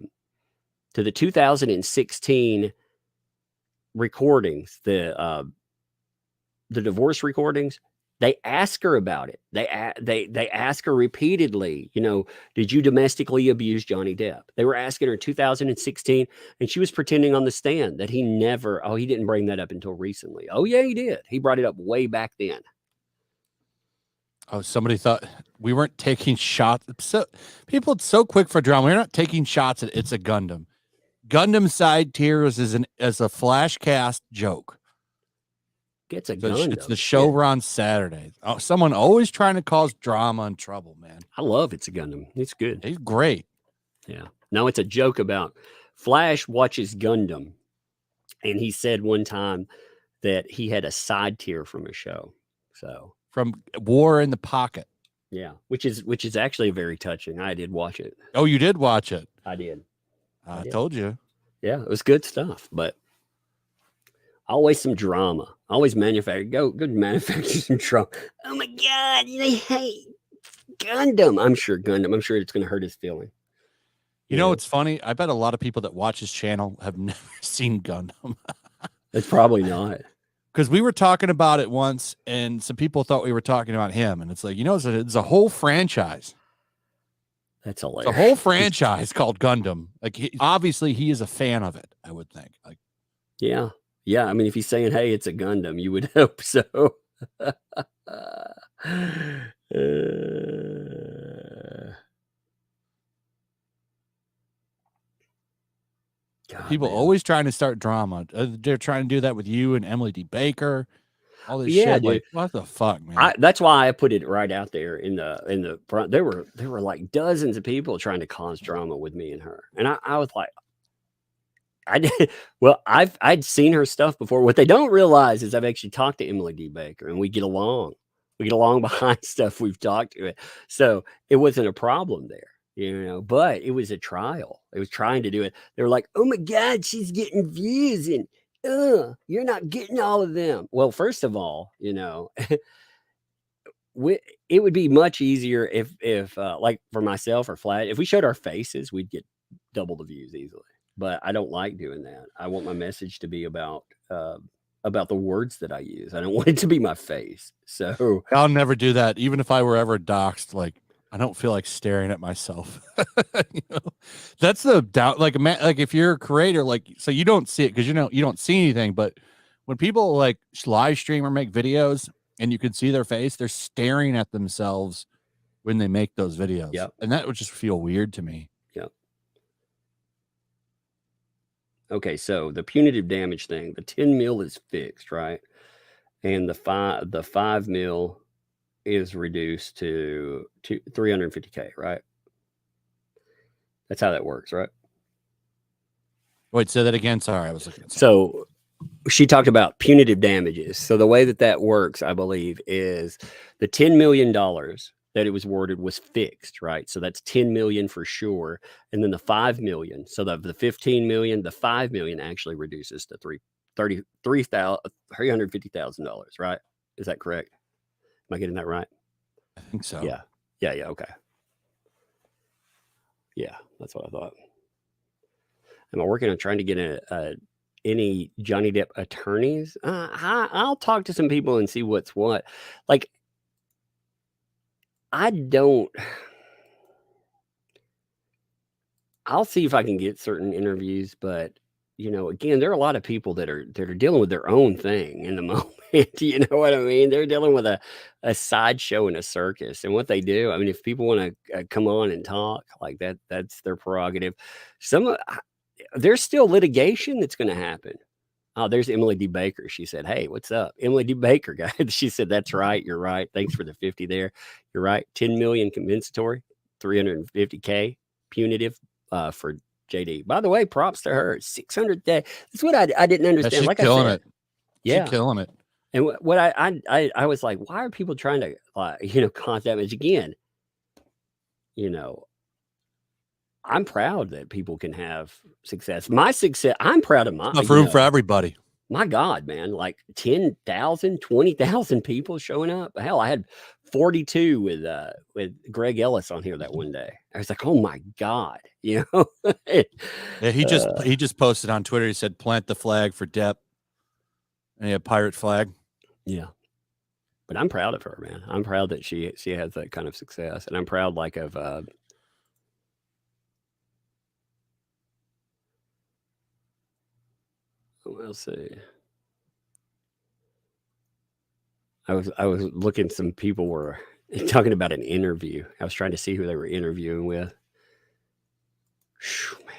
2016 recordings, the divorce recordings, They ask her about it. They ask her repeatedly, did you domestically abuse Johnny Depp? They were asking her in 2016, and she was pretending on the stand that he didn't bring that up until recently. Oh, yeah, he did. He brought it up way back then. Oh, somebody thought we weren't taking shots. So people are so quick for drama. We're not taking shots at It's a Gundam. Gundam side tiers as a flash cast joke. It's a Gundam. It's the show we're on Saturday. Oh, someone always trying to cause drama and trouble, man. I love It's a Gundam. It's good. He's great. Yeah. No, it's a joke about Flash watches Gundam, and he said one time that he had a side tier from a show. So from War in the Pocket. Yeah, which is actually very touching. I did watch it. Oh, you did watch it? I did. I told you. Yeah, it was good stuff, but always some drama. Always manufacture some drama. Oh my God, they hate Gundam. I'm sure it's going to hurt his feeling. You know, it's funny. I bet a lot of people that watch his channel have never seen Gundam. It's probably not. Because we were talking about it once, and some people thought we were talking about him, and it's like, it's a whole franchise. That's hilarious. It's a whole franchise called Gundam. Like, obviously, he is a fan of it. I would think. Like, yeah. I mean, if he's saying, "Hey, it's a Gundam," you would hope so. God, people always trying to start drama. They're trying to do that with you and Emily D. Baker. All this shit. Dude. Like, what the fuck, man? That's why I put it right out there in the front. There were like dozens of people trying to cause drama with me and her, and I was like, I did. Well, I'd seen her stuff before. What they don't realize is I've actually talked to Emily D. Baker, and we get along. We get along behind stuff we've talked to it, so it wasn't a problem there. But it was a trial. It was trying to do it. They were like, "Oh my God, she's getting views, and you're not getting all of them." Well, first of all, it would be much easier if like for myself or Flat, if we showed our faces, we'd get double the views easily. But I don't like doing that. I want my message to be about the words that I use. I don't want it to be my face. So I'll never do that, even if I were ever doxxed. Like, I don't feel like staring at myself. That's the doubt. Like if you're a creator, so you don't see it because you don't see anything. But when people like live stream or make videos and you can see their face, they're staring at themselves when they make those videos. Yep. And that would just feel weird to me. Yep. Okay, so the punitive damage thing, the 10 mil is fixed, right? And the 5 mil is reduced to 350K, right? That's how that works, right? Wait, say that again. Sorry, I was looking. So she talked about punitive damages. So the way that works, I believe, is the $10 million that it was awarded was fixed, right? So that's 10 million for sure. And then the 5 million. So the 15 million, the 5 million actually reduces to $350,000, right? Is that correct? Am I getting that right? I think so. Yeah. Okay. Yeah, that's what I thought. Am I working on trying to get any Johnny Depp attorneys? I'll talk to some people and see what's what. Like, I'll see if I can get certain interviews, but again, there are a lot of people that are dealing with their own thing in the moment. You know what I mean? They're dealing with a sideshow and a circus, and what they do. I mean, if people want to come on and talk like that, that's their prerogative. There's still litigation that's going to happen. Oh, there's Emily D. Baker. She said, "Hey, what's up?" Emily D. Baker, guys. She said, "That's right. You're right. Thanks for the 50 there. You're right. 10 million compensatory, 350K punitive for JD." By the way, props to her. 600 day. That's what I didn't understand. She's like killing I said, it. Yeah, she's killing it. And what I was like, why are people trying to contact me again? I'm proud that people can have success. My success, I'm proud of mine. Enough room for everybody. My God, man, like 10,000, 20,000 people showing up. Hell, I had 42 with Greg Ellis on here that one day. I was like, oh my God, Yeah, he just posted on Twitter. He said, "Plant the flag for Depp." And he had pirate flag. Yeah. But I'm proud of her, man. I'm proud that she has that kind of success, and I'm proud like of let's see. I was looking. Some people were talking about an interview. I was trying to see who they were interviewing with. Whew, man.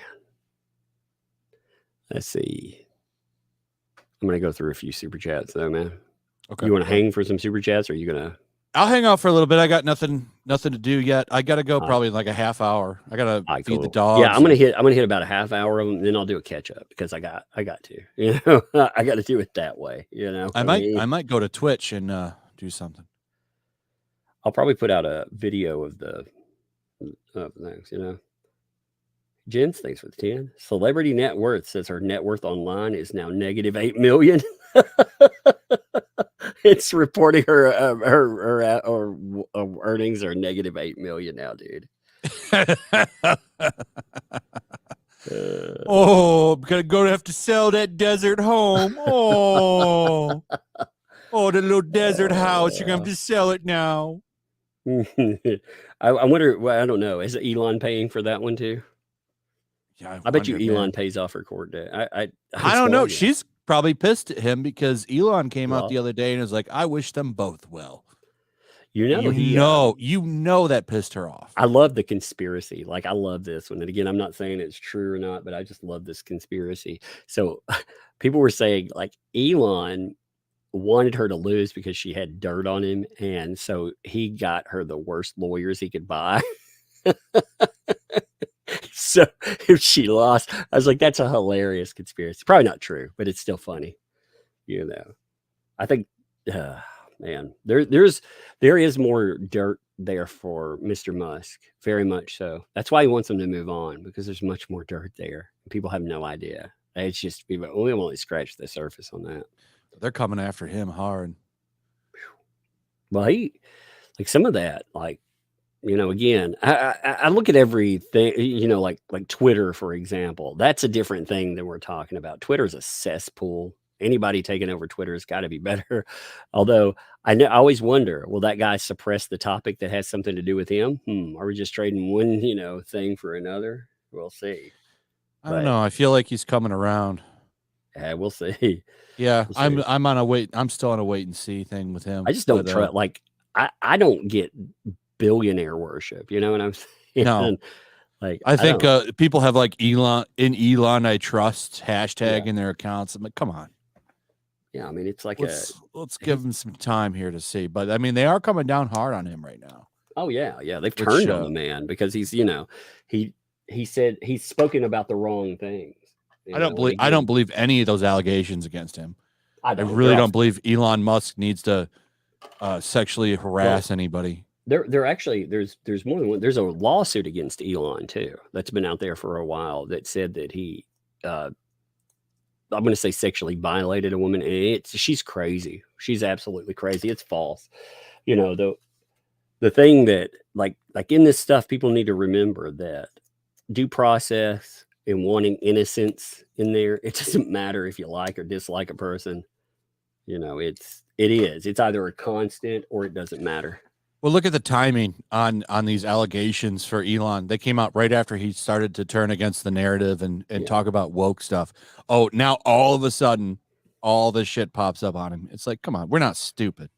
Let's see. I'm gonna go through a few super chats though, man. Okay. You want to hang for some super chats, or are you gonna? I'll hang out for a little bit. I got nothing to do yet. I gotta go probably in like a half hour. I gotta feed the dogs. Yeah, I'm gonna hit about a half hour of them, then I'll do a catch up because I got to. You know, I got to do it that way. You know, I might go to Twitch and do something. I'll probably put out a video of the things. You know, Jens, thanks for the 10. Celebrity net worth says her net worth online is now negative 8 million. It's reporting her earnings are negative 8 million now, dude. Oh, I'm gonna have to sell that desert home. Oh, the little desert house. You're gonna have to sell it now. I wonder. Well, I don't know. Is Elon paying for that one too? Yeah, I bet you Elon pays off her court debt. I don't know. She's probably pissed at him because Elon came out the other day and was like, "I wish them both well." You know that pissed her off. I love the conspiracy. Like, I love this one. And again, I'm not saying it's true or not, but I just love this conspiracy. So people were saying like Elon wanted her to lose because she had dirt on him. And so he got her the worst lawyers he could buy. So if she lost, I was like, that's a hilarious conspiracy. Probably not true, but it's still funny. You know, I think, man, there is more dirt there for Mr. Musk. Very much so. That's why he wants them to move on, because there's much more dirt there. People have no idea. It's just, we've only scratched the surface on that. They're coming after him hard. Well, like some of that, like, you know, again, I look at everything, you know, like Twitter, for example. That's a different thing than we're talking about. Twitter's a cesspool. Anybody taking over Twitter has got to be better. Although I always wonder, will that guy suppress the topic that has something to do with him? Are we just trading one, you know, thing for another? We'll see. I don't know. I feel like he's coming around. Yeah, we'll see. Yeah, We'll see. I'm on a wait. I'm still on a wait and see thing with him. I just don't trust. Like, I don't get billionaire worship. You know what I'm saying? No. Like, I think people have like Elon I trust hashtag in their accounts. I'm like, come on. Yeah, I mean, it's like let's give him some time here to see. But I mean, they are coming down hard on him right now. Oh yeah, they've turned on the man because he's, you know, he said he's spoken about the wrong things. I don't believe any of those allegations against him. I really don't believe Elon Musk needs to sexually harass anybody. There actually there's more than one. There's a lawsuit against Elon too that's been out there for a while that said that he I'm going to say sexually violated a woman, and she's crazy. She's absolutely crazy. It's false. You know, the thing that like in this stuff, people need to remember that due process and wanting innocence in there, it doesn't matter if you like or dislike a person. You know, it's either a constant or it doesn't matter. Well, look at the timing on these allegations for Elon. They came out right after he started to turn against the narrative and talk about woke stuff. Oh, now all of a sudden, all this shit pops up on him. It's like, come on, we're not stupid.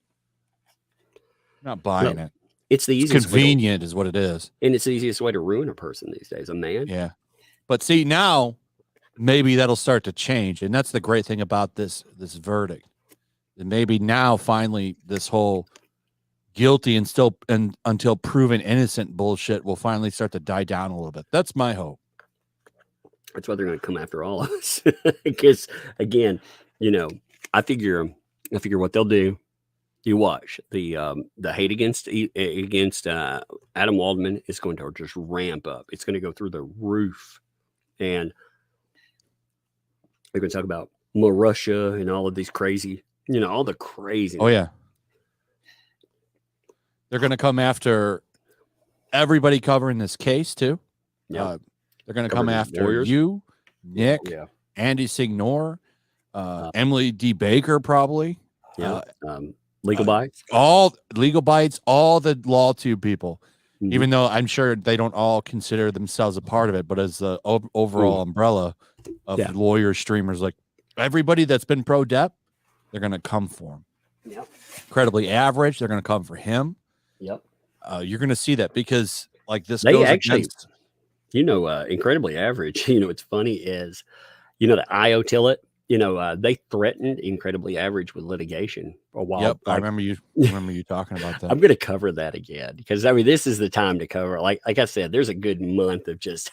We're not buying it. It's the easiest. Convenient is what it is. And it's the easiest way to ruin a person these days, a man. Yeah. But see, now maybe that'll start to change. And that's the great thing about this verdict. And maybe now finally this whole guilty and until proven innocent bullshit will finally start to die down a little bit. That's my hope. That's why they're going to come after all of us. Because again, you know, I figure what they'll do. You watch the hate against Adam Waldman is going to just ramp up. It's going to go through the roof, and they're going to talk about Russia and all of these crazy, you know, all the crazy. Oh yeah. They're going to come after everybody covering this case too. Yeah. They're going to come after you, Nick, Andy Signor, Emily D. Baker, probably. Yeah. Legal bites? All legal bites, all the law tube people, even though I'm sure they don't all consider themselves a part of it, but as the overall umbrella of lawyers, streamers, like everybody that's been pro Depp, they're going to come for him. Yep. Incredibly average, they're going to come for him. Yep. You're going to see that because like this They goes actually, against, incredibly average. What's funny is, the IO Tillet, they threatened incredibly average with litigation for a while. Yep, I remember you talking about that. I'm going to cover that again because this is the time to cover. Like I said, there's a good month of just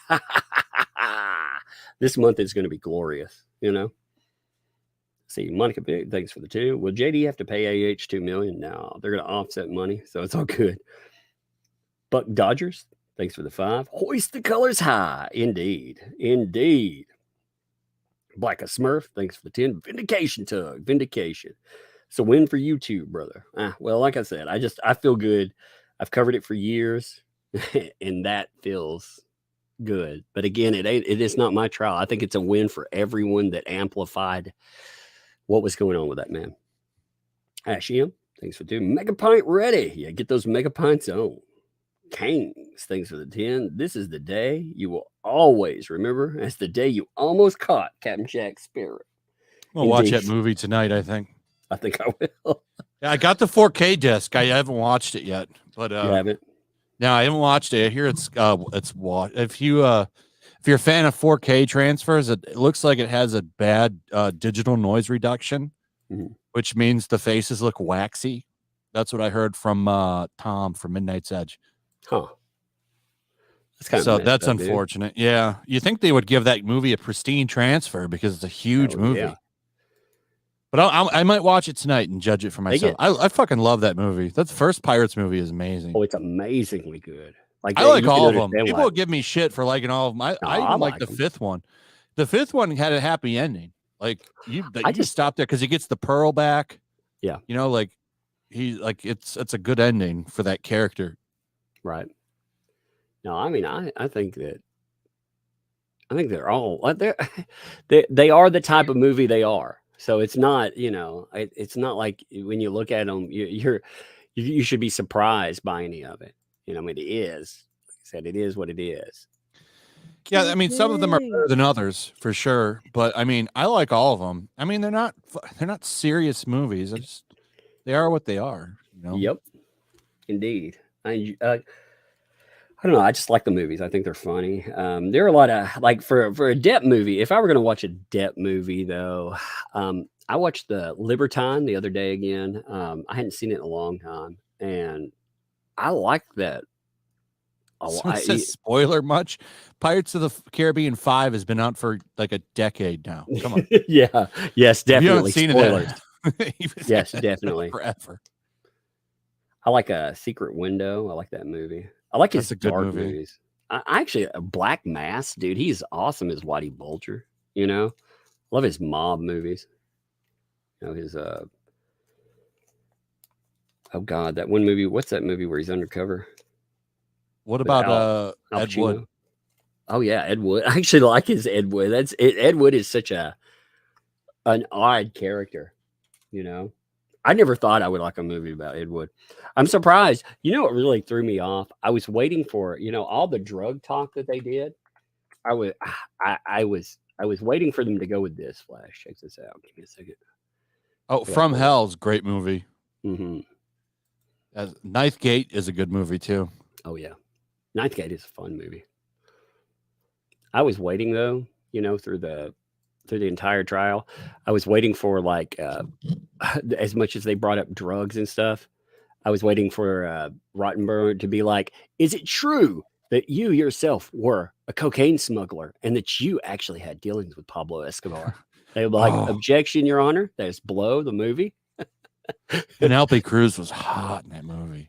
this month is going to be glorious. See, Monica Big, thanks for the 2. Will JD have to pay AH $2 million? No, they're going to offset money, so it's all good. Buck Dodgers, thanks for the 5. Hoist the colors high, indeed. Black a Smurf, thanks for the 10. Vindication Tug, vindication. It's a win for you too, brother. Well, like I said, I feel good. I've covered it for years, and that feels good. But again, it is not my trial. I think it's a win for everyone that amplified what was going on with that man. Ashim, thanks for 2. Mega Pint ready. Yeah, get those Mega Pints on. Kings, thanks for the 10. This is the day you will always remember as the day you almost caught Captain Jack Sparrow. We'll watch that movie tonight, I think. I think I will. Yeah, I got the 4K disc. I haven't watched it yet, but you haven't? No, I haven't watched it. I hear it's if you're a fan of 4K transfers, it looks like it has a bad digital noise reduction, which means the faces look waxy. That's what I heard from Tom from Midnight's Edge. Huh. That's that's unfortunate. Dude. Yeah. You think they would give that movie a pristine transfer because it's a huge movie. Yeah. But I might watch it tonight and judge it for myself. I fucking love that movie. That first Pirates movie is amazing. Oh, it's amazingly good. I like all of them. People will give me shit for liking all of them. I even like the 5th one. The 5th one had a happy ending. Like you just stop there because he gets the pearl back. Yeah. It's a good ending for that character. Right. No, I mean, I think they're all they are the type of movie they are. So it's not, it's not like when you look at them, you should be surprised by any of it. I mean, it is. Like I said, it is what it is. Yeah, I mean, some of them are better than others for sure, but I mean, I like all of them. I mean, they're not serious movies. They are what they are. Yep, indeed. I don't know. I just like the movies. I think they're funny. There are a lot of like for a Depp movie. If I were going to watch a Depp movie, though, I watched the Libertine the other day again. I hadn't seen it in a long time, and I like that. Spoiler much? Pirates of the Caribbean 5 has been out for like a decade now. Come on. Yeah. Yes, definitely. Spoilers. Yes, definitely. Forever. I like a Secret Window. I like that movie. I like his dark movies. I actually, Black Mass, dude, he's awesome as Whitey Bulger. Love his mob movies. His oh God, that one movie. What's that movie where he's undercover? What about Ed Wood? Oh yeah, Ed Wood. I actually like his Ed Wood. Ed Wood is such an odd character. I never thought I would like a movie about Ed Wood. I'm surprised. What really threw me off? I was waiting for, all the drug talk that they did. I was waiting for them to go with this. Flash, check this out. Give me a second. Oh, From Hell's great movie. Mm-hmm. Ninth Gate is a good movie too. Oh yeah, Ninth Gate is a fun movie. I was waiting though, through the entire trial. I was waiting for as much as they brought up drugs and stuff, I was waiting for Rottenberg to be like, is it true that you yourself were a cocaine smuggler and that you actually had dealings with Pablo Escobar? They were like, objection, Your Honor. That's Blow, the movie. Penelope Cruz was hot in that movie.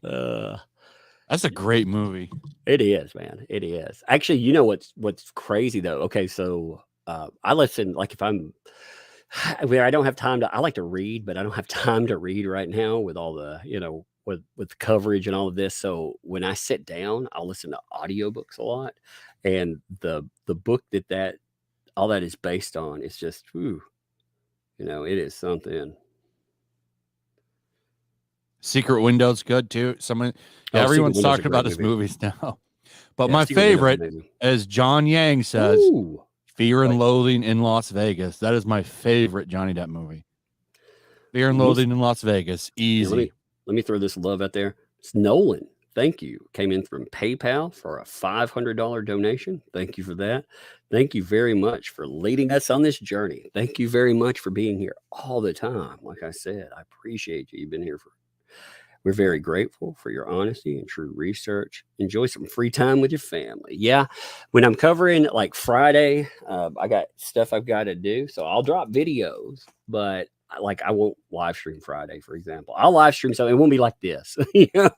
That's a great movie. It is, man. It is. Actually, what's crazy though? Okay, so I listen, like if I'm where I don't have time to, I like to read, but I don't have time to read right now with all the, with coverage and all of this. So when I sit down, I'll listen to audiobooks a lot. And the book that all that is based on is just, it is something. Secret Window's good too. Oh, Everyone's Secret Window's a talking great about his movie. movies now. But Yeah, my Secret Window's favorite, amazing. as John Yang says, Ooh. Fear and Like- Loathing in Las Vegas. That is my favorite Johnny Depp movie. Fear and Let me- Loathing in Las Vegas. Yeah, Easy. let me throw this love out there. It's Nolan. Thank you. Came in from PayPal for a $500 donation. Thank you for that. Thank you very much for leading us on this journey. Thank you very much for being here all the time. Like I said, I appreciate you. You've been here for. We're very grateful for your honesty and true research. Enjoy some free time with your family. Yeah, when I'm covering like Friday, I got stuff I've got to do, so I'll drop videos, but like I won't live stream Friday, for example. I'll live stream something. It won't be like this, you know.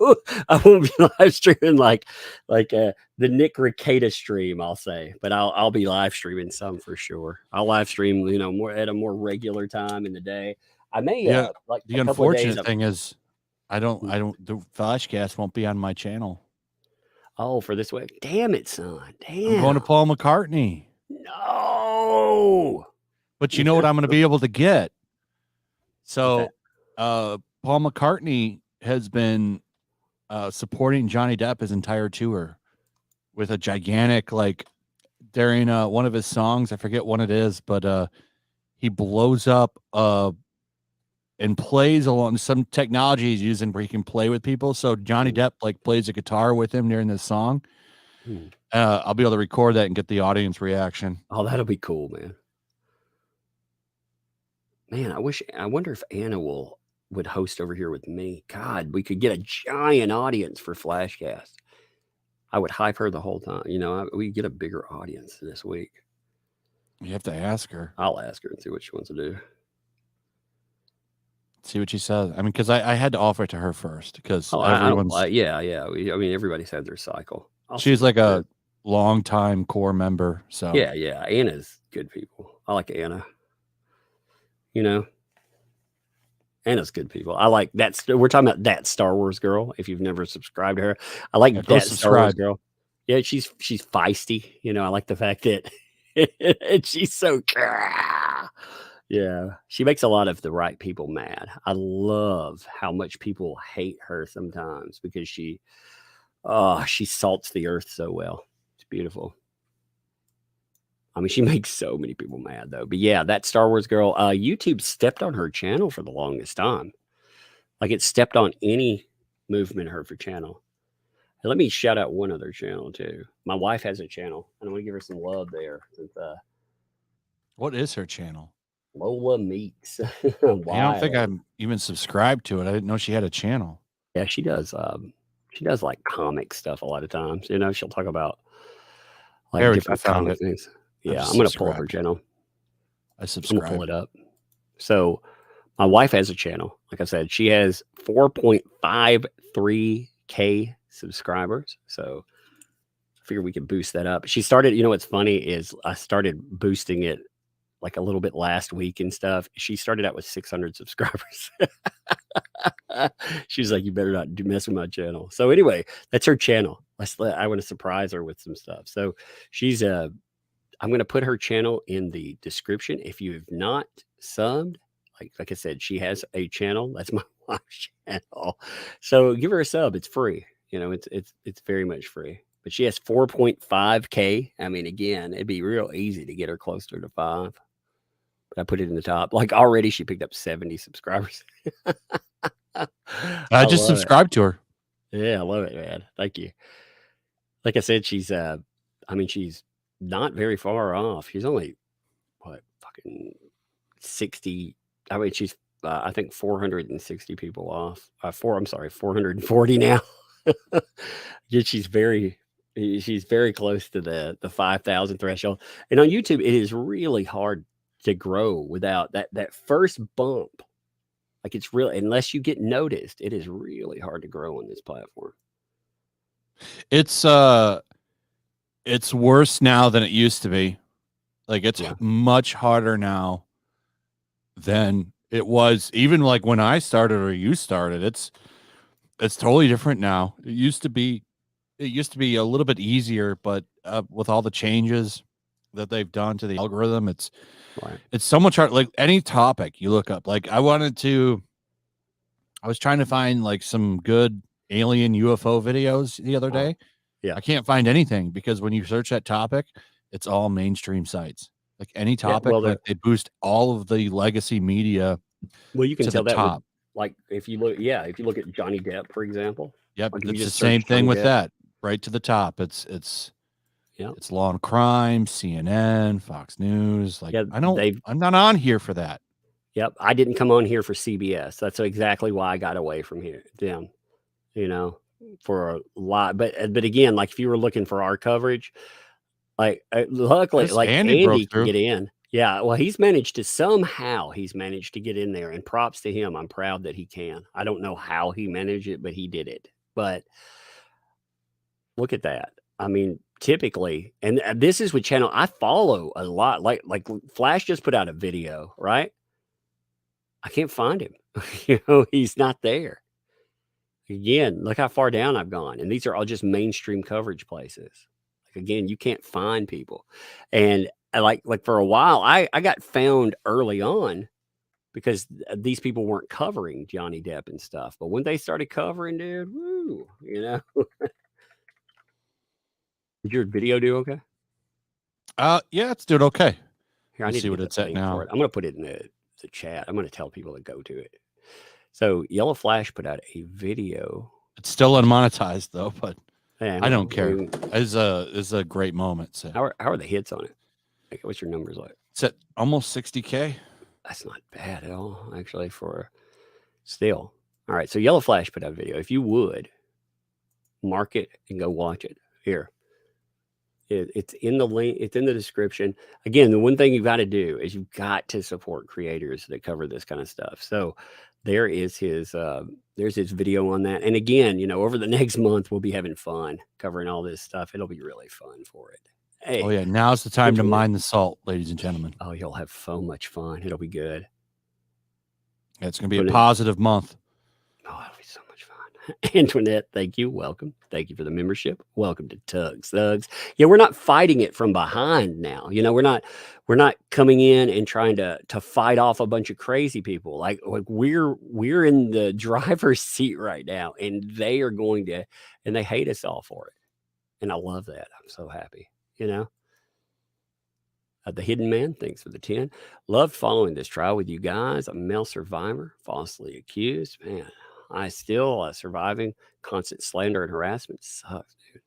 I won't be live streaming like the Nick Rekieta stream, I'll say, but I'll be live streaming some for sure. I'll live stream, you know, more at a more regular time in the day. I may like The unfortunate thing is, I don't. The Flashcast won't be on my channel. Oh, for this week. Damn it, son. Damn. I'm going to Paul McCartney. No. But you know what I'm going to be able to get? So, Paul McCartney has been supporting Johnny Depp his entire tour with a gigantic, like, during one of his songs, I forget what it is, but he blows up and plays along some technology he's using where he can play with people. So Johnny Depp like plays a guitar with him during this song. I'll be able to record that and get the audience reaction. Oh, that'll be cool, man. Man, I wonder if Anna would host over here with me. God, we could get a giant audience for Flashcast. I would hype her the whole time. You know, we get a bigger audience this week. You have to ask her. I'll ask her and see what she wants to do. See what she says. I mean, because I had to offer it to her first because everyone's yeah. I mean, everybody's had their cycle. She's like a longtime core member. So yeah. Anna's good people. I like Anna. You know, Anna's good people. I like that. We're talking about That Star Wars Girl. If you've never subscribed to her, I like That Star Wars Girl. Yeah, she's feisty. You know, I like the fact that she's so. Yeah, she makes a lot of the right people mad. I love how much people hate her sometimes because she salts the earth so well. It's beautiful. I mean, she makes so many people mad though. But yeah, That Star Wars Girl, YouTube stepped on her channel for the longest time. Like it stepped on any movement of her channel. And let me shout out one other channel too. My wife has a channel, and I want to give her some love there. What is her channel? Lola Meeks. I don't think I'm even subscribed to it. I didn't know she had a channel. Yeah, she does. She does like comic stuff a lot of times. You know, she'll talk about like different comic things. Yeah, I'm gonna pull up her channel. I subscribe. I'm gonna pull it up. So my wife has a channel. Like I said, she has 4.53K subscribers. So I figure we could boost that up. She started, you know what's funny is I started boosting it like a little bit last week and stuff. She started out with 600 subscribers. She's like, you better not mess with my channel. So anyway, that's her channel. I want to surprise her with some stuff. So she's I'm going to put her channel in the description. If you have not subbed, like I said, she has a channel. That's my wife's channel. So give her a sub. It's free. You know, it's very much free. But she has 4.5K. I mean, again, it'd be real easy to get her closer to 5. But I put it in the top. Like already she picked up 70 subscribers. I just subscribed to her. Yeah, I love it, man. Thank you. Like I said, she's she's not very far off. She's only fucking 60. I mean, she's I think 460 people off. 440 now. Yeah, she's very close to the 5,000 threshold. And on YouTube, it is really hard to grow without that first bump. Like it's really, unless you get noticed, it is really hard to grow on this platform. It's worse now than it used to be. Like it's much harder now than it was even like when I started or you started. It's totally different now. It used to be a little bit easier, but with all the changes that they've done to the algorithm, it's so much hard. Like any topic you look up, like I wanted to I was trying to find like some good alien UFO videos the other day. Yeah. I can't find anything because when you search that topic, it's all mainstream sites. Like any topic, well, like they boost all of the legacy media. Well, you can to tell the that top. with, like, if you look at Johnny Depp, for example. Yep, Like, if you it's the just same search thing Johnny with Depp, that. Right to the top. It's Law and Crime, CNN, Fox News. Like Yeah, I'm not on here for that. Yep, I didn't come on here for CBS. That's exactly why I got away from them. For a lot. But again, like if you were looking for our coverage, like luckily, This like Andy broke Andy can through. get in. Yeah, well, he's managed to get in there, and props to him. I'm proud that he can. I don't know how he managed it, but he did it. But look at that. I mean, typically, and this is what channel I follow a lot. Like Flash just put out a video, right? I can't find him. He's not there. Again, look how far down I've gone. And these are all just mainstream coverage places. Like, again, you can't find people. And I like for a while, I got found early on because these people weren't covering Johnny Depp and stuff. But when they started covering, dude, woo, Did your video do okay? Yeah, it's doing okay. Here, I Let's need see to what get it's the at link now. for it. I'm going to put it in the chat. I'm going to tell people to go to it. So Yellow Flash put out a video. It's still unmonetized though, but Yeah, I don't care. mean, It's a great moment. So how are the hits on it? Like, what's your numbers like? it's at almost 60K. That's not bad at all, actually, for still. All right, so Yellow Flash put out a video. If you would, mark it and go watch it. Here. It's in the link. It's in the description. Again, the one thing you've got to do is you've got to support creators that cover this kind of stuff. So there is there's his video on that. And again, over the next month, we'll be having fun covering all this stuff. It'll be really fun for it. Hey, Oh yeah, now's the time to mine the salt, ladies and gentlemen. Oh, you'll have so much fun. It'll be good. Yeah, it's gonna be a positive month. Oh, it'll be so much fun. Antoinette, thank you. Welcome. Thank you for the membership. Welcome to Thugs. Yeah, we're not fighting it from behind now. We're not coming in and trying to fight off a bunch of crazy people. Like we're in the driver's seat right now, and they are going to, and they hate us all for it. And I love that. I'm so happy. The Hidden Man, thanks for the 10. Loved following this trial with you guys. A male survivor, falsely accused. Man, I still surviving constant slander and harassment. Sucks, dude.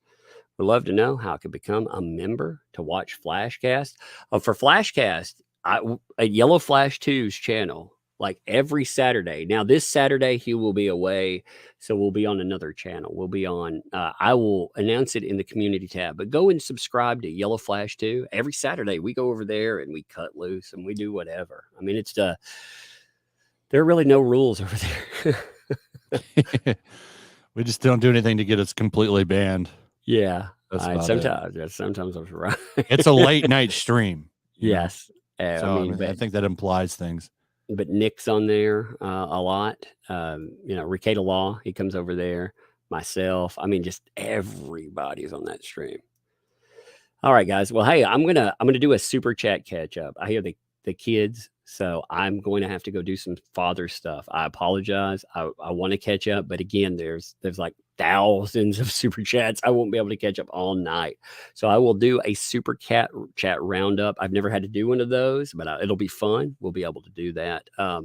Would love to know how I could become a member to watch Flashcast. For Flashcast, at Yellow Flash 2's channel, like every Saturday. Now, this Saturday, he will be away, so we'll be on another channel. We'll be on, I will announce it in the community tab, but go and subscribe to Yellow Flash 2. Every Saturday, we go over there and we cut loose and we do whatever. I mean, there are really no rules over there. We just don't do anything to get us completely banned. Yeah. That's sometimes I'm right. It's a late night stream. Yes. So I think that implies things. But Nick's on there a lot. Ricada Law, he comes over there. Myself. I mean, just everybody's on that stream. All right, guys. Well, hey, I'm gonna do a super chat catch up. I hear the kids, so I'm going to have to go do some father stuff. I apologize. I want to catch up, but again, there's like thousands of super chats. I won't be able to catch up all night. So I will do a super chat roundup. I've never had to do one of those, but it'll be fun. We'll be able to do that. But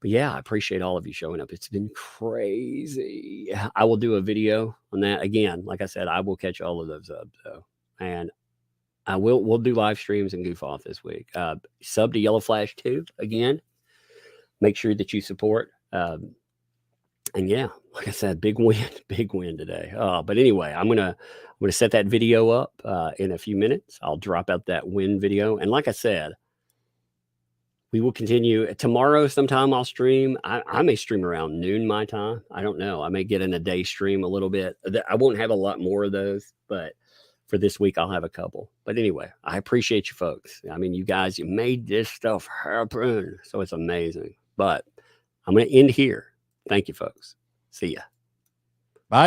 yeah, I appreciate all of you showing up. It's been crazy. I will do a video on that. Again, like I said, I will catch all of those up though. And we'll do live streams and goof off this week. Sub to Yellow Flash 2 again. Make sure that you support. And yeah, like I said, big win today. But anyway, I'm gonna set that video up in a few minutes. I'll drop out that win video. And like I said, we will continue tomorrow. Sometime I'll stream. I may stream around noon my time. I don't know. I may get in a day stream a little bit. I won't have a lot more of those, but for this week, I'll have a couple. But anyway, I appreciate you folks. I mean, you guys, you made this stuff happen. So it's amazing. But I'm going to end here. Thank you, folks. See ya.